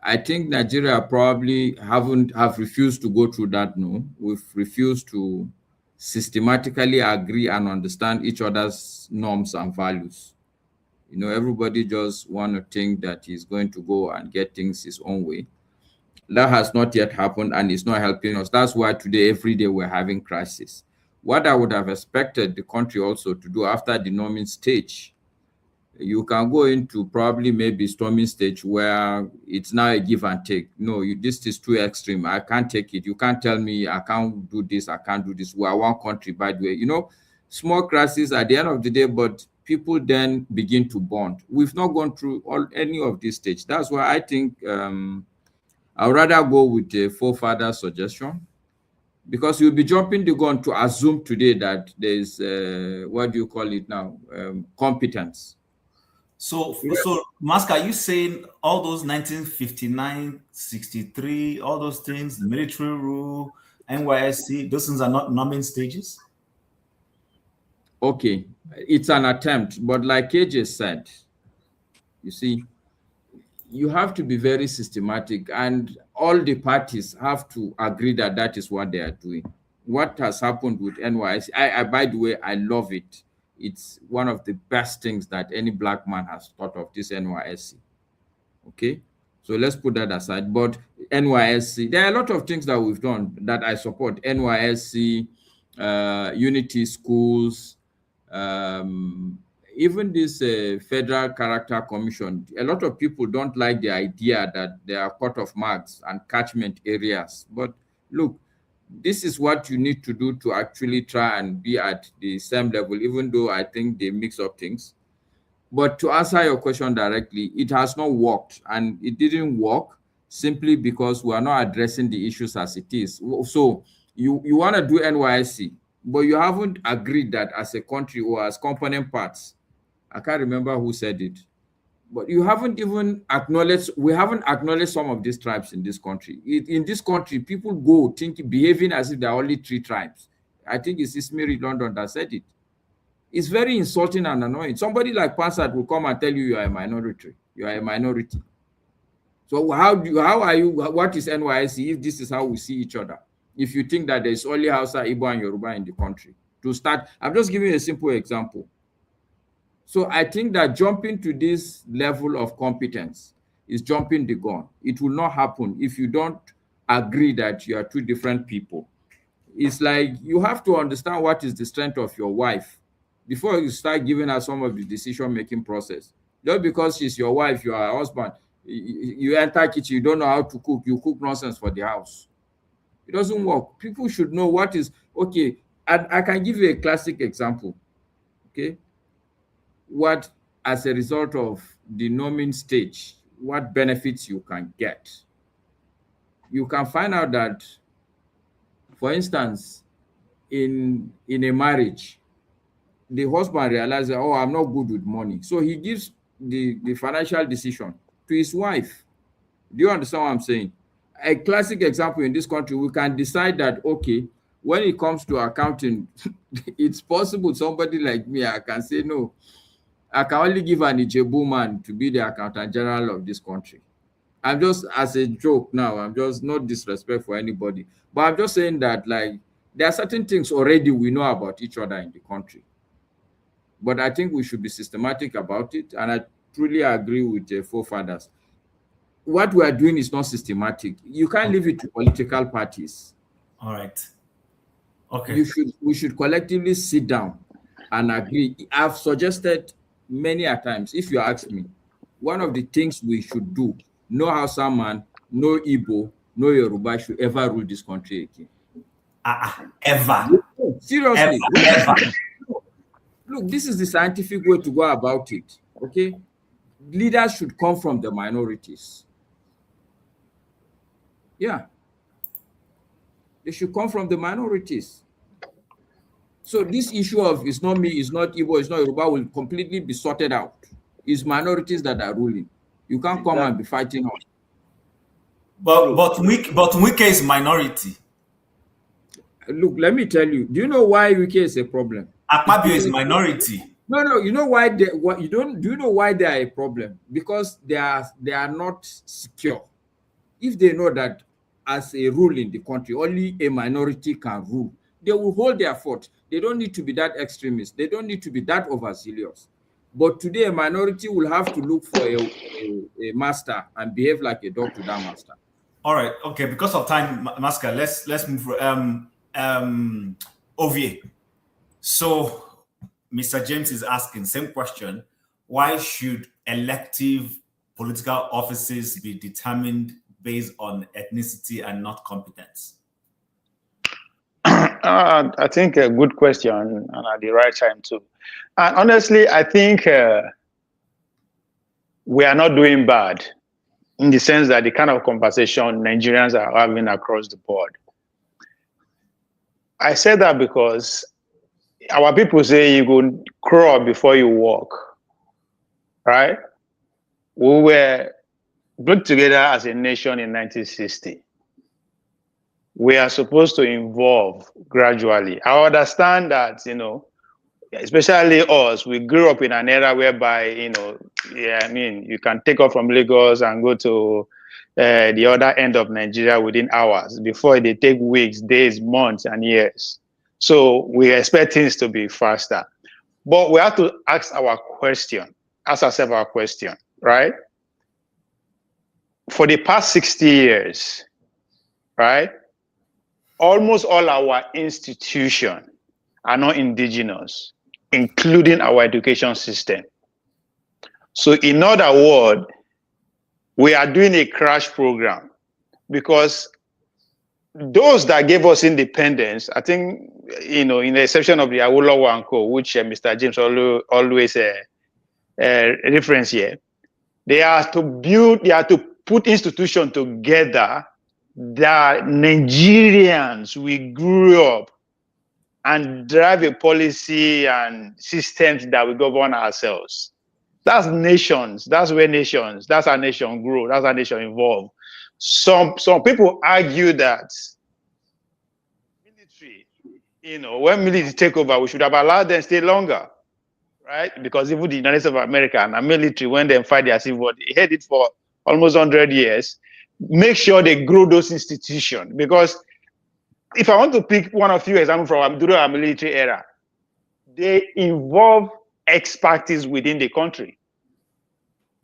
I think Nigeria probably have refused to go through that. No, we've refused to systematically agree and understand each other's norms and values. You know, everybody just want to think that he's going to go and get things his own way. That has not yet happened, and it's not helping us. That's why today, every day, we're having crisis. What I would have expected the country also to do after the norming stage, you can go into probably maybe storming stage where it's now a give and take. No, this is too extreme. I can't take it. You can't tell me I can't do this, I can't do this. We are one country, by the way. You know, small crisis at the end of the day, but people then begin to bond. We've not gone through any of this stage. That's why I think I'd rather go with the forefather suggestion, because you'll be jumping the gun to assume today that there's what do you call it now, competence. So Mask, are you saying all those 1959, 63, all those things, the military rule, NYSC, those things are not norming stages? Okay, it's an attempt, but like AJ said, you see, you have to be very systematic, and all the parties have to agree that that is what they are doing. What has happened with NYSC, I by the way, I love it. It's one of the best things that any black man has thought of, this NYSC. Okay, so let's put that aside. But NYSC, there are a lot of things that we've done that I support. NYSC, unity schools, even this Federal Character Commission. A lot of people don't like the idea that there are court of marks and catchment areas. But look, this is what you need to do to actually try and be at the same level, even though I think they mix up things. But to answer your question directly, it has not worked, and it didn't work simply because we are not addressing the issues as it is. So you want to do NYSC, but you haven't agreed that as a country or as component parts. I can't remember who said it, but you haven't even acknowledged, we haven't acknowledged some of these tribes in this country. In this country, people go behaving as if there are only 3 tribes. I think it's Ismiri London that said it. It's very insulting and annoying. Somebody like Pansat will come and tell you are a minority. You are a minority. So how are you, what is NYSC if this is how we see each other? If you think that there's only Hausa, Igbo, and Yoruba in the country. To start, I'm just giving you a simple example. So I think that jumping to this level of competence is jumping the gun. It will not happen if you don't agree that you are 2 different people. It's like you have to understand what is the strength of your wife before you start giving her some of the decision-making process. Just because she's your wife, you are her husband, you enter kitchen, you don't know how to cook, you cook nonsense for the house. It doesn't work. People should know what is, okay, and I can give you a classic example, okay? What, as a result of the norming stage, what benefits you can get. You can find out that, for instance, in a marriage, the husband realizes, oh, I'm not good with money. So he gives the financial decision to his wife. Do you understand what I'm saying? A classic example in this country, we can decide that, okay, when it comes to accounting, it's possible somebody like me, I can say, no, I can only give an Ijebu man to be the accountant general of this country. I'm just, as a joke now, I'm just not disrespect for anybody, but I'm just saying that, like, there are certain things already we know about each other in the country. But I think we should be systematic about it, and I truly agree with the forefathers. What we are doing is not systematic. You can't leave it to political parties. All right. Okay. We should collectively sit down and agree. I've suggested many a times, if you ask me, one of the things we should do, no Hausa man, no Igbo, no Yoruba should ever rule this country again. Ever. Seriously. Ever. Look, this is the scientific way to go about it, okay? Leaders should come from the minorities. Yeah. They should come from the minorities. So this issue of it's not me, it's not Igbo, it's not Yoruba will completely be sorted out. It's minorities that are ruling. You can't come and be fighting on. But Wike is minority. Look, let me tell you. Do you know why Wike is a problem? Akpabio is minority. No. You know why they? What you don't? Do you know why they are a problem? Because they are not secure. If they know that as a rule in the country, only a minority can rule, they will hold their fort. They don't need to be that extremist. They don't need to be that overzealous. But today, a minority will have to look for a master and behave like a dog to that master. All right, okay. Because of time, Maska, let's move. Ovie. So, Mr. James is asking same question: why should elective political offices be determined based on ethnicity and not competence? I think a good question, and at the right time too. And honestly, I think we are not doing bad in the sense that the kind of conversation Nigerians are having across the board. I said that because our people say you go crawl before you walk, right? We were put together as a nation in 1960. We are supposed to evolve gradually. I understand that, especially us, we grew up in an era whereby, you can take off from Lagos and go to the other end of Nigeria within hours. Before they take weeks, days, months, and years. So we expect things to be faster. But we have to ask ourselves our question, right? For the past 60 years, right? Almost all our institutions are not indigenous, including our education system. So in other words, we are doing a crash program because those that gave us independence, I think, in the exception of the Awolowo and Co., which Mr. James always reference here, they are to put institutions together that Nigerians, we grew up and drive a policy and systems that we govern ourselves. That's nations. That's where nations. That's how nation grow. That's how nation evolve. Some people argue that military, when military take over, we should have allowed them to stay longer, right? Because even the United States of America and the military, when they fight their civil war, they had it for almost 100 years. Make sure they grow those institutions. Because if I want to pick one of few examples from during our military era, they involve expertise within the country,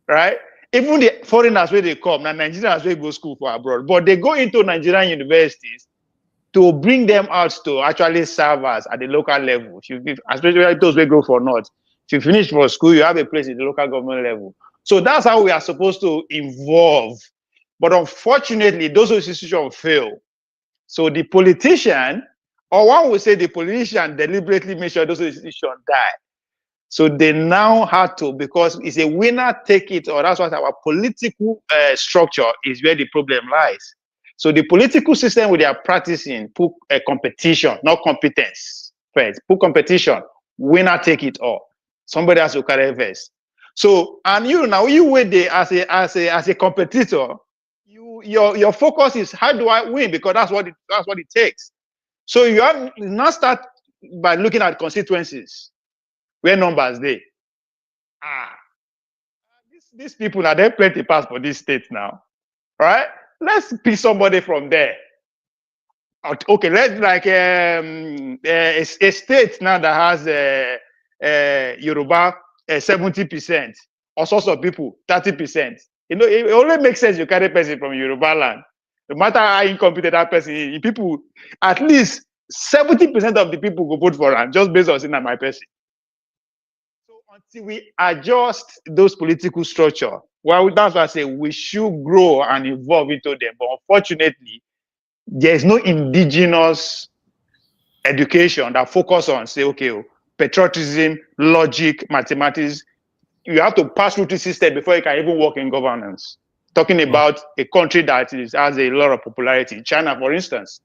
right? Even the foreigners where they come, now Nigerians where go school for abroad, but they go into Nigerian universities to bring them out to actually serve us at the local level. Especially those who go for North. If you finish for school, you have a place at the local government level. So that's how we are supposed to evolve. But unfortunately, those institutions fail. So the politician, or one would say the politician deliberately make sure those institutions die. So they now have to, because it's a winner take it, or that's what our political structure is where the problem lies. So the political system we are practicing put a competition, not competence first. Put competition, winner take it all. Somebody has to carry first. So, and you wait there as a competitor. Your focus is how do I win, because that's what it takes. So you have not start by looking at constituencies where numbers they. These people are there plenty pass for this state now, right? Let's pick somebody from there. Okay, let's like a state now that has Yoruba 70%, or sorts of people 30%. It only makes sense you carry a person from Yoruba land. No matter how incompetent that person is, people, at least 70% of the people go vote for him just based on seeing my person. So until we adjust those political structure, well, that's why I say we should grow and evolve into them. But unfortunately, there is no indigenous education that focus on, say, okay, patriotism, logic, mathematics. You have to pass through the system before you can even work in governance. Talking about a country that has a lot of popularity, China, for instance.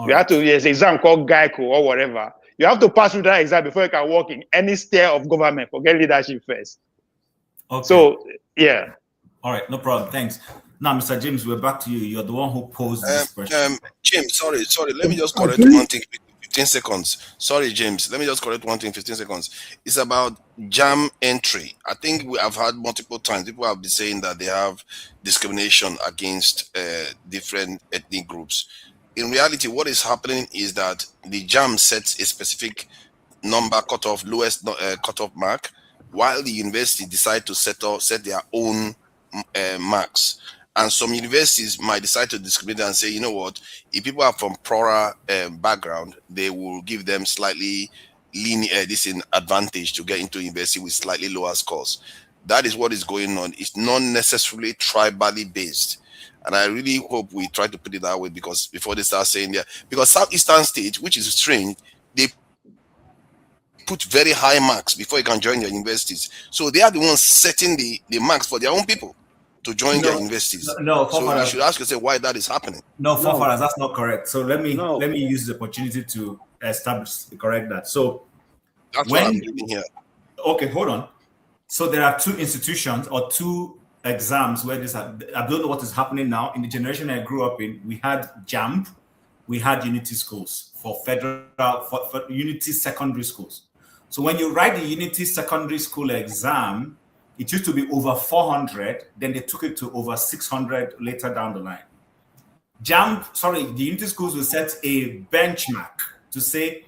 There's an exam called Geico or whatever. You have to pass through that exam before you can work in any sphere of government. Forget leadership first. Okay. So, yeah. All right, no problem. Thanks. Now, Mr. James, we're back to you. You're the one who posed this question. James, sorry. Let me just correct one thing 15 seconds. Sorry, James. Let me just correct one thing. 15 seconds. It's about jam entry. I think we have had multiple times people have been saying that they have discrimination against different ethnic groups. In reality, what is happening is that the jam sets a specific number cutoff, lowest cutoff mark, while the university decide to set their own marks. And some universities might decide to discriminate and say, you know what, if people are from poorer background, they will give them slightly this in advantage to get into university with slightly lower scores. That is what is going on. It's not necessarily tribally based. And I really hope we try to put it that way, because before they start saying that, because Southeastern states, which is strange, they put very high marks before you can join their universities. So they are the ones setting the marks for their own people to join their universities. No, so you should ask yourself why that is happening. No, Fofaras, that's not correct. So let me use the opportunity to correct that. So that's what I'm doing here. Okay, hold on. So there are two institutions or two exams where this, I don't know what is happening now. In the generation I grew up in, we had JAMB, we had unity schools for unity secondary schools. So when you write the unity secondary school exam, it used to be over 400, then they took it to over 600 later down the line. The unity schools will set a benchmark to say,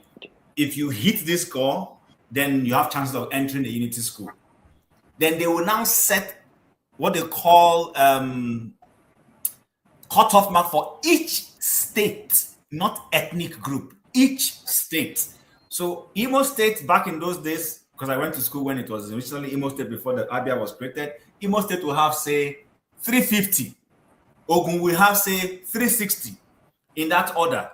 if you hit this score, then you have chances of entering the unity school. Then they will now set what they call cutoff mark for each state, not ethnic group, each state. So Imo State back in those days, because I went to school when it was originally Imo State before the Abia was created, Imo State will have, say, 350. Ogun will have, say, 360 in that order.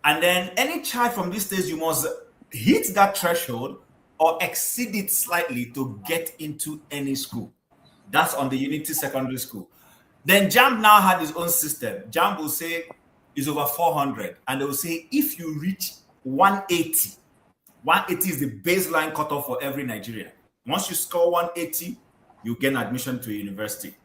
And then any child from these states, you must hit that threshold or exceed it slightly to get into any school. That's on the Unity Secondary School. Then JAMB now had its own system. JAMB will say it's over 400. And they will say if you reach 180, 180 is the baseline cutoff for every Nigerian. Once you score 180, you gain admission to a university.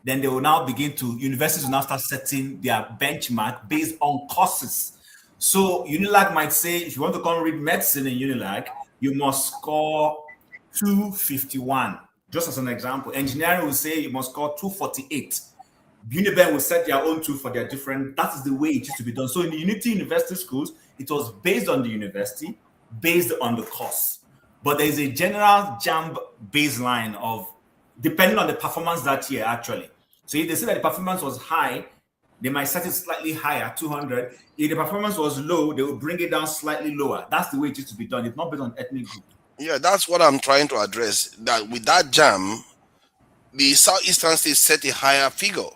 Then they will now universities will now start setting their benchmark based on courses. So UNILAG might say, if you want to come read medicine in UNILAG, you must score 251. Just as an example, engineering will say you must score 248. Uniben will set their own two for their different, that is the way it used to be done. So in the Unity University schools, it was based on the university, based on the course. But there is a general JAMB baseline of, depending on the performance that year, actually. So if they say that the performance was high, they might set it slightly higher, 200. If the performance was low, they will bring it down slightly lower. That's the way it used to be done. It's not based on ethnic group. Yeah, that's what I'm trying to address. That with that JAM, the Southeastern states set a higher figure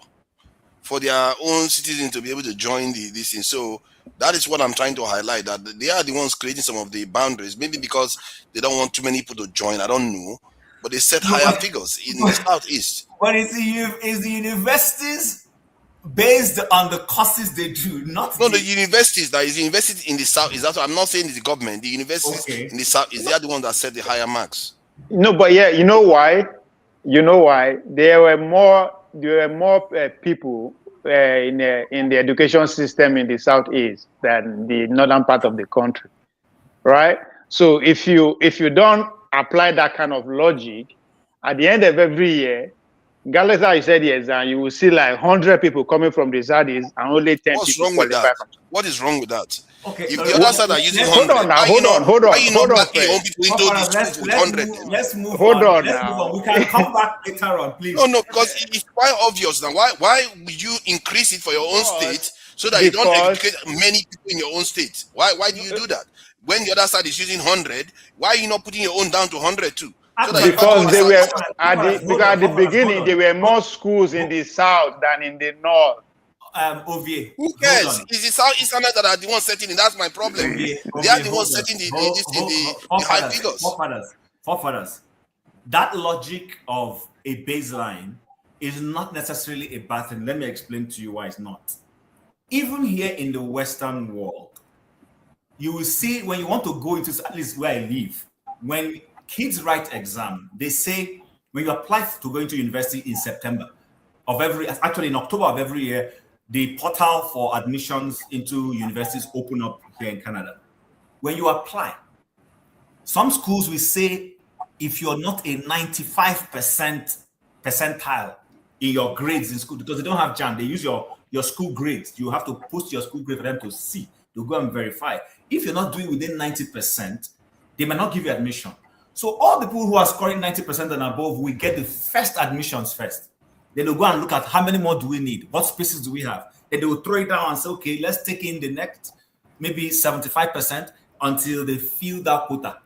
for their own citizens to be able to join this thing. So that is what I'm trying to highlight, that they are the ones creating some of the boundaries, maybe because they don't want too many people to join, I don't know, but they set higher figures in the Southeast. But is the universities based on the courses they do, the universities, that is universities in the South, is that what I'm not saying it's the government, the universities in the South, is they are the ones that set the higher marks. No, but yeah, you know why? There were more people in the education system in the Southeast than the northern part of the country, right? So if you don't apply that kind of logic, at the end of every year, regardless how you said the exam, you will see like 100 people coming from the Southeast and only 10 people qualify. What is wrong with that? Okay, if the other side are using 100, hold on. Let's move on. Hold on. We can come back later on, please. No, because it's quite obvious now. Why would you increase it for your own state so that you don't educate many people in your own state? Why do you do that? When the other side is using 100, why are you not putting your own down to 100 too? So because they were at the beginning, there were more schools in the south than in the north. Ovie, who cares? It's the Southeasterners that are the ones setting it. That's my problem. They are the ones setting the high figures. Forefathers. That logic of a baseline is not necessarily a bad thing. Let me explain to you why it's not. Even here in the Western world, you will see when you want to go into, at least where I live, when kids write exam, they say when you apply to go into university in September of in October of every year, the portal for admissions into universities open up here in Canada. when you apply, some schools will say if you're not a 95% percentile in your grades in school, because they don't have JAM, they use your school grades. You have to post your school grade for them to see. They'll go and verify. If you're not doing within 90%, they might not give you admission. So all the people who are scoring 90% and above will get the first admissions first. Then they'll go and look at how many more do we need? What spaces do we have? Then they will throw it down and say, okay, let's take in the next maybe 75% until they fill that quota.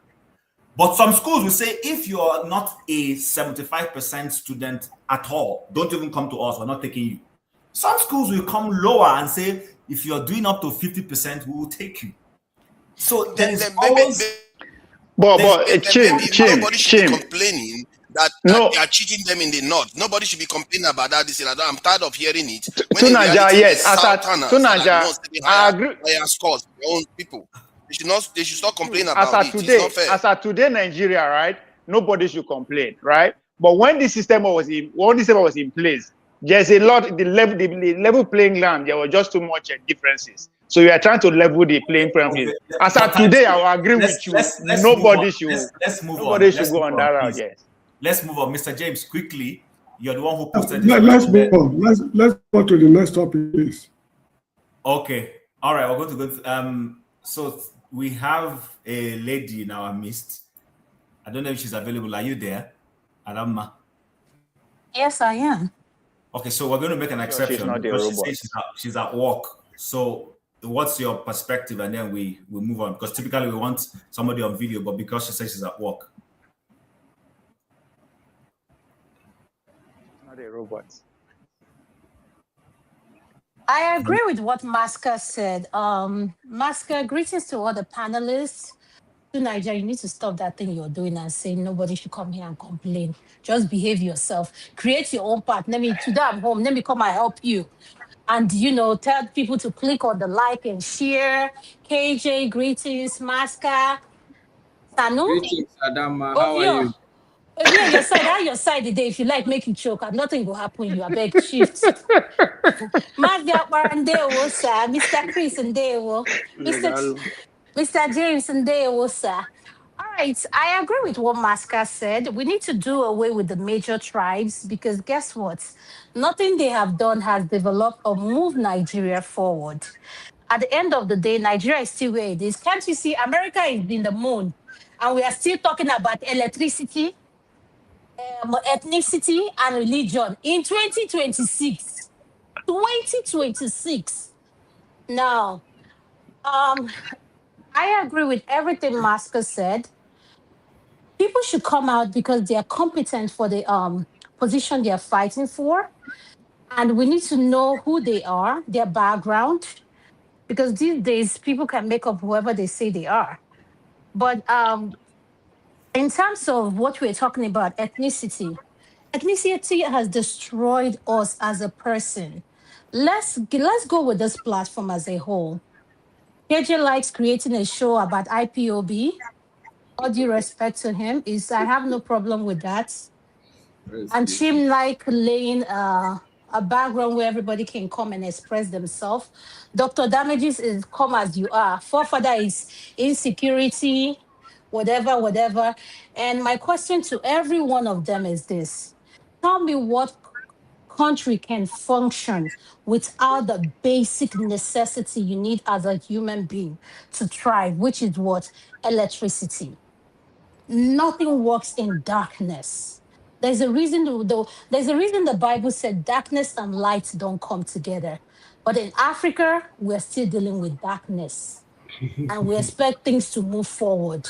But some schools will say, if you're not a 75% student at all, don't even come to us, we're not taking you. Some schools will come lower and say, if you're doing up to 50%, we will take you. So there is always... Chim, nobody should be complaining that they are cheating them in the north. Nobody should be complaining about that. I'm tired of hearing it. Tunaja, yes. I agree. Higher scores, their own people. They should stop complaining about it. Today, it's not fair. As of today, Nigeria, right? Nobody should complain, right? But when this system was in place, there's a lot, the level playing ground, there were just too much differences. So we are trying to level the playing field. As of today, I will agree with you. Nobody should go on that route. Yes. Let's move on. Mr. James, quickly, you're the one who posted Let's move on. Let's go to the next topic, please. Okay. All right, we're going to go. So we have a lady in our midst. I don't know if she's available. Are you there, Adama? Yes, I am. Okay, so we're going to make an exception. She's not because she's at work. So what's your perspective? And then we move on. Because typically we want somebody on video, but because she says she's at work. Not a robot. I agree with what Maska said. Maska, greetings to all the panelists. To Nigeria, you need to stop that thing you're doing and saying nobody should come here and complain. Just behave yourself. Create your own path. Today I'm home. Let me come and help you. And, tell people to click on the like and share. KJ, greetings. Maska. Sanu. Greetings, Adama. How are you? If you're on your side, on your side today, if you like, make you choke. And nothing will happen. You are beg shift. Maska Bandewo, sir. Mr. Chris and Dewo. Mr. James and Dewo, sir. All right, I agree with what Maska said. We need to do away with the major tribes because guess what? Nothing they have done has developed or moved Nigeria forward. At the end of the day, Nigeria is still where it is. Can't you see America is in the moon and we are still talking about electricity, ethnicity, and religion in 2026. 2026. Now, I agree with everything Maska said. People should come out because they are competent for the position they are fighting for. And we need to know who they are, their background, because these days people can make up whoever they say they are. But in terms of what we're talking about, ethnicity has destroyed us as a person. Let's go with this platform as a whole. KJ likes creating a show about IPOB. All due respect to him, I have no problem with that. And Chim like laying a background where everybody can come and express themselves. Dr. Damages is come as you are. Forefather is insecurity, whatever. And my question to every one of them is this. Tell me what country can function without the basic necessity you need as a human being to thrive, which is what? Electricity. Nothing works in darkness. There's a reason the Bible said darkness and light don't come together. But in Africa, we're still dealing with darkness. And we expect things to move forward.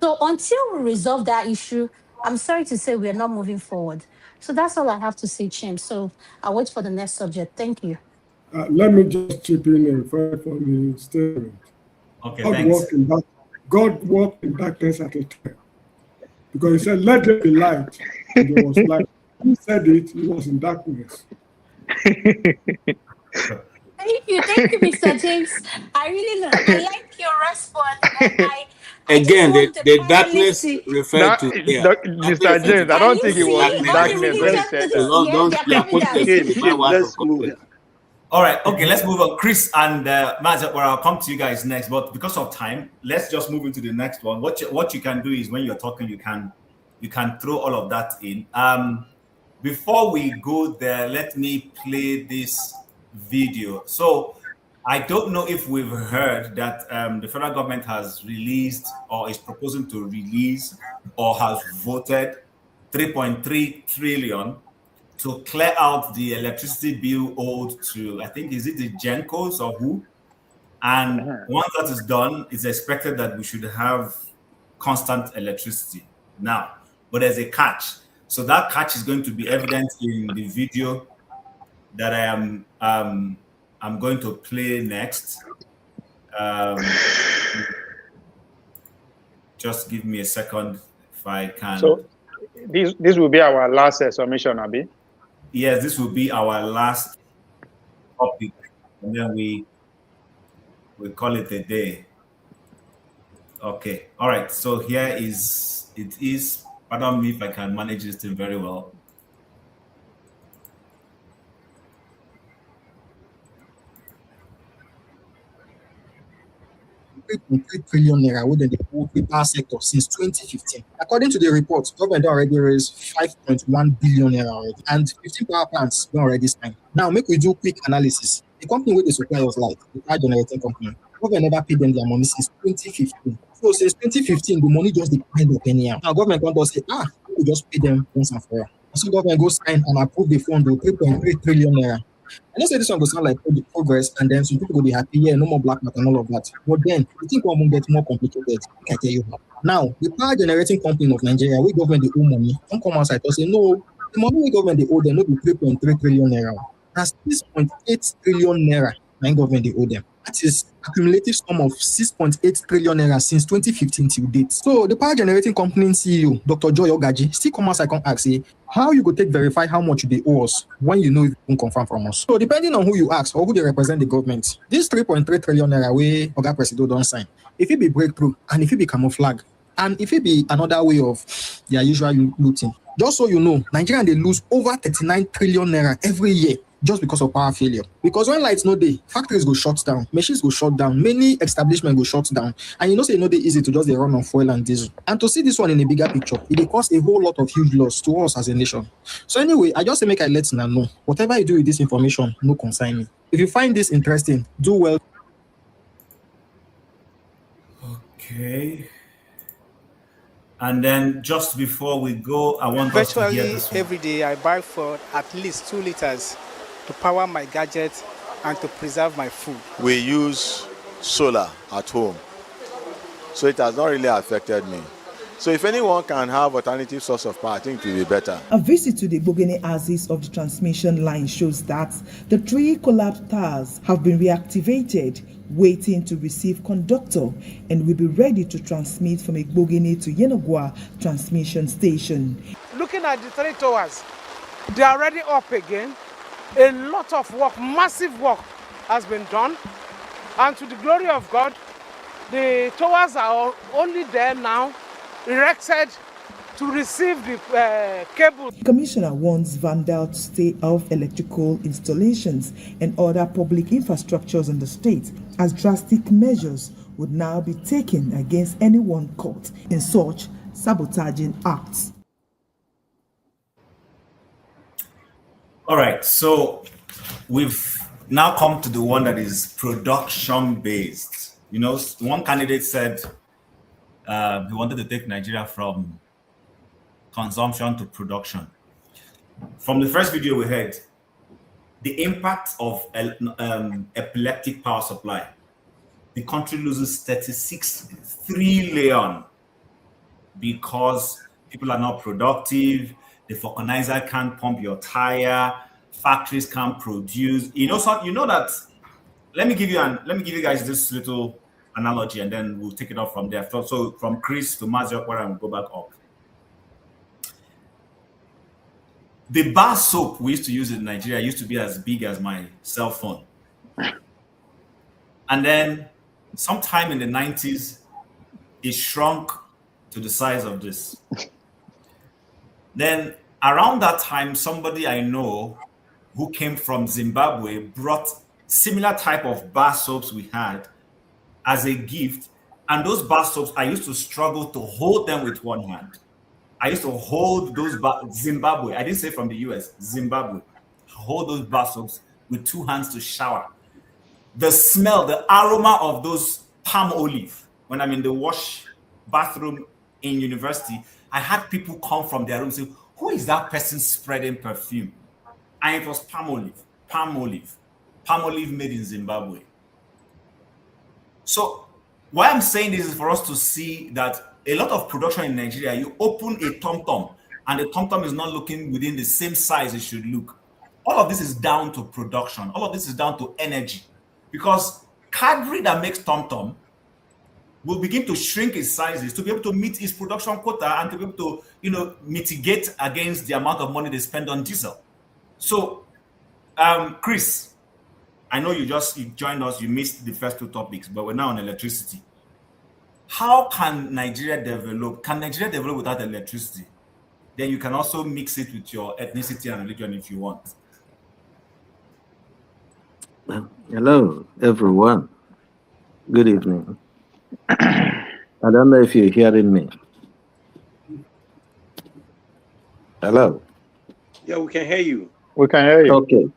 So until we resolve that issue, I'm sorry to say we're not moving forward. So that's all I have to say, Chim. So I'll wait for the next subject. Thank you. Let me just chip in and refer for the statement. Okay, thanks. God walked in darkness at a time. Because he said, let there be light. And there was light. He said it, he was in darkness. Thank you, Mr. James. I like your response. Again, the darkness referred to here. Mr. James, I don't think it was in darkness when he said that. Don't put Let's move. All right. Okay, let's move on. Chris and Mazep, well, I'll come to you guys next. But because of time, let's just move into the next one. What you can do is when you're talking, you can throw all of that in. Before we go there, let me play this video. So I don't know if we've heard that the federal government has released or is proposing to release or has voted 3.3 trillion to clear out the electricity bill owed to, I think, is it the Gencos or who? And once that is done, it's expected that we should have constant electricity now. But there's a catch. So that catch is going to be evident in the video that I'm going to play next. Just give me a second if I can. So this will be our last submission, Abi. Yes, this will be our last topic, and then we call it a day. Okay. All right. So here it is. Pardon me if I can manage this thing very well. 3.3 trillion naira within the whole power sector since 2015. According to the report, government already raised 5.1 billion naira already, and 15 power plants don't already signed. Now, make we do quick analysis. The company with the supply was like the power generating company. Government never paid them their money since 2015. So since 2015, the money just declined up anyhow. Now government can't just say, we just pay them once and for all. So government go sign and approve the fund with 3.3 trillion naira. I know say this one will sound like progress, and then some people will be happy, yeah, no more black market and all of that. But then I think one will get more complicated. I can tell you how. Now, the power generating company of Nigeria, we government the owe money, don't come outside and say, no, the money we government they owe them will be 3.3 trillion naira. That's 6.8 trillion naira. Nine government they owe them. That is accumulative sum of 6.8 trillion naira since 2015 till date. So the power generating company CEO, Dr. Joy Ogaji, still come outside and ask, say, how you go take verify how much they owe us when you know you can confirm from us? So depending on who you ask or who they represent the government, this 3.3 trillion naira way Oga Presido don't sign. If it be breakthrough and if it be camouflage and if it be another way of their usual looting, just so you know, Nigerian they lose over 39 trillion naira every year just because of power failure. Because when lights no day, factories go shut down, machines go shut down, many establishments go shut down, and you know say no dey easy to just dey run on fuel and diesel. And to see this one in a bigger picture, it dey cause a whole lot of huge loss to us as a nation. So anyway, I just say make I let una know. Whatever you do with this information, no concern me. If you find this interesting, do well. Okay. And then just before we go, I want us to hear this one. Every day I buy for at least 2 liters to power my gadgets and to preserve my food. We use solar at home, so it has not really affected me. So if anyone can have alternative source of power, I think it will be better. A visit to the Bogene axis of the transmission line shows that the 3 collapsed towers have been reactivated, waiting to receive conductor, and will be ready to transmit from Bogene to Yenogwa transmission station. Looking at the 3 towers, they are already up again. A lot of work, massive work has been done, and to the glory of God, the towers are only there now, erected to receive the cable. The commissioner wants Vandal to stay off electrical installations and other public infrastructures in the state, as drastic measures would now be taken against anyone caught in such sabotaging acts. All right, so we've now come to the one that is production based. You know, one candidate said he wanted to take Nigeria from consumption to production. From the first video we heard, the impact of epileptic power supply, the country loses 36 trillion because people are not productive, the vulcanizer can't pump your tire, factories can't produce. You know that. Let me give you guys this little analogy, and then we'll take it off from there. So from Chris to Mazio, where I'm go back up. The bar soap we used to use in Nigeria used to be as big as my cell phone. And then sometime in the 90s, it shrunk to the size of this. Then around that time, somebody I know who came from Zimbabwe brought similar type of bar soaps we had as a gift. And those bar soaps, I used to struggle to hold them with one hand. I used to hold those Zimbabwe. I didn't say from the US, Zimbabwe. Hold those bar soaps with two hands to shower. The smell, the aroma of those palm olive when I'm in the bathroom in university, I had people come from their room and say, "Who is that person spreading perfume?" And it was palm olive made in Zimbabwe. So why I'm saying this is for us to see that a lot of production in Nigeria, you open a tom-tom and the tom-tom is not looking within the same size it should look. All of this is down to production. All of this is down to energy. Because cadre that makes tom-tom will begin to shrink its sizes to be able to meet its production quota and to be able to, mitigate against the amount of money they spend on diesel. So, Chris, I know you joined us, you missed the first two topics, but we're now on electricity. How can Nigeria develop? Can Nigeria develop without electricity? Then you can also mix it with your ethnicity and religion if you want. Hello, everyone. Good evening. I don't know if you're hearing me. Hello. Yeah, we can hear you. We can hear you.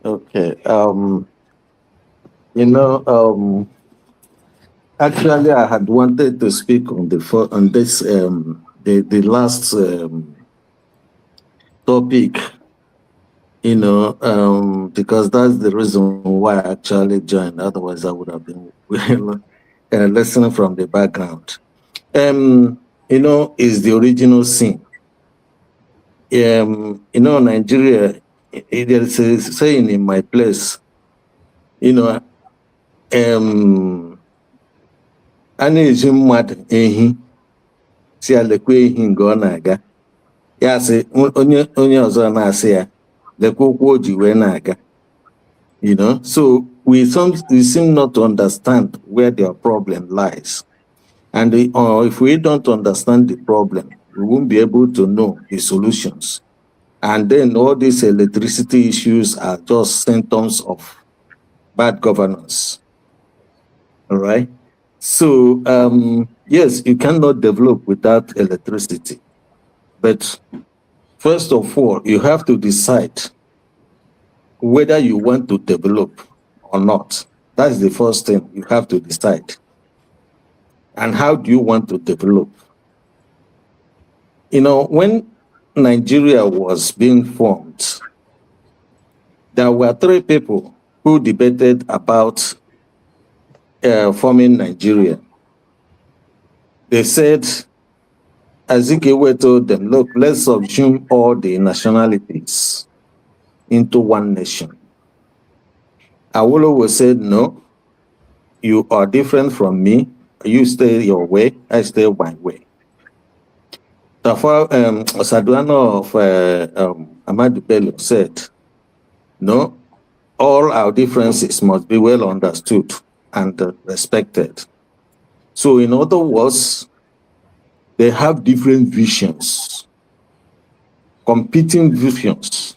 Okay. Actually, I had wanted to speak on this the last topic. Because that's the reason why I actually joined. Otherwise, I would have been listening from the background. Is the original sin. Nigeria, there's a saying in my place, a na-eji mmadụ ehi si alekwa ehi nke ọ na-aga ya sị onye ọzọ na-asị ya lekwa ụkwụ o ji wee na-aga. So we seem not to understand where their problem lies, and if we don't understand the problem, we won't be able to know the solutions. And then all these electricity issues are just symptoms of bad governance. All right. So yes, you cannot develop without electricity, but first of all, you have to decide whether you want to develop or not. That's the first thing you have to decide. And how do you want to develop? When Nigeria was being formed, there were three people who debated about forming Nigeria. They said, Azikiwe told them, look, let's subsume all the nationalities into one nation. Awolowo said, no, you are different from me. You stay your way, I stay my way. Osaduano of Ahmadu Bello said, no, all our differences must be well understood and respected. So in other words, they have different visions, competing visions.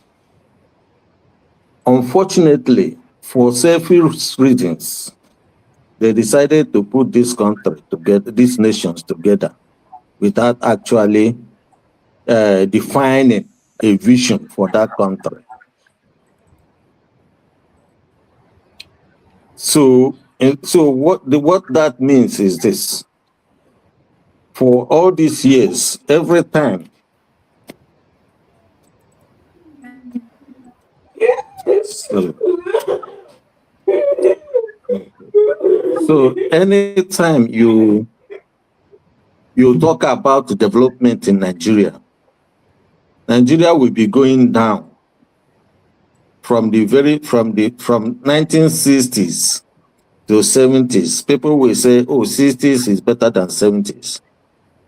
Unfortunately, for selfish reasons, they decided to put this country together, these nations together, without actually defining a vision for that country. So what that means is this: for all these years, every time so anytime you talk about the development in Nigeria will be going down from 1960s to 70s. People will say, oh, 60s is better than 70s.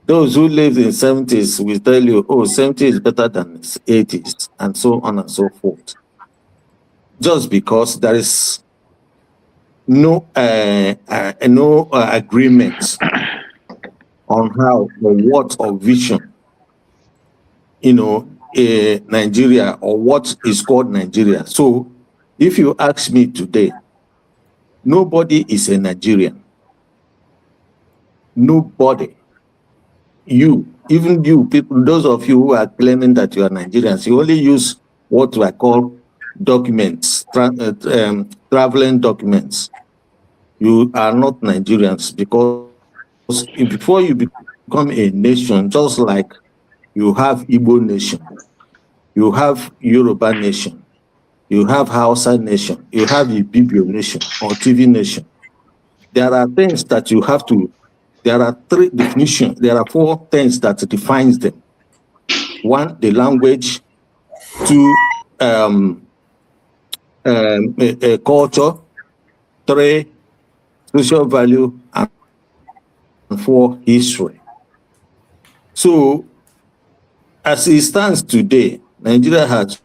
Those who lived in 70s will tell you, oh, 70s is better than 80s, and so on and so forth. Just because there is no agreement on how or what or vision, Nigeria or what is called Nigeria. So if you ask me today, nobody is a Nigerian. Nobody. Even you people, those of you who are claiming that you are Nigerians, you only use what I call documents, traveling documents. You are not Nigerians, because before you become a nation, just like you have Igbo nation, you have Yoruba nation, you have Hausa nation, you have Ibibio nation or TV nation. There are things that you have to, there are three definitions, there are four things that defines them. One, the language. Two, culture. Three, social value. And four, history. So, as it stands today, Nigeria has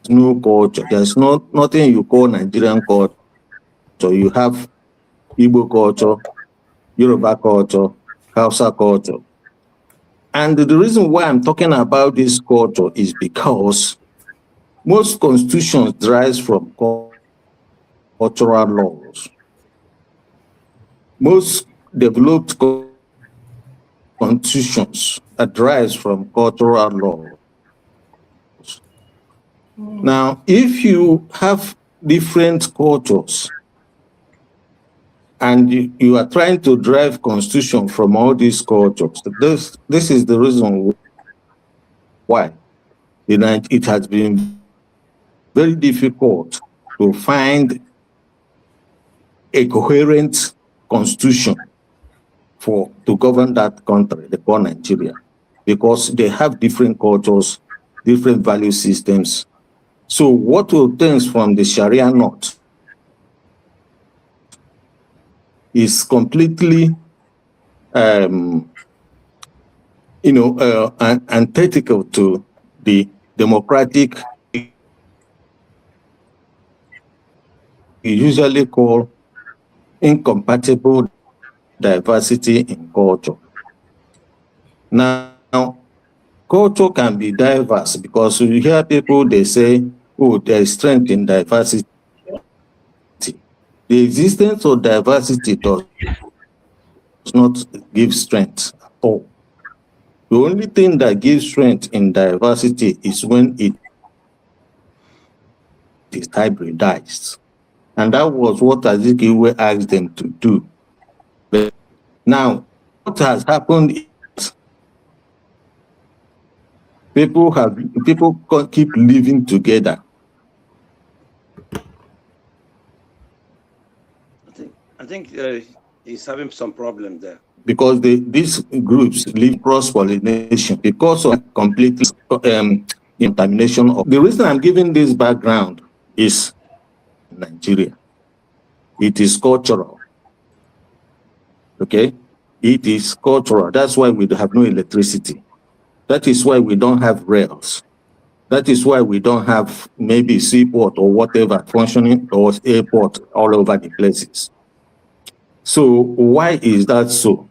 no culture. There's nothing you call Nigerian culture. You have Igbo culture, Yoruba culture, Hausa culture. And the reason why I'm talking about this culture is because most constitutions derive from cultural laws. Most developed constitutions derive from cultural laws. Now, if you have different cultures and you are trying to drive constitution from all these cultures, this is the reason why it has been very difficult to find a coherent constitution to govern that country, they call Nigeria, because they have different cultures, different value systems. So what will things from the Sharia north is completely, antithetical to the democratic, we usually call incompatible diversity in culture. Now, culture can be diverse because you hear people, they say, oh, there is strength in diversity. The existence of diversity does not give strength at all. The only thing that gives strength in diversity is when it is hybridized. And that was what Azikiwe asked them to do. But now, what has happened is people keep living together. I think he's having some problem there. Because these groups live cross-pollination because of complete contamination. The reason I'm giving this background is Nigeria. It is cultural. Okay? It is cultural. That's why we have no electricity. That is why we don't have rails. That is why we don't have maybe seaport or whatever functioning, or airport all over the places. So why is that so?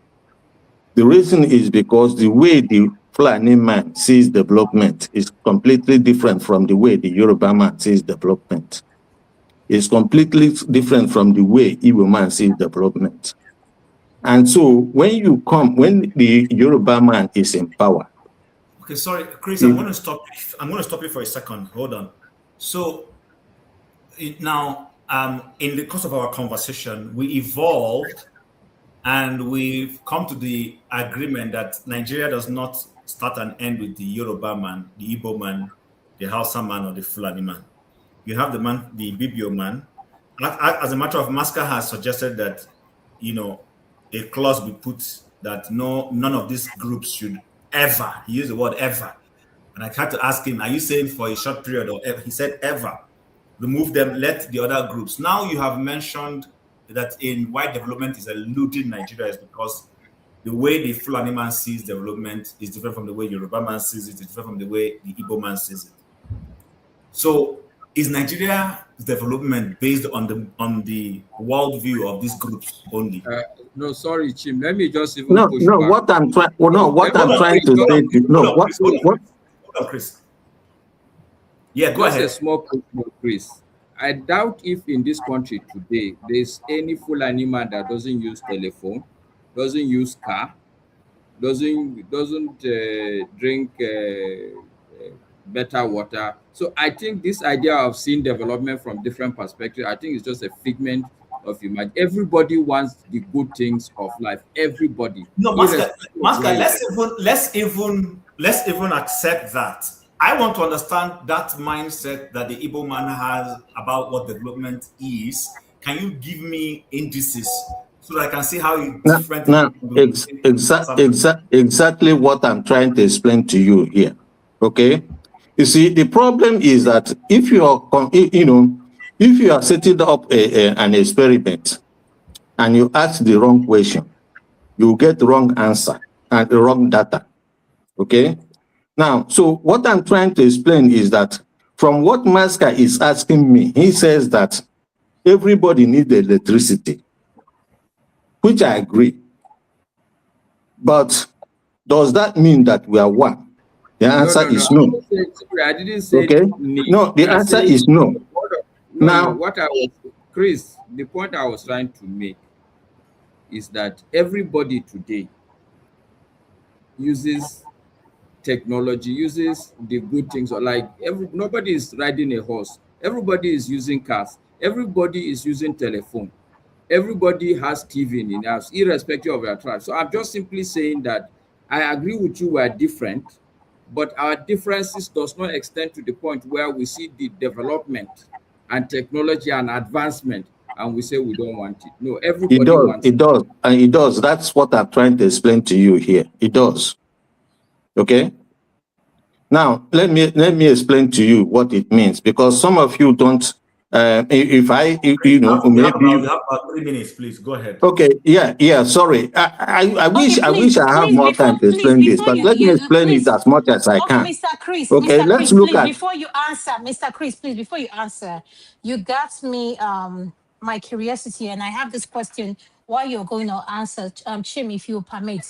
The reason is because the way the Fulani man sees development is completely different from the way the Yoruba man sees development. It's completely different from the way Igbo man sees development. And so when the Yoruba man is in power. Okay, sorry, Chris, I'm going to stop you for a second. Hold on. So now, in the course of our conversation, we evolved and we've come to the agreement that Nigeria does not start and end with the Yoruba man, the Igbo man, the Hausa man, or the Fulani man. You have the man, the Ibibio man. As a matter of, Maska has suggested that, a clause be put that none of these groups should ever, he used the word ever. And I had to ask him, are you saying for a short period or ever? He said ever. Remove them, let the other groups. Now you have mentioned that in why development is eluding Nigeria is because the way the Fulani man sees development is different from the way Yoruba man sees it, it's different from the way the Igbo man sees it. So is Nigeria's development based on the worldview of these groups only? No, sorry, Chim. Let me just even push back. What I'm trying to say. Hold on, Chris. Yeah, go Just ahead. a small question, Chris. I doubt if in this country today there's any Fulani man that doesn't use telephone, doesn't use car, doesn't drink better water. So I think this idea of seeing development from different perspectives, I think it's just a figment of humanity. Everybody wants the good things of life. Everybody. No, Masker, irrespective of where you let's even accept that. I want to understand that mindset that the Igbo man has about what development is. Can you give me indices so that I can see how it's different? Exactly what I'm trying to explain to you here. Okay, you see, the problem is that if you are, if you are setting up an experiment and you ask the wrong question, you get the wrong answer and the wrong data. Okay. Now, so what I'm trying to explain is that from what Masker is asking me, he says that everybody needs electricity, which I agree. But does that mean that we are one? The answer is no. I didn't say okay. need. No, the answer is no. Now, what I was, Chris, the point I was trying to make is that everybody today uses technology, uses the good things, or like nobody is riding a horse. Everybody is using cars. Everybody is using telephone. Everybody has TV in the house, irrespective of their tribe. So I'm just simply saying that I agree with you, we are different, but our differences does not extend to the point where we see the development and technology and advancement and we say we don't want it. No, everybody wants it. It does, and it does. That's what I'm trying to explain to you here. It does. Okay. Now, let me explain to you what it means, because some of you don't. Maybe you have about 3 minutes, please go ahead. Okay, yeah. Sorry, I wish I have more time to explain this, but let me explain it as much as I can. Mr. Chris, okay, Mr. let's Chris, look please, at. before you answer, Mr. Chris, please, before you answer, you got me my curiosity, and I have this question while you're going to answer, Chim, if you permit.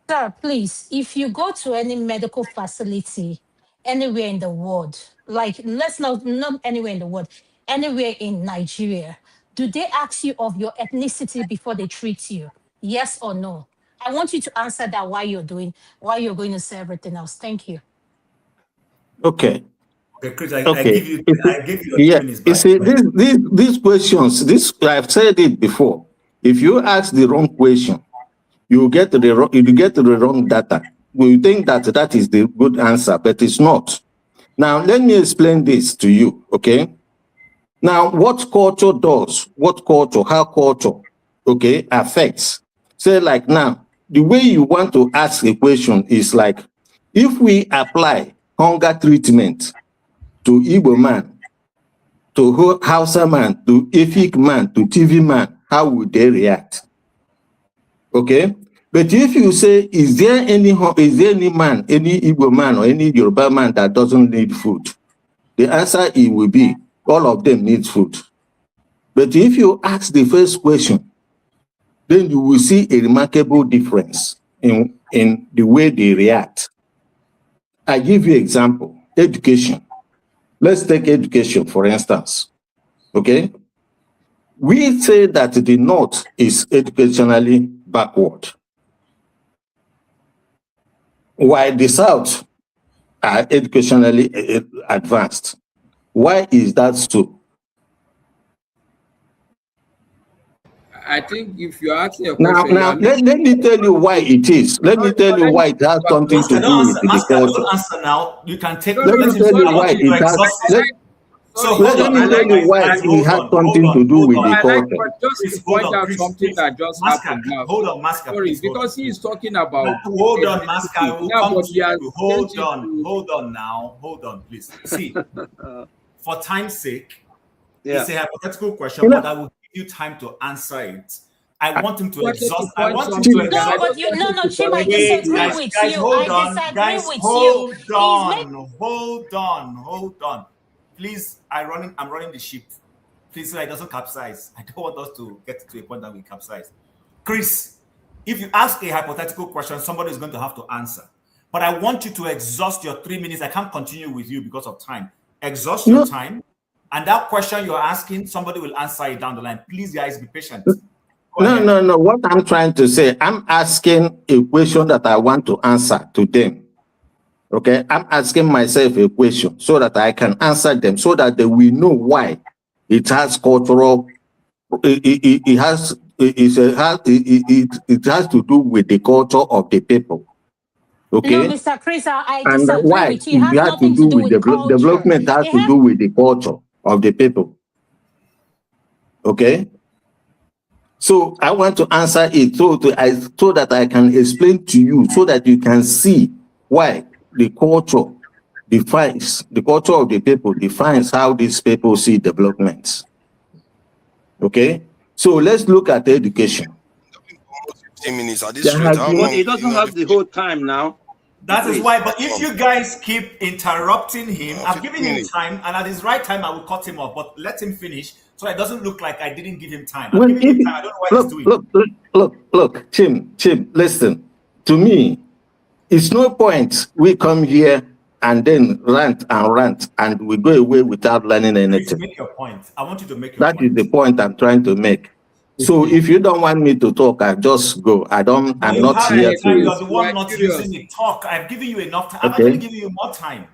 Sir, please, if you go to any medical facility anywhere in the world, like let's not anywhere in the world, anywhere in Nigeria, do they ask you of your ethnicity before they treat you? Yes or no? I want you to answer that while you're going to say everything else. Thank you. Okay. Okay, Chris, I Okay. give you 2 minutes back. You see, these questions, I've said it before. If you ask the wrong question, you get the wrong data. We think that is the good answer, but it's not. Now, let me explain this to you, okay? Now, what culture does, how culture, okay, affects. Say like now, the way you want to ask a question is like, if we apply hunger treatment to Igbo man, to Hausa man, to Efik man, to TV man, how would they react? Okay? But if you say, is there any man, any Igbo man or any Yoruba man that doesn't need food? The answer it will be, all of them need food. But if you ask the first question, then you will see a remarkable difference in the way they react. I give you example, education. Let's take education, for instance. Okay? We say that the North is educationally backward, while the South are educationally advanced. Why is that so? I think if you're asking a Now, question, let me tell you why it is. Let me tell you why it has something to do with the culture. Don't answer now. You can take. Let me tell you why it has. Let me tell you why it has something to do with the culture. Just to point out something that just happened now. Hold on, Masker. Sorry, because he is talking about. Hold on, Masker. Hold on, please. See, for time's sake, it's a hypothetical question, but I will give you time to answer it. I want him to exhaust. I want him to exhaust. No, but Chim, I disagree with you. Hold on. Please, I'm running the ship. Please, so it doesn't capsize. I don't want us to get to a point that we capsize. Chris, if you ask a hypothetical question, somebody is going to have to answer. But I want you to exhaust your 3 minutes. I can't continue with you because of time. exhaust your time, and that question you're asking, somebody will answer it down the line. Please, guys, be patient. No. What I'm trying to say, I'm asking a question that I want to answer to them. Okay, I'm asking myself a question so that I can answer them, so that they will know why it has cultural. It has to do with the culture of the people. Okay. No, Mr. Chris, I And disagree why with you. It has it has to nothing do to do with with culture. development has It to has do with the culture of the people. Okay. So I want to answer it so that I can explain to you, so that you can see why the culture defines the culture of the people, defines how these people see developments. Okay. So let's look at education. 15 minutes at this There rate. has How been- long? But he doesn't have the whole time now. That is Please. why, but if you guys keep interrupting him, I've given him minutes. time, and at his right time, I will cut him off, but let him finish so it doesn't look like I didn't give him time. I'm When giving him time. I don't know what he's doing. look, Chim, listen. To me, it's no point we come here and then rant, and we go away without learning Please anything. make your point. I want you to make your That point. is the point I'm trying to make. So if you don't want me to talk, I just go. I'm You not have here the time. to. You're the one not using it. Talk. I've given you enough time. I've Okay. actually given you more time.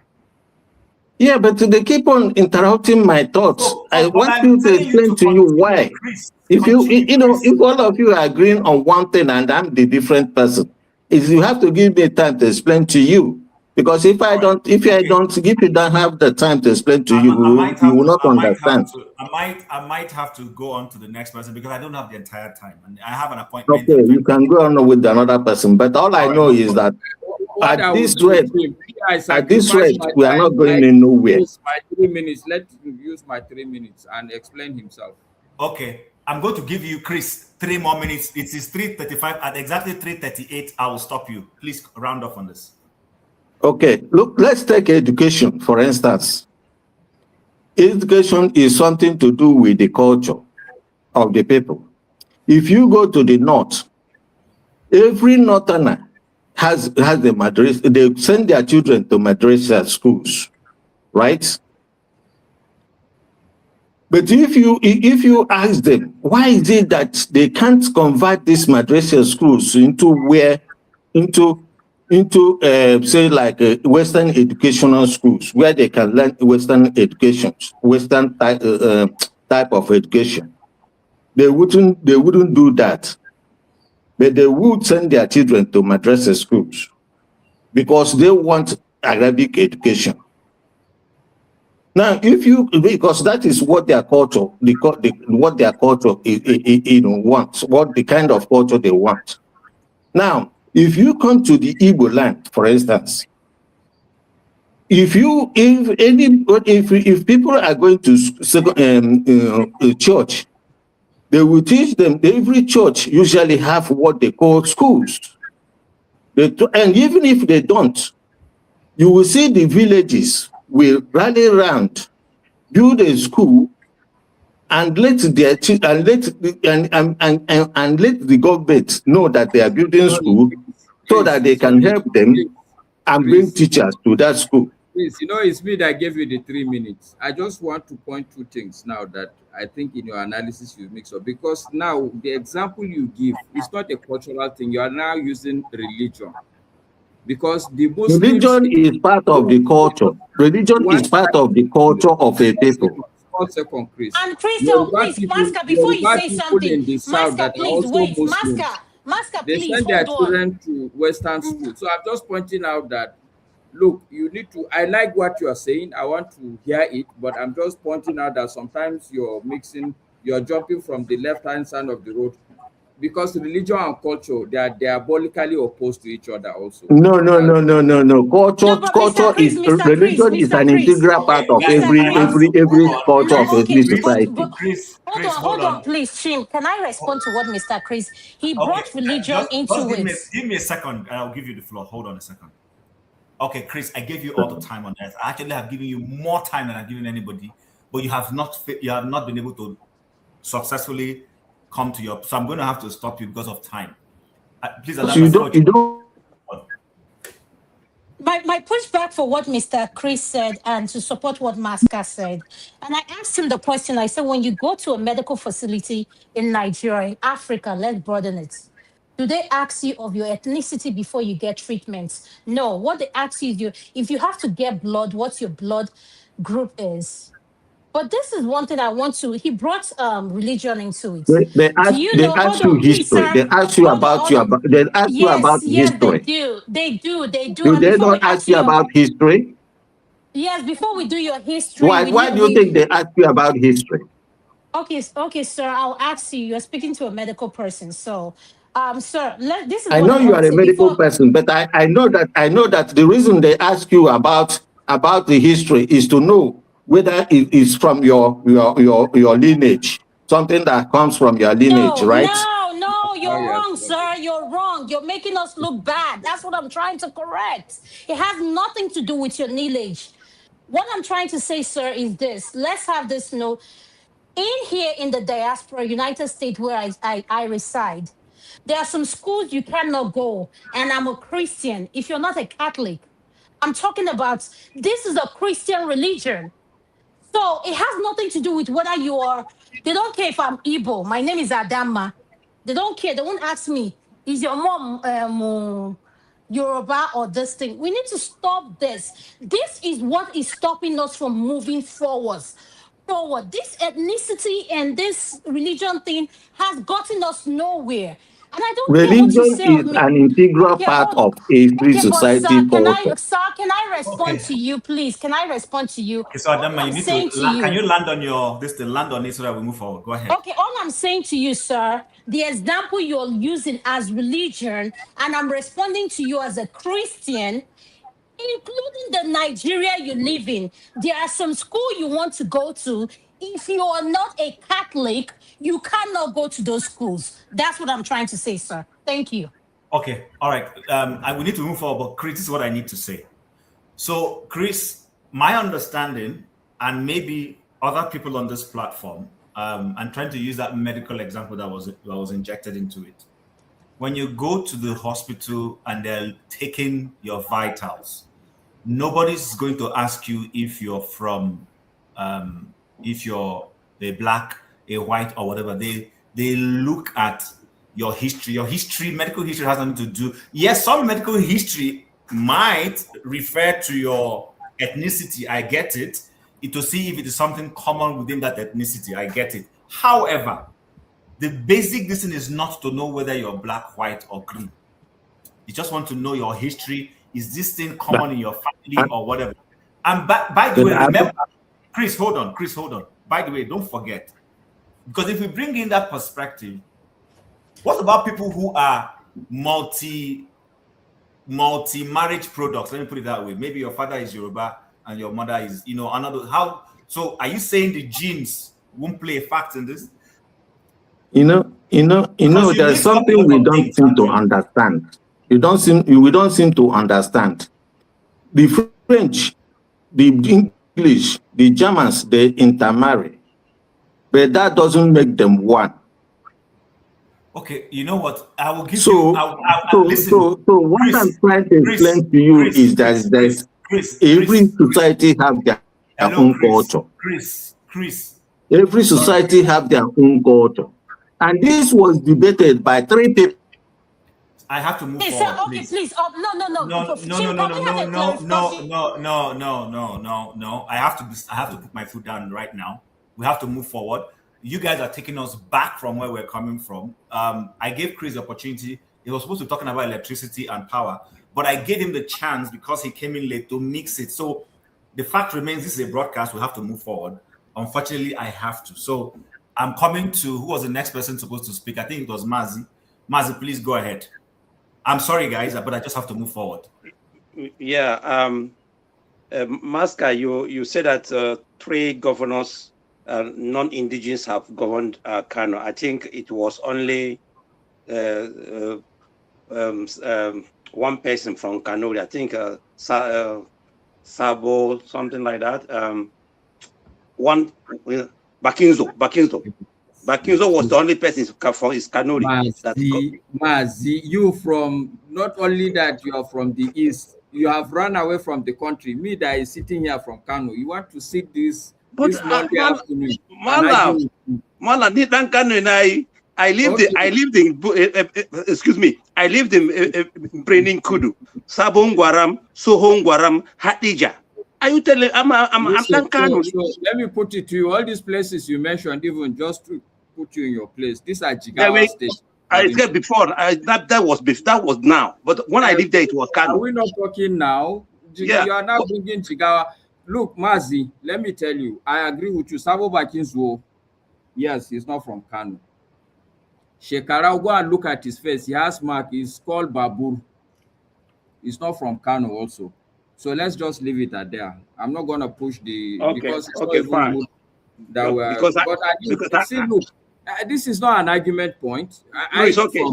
Yeah, but they keep on interrupting my thoughts. I But want I'm you to telling you explain to to you continue, why. Chris. If Continue, if all of you are agreeing on one thing and I'm the different person, is you have to give me time to explain to you. Because if I don't give you don't have the time to explain to you, you will not understand. I might have to go on to the next person because I don't have the entire time, and I have an appointment. Okay, you can go on with another person. But all I know is that What I at will this do, rate, Tim, I at this sacrifice rate, my we are time. not going I nowhere. use my 3 minutes. Let him use my 3 minutes and explain himself. Okay, I'm going to give you, Chris, 3 more minutes. It is 3:35. At exactly 3:38, I will stop you. Please round off on this. Okay, look, let's take education, for instance. Education is something to do with the culture of the people. If you go to the north, every northerner has the madrasa. They send their children to madrasa schools, right? But if you ask them, why is it that they can't convert these madrasa schools into say like Western educational schools where they can learn Western education, Western type of education? They wouldn't do that, but they would send their children to madrasa schools because they want Arabic education. Now, because that is what their culture, what their culture wants, what the kind of culture they want. Now, if you come to the Igbo land, for instance, if people are going to church, they will teach them. Every church usually have what they call schools. And even if they don't, you will see the villages will rally around, build a school, and let their and let the government know that they are building school, so that they can help them and bring teachers to that school. Please, it's me that gave you the 3 minutes. I just want to point 2 things now that I think in your analysis you mix up, because now the example you give is not a cultural thing. You are now using religion. Because the Muslims, religion is part of the culture. Religion is part of the culture of a people. 1 second, Chris. And Crystal, please, Maska, before you say something, in the South Maska, that are please, also wait. Muslims, Maska, they please, send their hold on. children to Western school. So I'm just pointing out that, look, you need to, I like what you are saying. I want to hear it, but I'm just pointing out that sometimes you're jumping from the left-hand side of the road, because religion and culture, they are diabolically opposed to each other also. No. Culture is religion is an integral part of every culture of every society. Hold on, please, Chim. Can I respond to what Mr. Chris? He brought religion into it. Give me a second, and I'll give you the floor. Hold on a second. Okay, Chris, I gave you all the time on earth. I actually have given you more time than I've given anybody, but you have not been able to successfully come to your. So I'm going to have to stop you because of time. Please allow me. My my pushback for what Mr. Chris said and to support what Maska said. And I asked him the question. I said, when you go to a medical facility in Nigeria, Africa, let's broaden it. Do they ask you of your ethnicity before you get treatment? No. What they ask you is if you have to get blood, what your blood group is. But this is one thing I want to. He brought religion into it. They Do ask, you they know? ask Hold you on, please, history. sir. They ask you Hold on, about hold on. they ask you about Yes, they history. do. They do. Do And they before we not ask ask you you, about history? yes, before we do your history, Why do you think they ask you about history? Okay, sir. I'll ask you. You're speaking to a medical person, so, sir, this is I what know I you want are to a say medical before. person, but I know that the reason they ask you about the history is to know whether it is from your lineage, something that comes from your lineage, right? No, you're wrong, sir. You're wrong. You're making us look bad. That's what I'm trying to correct. It has nothing to do with your lineage. What I'm trying to say, sir, is this. Let's have this note. In here in the diaspora, United States, where I reside, there are some schools you cannot go. And I'm a Christian. If you're not a Catholic, I'm talking about this is a Christian religion. So it has nothing to do with whether you are, they don't care if I'm Igbo. My name is Adama. They don't care. They won't ask me, is your mom Yoruba or this thing? We need to stop this. This is what is stopping us from moving forward. This ethnicity and this religion thing has gotten us nowhere. And I don't care what you Religion say is of me. an integral Okay, part hold on. of every Okay, but society culture. sir, can I respond Okay. to you, please? Can I respond to you? Okay, so Adama, All you I'm need saying to to can you, you land on land on it so that we move forward. Go ahead. okay, all I'm saying to you, sir, the example you're using as religion, and I'm responding to you as a Christian, including the Nigeria you live in. There are some school you want to go to. If you are not a Catholic, you cannot go to those schools. That's what I'm trying to say, sir. Thank you. Okay, all right. We need to move forward, but Chris, this is what I need to say. So, Chris, my understanding, and maybe other people on this platform, I'm trying to use that medical example that was injected into it. When you go to the hospital and they're taking your vitals, nobody's going to ask you if you're from, if you're a black, a white, or whatever. They look at your history. Your history, medical history has nothing to do. Yes, some medical history might refer to your ethnicity. I get it. To see if it is something common within that ethnicity. I get it. However, the basic thing is not to know whether you're black, white, or green. You just want to know your history. Is this thing common in your family or whatever? And by the way, remember, Chris, hold on. By the way, don't forget, because if we bring in that perspective, what about people who are multi-marriage products? Let me put it that way. Maybe your father is Yoruba and your mother is, another. How? So are you saying the genes won't play a factor in this? There's something we don't seem to understand. We don't seem to understand. The French, the English, the Germans, they intermarry, but that doesn't make them one. Okay, you know what? I will give you. listen. So what Chris, I'm trying to explain to you is that every society have their own culture. Chris. Every society have their own culture, and this was debated by 3 people. I have to move Hey, forward. sir, okay, please. No. I have to put my foot down right now. We have to move forward. You guys are taking us back from where we're coming from. I gave Chris the opportunity. He was supposed to be talking about electricity and power, but I gave him the chance because he came in late to mix it. So the fact remains, this is a broadcast. We have to move forward. Unfortunately, I have to. So I'm coming to who was the next person supposed to speak? I think it was Mazi. Mazi, please go ahead. I'm sorry, guys, but I just have to move forward. Yeah, Maska, you said that 3 governors, non-indigenous, have governed Kano. I think it was only one person from Kanuri. I think Sabo, something like that. Bakinzo was the only person from his Kanuri. Mazi, you from, not only that you are from the east, You have run away from the country. Me that is sitting here from Kano, you want to sit this Monday afternoon. Malam, I lived excuse me, I lived in Brenin Kudu, Sabon Gwaram, Sohon Gwaram, Hadija. Are you telling I'm Kano? So let me put it to you. All these places you mentioned, even just to put you in your place, these are Jigawa states. I said before, that was now. But when I lived there, it was Kano. Are we not talking now? Yeah. You are now bringing Jigawa. Look, Mazi, let me tell you, I agree with you. Sabo Bakinzo, yes, he's not from Kano. Shekara, go and look at his face. He has mark. He's called Babur. He's not from Kano also. So let's just leave it at there. I'm not going to push the... Okay, because it's okay, not fine. even good that we're... Because look, this is not an argument point. It's okay.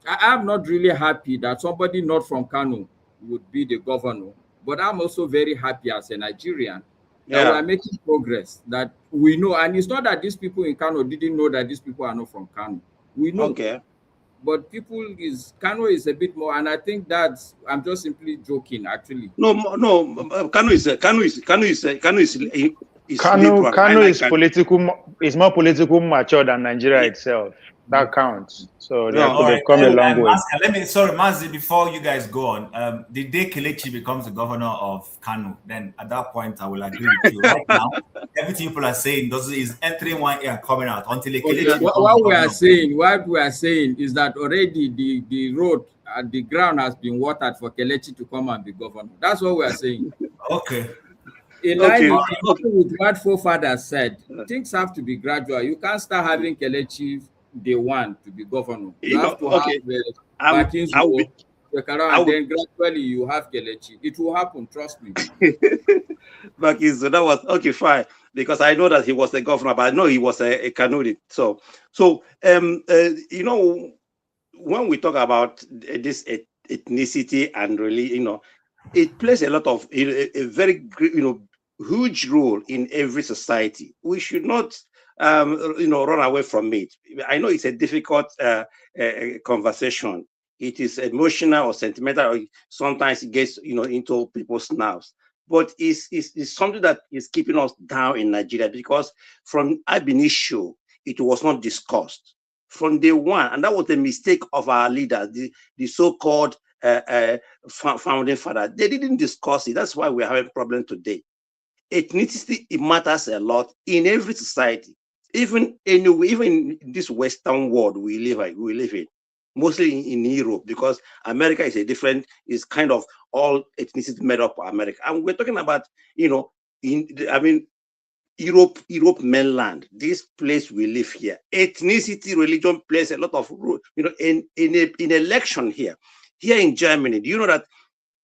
I'm not really happy that somebody not from Kano would be the governor. But I'm also very happy as a Nigerian that we are making progress, that we know. And it's not that these people in Kano didn't know that these people are not from Kano. We know. Okay. But Kano is a bit more, and I think I'm just simply joking, actually. No, Kano is political, is more political mature than Nigeria itself. That counts. So they could come a long way. Mazi, before you guys go on, the day Kelechi becomes the governor of Kano, then at that point I will agree with you. Right now, everything people are saying is entering one ear and coming out until Kelechi what we are saying is that already the road and the ground has been watered for Kelechi to come and be governor. That's what we are saying. Okay. In line with what forefathers said, things have to be gradual. You can't start having Kelechi day one to be governor. You have to have Bakin's and then gradually you have Kelechi. It will happen, trust me. Bakin's, that was okay, fine. Because I know that he was the governor, but I know he was a Kanuri. So you know, when we talk about this ethnicity and really, you know, it plays a lot of a very, you know, huge role in every society. We should not you know, run away from it. I know it's a difficult conversation. It is emotional or sentimental, or sometimes it gets, you know, into people's nerves. But it's something that is keeping us down in Nigeria, because from ab initio, it was not discussed from day one, and that was the mistake of our leaders, the so-called founding father. They didn't discuss it. That's why we're having a problem today. Ethnicity, it matters a lot in every society. Even in this Western world we live in, mostly in Europe, because America is kind of all ethnicity made up of America. And we're talking about, you know, Europe mainland, this place we live here. Ethnicity, religion plays a lot of role, you know, in election here. Here in Germany, do you know that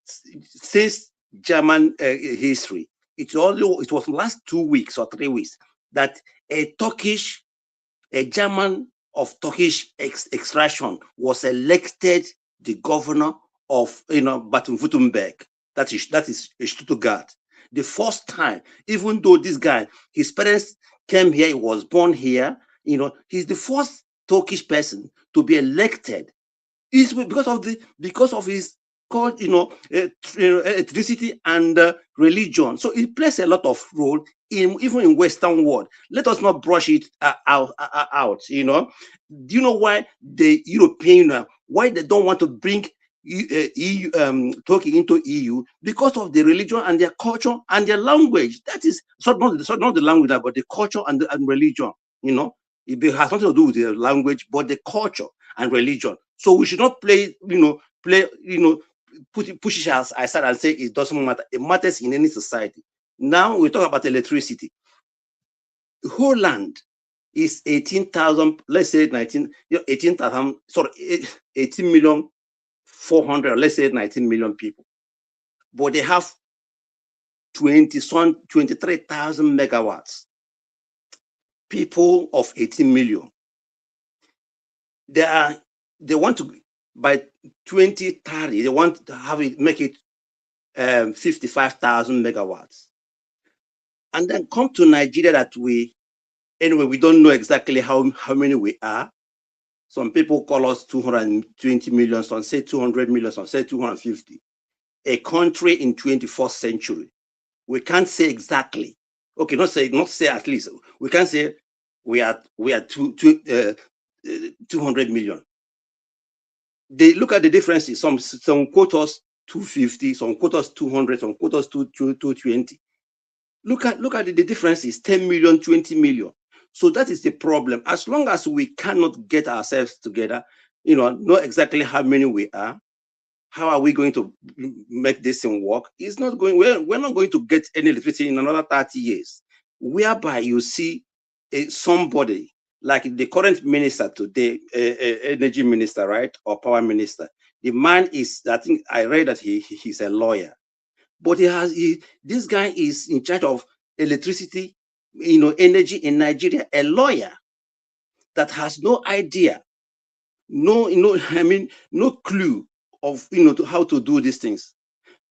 since German history, it was last 2 weeks or 3 weeks that a German of Turkish extraction was elected the governor of, you know, Baden-Württemberg. That is Stuttgart. The first time, even though this guy, his parents came here, he was born here, you know, he's the first Turkish person to be elected. It's because of his called, you know, ethnicity and religion. So it plays a lot of role even in Western world. Let us not brush it out. You know, do you know why the European, why they don't want to bring EU, Turkey into EU? Because of the religion and their culture and their language. That is not the language, but the culture and religion. You know, it has nothing to do with the language, but the culture and religion. So we should not push it aside and say it doesn't matter. It matters in any society. Now we talk about electricity. Holland is 18,000, let's say 18,000, sorry, 18,400,000, let's say 19 million people. But they have 23,000 megawatts. People of 18 million. They want to, by 2030, they want to have it, make it 55,000 megawatts. And then come to Nigeria that we don't know exactly how many we are. Some people call us 220 million, some say 200 million, some say 250. a country in 21st century. We can't say exactly. Okay, not say at least. We can't say we are 200 million. They look at the differences. Some quote us 250, some quote us 200, some quote us 220. Look at the differences: 10 million, 20 million. So that is the problem. As long as we cannot get ourselves together, know exactly how many we are, how are we going to make this thing work? It's not going. We're not going to get any electricity in another 30 years. Whereby you see somebody like the current minister today, energy minister, right, or power minister. The man is, I think I read that he's a lawyer, but this guy is in charge of electricity, energy in Nigeria. A lawyer that has no idea, no clue of to how to do these things.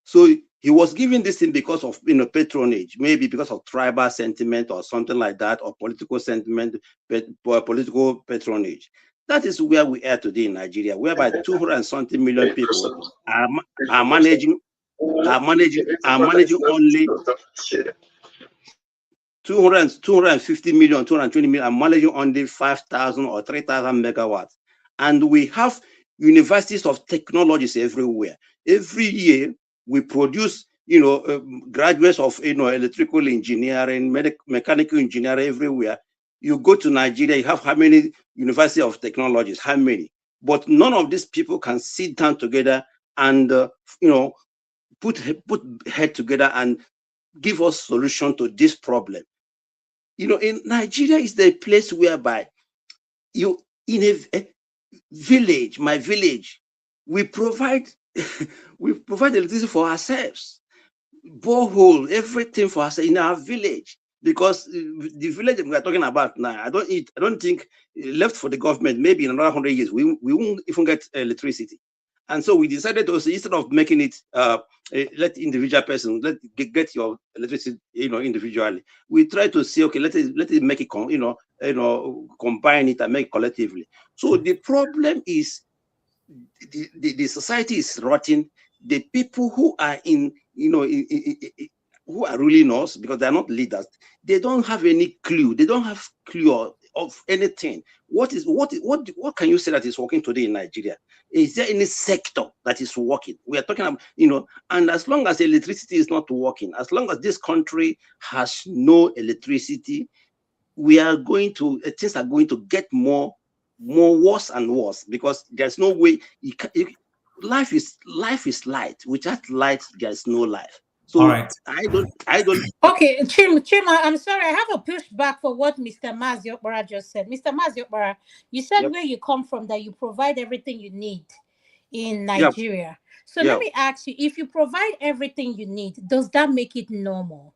So he was given this thing because of patronage, maybe because of tribal sentiment or something like that, or political sentiment, political patronage. That is where we are today in Nigeria, whereby 200 and something million people are managing only 250 million, 220 million, are managing only 5,000 or 3,000 megawatts. And we have universities of technologies everywhere. Every year we produce, graduates of, electrical engineering, mechanical engineering everywhere. You go to Nigeria, you have how many university of technologies? How many? But none of these people can sit down together and, put head together and give us solution to this problem. In Nigeria is the place whereby in a village, my village, we provide electricity for ourselves, borehole, everything for us in our village. Because the village we are talking about now, I don't think left for the government, maybe in another 100 years, we won't even get electricity. And so we decided to, instead of making it let individual person get your electricity, individually, we try to say, okay, let it make it combine it and make it collectively. So the problem is the society is rotting. The people who are who are ruling us, because they are not leaders, they don't have any clue. They don't have clue of anything. What can you say that is working today in Nigeria? Is there any sector that is working? We are talking about, and as long as electricity is not working, as long as this country has no electricity, we are going to, things are going to get more worse and worse, because there's no way life is light. Without light, there's no life. So all right. I don't. Okay, Chima, I'm sorry. I have a pushback for what Mr. Maziokbara just said. Mr. Maziokbara, you said where you come from, that you provide everything you need in Nigeria. So let me ask you, if you provide everything you need, does that make it normal?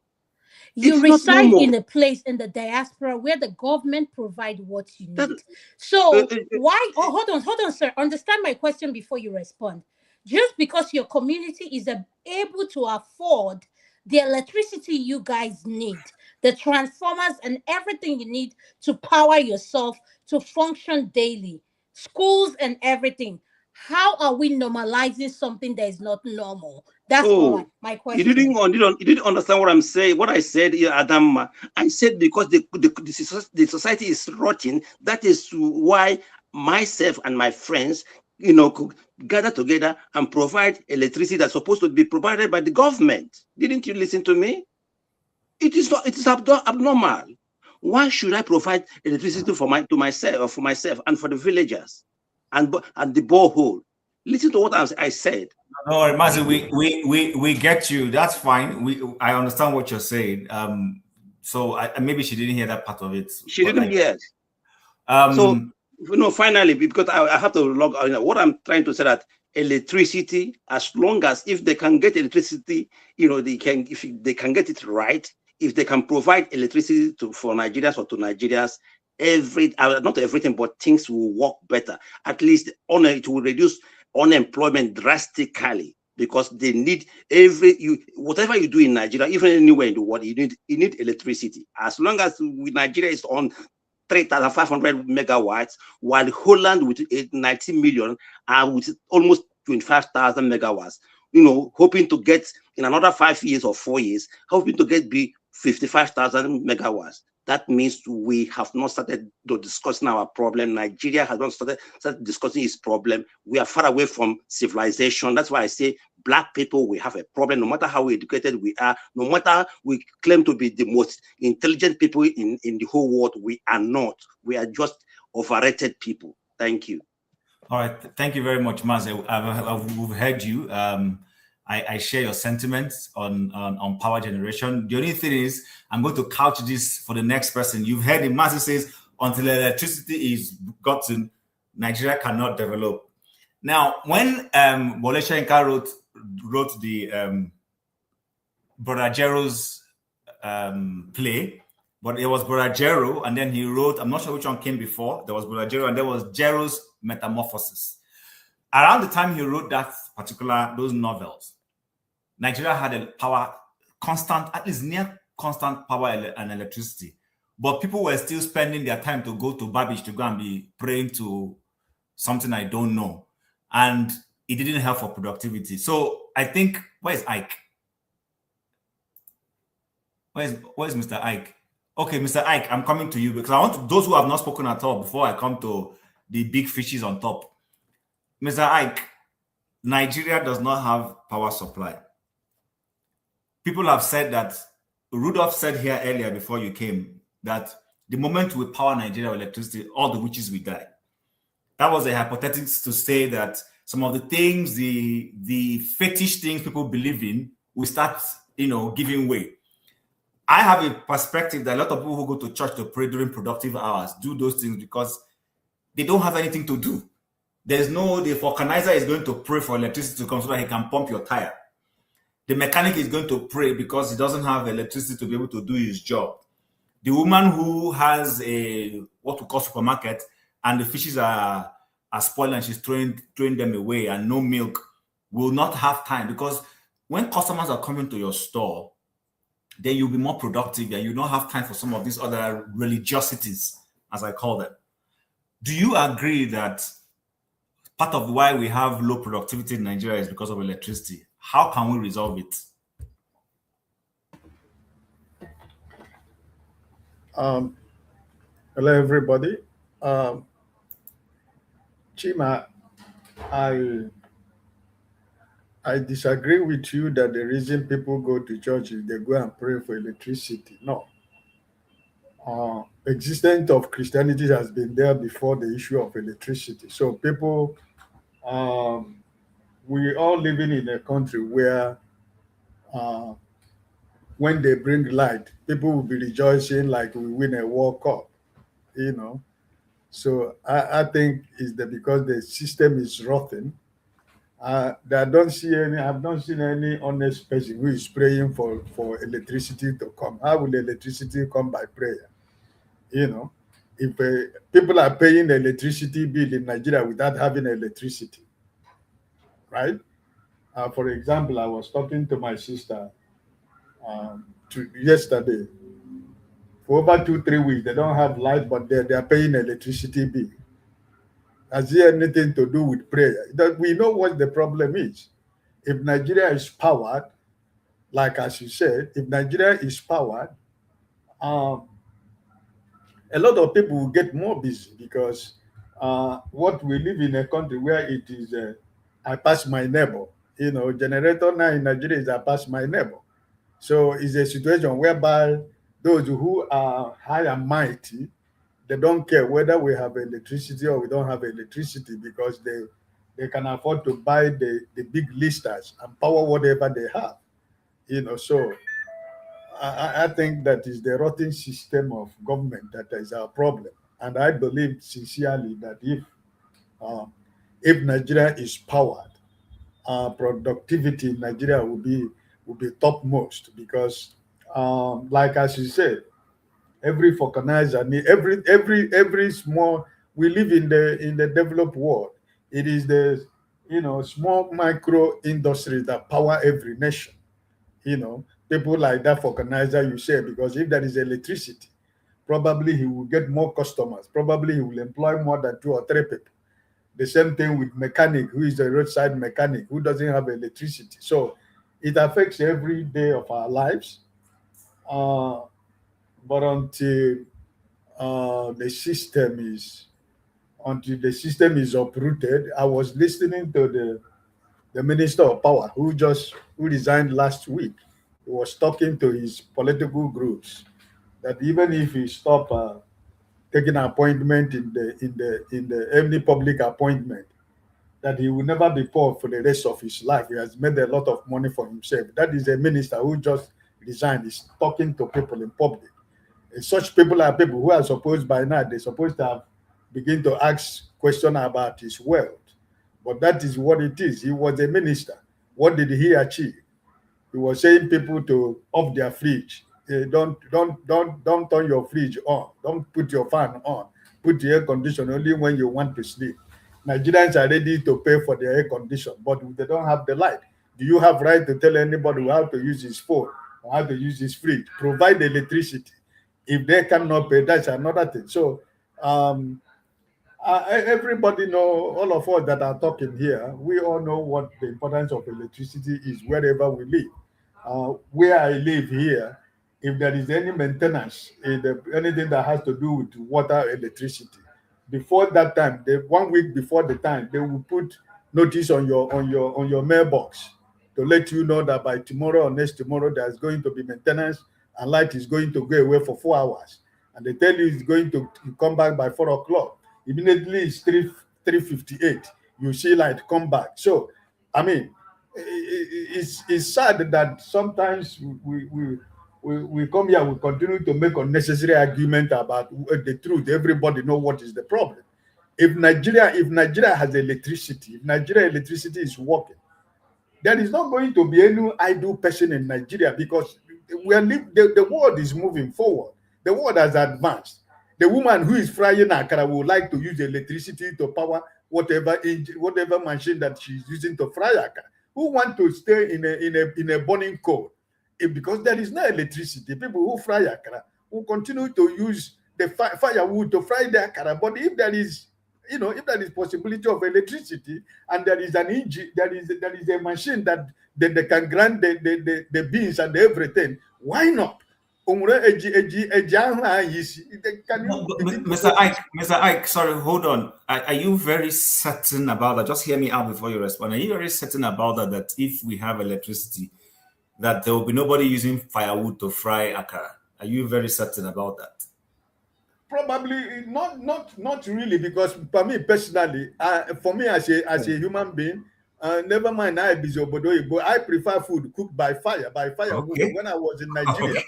You reside in a place in the diaspora where the government provide what you need. So why? Oh, hold on, sir. Understand my question before you respond. Just because your community is able to afford the electricity you guys need, the transformers and everything you need to power yourself to function daily, schools and everything, how are we normalizing something that is not normal? That's all my question. You didn't understand what I'm saying. What I said, Adam, I said because the society is rotting. That is why myself and my friends, could gather together and provide electricity that's supposed to be provided by the government. Didn't you listen to me? It is not. It is abnormal. Why should I provide electricity for myself and for the villagers, and the borehole? Listen to what I said. No, Mazi, we get you. That's fine. I understand what you're saying. So maybe she didn't hear that part of it. She didn't hear. So finally, because I have to log on. What I'm trying to say that electricity, as long as if they can get electricity, if they can get it right, if they can provide electricity for Nigerians or to Nigerians, not everything, but things will work better. At least it will reduce unemployment drastically, because they need whatever you do in Nigeria, even anywhere in the world, you need electricity. As long as Nigeria is on 3,500 megawatts, while Holland with 19 million are with almost 25,000 megawatts. hoping to get in another 5 years or 4 years, hoping to get be 55,000 megawatts. That means we have not started discussing our problem. Nigeria has not started discussing its problem. We are far away from civilization. That's why I say Black people, we have a problem. No matter how educated we are, no matter we claim to be the most intelligent people in the whole world, we are not. We are just overrated people. Thank you. All right. Thank you very much, Maze. We've heard you. I share your sentiments on power generation. The only thing is, I'm going to couch this for the next person. You've heard him. Mazi says, until electricity is gotten, Nigeria cannot develop. Now, when Wole Soyinka wrote the Brother Jero's play, but it was Brother Jero, and then he wrote, I'm not sure which one came before. There was Brother Jero, and there was Jero's Metamorphosis. Around the time he wrote those novels, Nigeria had a constant, at least near constant power and electricity. But people were still spending their time to go to Babish to go and be praying to something I don't know. And it didn't help for productivity. So I think, where's Ike? Where's Mr. Ike? Okay, Mr. Ike, I'm coming to you because I want those who have not spoken at all before I come to the big fishes on top. Mr. Ike, Nigeria does not have power supply. People have said that, Rudolph said here earlier before you came, that the moment we power Nigeria with electricity, all the witches will die. That was a hypothetics to say that some of the things, the fetish things people believe in, will start, giving way. I have a perspective that a lot of people who go to church to pray during productive hours do those things because they don't have anything to do. The vulcanizer is going to pray for electricity to come so that he can pump your tire. The mechanic is going to pray because he doesn't have electricity to be able to do his job. The woman who has what we call supermarket and the fishes are spoiled and she's throwing them away and no milk will not have time, because when customers are coming to your store, then you'll be more productive and you don't have time for some of these other religiosities, as I call them. Do you agree that part of why we have low productivity in Nigeria is because of electricity? How can we resolve it? Hello, everybody. Chima, I disagree with you that the reason people go to church is they go and pray for electricity. No. Existence of Christianity has been there before the issue of electricity. So people, we all living in a country where when they bring light, people will be rejoicing like we win a World Cup, So I think it's because the system is rotten. I've not seen any honest person who is praying for electricity to come. How will electricity come by prayer? If people are paying the electricity bill in Nigeria without having electricity, right? For example, I was talking to my sister yesterday. For over 2-3 weeks, they don't have light, but they are paying electricity bill. Has it anything to do with prayer? We know what the problem is. If Nigeria is powered, like as you said, if Nigeria is powered, a lot of people will get more busy because what we live in a country where it is, I pass my neighbor. Generator now in Nigeria is I pass my neighbor. So it's a situation whereby those who are high and mighty, they don't care whether we have electricity or we don't have electricity because they can afford to buy the big listers and power whatever they have. So I think that is the rotten system of government that is our problem. And I believe sincerely that if Nigeria is powered, productivity in Nigeria will be topmost because, like as you said, every vulcanizer, every small. We live in the developed world. It is the small micro industries that power every nation. People like that vulcanizer, you say, because if there is electricity, probably he will get more customers. Probably he will employ more than 2 or 3 people. The same thing with mechanic, who is a roadside mechanic, who doesn't have electricity. So it affects every day of our lives. But until the system is uprooted. I was listening to the Minister of Power who resigned last week. He was talking to his political groups that even if he stop taking appointment in the any public appointment, that he will never be poor for the rest of his life. He has made a lot of money for himself. That is a minister who just resigned. He's talking to people in public. And such people are people who are supposed by now, they're supposed to have begin to ask questions about his wealth. But that is what it is. He was a minister. What did he achieve? He was saying people to off their fridge. Don't turn your fridge on. Don't put your fan on. Put the air conditioner only when you want to sleep. Nigerians are ready to pay for their air condition, but they don't have the light. Do you have right to tell anybody how to use his phone or how to use his fridge? Provide electricity. If they cannot pay, that's another thing. So everybody know, all of us that are talking here, we all know what the importance of electricity is wherever we live. Where I live here, if there is any maintenance, anything that has to do with water, electricity, before that time, 1 week before the time, they will put notice on your mailbox to let you know that by tomorrow or next tomorrow there's going to be maintenance and light is going to go away for 4 hours. And they tell you it's going to come back by 4 o'clock. Immediately it's 3:58. You see light come back. So, I mean, it's sad that sometimes we come here, we continue to make unnecessary argument about the truth. Everybody know what is the problem. If Nigeria has electricity, if Nigeria electricity is working, there is not going to be any idle person in Nigeria because the world is moving forward. The world has advanced. The woman who is frying akara would like to use electricity to power whatever machine that she's using to fry akara. Who want to stay in a burning coal? Because there is no electricity. People who fry akara will continue to use the firewood to fry the akara. But if there is, if there is possibility of electricity and there is an engine, there is a machine that they can grind the beans and everything, why not? Mr. Ike, sorry, hold on. Are you very certain about that? Just hear me out before you respond. Are you very certain about that if we have electricity, that there will be nobody using firewood to fry akara? Are you very certain about that? Probably not really, because for me personally, for me as a human being, never mind I be Obodo, but I prefer food cooked by fire, firewood. Okay. When I was in Nigeria,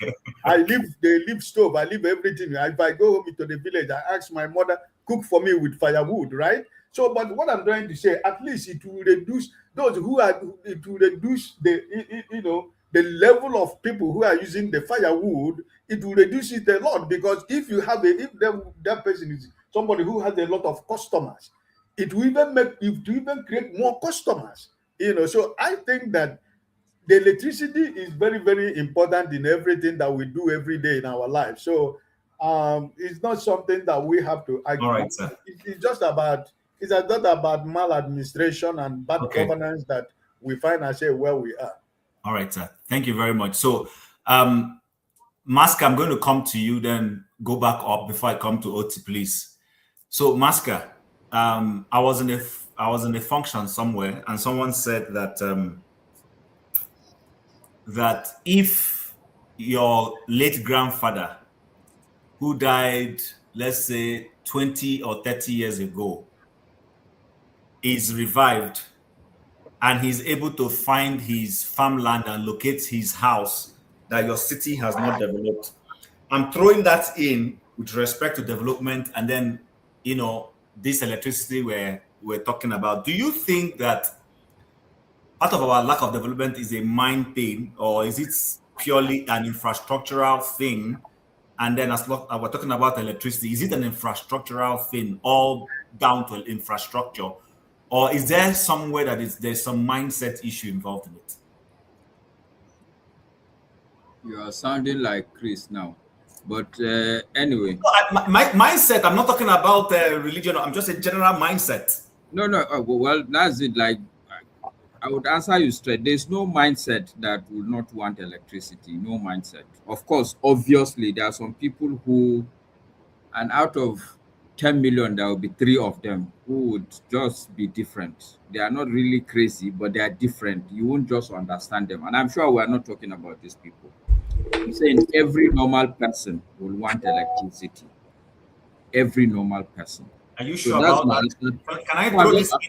they leave stove, I leave everything. If I go home to the village, I ask my mother cook for me with firewood, right? So, but what I'm trying to say, at least it will reduce the level of people who are using the firewood. It will reduce it a lot, because if that person is somebody who has a lot of customers, it will even create more customers. So I think that the electricity is very, very important in everything that we do every day in our life. So it's not something that we have to argue. All right, sir. It's not about maladministration and bad governance that we find ourselves where we are. All right, sir. Thank you very much. So, Maska, I'm going to come to you, then go back up before I come to Oti, please. So, Maska, I was in a function somewhere, and someone said that that if your late grandfather, who died, let's say 20 or 30 years ago, is revived and he's able to find his farmland and locate his house that your city has not developed. I'm throwing that in with respect to development, and then, this electricity we're talking about. Do you think that part of our lack of development is a mind thing, or is it purely an infrastructural thing? And then as we're talking about electricity, is it an infrastructural thing, all down to infrastructure? Or is there somewhere that there's some mindset issue involved in it? You are sounding like Chris now. But anyway. My mindset, I'm not talking about religion. I'm just a general mindset. No, no. Well, that's it. Like, I would answer you straight. There's no mindset that will not want electricity. No mindset. Of course, obviously, there are some people who, and out of 10 million, there will be 3 of them who would just be different. They are not really crazy, but they are different. You won't just understand them. And I'm sure we're not talking about these people. I'm saying every normal person will want electricity. Every normal person. Are you So sure that's about my that? answer. Can I No, I'm throw just, this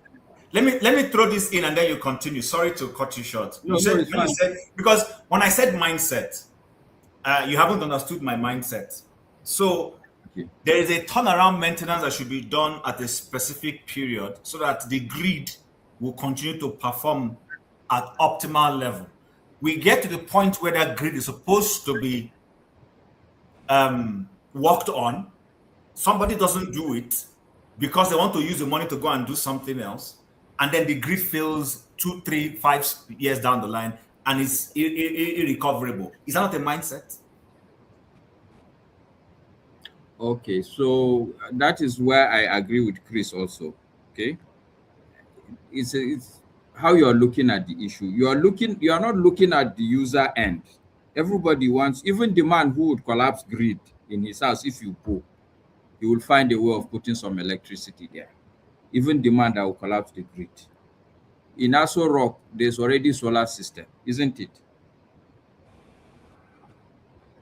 in? Let me throw this in and then you continue. Sorry to cut you short. no, no, it's When you fine. said, because when I said mindset, you haven't understood my mindset. So Okay. there is a turnaround maintenance that should be done at a specific period so that the grid will continue to perform at optimal level. We get to the point where that grid is supposed to be worked on. Somebody doesn't do it because they want to use the money to go and do something else, and then the grid fails 2, 3, 5 years down the line and it's irrecoverable. Is that not a mindset? Okay, so that is where I agree with Chris also. Okay, it's how you are looking at the issue. You are not looking at the user end. Everybody wants, even the man who would collapse grid in his house, if you go, he will find a way of putting some electricity there. Even the man that will collapse the grid. In Aso Rock, there's already solar system, isn't it?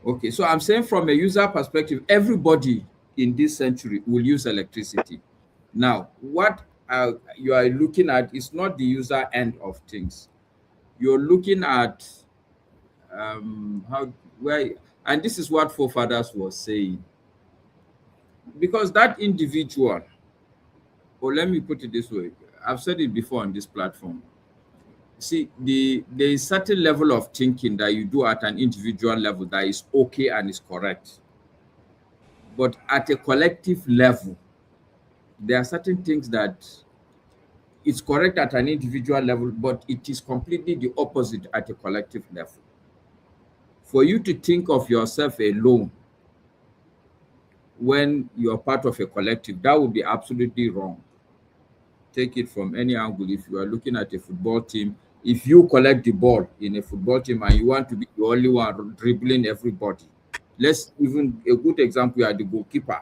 Okay, so I'm saying from a user perspective, everybody in this century will use electricity. Now, what you are looking at is not the user end of things. You're looking at how, where, and this is what forefathers was saying. Because that individual, or let me put it this way, I've said it before on this platform. See, there is certain level of thinking that you do at an individual level that is okay and is correct. But at a collective level, there are certain things that it's correct at an individual level, but it is completely the opposite at a collective level. For you to think of yourself alone when you're part of a collective, that would be absolutely wrong. Take it from any angle. If you are looking at a football team, if you collect the ball in a football team and you want to be the only one dribbling everybody, let's even a good example, you are the goalkeeper.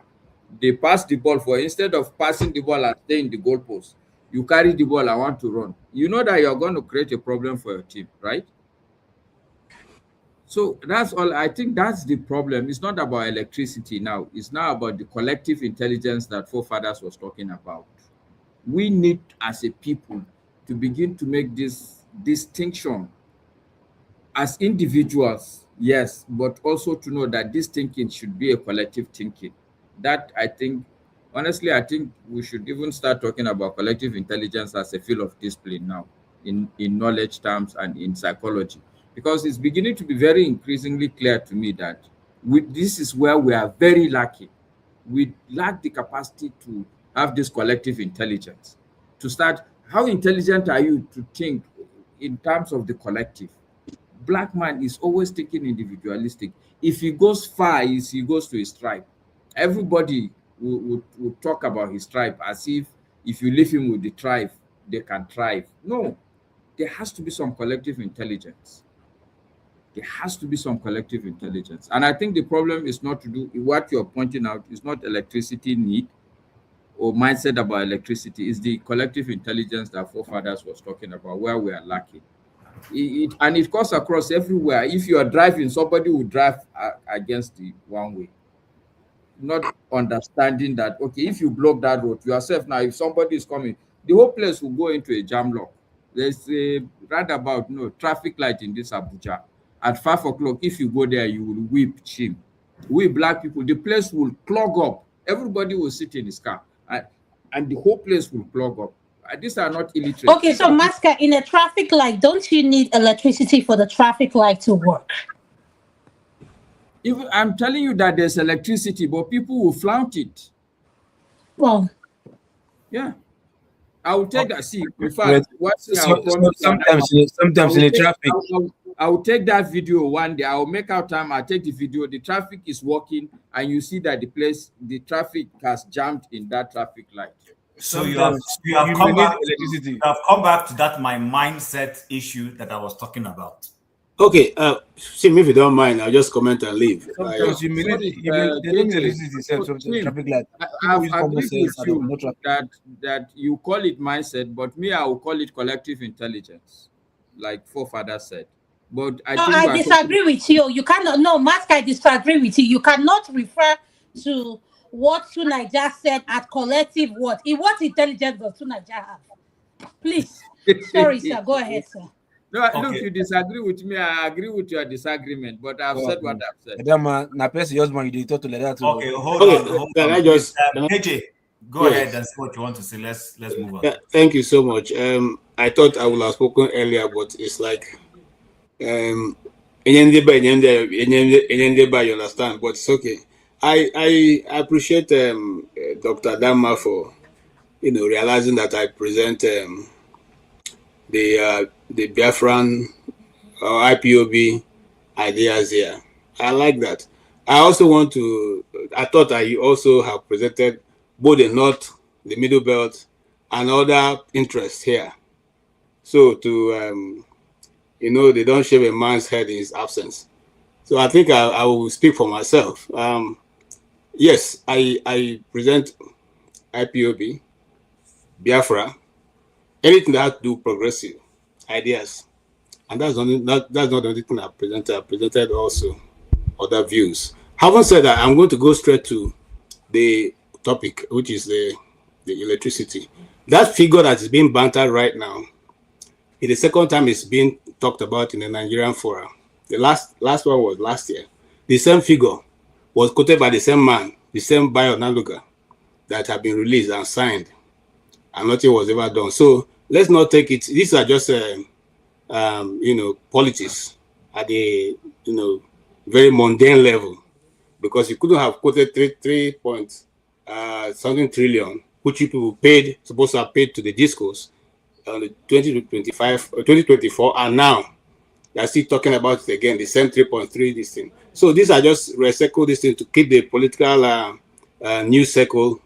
They pass the ball, for instead of passing the ball and staying in the goalpost, you carry the ball and want to run. You know that you're going to create a problem for your team, right? So that's all. I think that's the problem. It's not about electricity now. It's now about the collective intelligence that forefathers was talking about. We need, as a people, to begin to make this distinction as individuals, yes, but also to know that this thinking should be a collective thinking. That, I think, honestly, I think we should even start talking about collective intelligence as a field of discipline now, in knowledge terms and in psychology, because it's beginning to be very increasingly clear to me that this is where we are very lacking. We lack the capacity to have this collective intelligence, to start, how intelligent are you to think in terms of the collective? Black man is always thinking individualistic. If he goes far, he goes to his tribe. Everybody will talk about his tribe as if you leave him with the tribe, they can thrive. No, there has to be some collective intelligence. There has to be some collective intelligence. And I think the problem is not to do what you're pointing out, is not electricity need or mindset about electricity, is the collective intelligence that forefathers was talking about, where we are lacking. And it cuts across everywhere. If you are driving, somebody will drive against the one way, not understanding that, okay, if you block that road yourself, now if somebody is coming, the whole place will go into a jam lock. There's a roundabout, traffic light in this Abuja. At 5 o'clock, if you go there, you will weep, shame. We black people, the place will clog up. Everybody will sit in his car, and the whole place will clog up. These are not illiterate. Okay, so Masker, in a traffic light, don't you need electricity for the traffic light to work? Even I'm telling you that there's electricity, but people will flaunt it. Well, yeah, I will take that. See, in fact, sometimes in the traffic, I will take that video one day. I will make out time. I take the video. The traffic is working, and you see that the traffic has jammed in that traffic light. So you have come back to that my mindset issue that I was talking about. Okay, see, if you don't mind, I'll just comment and leave. Sometimes you may need electricity from traffic light. I've agreed with you that you call it mindset, but me, I will call it collective intelligence, like forefather said. But I disagree with you. You cannot. No, Mask, I disagree with you. You cannot refer to what Tunaja said at collective what? What intelligence does Tunaja have? Please. Sorry, sir. Go ahead, sir. No, look, you disagree with me. I agree with your disagreement, but I've said what I've said. Okay, hold on. Can I just AJ, go ahead and say what you want to say. Let's move on. Thank you so much. I thought I would have spoken earlier, but it's like you understand, but it's okay. I appreciate Dr. Dama for realizing that I present the Biafran or IPOB ideas here. I like that. I also I thought I also have presented both the North, the Middle Belt, and other interests here. So to, they don't shave a man's head in his absence. So I think I will speak for myself. Yes, I present IPOB, Biafra, anything that has to do progressive ideas. And that's not the only thing I presented. I presented also other views. Having said that, I'm going to go straight to the topic, which is the electricity. That figure that is being bantered right now is the second time it's being talked about in the Nigerian forum. The last one was last year. The same figure was quoted by the same man, the same Naluga, that had been released and signed, and nothing was ever done. So let's not take it. These are just politics at the very mundane level, because you couldn't have quoted 3 point something trillion, which people supposed to have paid to the discos on the 2024, and now they're still talking about it again, the same 3.3 this thing. So these are just recycle this thing to keep the political news cycle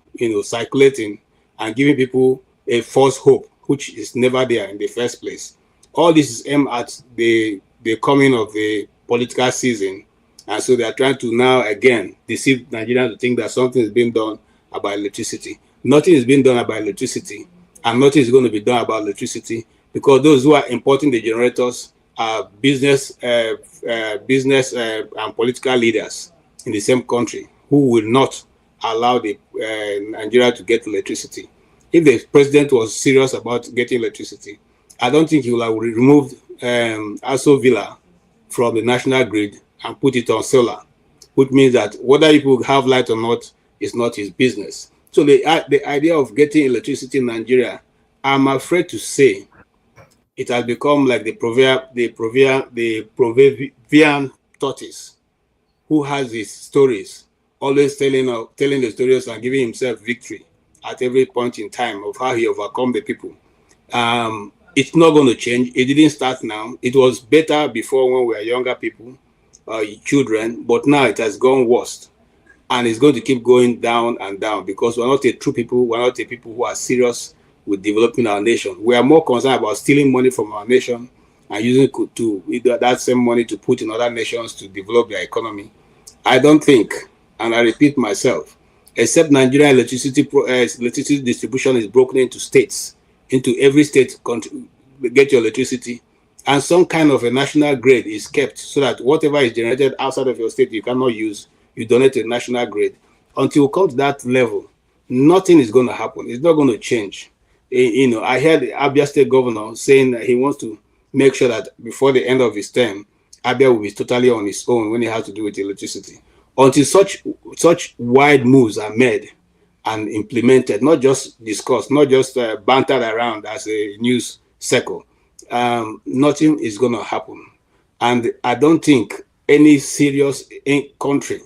circulating and giving people a false hope, which is never there in the first place. All this is aimed at the coming of the political season, and so they are trying to now again deceive Nigerians to think that something is being done about electricity. Nothing is being done about electricity, and nothing is going to be done about electricity, because those who are importing the generators are business and political leaders in the same country who will not allow the Nigeria to get electricity. If the president was serious about getting electricity, I don't think he will have removed Aso Villa from the national grid and put it on solar, which means that whether people have light or not is not his business. So the idea of getting electricity in Nigeria, I'm afraid to say, it has become like the Proverbian tortoise who has his stories, always telling the stories and giving himself victory at every point in time of how he overcome the people. It's not going to change. It didn't start now. It was better before when we were younger people, children, but now it has gone worse. And it's going to keep going down and down, because we're not a true people. We're not a people who are serious with developing our nation. We are more concerned about stealing money from our nation and using that same money to put in other nations to develop their economy. I don't think, and I repeat myself, except Nigerian electricity distribution is broken into states, into every state country, get your electricity, and some kind of a national grid is kept so that whatever is generated outside of your state you cannot use, you donate to the national grid. Until we come to that level, nothing is going to happen. It's not going to change. I heard the Abia State governor saying that he wants to make sure that before the end of his term, Abia will be totally on his own when it has to do with electricity. Until such wide moves are made and implemented, not just discussed, not just bantered around as a news cycle, nothing is going to happen. And I don't think any serious country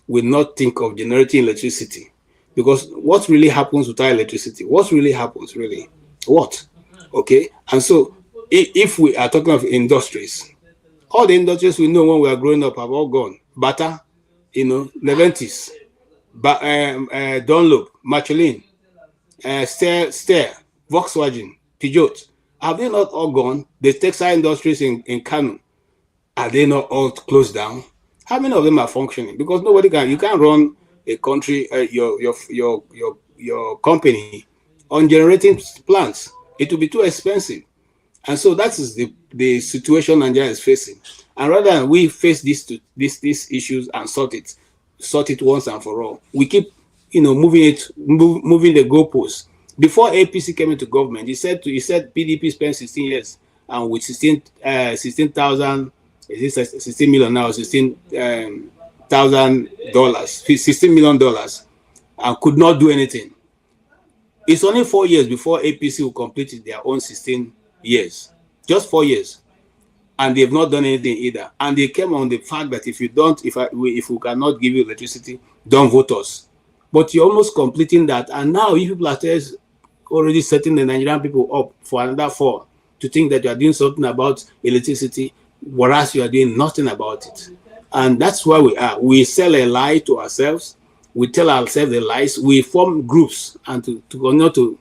will not think of generating electricity. Because what really happens without electricity? What really happens, really? What? Okay? And so, if we are talking of industries, all the industries we know when we are growing up have all gone. Bata, Leventis, Dunlop, Michelin, Steer, Volkswagen, Peugeot, have they not all gone? The textile industries in Kano, are they not all closed down? How many of them are functioning? Because you can't run a country, your company on generating plants. It will be too expensive. And so that is the situation Nigeria is facing. And rather than we face these issues and sort it once and for all, we keep moving the goalposts. Before APC came into government, he said PDP spent 16 years and with 16,000, is it 16 million now, $16,000, $16 million, and could not do anything. It's only 4 years before APC will complete their own 16 years. Just 4 years. And they've not done anything either. And they came on the fact that if we cannot give you electricity, don't vote us. But you're almost completing that. And now you people are already setting the Nigerian people up for another 4 to think that you are doing something about electricity, whereas you are doing nothing about it. And that's where we are. We sell a lie to ourselves. We tell ourselves the lies. We form groups and to continue to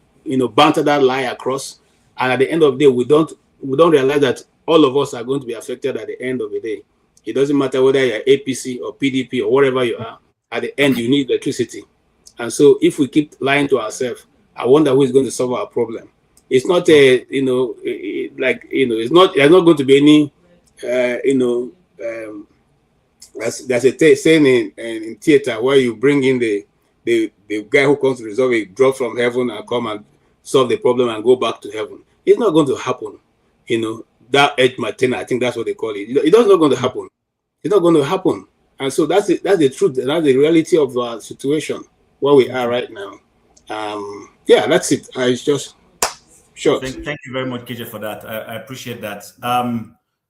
banter that lie across. And at the end of the day, we don't realize that all of us are going to be affected at the end of the day. It doesn't matter whether you're APC or PDP or whatever you are. At the end, you need electricity. And so if we keep lying to ourselves, I wonder who is going to solve our problem. It's not there's not going to be any there's a saying in theater where you bring in the guy who comes to resolve it, drop from heaven and come and solve the problem and go back to heaven. It's not going to happen. That edge maintainer, I think that's what they call it. It's not going to happen. It's not going to happen. And so that's the truth. That's the reality of our situation where we are right now. That's it. It's just short. Thank you very much, KJ, for that. I appreciate that.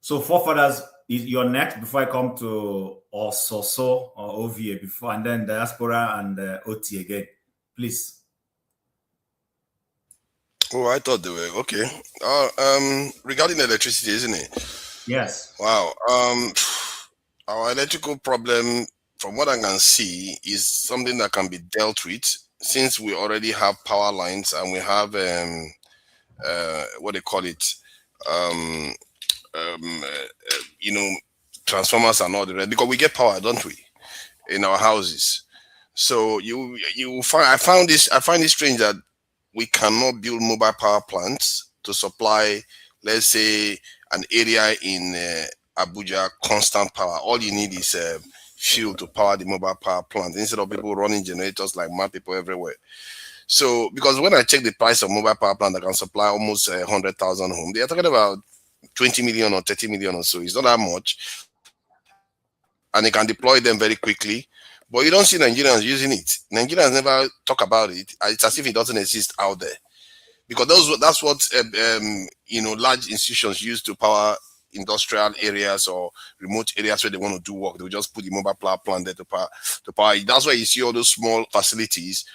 So forefathers, you're next before I come to Ososo or OVA before, and then diaspora and OT again. Please. Oh, I thought they were okay. Regarding electricity, isn't it? Yes. Wow. Our electrical problem, from what I can see, is something that can be dealt with since we already have power lines and we have what they call it, transformers and all the rest, because we get power, don't we, in our houses. So you find I find it strange that we cannot build mobile power plants to supply, let's say, an area in Abuja constant power. All you need is fuel to power the mobile power plant instead of people running generators like mad people everywhere. So, because when I check the price of mobile power plant that can supply almost 100,000 homes, they are talking about 20 million or 30 million or so. It's not that much. And they can deploy them very quickly. But you don't see Nigerians using it. Nigerians never talk about it. It's as if it doesn't exist out there. Because that's what large institutions use to power industrial areas or remote areas where they want to do work. They'll just put the mobile power plant there to power. That's why you see all those small facilities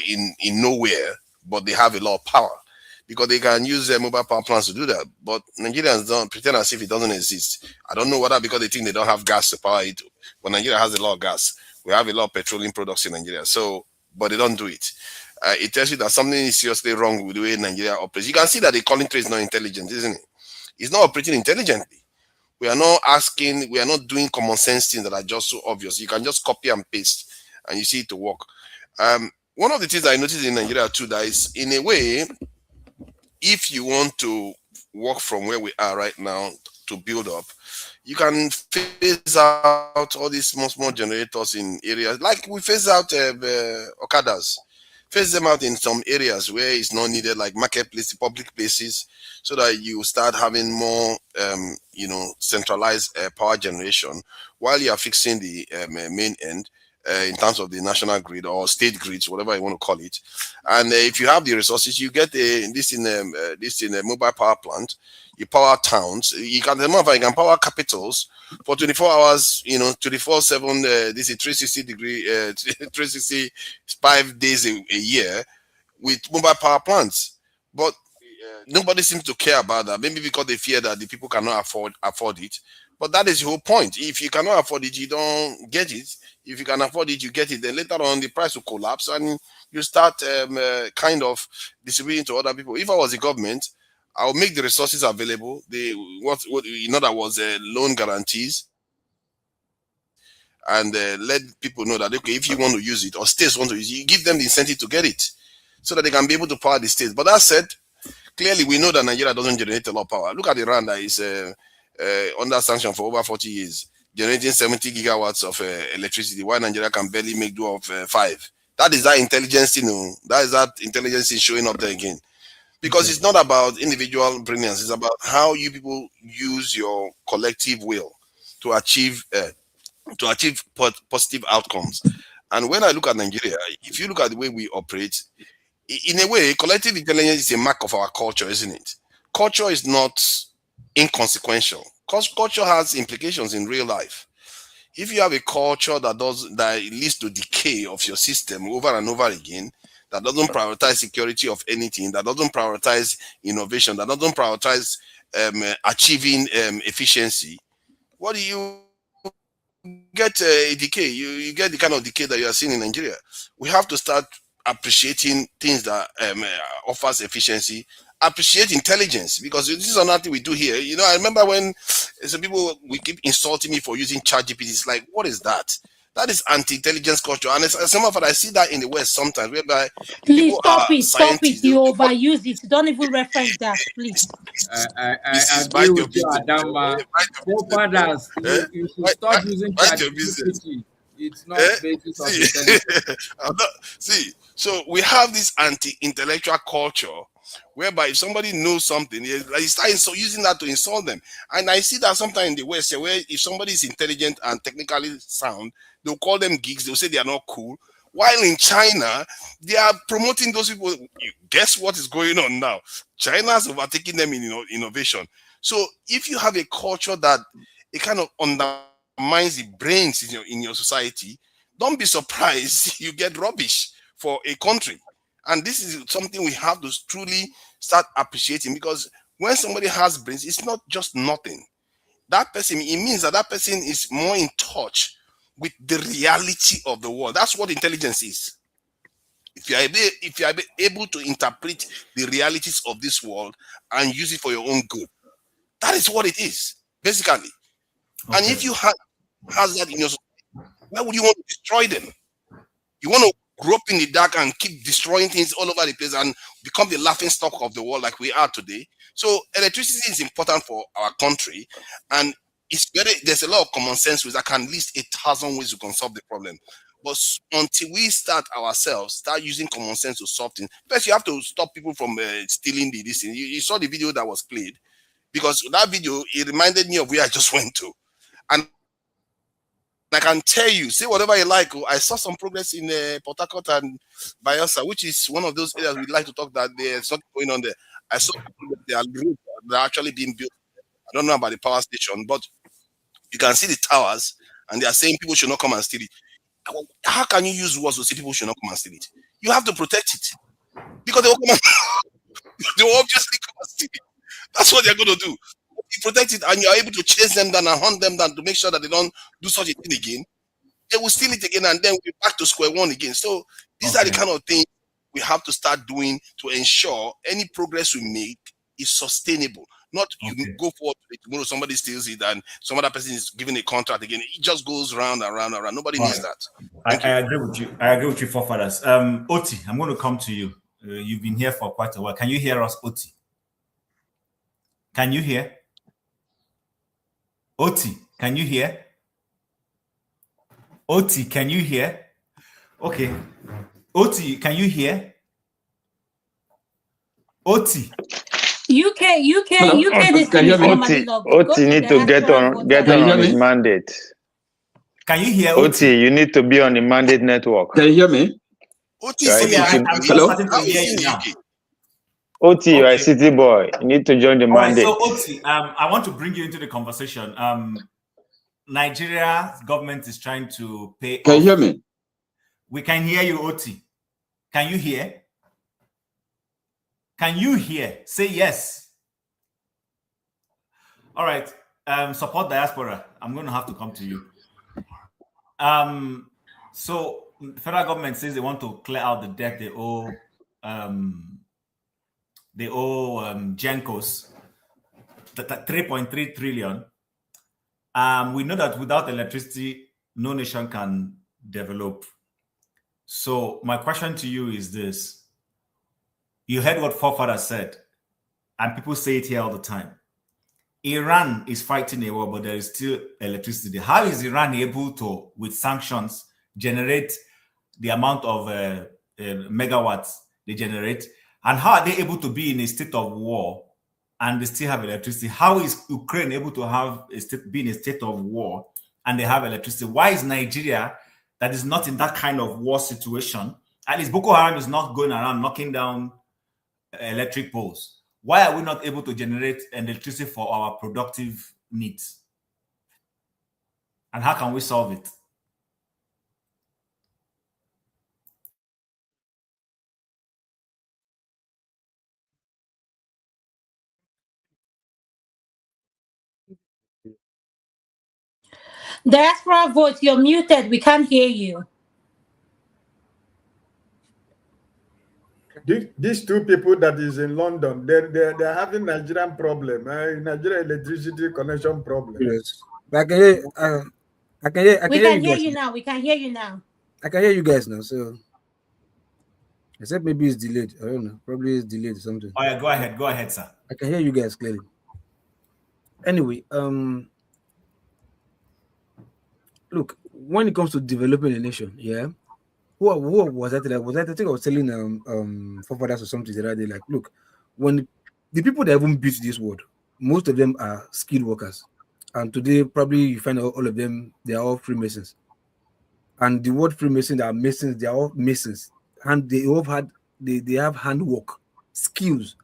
in nowhere, but they have a lot of power because they can use their mobile power plants to do that. But Nigerians don't pretend as if it doesn't exist. I don't know whether because they think they don't have gas to power it. But Nigeria has a lot of gas. We have a lot of petroleum products in Nigeria. But they don't do it. It tells you that something is seriously wrong with the way Nigeria operates. You can see that the calling tree is not intelligent, isn't it? It's not operating intelligently. We are not doing common sense things that are just so obvious. You can just copy and paste and you see it to work. One of the things I noticed in Nigeria too, that is, in a way, if you want to work from where we are right now to build up, you can phase out all these small generators in areas like we phase out Okadas. Phase them out in some areas where it's not needed, like marketplaces, public places, so that you start having more, centralized power generation while you are fixing the main end in terms of the national grid or state grids, whatever you want to call it. And if you have the resources, you get this in a mobile power plant. You power towns. You can power capitals for 24 hours. 24/7. This is 365 days a year with mobile power plants. But nobody seems to care about that. Maybe because they fear that the people cannot afford it. But that is the whole point. If you cannot afford it, you don't get it. If you can afford it, you get it. Then later on, the price will collapse and you start kind of distributing to other people. If I was the government, I'll make the resources available. What in other words, loan guarantees, and let people know that okay, if you want to use it or states want to use it, you give them the incentive to get it, so that they can be able to power the states. But that said, clearly we know that Nigeria doesn't generate a lot of power. Look at Iran that is under sanction for over 40 years, generating 70 gigawatts of electricity, while Nigeria can barely make do of 5. That is that intelligence, that is that intelligence showing up there again. Because it's not about individual brilliance, it's about how you people use your collective will to achieve positive outcomes. And when I look at Nigeria, if you look at the way we operate, in a way, collective intelligence is a mark of our culture, isn't it? Culture is not inconsequential, because culture has implications in real life. If you have a culture that leads to decay of your system over and over again, that doesn't prioritize security of anything, that doesn't prioritize innovation, that doesn't prioritize achieving efficiency, what do you get? A decay. You get the kind of decay that you are seeing in Nigeria. We have to start appreciating things that offers efficiency, appreciate intelligence, because this is another thing we do here. I remember when some people we keep insulting me for using ChatGPT. It's like, what is that? That is anti-intelligence culture, and some of it I see that in the West sometimes, whereby Please people are stop it. scientists. You overuse it. Don't even reference that, please. I agree with you, Adama. Forefathers, you should stop using ChatGPT. It's not basis of intelligence. See, so we have this anti-intellectual culture whereby if somebody knows something, he starts using that to insult them. And I see that sometimes in the West, where if somebody is intelligent and technically sound, they'll call them geeks. They'll say they are not cool. While in China, they are promoting those people. Guess what is going on now? China's overtaking them in innovation. So if you have a culture that it kind of undermines the brains in your society, don't be surprised you get rubbish for a country. And this is something we have to truly start appreciating, because when somebody has brains, it's not just nothing. That person, it means that person is more in touch with the reality of the world. That's what intelligence is. If you are able to interpret the realities of this world and use it for your own good, that is what it is, basically. Okay. And if you have that in your society, why would you want to destroy them? You want to grope in the dark and keep destroying things all over the place and become the laughing stock of the world like we are today. So electricity is important for our country, and there's a lot of common sense that can list 1,000 ways we can solve the problem. But until we start using common sense to solve things, first you have to stop people from stealing this thing. You saw the video that was played, because that video, it reminded me of where I just went to. And I can tell you, say whatever you like. I saw some progress in Port Harcourt and Bayelsa, which is one of those areas we'd like to talk that there's something going on there. I saw there are actually being built. I don't know about the power station, but you can see the towers, and they are saying people should not come and steal it. How can you use words to say people should not come and steal it? You have to protect it, because they will come they will obviously come and steal it. That's what they're going to do. You protect it, and you're able to chase them down and hunt them down to make sure that they don't do such a thing again. They will steal it again, and then we're back to square one again. So these are the kind of things we have to start doing to ensure any progress we make is sustainable. Not you go forward tomorrow, somebody steals it, and some other person is given a contract again. It just goes round and round and round. Nobody needs that. I agree with you. I agree with you, forefathers. Oti, I'm going to come to you. You've been here for quite a while. Can you hear us, Oti? Can you hear? Oti, can you hear? Oti, can you hear? Okay. Oti, can you hear? Oti. UK, this can you hear Oti need to get on his mandate. Can you hear Oti? You need to be on the mandate network. Can you hear me? Oti, hello? Oti, you are a city boy. You need to join the mandate. So Oti, I want to bring you into the conversation. Nigeria's government is trying to pay. Can you hear me? We can hear you, Oti. Can you hear? Can you hear? Say yes. All right. support diaspora. I'm going to have to come to you. So the federal government says they want to clear out the debt they owe Gencos, 3.3 trillion. We know that without electricity, no nation can develop. So my question to you is this. You heard what forefathers said, and people say it here all the time. Iran is fighting a war, but there is still electricity. How is Iran able to, with sanctions, generate the amount of megawatts they generate? And how are they able to be in a state of war and they still have electricity? How is Ukraine able to be in a state of war and they have electricity? Why is Nigeria, that is not in that kind of war situation, at least Boko Haram is not going around knocking down electric poles? Why are we not able to generate electricity for our productive needs? And how can we solve it? Diaspora vote, you're muted. We can't hear you. These two people that is in London, they're having Nigerian problem, Nigerian electricity connection problem. Yes. I can hear, We can hear you now. We can hear you now. I can hear you guys now. So, except maybe it's delayed. I don't know. Probably it's delayed or something. Oh yeah, go ahead. Go ahead, sir. I can hear you guys clearly. Anyway, look, when it comes to developing a nation, yeah. Who was that? I think I was telling forefathers or something the other day. Like, look, when the people that even built this world, most of them are skilled workers, and today probably you find all of them, they are all Freemasons. And the word Freemason, they are Masons, they are all Masons, and they have handwork skills.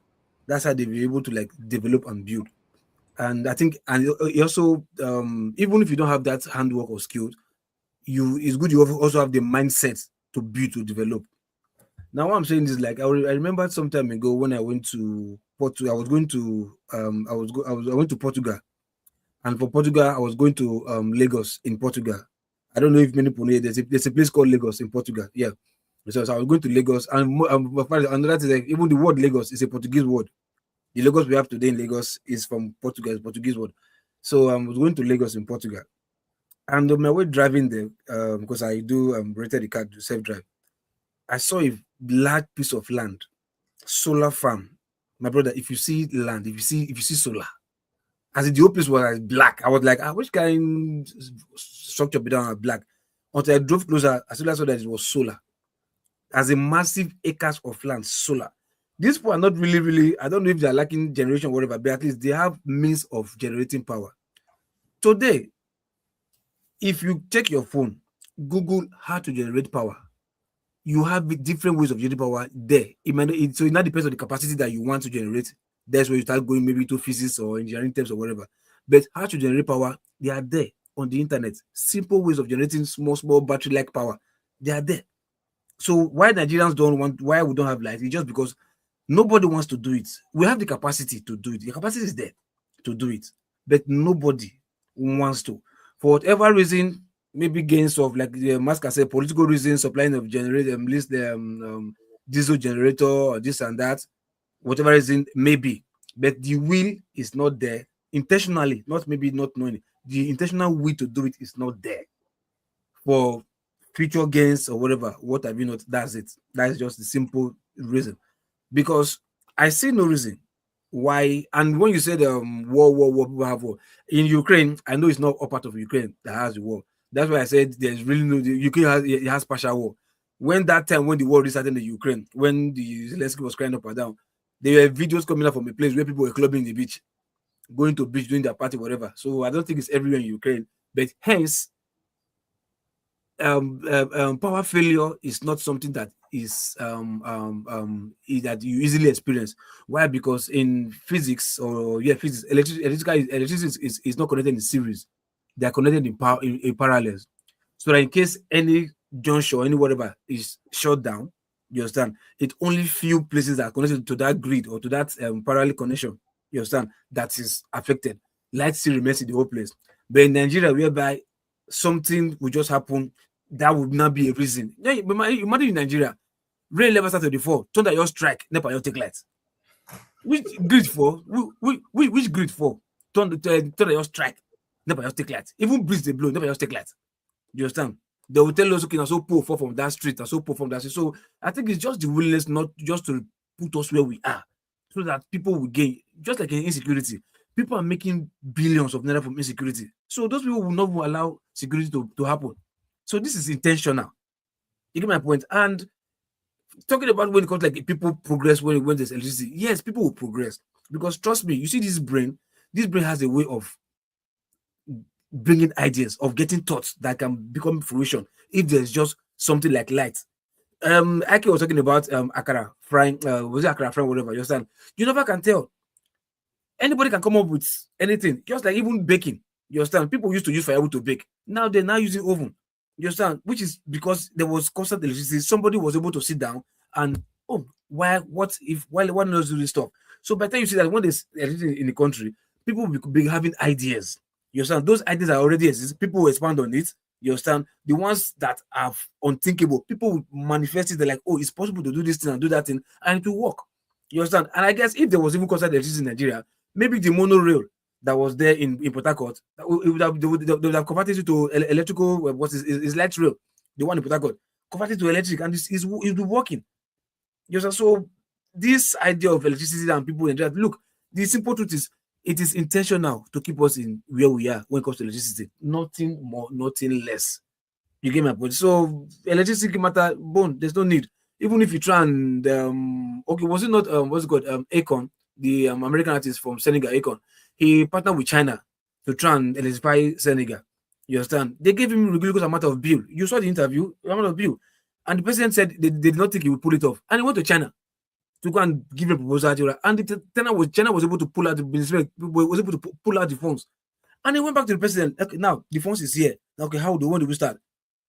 That's how they be able to like develop and build. And I think, and also, even if you don't have that handwork or skills, it's good you also have the mindset to build, to develop. Now what I'm saying is, like, I remember some time ago when I went to Portugal. I went to Portugal, and for Portugal I was going to Lagos in Portugal. I don't know if many people know, there's a place called Lagos in Portugal. Yeah, so I was going to Lagos, and another thing, like, even the word Lagos is a Portuguese word. The Lagos we have today in Lagos is from Portugal, Portuguese word. So I was going to Lagos in Portugal. And on my way driving there, because I do rented the car to self-drive, I saw a large piece of land, solar farm. My brother, if you see land, if you see solar, as the whole place was black, I was like, which kind structure be done black? Until I drove closer, I saw that it was solar. As a massive acres of land, solar. These people are not really, I don't know if they're lacking generation or whatever, but at least they have means of generating power. Today, if you take your phone, Google how to generate power, you have different ways of generating power there. So it now depends on the capacity that you want to generate. That's where you start going maybe to physics or engineering terms or whatever. But how to generate power, they are there on the internet. Simple ways of generating small battery-like power, they are there. So why Nigerians why we don't have light? It's just because nobody wants to do it. We have the capacity to do it. The capacity is there to do it, but nobody wants to. For whatever reason, maybe gains of, like the Masker said, political reasons, supplying of generator, list the diesel generator or this and that, whatever reason, maybe. But the will is not there intentionally, not maybe not knowing it. The intentional will to do it is not there for future gains or whatever. What have you not? That's it. That's just the simple reason. Because I see no reason why. And when you said war, people have war in Ukraine, I know it's not a part of Ukraine that has the war. That's why I said there's really no. Ukraine has partial war. When the war restarted in the Ukraine, when the Zelensky was crying up and down, there were videos coming out from a place where people were clubbing the beach, going to beach, doing their party, whatever. So I don't think it's everywhere in Ukraine, but hence, power failure is not something that is that you easily experience. Why? Because in physics electricity is not connected in series. They are connected in parallels. So that in case any junction or any whatever is shut down, you understand, it only few places that are connected to that grid or to that parallel connection, you understand, that is affected. light still remains in the whole place. But in Nigeria, whereby something will just happen, that would not be a reason. Yeah, imagine in Nigeria, rain level start to fall, turn that your strike, never your take light. Which grid for? Which grid for? Turn that your strike, never your take light. Even breeze they blow, never your take light. You understand? They will tell us, okay, now so pull fall from that street, and so pull from that street. So I think it's just the willingness not just to put us where we are, so that people will gain. Just like in insecurity, people are making billions of naira from insecurity. So those people will not allow security to happen. So this is intentional. You get my point? And talking about when it comes like people progress when there's electricity, yes, people will progress, because trust me, you see this brain has a way of bringing ideas, of getting thoughts that can become fruition if there's just something like light. Aki was talking about akara frying, was it akara frying, whatever, you understand? You never can tell. Anybody can come up with anything, just like even baking. You understand? People used to use firewood to bake. Now they're now using oven. You understand? Which is because there was constant electricity. Somebody was able to sit down and why not do this stuff? So by the time you see that when there's electricity in the country, people will be having ideas. You understand? Those ideas are already exist. People will expand on it. You understand? The ones that are unthinkable, people will manifest it. They're like, oh, it's possible to do this thing and do that thing, and it will work. You understand? And I guess if there was even constant electricity in Nigeria, maybe the monorail that was there in Port Harcourt, they would have converted it to electrical, is light rail, the one in Port Harcourt, converted to electric, and it's working. You know, so this idea of electricity and people in Nigeria, look, the simple truth is, it is intentional to keep us in where we are when it comes to electricity. Nothing more, nothing less. You get my point? So electricity matter, there's no need. Even if you try and okay, was it not what's it called? Akon, the American artist from Senegal, Akon, he partnered with China to try and electrify Senegal. You understand? They gave him a ridiculous amount of bill. You saw the interview, amount of bill. And the president said they did not think he would pull it off. And he went to China to go and give a proposal. And China was able to pull out the funds. And he went back to the president. Okay, now the funds is here. Okay, how do we start?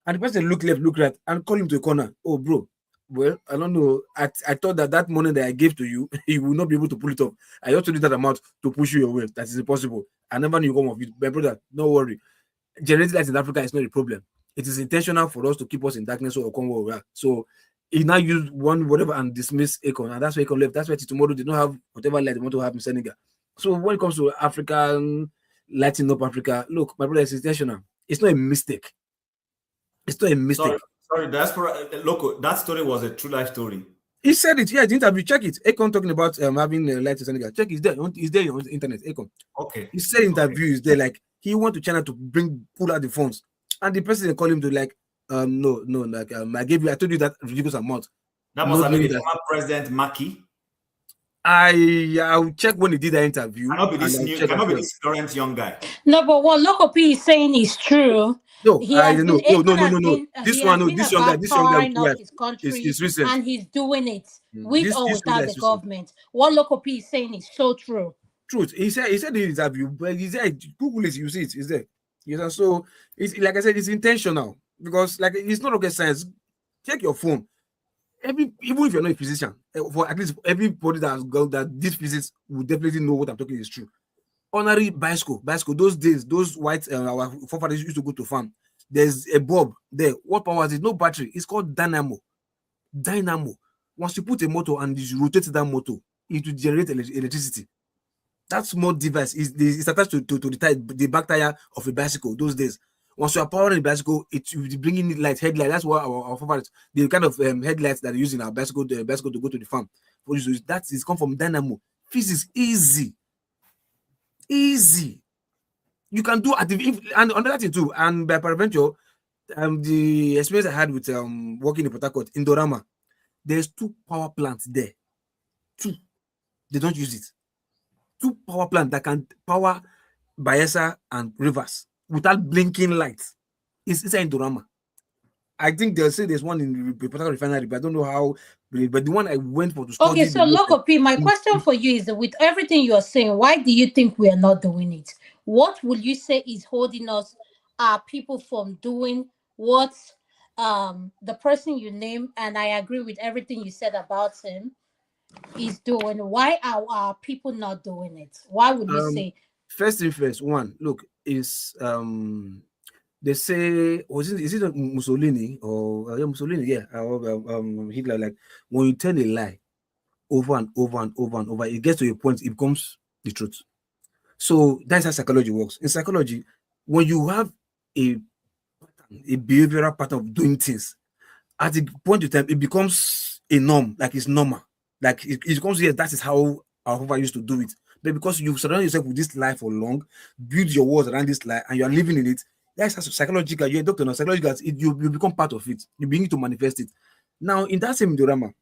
And the president looked left, looked right, and called him to a corner. Oh, bro. Well, I don't know. I thought that money that I gave to you, you will not be able to pull it off. I just told you that amount to push you your way. That is impossible. I never knew you come off it. My brother, don't worry. Generating light in Africa is not a problem. It is intentional for us to keep us in darkness or come where we are. So he now used one whatever and dismiss Akon, and that's why Akon left. That's why tomorrow they don't have whatever light they want to have in Senegal. So when it comes to African lighting up Africa, look, my brother, it's intentional. It's not a mistake. It's not a mistake. Sorry, diaspora local. That story was a true life story. He said it. Yeah, the interview. Check it. Akon talking about having light in Senegal. Check it. It's there on the internet. Akon. Okay. He said interview is there. Like he went to China to pull out the funds, and the president called him to like, no, like I told you that ridiculous amount. That must have been the former President Maki. I'll check when he did that interview. Cannot be this current young guy. No, but what Local P is saying is true. No, This young guy, his country, is recent, and he's doing it with or without the government. What Local P is saying is so true. Truth. He said in the interview, but he said Google it, you see it, it's there. You know, so it's like I said, it's intentional because like it's not rocket science. Check your phone. Even if you're not a physician, for at least everybody that has gone that this physics will definitely know what I'm talking is true. Honorary bicycle, those days, those white our forefathers used to go to farm. There's a bulb there. What power is it? No battery. It's called dynamo. Once you put a motor and you rotate that motor, it will generate electricity. That small device is attached to the back tire of a bicycle those days. Once you are powering the bicycle, it will be bringing light, headlight. That's what our forefathers, the kind of headlights that are using our bicycle, to go to the farm. That is come from dynamo. Physics easy. You can do and another thing too. And by peradventure, the experience I had with working in Port Harcourt, Indorama, there's 2 power plants there. 2. They don't use it. 2 power plants that can power Bayelsa and Rivers without blinking lights. It's inside Indorama. I think they'll say there's one in the Port Harcourt refinery, but I don't know how. But the one I went for to study. Okay, so Local P, my question for you is that with everything you are saying, why do you think we are not doing it? What will you say is holding us, people, from doing what the person you name, and I agree with everything you said about him, is doing? Why are our people not doing it? Why would you say? first thing first, one, look, is they say, is it Mussolini or Mussolini? Yeah, or Hitler. Like when you tell a lie over and over and over and over, it gets to a point, it becomes the truth. So that's how psychology works. In psychology, when you have a behavioral pattern of doing things, at the point in time, it becomes a norm, like it's normal. Like it becomes, yes, that is how our father used to do it. But because you surround yourself with this lie for long, build your walls around this lie, and you are living in it, that's psychological. You're a doctor now, psychological, you become part of it. You begin to manifest it. Now, in that same drama,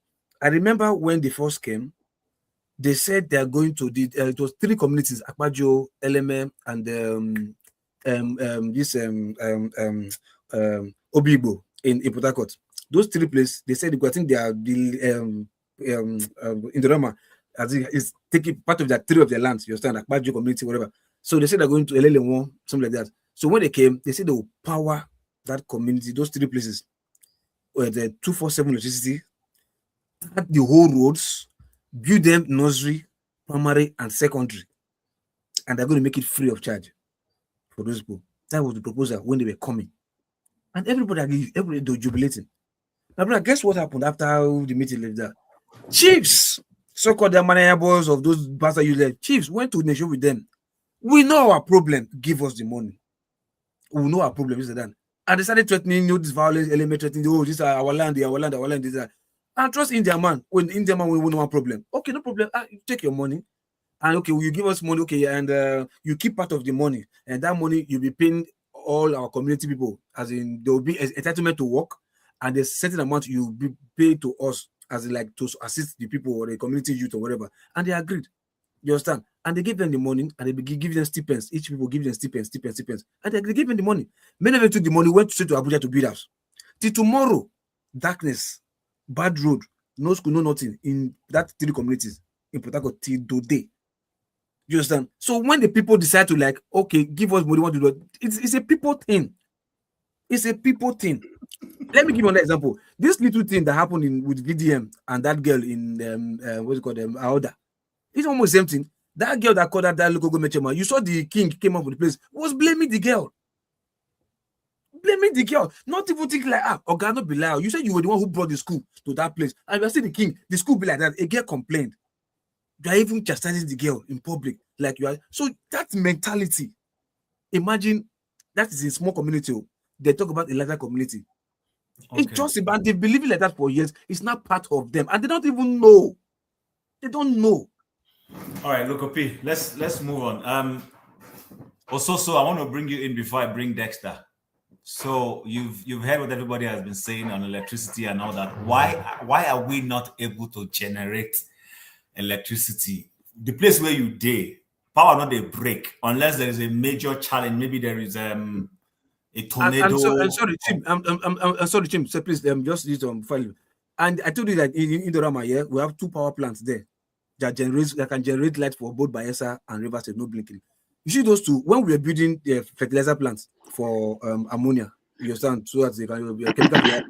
I remember when they first came, they said they are going to it was 3 communities: Akpajo, LMM, and Obigbo in Port Harcourt. Those 3 places, they said, I think they are in the Roma, as it is taking part of that 3 of their lands. You understand, Akpajo community, whatever. So they said they're going to Elele1, something like that. So when they came, they said they will power that community, those 3 places, where the 247 electricity, the whole roads, build them nursery, primary, and secondary, and they're going to make it free of charge for those people. That was the proposal when they were coming, and everybody was jubilating. Now, brother, guess what happened after the meeting left there? Chiefs, so-called the manager boys of those bastard you left, chiefs went to nation with them. We know our problem. Give us the money. We know our problem. This and that. And they started threatening, this violence element, threatening, oh, this is our land, our land, our land, this and that. And trust India man. When India man, we know one problem. Okay, no problem. You take your money, and okay, will you give us money? Okay, and you keep part of the money, and that money you'll be paying all our community people, as in there will be entitlement to work, and a certain amount you'll be paid to us, as in like to assist the people or the community youth or whatever. And they agreed. You understand? And they gave them the money, and they give them stipends. Each people give them stipends, and they gave them the money. Many of them took the money, went straight to Abuja to build house. Till tomorrow, darkness, bad road, no school, no nothing in that 3 communities in Port Harcourt till today. You understand? So when the people decide to like, okay, give us money, what to do, it's a people thing. It's a people thing. Let me give you an example. This little thing that happened with VDM and that girl in what's it called, Aoda. It's almost the same thing. That girl that called that local government chairman, you saw the king came up with the place, was blaming the girl. Blaming the girl, not even thinking like, Oga, not be loud. You said you were the one who brought the school to that place, and you are still the king. The school be like that. A girl complained. You are even chastising the girl in public, like you are. So that mentality, imagine that is a small community. They talk about a larger community. Okay. It's just about they believe it like that for years. It's not part of them, and they don't even know. They don't know. All right, Lokopi, let's move on. Also, I want to bring you in before I bring Dexter. So you've heard what everybody has been saying on electricity and all that. Why are we not able to generate electricity? The place where you day, power not a break unless there is a major challenge. Maybe there is a tornado. I'm sorry, Tim. I'm sorry, Tim. So please, just use file. And I told you that in the Rama, yeah, we have 2 power plants there that can generate light for both Bayelsa and Rivers State, no blinking. You see those 2 when we are building the fertilizer plants for ammonia. You understand? So that they can be a chemical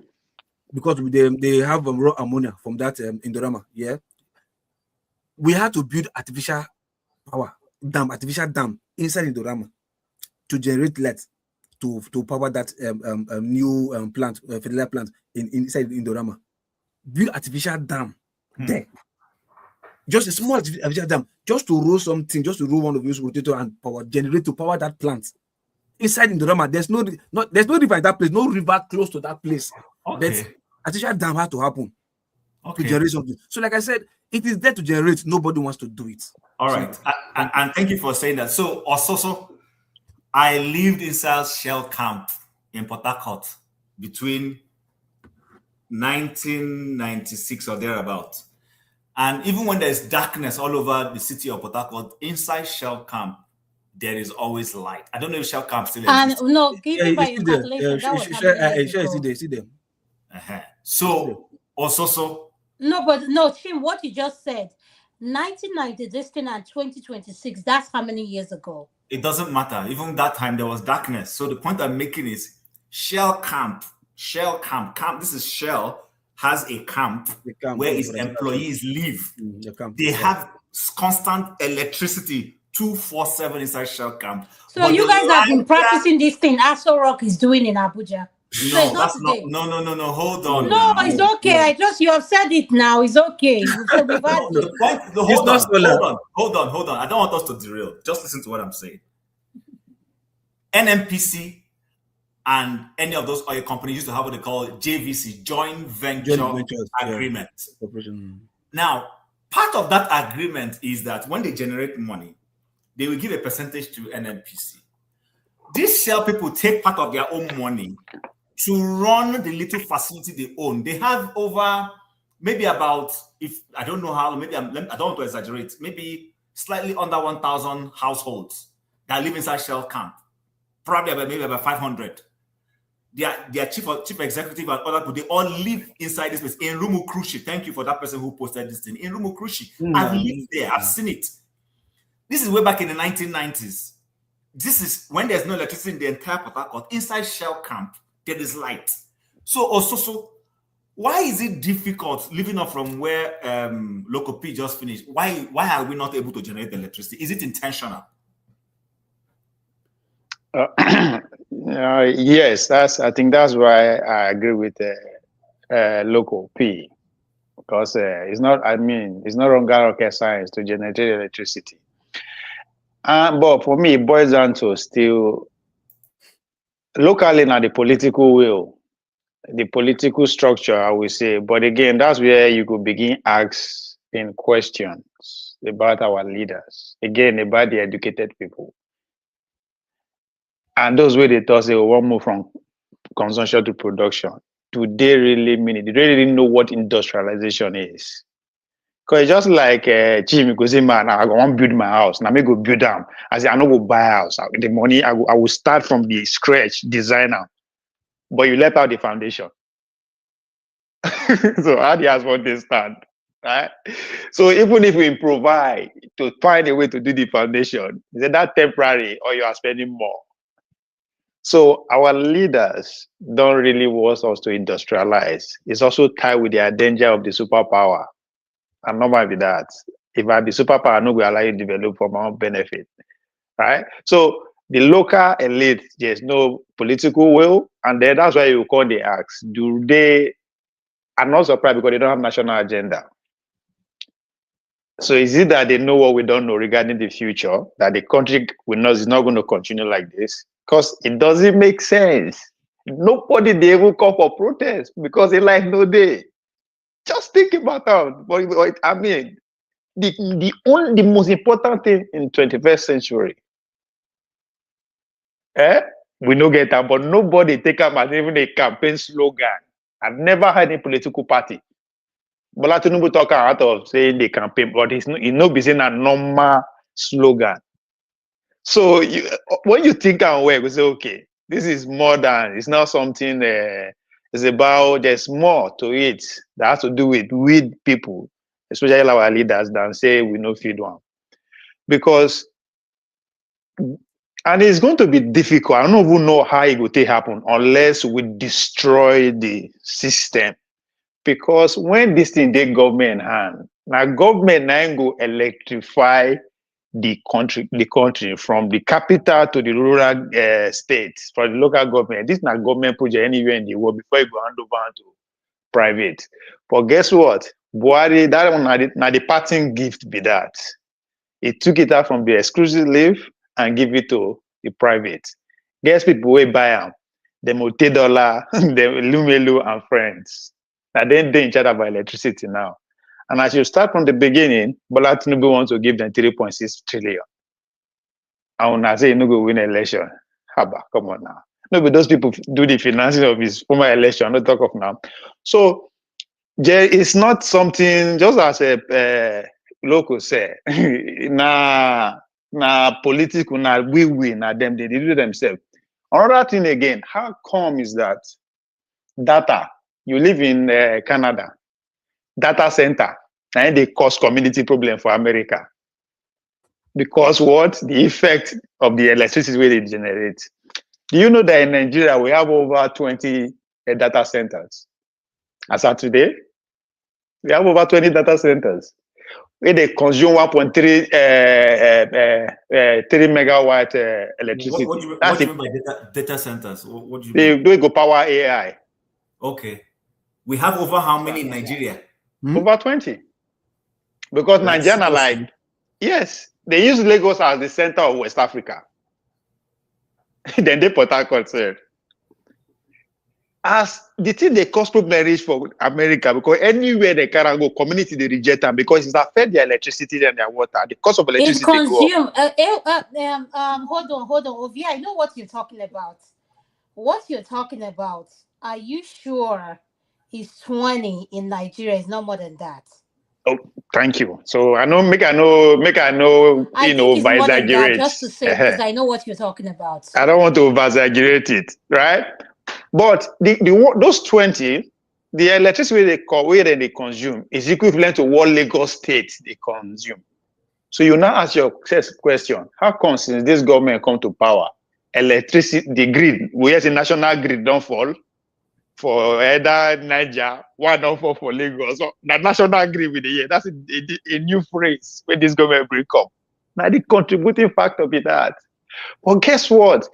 because they have raw ammonia from that Indorama. Yeah, we had to build artificial dam inside Indorama to generate light to power that new plant, fertilizer plant inside Indorama. Build artificial dam there. Just a small artificial dam, just to roll something, just to roll one of those rotator and generate to power that plant. Inside Indorama, there's no river in that place, no river close to that place. Okay. But artificial dam had to happen to generate something. So, like I said, it is there to generate. Nobody wants to do it. All right, and thank you for saying that. So, also, I lived inside Shell camp in Port Harcourt between 1996 or thereabout. And even when there's darkness all over the city of Port Harcourt, inside Shell camp, there is always light. I don't know if Shell camp still exists. No, give me by your calculation. See them. So, also. No, Tim, what you just said, 1990, this thing, and 2026, that's how many years ago? It doesn't matter. Even that time, there was darkness. So the point I'm making is Shell camp, this is Shell, has a camp where its employees live. They have constant electricity 247 inside shell camp. So But you the guys have been larger- practicing this thing Aso Rock is doing in Abuja. So No, it's not that's not. today. No. Hold on. No, now. it's okay. You have said it now. It's okay. So we've had No, the point. No, It's not solar. hold on. I don't want us to derail. Just listen to what I'm saying. NNPC and any of those oil companies used to have what they call JVC, joint venture agreement. Now, part of that agreement is that when they generate money, they will give a percentage to NNPC. These shell people take part of their own money to run the little facility they own. They have over maybe about, if I don't know how, maybe I don't want to exaggerate, maybe slightly under 1,000 households that live inside shell camp. Probably about 500. Their chief executive and other people, they all live inside this place in Rumukrushi. Thank you for that person who posted this thing. In Rumukrushi. I've lived there. I've seen it. This is way back in the 1990s. This is when there's no electricity in the entire Port Harcourt. Inside shell camp, there is light. So why is it difficult living up from where Local P just finished? Why are we not able to generate electricity? Is it intentional? Yes, I think that's why I agree with Local P, because it's not longer rocket science to generate electricity. But for me, it boils down to still locally now the political will, the political structure, I will say. But again, that's where you could begin asking questions about our leaders, again, about the educated people. And those way they thought they will move from consumption to production. Do they really mean it? Do they really know what industrialization is? Because it's just like Jimmy goes, man, I want to build my house. Now me go build them. I say, I don't go buy a house. The money, I will start from the scratch, designer. But you left out the foundation. So how do you ask what they stand? Right? So even if we improvise to find a way to do the foundation, is that temporary or you are spending more? So our leaders don't really want us to industrialize. It's also tied with the danger of the superpower. I'm not mind with that. If I be superpower, I know we allow you to develop for my own benefit. Right? So the local elite, there's no political will, and then that's why you call the ask. Do they? I'm not surprised because they don't have national agenda. So is it that they know what we don't know regarding the future, that the country is not going to continue like this? Because it doesn't make sense. Nobody they even call for protest because they like no day. Just think about that. But I mean, the most important thing in 21st century, we don't get that, but nobody take up as even a campaign slogan. I've never had a political party. Bola Tinubu talk out of saying the campaign, but it's not be saying a normal slogan. So when you think and work, we say, okay, this is more than, it's not something, it's about, there's more to it that has to do with people, especially our leaders, than say we no feed one. Because, and it's going to be difficult. I don't even know how it will happen unless we destroy the system. Because when this thing they government hand, now government now go electrify the country from the capital to the rural states for the local government. This is not government project anywhere in the world before you go hand over to private. But guess what? Buhari, that one now the parting gift be that. It took it out from the exclusive leave and give it to the private. Guess people will buy them. The multi-dollar, the Lumelu and friends. Now then they in charge of electricity now. And as you start from the beginning, Bola Tinubu wants to give them 3.6 trillion. And when I say you no go win election, haba, come on now. No, but those people do the financing of his former election, not talk of now. So it's not something, just as a local say, na political, na we, na them, they do themselves. Another thing again, how come is that data, you live in Canada, data center, and they cause community problem for America. Because what? The effect of the electricity where they generate. Do you know that in Nigeria, we have over 20 data centers? As of today, we have over 20 data centers. where they consume 1.3 3 megawatt electricity. What do you mean by data centers? What do you mean? They go power AI. Okay. We have over how many in Nigeria? Over 20. Because Nigeria, like, yes, they use Lagos as the center of West Africa. Then they Port Harcourt said. As the thing they cause problem for America, because anywhere they can go, community they reject them because it's affect their electricity and their water. The cost of electricity It consume. go up. Hold on, Ovia. I know what you're talking about. What you're talking about? Are you sure it's 20 in Nigeria? It's not more than that. Oh, thank you. So I know, by More than that, exaggerate. just to say, because I know what you're talking about. I don't want to over exaggerate it, right? But those 20, the electricity they consume is equivalent to what Lagos State they consume. So you now ask your question: how come since this government come to power, electricity, the grid, we as a national grid don't fall for either Niger, one don't fall for Lagos. So the national grid with the year, that's a new phrase when this government bring up. Now the contributing factor be that. But guess what?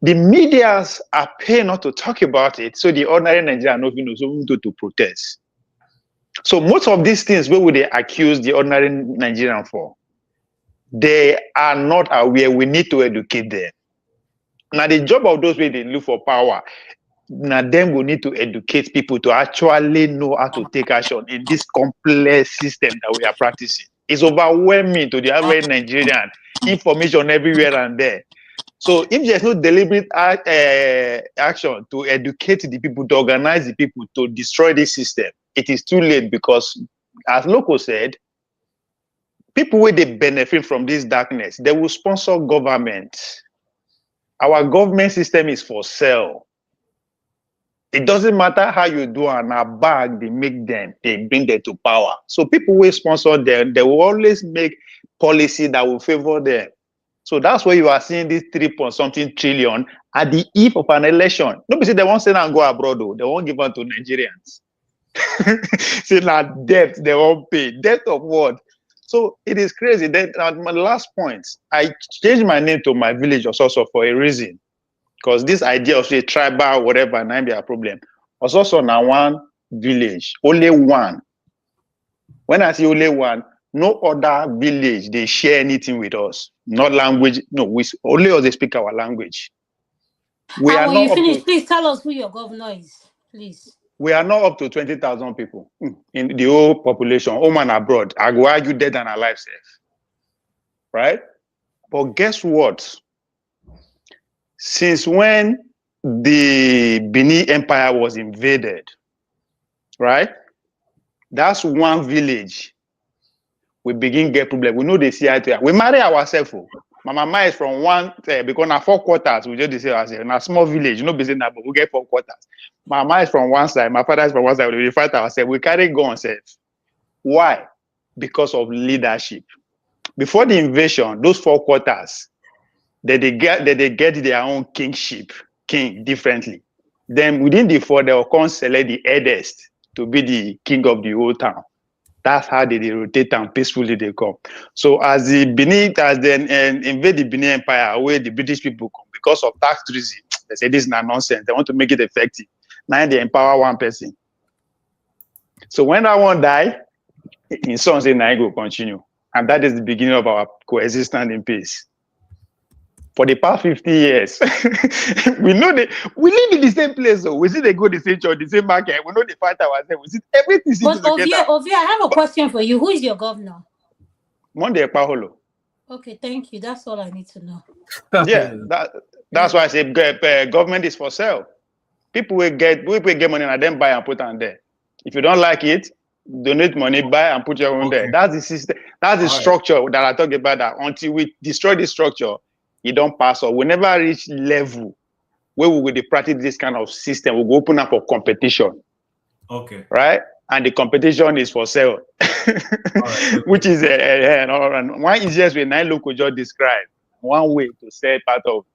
The medias are paying not to talk about it, so the ordinary Nigerian knows to protest. So most of these things, where would they accuse the ordinary Nigerian for? They are not aware. We need to educate them. Now the job of those where they look for power, now them will need to educate people to actually know how to take action in this complex system that we are practicing. It's overwhelming to the average Nigerian, information everywhere and there. So if there's no deliberate action to educate the people, to organize the people, to destroy this system, it is too late because, as Loco said, people where they benefit from this darkness, they will sponsor government. Our government system is for sale. It doesn't matter how you do an a bag, they make them, they bring them to power. So people will sponsor them, they will always make policy that will favor them. So that's why you are seeing this 3-point-something trillion at the eve of an election. Nobody say they won't send and go abroad, though. They won't give them to Nigerians. Say now debt, they won't pay. Debt of what? So it is crazy. Then my last point, I changed my name to my village also for a reason. Because this idea of say tribal, whatever, and be a problem. Also now one village, only one. When I say only one, no other village they share anything with us. Not language. No, we only us they speak our language. We are when not you finish, to, please tell us who your governor is, please. we are not up to 20,000 people in the whole population, home and abroad. I go argue dead and alive, safe. Right? But guess what? Since when the Benin Empire was invaded, right? That's one village. We begin get problem. We know they see eye to eye. We marry ourselves. My mama is from one, because na 4 quarters, we just say ourselves. In a small village, you know, busy now, but we get 4 quarters. My mama is from one side, my father is from one side. We fight ourselves. We carry guns. Why? Because of leadership. Before the invasion, those 4 quarters, they get their own kingship, king differently. Then within the 4, they will come select the eldest to be the king of the whole town. That's how they rotate and peacefully they come. So as they invade the Benin Empire, where the British people come because of tax treason, they say this is not nonsense. They want to make it effective. Now they empower one person. So when that one die, in some say now go continue, and that is the beginning of our coexistence in peace. For the past 50 years, we know we live in the same place. So we see they go the same church, the same market. We know they fight ourselves. We see everything But together. Ovia, I have a question for you. Who is your governor? Monday Paholo. Okay, thank you. That's all I need to know. Yeah, that's why I say government is for sale. People will get money and then buy and put on there. If you don't like it, donate money, buy and put your own there. That's the system. That's the structure that I talk about. That until we destroy the structure, it don't pass. Or we never reach level where we will practice this kind of system. We will open up for competition. Okay. Right? And the competition is for sale. Which is one easiest way Nine Local just described. One way to sell part of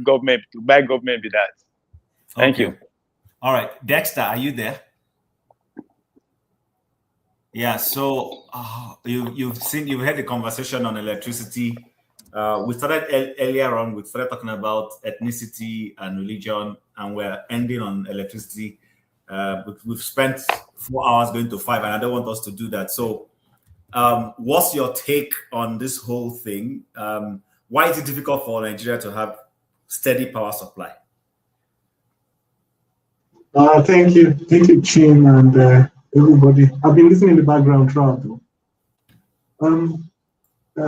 government, to buy government with that. Thank you. All right. Dexter, are you there? Yeah, so you've had the conversation on electricity. We started earlier on. We started talking about ethnicity and religion, and we're ending on electricity. We've spent 4 hours going to 5, and I don't want us to do that. So, what's your take on this whole thing? Why is it difficult for Nigeria to have steady power supply? Thank you, Chin, and everybody. I've been listening in the background throughout.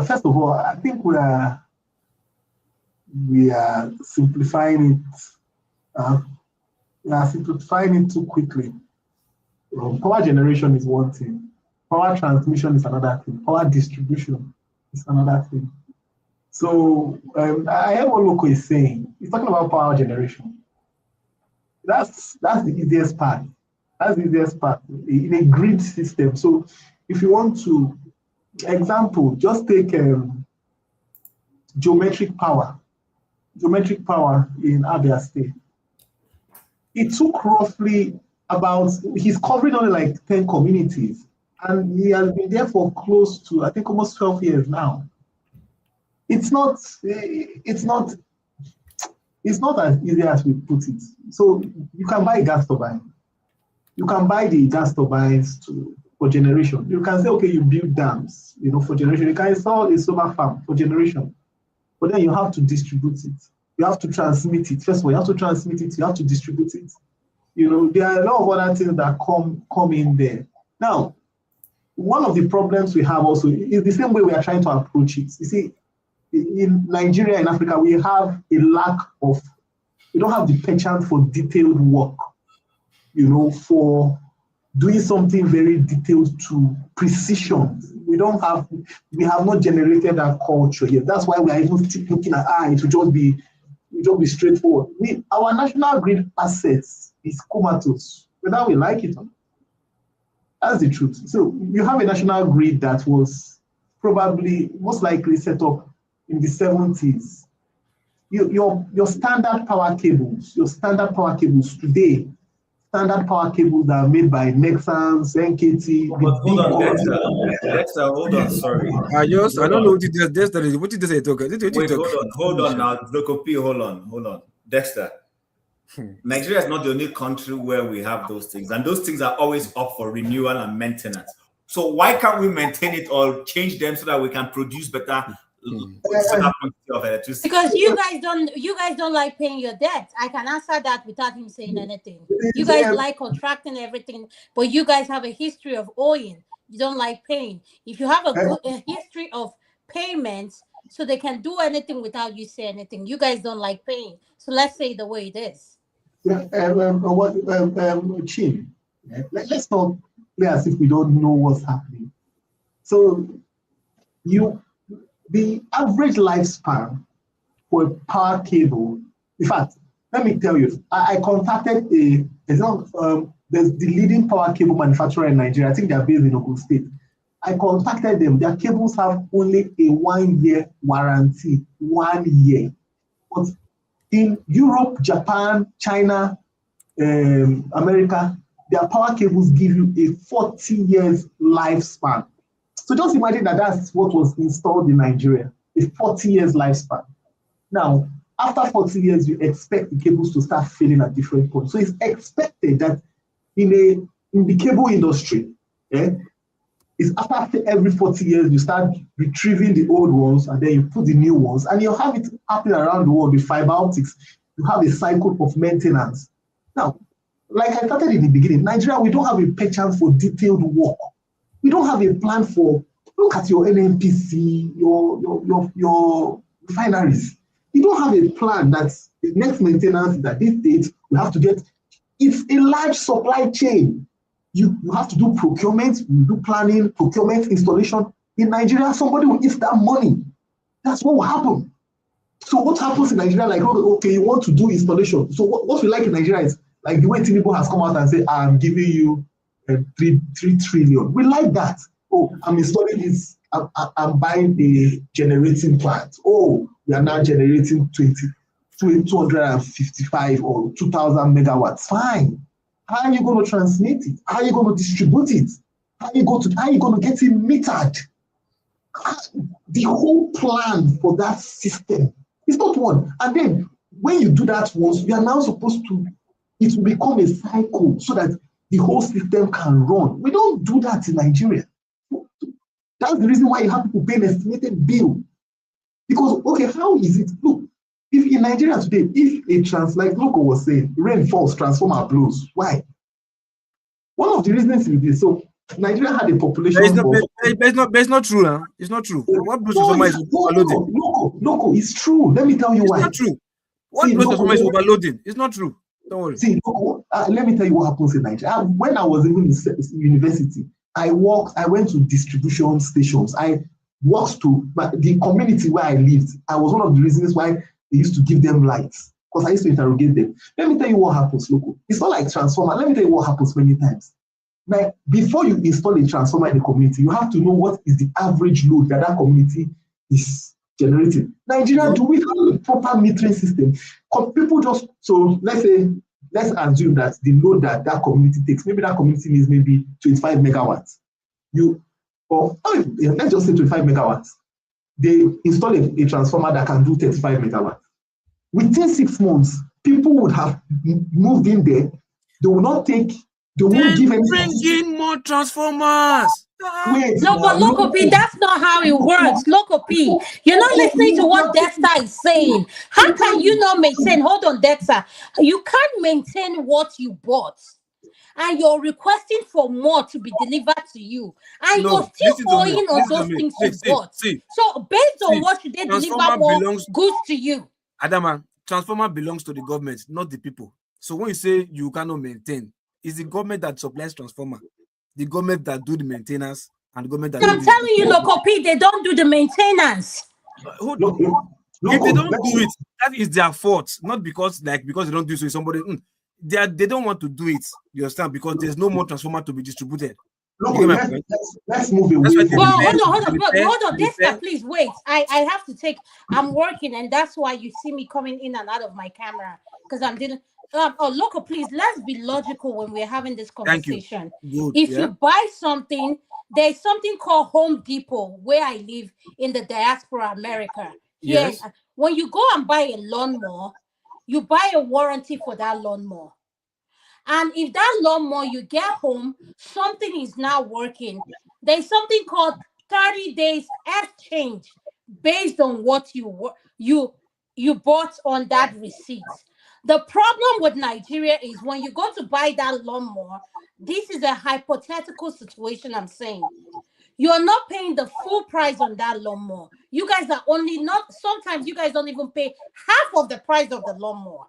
First of all, I think we are simplifying it. We are simplifying it too quickly. Power generation is one thing. Power transmission is another thing. Power distribution is another thing. So I heard what Loco is saying. He's talking about power generation. That's the easiest part. That's the easiest part in a grid system. So if you want to, example, just take geometric power in Abia State. It took roughly he's covering only like 10 communities, and he has been there for close to, I think, almost 12 years now. It's not as easy as we put it. So you can buy a gas turbine. You can buy the gas turbines for generation. You can say, okay, you build dams, for generation. You can install a solar farm for generation. But then you have to distribute it. You have to transmit it. First of all, you have to transmit it. You have to distribute it. There are a lot of other things that come in there. Now, one of the problems we have also is the same way we are trying to approach it. You see, in Nigeria, in Africa, we have a lack of, we don't have the penchant for detailed work, for doing something very detailed to precision. We have not generated that culture yet. That's why we are even still looking at, it will just be straightforward. Our national grid assets is comatose, whether we like it or not. That's the truth. So you have a national grid that was probably most likely set up in the 70s. Your standard power cables today, standard power cables that are made by Nexans, NKT. But hold on, Dexter, hold on, sorry. I don't know what you just talking. What you just say, talk? Wait, hold on now, Lokopi, hold on. Dexter. Nigeria is not the only country where we have those things, and those things are always up for renewal and maintenance. So why can't we maintain it or change them so that we can produce better of electricity? Because you guys don't like paying your debt. I can answer that without him saying anything. You guys like contracting everything, but you guys have a history of owing. You don't like paying. If you have a history of payments, so they can do anything without you say anything. You guys don't like paying. So let's say the way it is. Chin, let's not play as if we don't know what's happening. So the average lifespan for a power cable, in fact, let me tell you, I contacted there's the leading power cable manufacturer in Nigeria. I think they're based in Ogun State. I contacted them. Their cables have only a 1-year warranty. 1 year. But in Europe, Japan, China, America, their power cables give you a 40 years lifespan. So just imagine that's what was installed in Nigeria, a 40 years lifespan. Now, after 40 years, you expect the cables to start failing at different points. So it's expected that in the cable industry, it's after every 40 years, you start retrieving the old ones and then you put the new ones, and you have it happening around the world with fiber optics. You have a cycle of maintenance. Now, like I started in the beginning, Nigeria, we don't have a penchant for detailed work. We don't have a plan for, look at your NNPC, your refineries. You don't have a plan that the next maintenance is at this date, we have to get, it's a large supply chain. You have to do procurement, you do planning, procurement, installation. In Nigeria, somebody will eat that money. That's what will happen. So what happens in Nigeria, like, okay, you want to do installation. So what we like in Nigeria is, like the way Tinubu has come out and said, I'm giving you 3 trillion. We like that. Oh, I'm installing this, I'm buying a generating plant. Oh, we are now generating 255 or 2,000 megawatts. Fine. How are you going to transmit it? How are you going to distribute it? How are you going to get it metered? The whole plan for that system is not one. And then when you do that once, you are now supposed to, it will become a cycle so that the whole system can run. We don't do that in Nigeria. That's the reason why you have people pay an estimated bill. Because, okay, how is it? Look, if in Nigeria today, if like Loco was saying, rain falls, transformer blows. Why? One of the reasons is this. So Nigeria had a population it's not true. Huh? It's not true. What blows transformer is overloading? Loco, it's true. Let me tell you why. It's not true. What blows transformer is overloading? It's not true. Don't worry. See, let me tell you what happens in Nigeria. When I was even in university, I went to distribution stations. I walked to the community where I lived. I was one of the reasons why they used to give them lights, because I used to interrogate them. Let me tell you what happens, Loco. It's not like transformer. Let me tell you what happens many times. Now, before you install a transformer in the community, you have to know what is the average load that community is generating. Nigeria, do we have a proper metering system? People just, so let's assume that the load that community takes, maybe that community needs maybe 25 megawatts. Let's just say 25 megawatts. They install a transformer that can do 35 megawatts. Within 6 months, people would have moved in there. They will not take, they won't give any. Bring in more transformers. Wait, no, but Loco P, that's not how it works. Loco P, you're not listening to what Dexter is saying. How can you not maintain? Hold on, Dexter. You can't maintain what you bought, and you're requesting for more to be delivered to you, and you're still owing on those things you bought. So based on what should they deliver more goods to you? Adama, transformer belongs to the government, not the people. So when you say you cannot maintain, it's the government that supplies transformer, the government that do the maintenance, and the government that. I'm telling you, Loco P, they don't do the maintenance. If they don't do it, that is their fault, not because they don't do so. Somebody they don't want to do it. You understand? Because there's no more transformer to be distributed. Look, let's move away. Well, hold on, Dexter, please wait. I have to take. I'm working, and that's why you see me coming in and out of my camera, because I'm dealing. Loco, please, let's be logical when we're having this conversation. If you buy something, there's something called Home Depot where I live in the diaspora America. Yes. When you go and buy a lawnmower, you buy a warranty for that lawnmower. And if that lawnmower you get home, something is not working, there's something called 30 days exchange based on what you bought on that receipt. The problem with Nigeria is when you go to buy that lawnmower, this is a hypothetical situation I'm saying. You're not paying the full price on that lawnmower. You guys are sometimes you guys don't even pay half of the price of the lawnmower.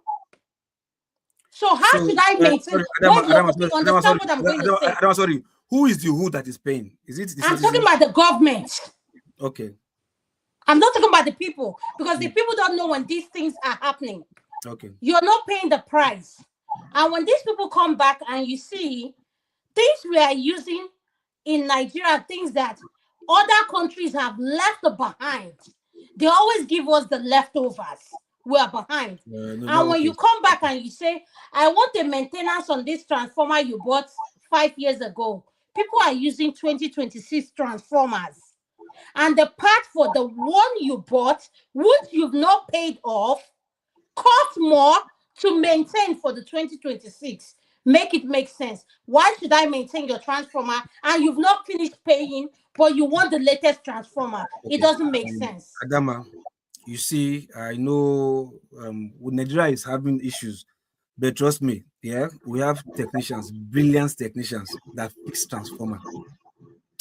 So how should I maintain? Understand what I'm going to say? Sorry, who is the who that is paying? Is it? I'm talking about the government. Okay. I'm not talking about the people, because the people don't know when these things are happening. Okay. You're not paying the price. And when these people come back and you see things we are using in Nigeria, things that other countries have left behind, they always give us the leftovers. We are behind. And when you come back and you say, I want the maintenance on this transformer you bought 5 years ago, people are using 2026 transformers. And the part for the one you bought, which you've not paid off, cost more to maintain for the 2026. Make it make sense. Why should I maintain your transformer and you've not finished paying, but you want the latest transformer? It doesn't make sense. Adama, you see, I know Nigeria is having issues, but trust me, we have technicians, brilliant technicians that fix transformer.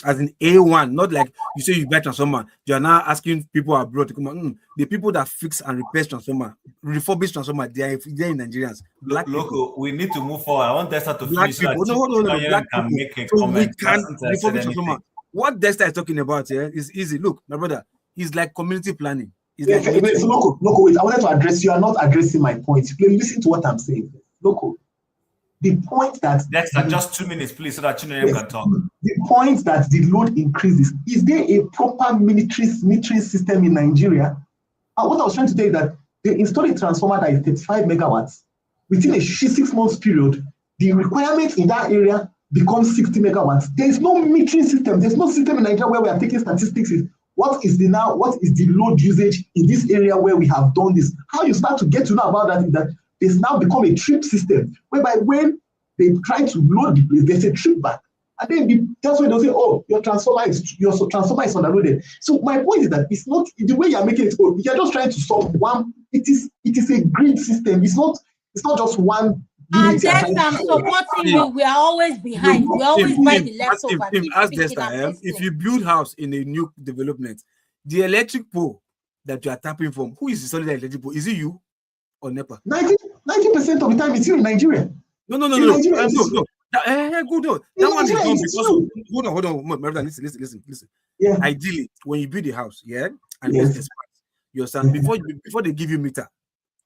As in A1, not like you say you buy transformer, you are now asking people abroad to come on. The people that fix and repair transformer, refurbish transformer, they're in Nigerians. Local, we need to move forward. I want Dexter to black finish. People. Black can people. make a So comment. we can refurbish transformer. What Dexter is talking about here is easy. Look, my brother, he's like community planning. Wait, Loco, wait. I wanted to address you. You are not addressing my point. Please listen to what I'm saying. Loco, the point that Dexter, just 2 minutes, please, so that Chinonye can talk. The point that the load increases. Is there a proper metering system in Nigeria? What I was trying to tell you that they install a transformer that is 35 megawatts within a 6 months period. The requirement in that area becomes 60 megawatts. There is no metering system. There's no system in Nigeria where we are taking statistics. What is the load usage in this area where we have done this? How you start to get to know about that is that it's now become a trip system, whereby when they try to load the place, there's a trip back. And then that's when they'll say, oh, your transformer is underloaded. So my point is that it's not the way you're making it, you're just trying to solve one. It is a grid system. It's not just one. And Dex, I'm supporting you. We are always behind. We always buy the leftover. If you build house in a new development, the electric pole that you are tapping from, who is installing the electric pole? Is it you or NEPA? 90% of the time it's you in Nigeria. No. That one is not because of, hold on, my brother, listen. Yeah. Ideally, when you build a house, and you understand, before they give you meter,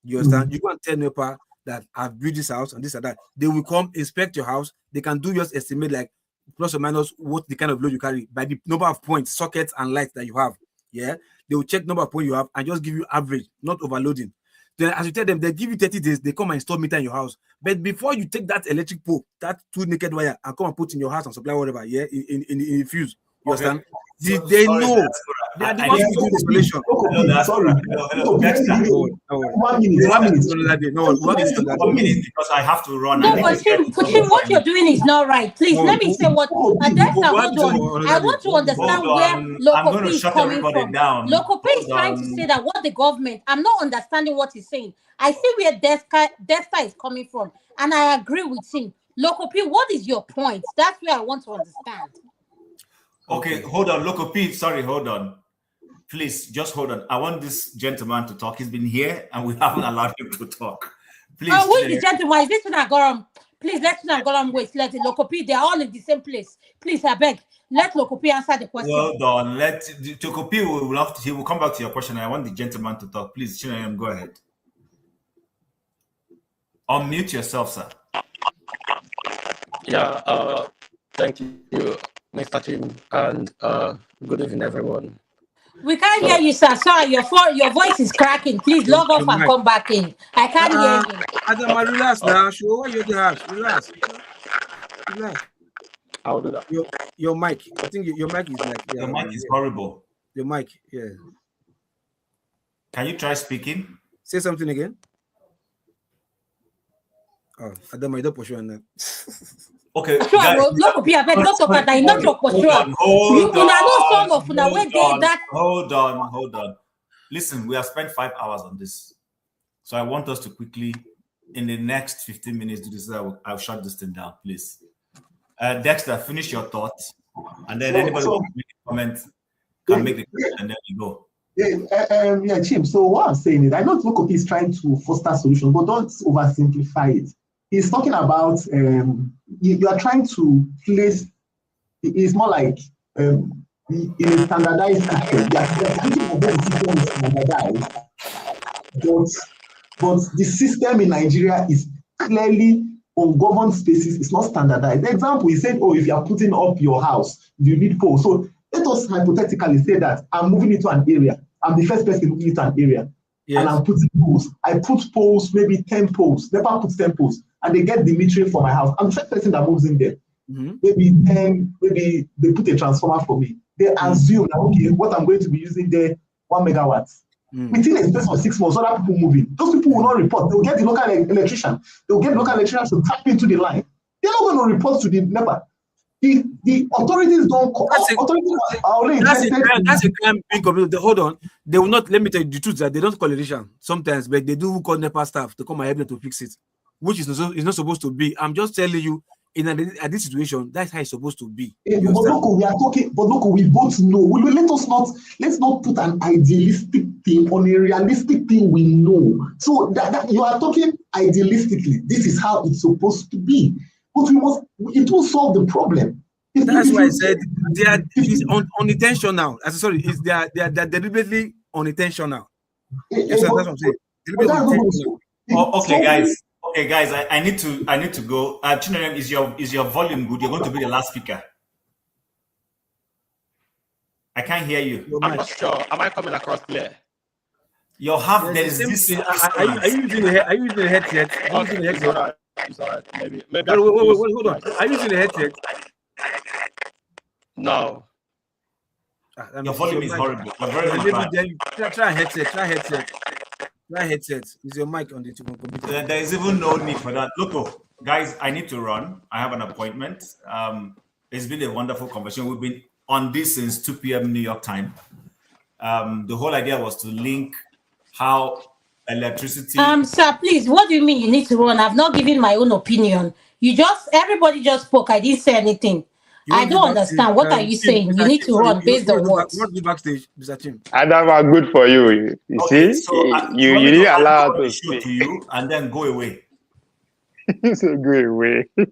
you understand, you can't tell NEPA that I've built this house and this and that. They will come inspect your house. They can do just estimate like plus or minus what the kind of load you carry by the number of points, sockets, and lights that you have. Yeah, they will check number of points you have and just give you average, not overloading. Then, as you tell them, they give you 30 days. They come and install meter in your house. But before you take that electric pole, that 2 naked wire, and come and put in your house and supply whatever, in fuse. You understand? They know. They are the ones who do the installation. Sorry. 1 minute. Because I have to run. No, but what you're doing is not right. Please let me say what. Dexter, hold on. I want to understand where Locopi is coming from. Locopi is trying to say that what the government. I'm not understanding what he's saying. I see where Dexter is coming from, and I agree with him. Locopi, what is your point? That's where I want to understand. Okay, hold on, Locopi. Sorry, hold on. Please, just hold on. I want this gentleman to talk. He's been here, and we haven't allowed him to talk. Please. Oh, who is the gentleman? Is this Tunagoram? Please let Tunagoram wait. Let the Locopi. They're all in the same place. Please, I beg. Let Locopi answer the question. Well done. Let Locopi he will come back to your question. I want the gentleman to talk. Please, Chinayam, go ahead. Unmute yourself, sir. Yeah. Thank you, Mr. Tim, and good evening, everyone. We can't hear you, sir. Sorry, your voice is cracking. Please log off and come back in. I can't hear you. Adam, relax now. Show what you have. Relax. I'll do that. Your mic. I think your mic is like. Your mic is horrible. Your mic, yeah. Can you try speaking? Say something again. Oh, Adam, I don't push you on that. Okay, guys, hold on. Listen, we have spent 5 hours on this, so I want us to quickly, in the next 15 minutes, do this. I'll shut this thing down, please. Dexter, finish your thoughts, and then anybody who wants to make a comment can make the comment, and then we go. Yeah, Chim. So what I'm saying is, I know Locopi is trying to foster solutions, but don't oversimplify it. He's talking about you are trying to place. It's more like in a standardized system. But the system in Nigeria is clearly on governed spaces. It's not standardized. The example, he said, "Oh, if you are putting up your house, you need poles." So let us hypothetically say that I'm moving into an area. I'm the first person moving into an area. Yes. And I'm putting poles. I put poles, maybe 10 poles. NEPA puts 10 poles, and they get the metering for my house. I'm the first person that moves in there. Mm-hmm. Maybe they put a transformer for me. They assume that, okay, what I'm going to be using there, 1 megawatt. Within a space of 6 months, other people moving. Those people will not report. They'll get the local electrician. They'll get the local electrician to tap into the line. They're not going to report to the NEPA. The authorities don't call. That's a crime being committed. Hold on. They will not, let me tell you the truth, that they don't call electrician sometimes, but they do call NEPA staff to come and help them to fix it, which is not supposed to be. I'm just telling you, at this situation, that's how it's supposed to be. But look, we both know. Let's not put an idealistic thing on a realistic thing we know. So that you are talking idealistically. This is how it's supposed to be. But it will solve the problem. That's why I said it's unintentional. They are deliberately unintentional. Yes, that's what I'm saying. Okay, guys. I need to go. Chinayam, is your volume good? You're going to be the last speaker. I can't hear you. I'm not sure. Am I coming across clear? There is this. Are you using the headset? Okay, Sorry, maybe Wait, I should use hold on. Are you using a headset? No. Your volume is horrible. You're very bad. Try headset. Try headset. Is your mic on the computer? There is even no need for that. Look, guys, I need to run. I have an appointment. It's been a wonderful conversation. We've been on this since 2 p.m. New York time. The whole idea was to link how electricity. Sir, please, what do you mean you need to run? I've not given my own opinion. Everybody just spoke. I didn't say anything. I don't understand. What are you saying? You need to run based on what? What do backstage, Mr. Tim? Adam are good for you. You Okay, see, so you didn't allow to show speak. to you and then go away. So go away. No,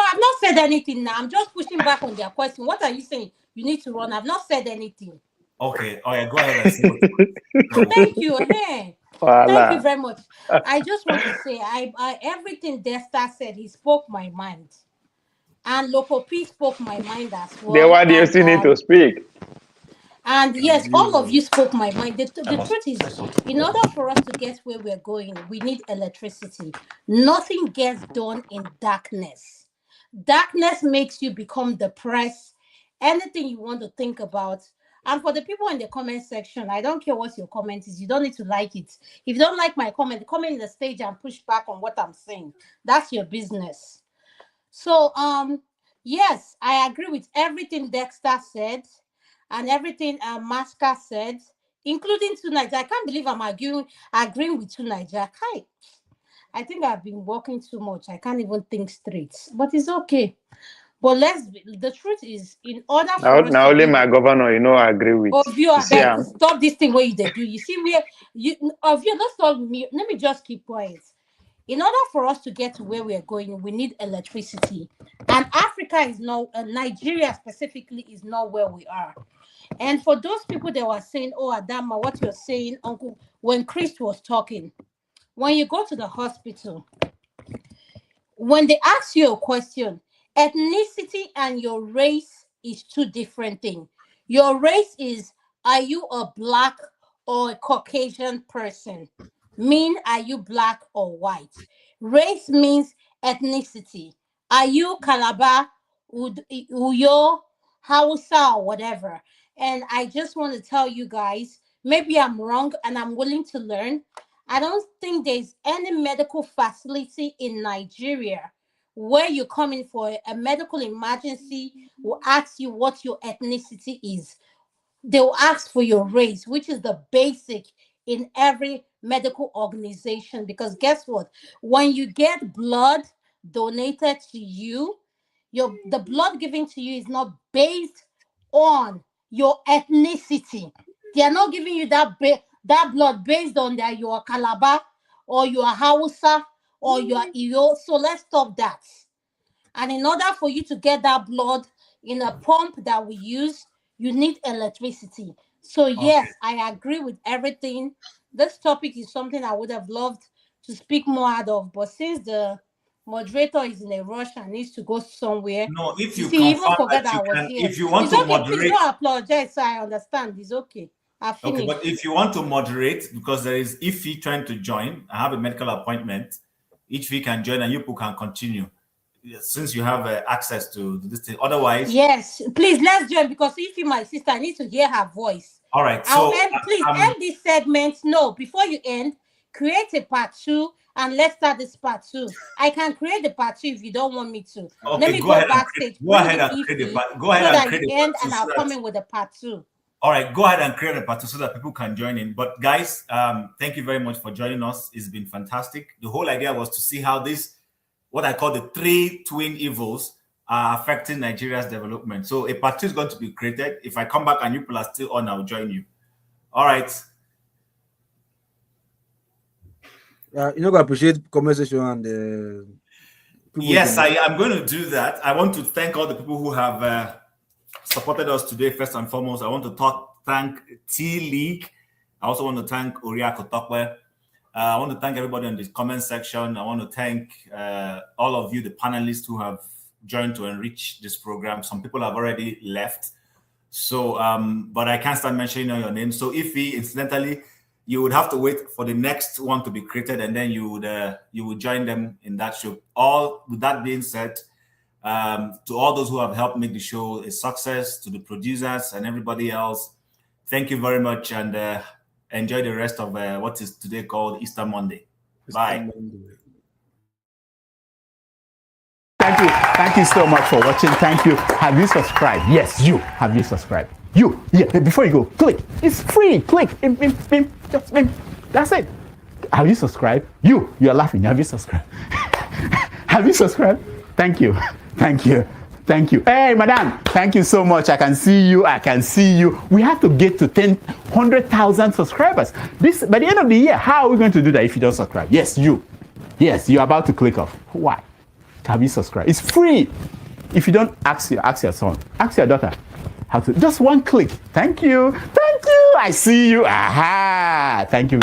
I've not said anything now. I'm just pushing back on their question. What are you saying? You need to run. I've not said anything. Okay, all right, go ahead and say Thank you. Hey. Thank you very much. I just want to say, everything Desta said, he spoke my mind. And Loco P spoke my mind as well. Then why do you still need to speak? And yes, all of you spoke my mind. The truth is, in order for us to get where we're going, we need electricity. Nothing gets done in darkness. Darkness makes you become depressed. Anything you want to think about. And for the people in the comment section, I don't care what your comment is. You don't need to like it. If you don't like my comment in the stage and push back on what I'm saying. That's your business. So, yes, I agree with everything Dexter said and everything Masca said, including tonight. I can't believe I'm agreeing with tonight. I think I've been working too much. I can't even think straight. But it's okay. But the truth is, in order for us now only my governor, I agree with. Of you, stop this thing where you do. You see where let's stop me. Let me just keep quiet. In order for us to get to where we are going, we need electricity. And Africa is not, Nigeria specifically is not where we are. And for those people that were saying, oh, Adama, what you're saying, Uncle, when Chris was talking, when you go to the hospital, when they ask you a question, ethnicity and your race is two different things. Your race is, are you a black or a Caucasian person? Mean, are you black or white? Race means ethnicity. Are you Calabar, Uyo, Hausa, or whatever? And I just want to tell you guys, maybe I'm wrong and I'm willing to learn. I don't think there's any medical facility in Nigeria where you're coming for a medical emergency will ask you what your ethnicity is. They will ask for your race, which is the basic in every medical organization. Because guess what? When you get blood donated to you, the blood given to you is not based on your ethnicity. They are not giving you that blood based on that you are Calabar or you are Hausa or you are Iyo. So let's stop that. And in order for you to get that blood in a pump that we use, you need electricity. So yes, I agree with everything. This topic is something I would have loved to speak more out of, but since the moderator is in a rush and needs to go somewhere. No, if you see, even forget that I was here. If you want it's to okay, moderate, please don't apologize. So I understand. It's okay. Okay, but if you want to moderate, because there is Ify trying to join, I have a medical appointment. Ify can join and you can continue. Since you have access to this thing. Otherwise, yes, please let's join because if you, my sister, I need to hear her voice. All right, so please end this segment. No, before you end, create a part 2 and let's start this part 2. I can create the part 2 if you don't want me to. Okay, let me go backstage. Go ahead and create the part. Go ahead and create the part 2 and I'll come in with the part 2. All right, go ahead and create a part 2 so that people can join in. But guys, thank you very much for joining us. It's been fantastic. The whole idea was to see how this, what I call the 3 twin evils, are affecting Nigeria's development. So a part 2 is going to be created. If I come back and you people are still on, I'll join you. All right. I appreciate conversation and yes, I am going to do that. I want to thank all the people who have supported us today. First and foremost, I want to thank T-League. I also want to thank Oriako Tokwe. I want to thank everybody in the comment section. I want to thank all of you, the panelists who have joined to enrich this program. Some people have already left. So, but I can't start mentioning all your names. So Ify, incidentally, you would have to wait for the next one to be created, and then you would join them in that show. All with that being said, to all those who have helped make the show a success, to the producers and everybody else, thank you very much, and enjoy the rest of what is today called Easter Monday. Bye. Thank you so much for watching. Thank you. Have you subscribed? Yes, you. Have you subscribed? You. Yeah, before you go, click. It's free. Click. Just that's it. Have you subscribed? You are laughing. Have you subscribed? Have you subscribed? Thank you. Thank you. Thank you. Hey, madam, thank you so much. I can see you. I can see you. We have to get to 100,000 subscribers. By the end of the year, how are we going to do that if you don't subscribe? Yes, you. Yes, you're about to click off. Why? Have you subscribed? It's free. If you don't, ask your son, ask your daughter how to. Just one click. Thank you. Thank you. I see you. Aha. Thank you.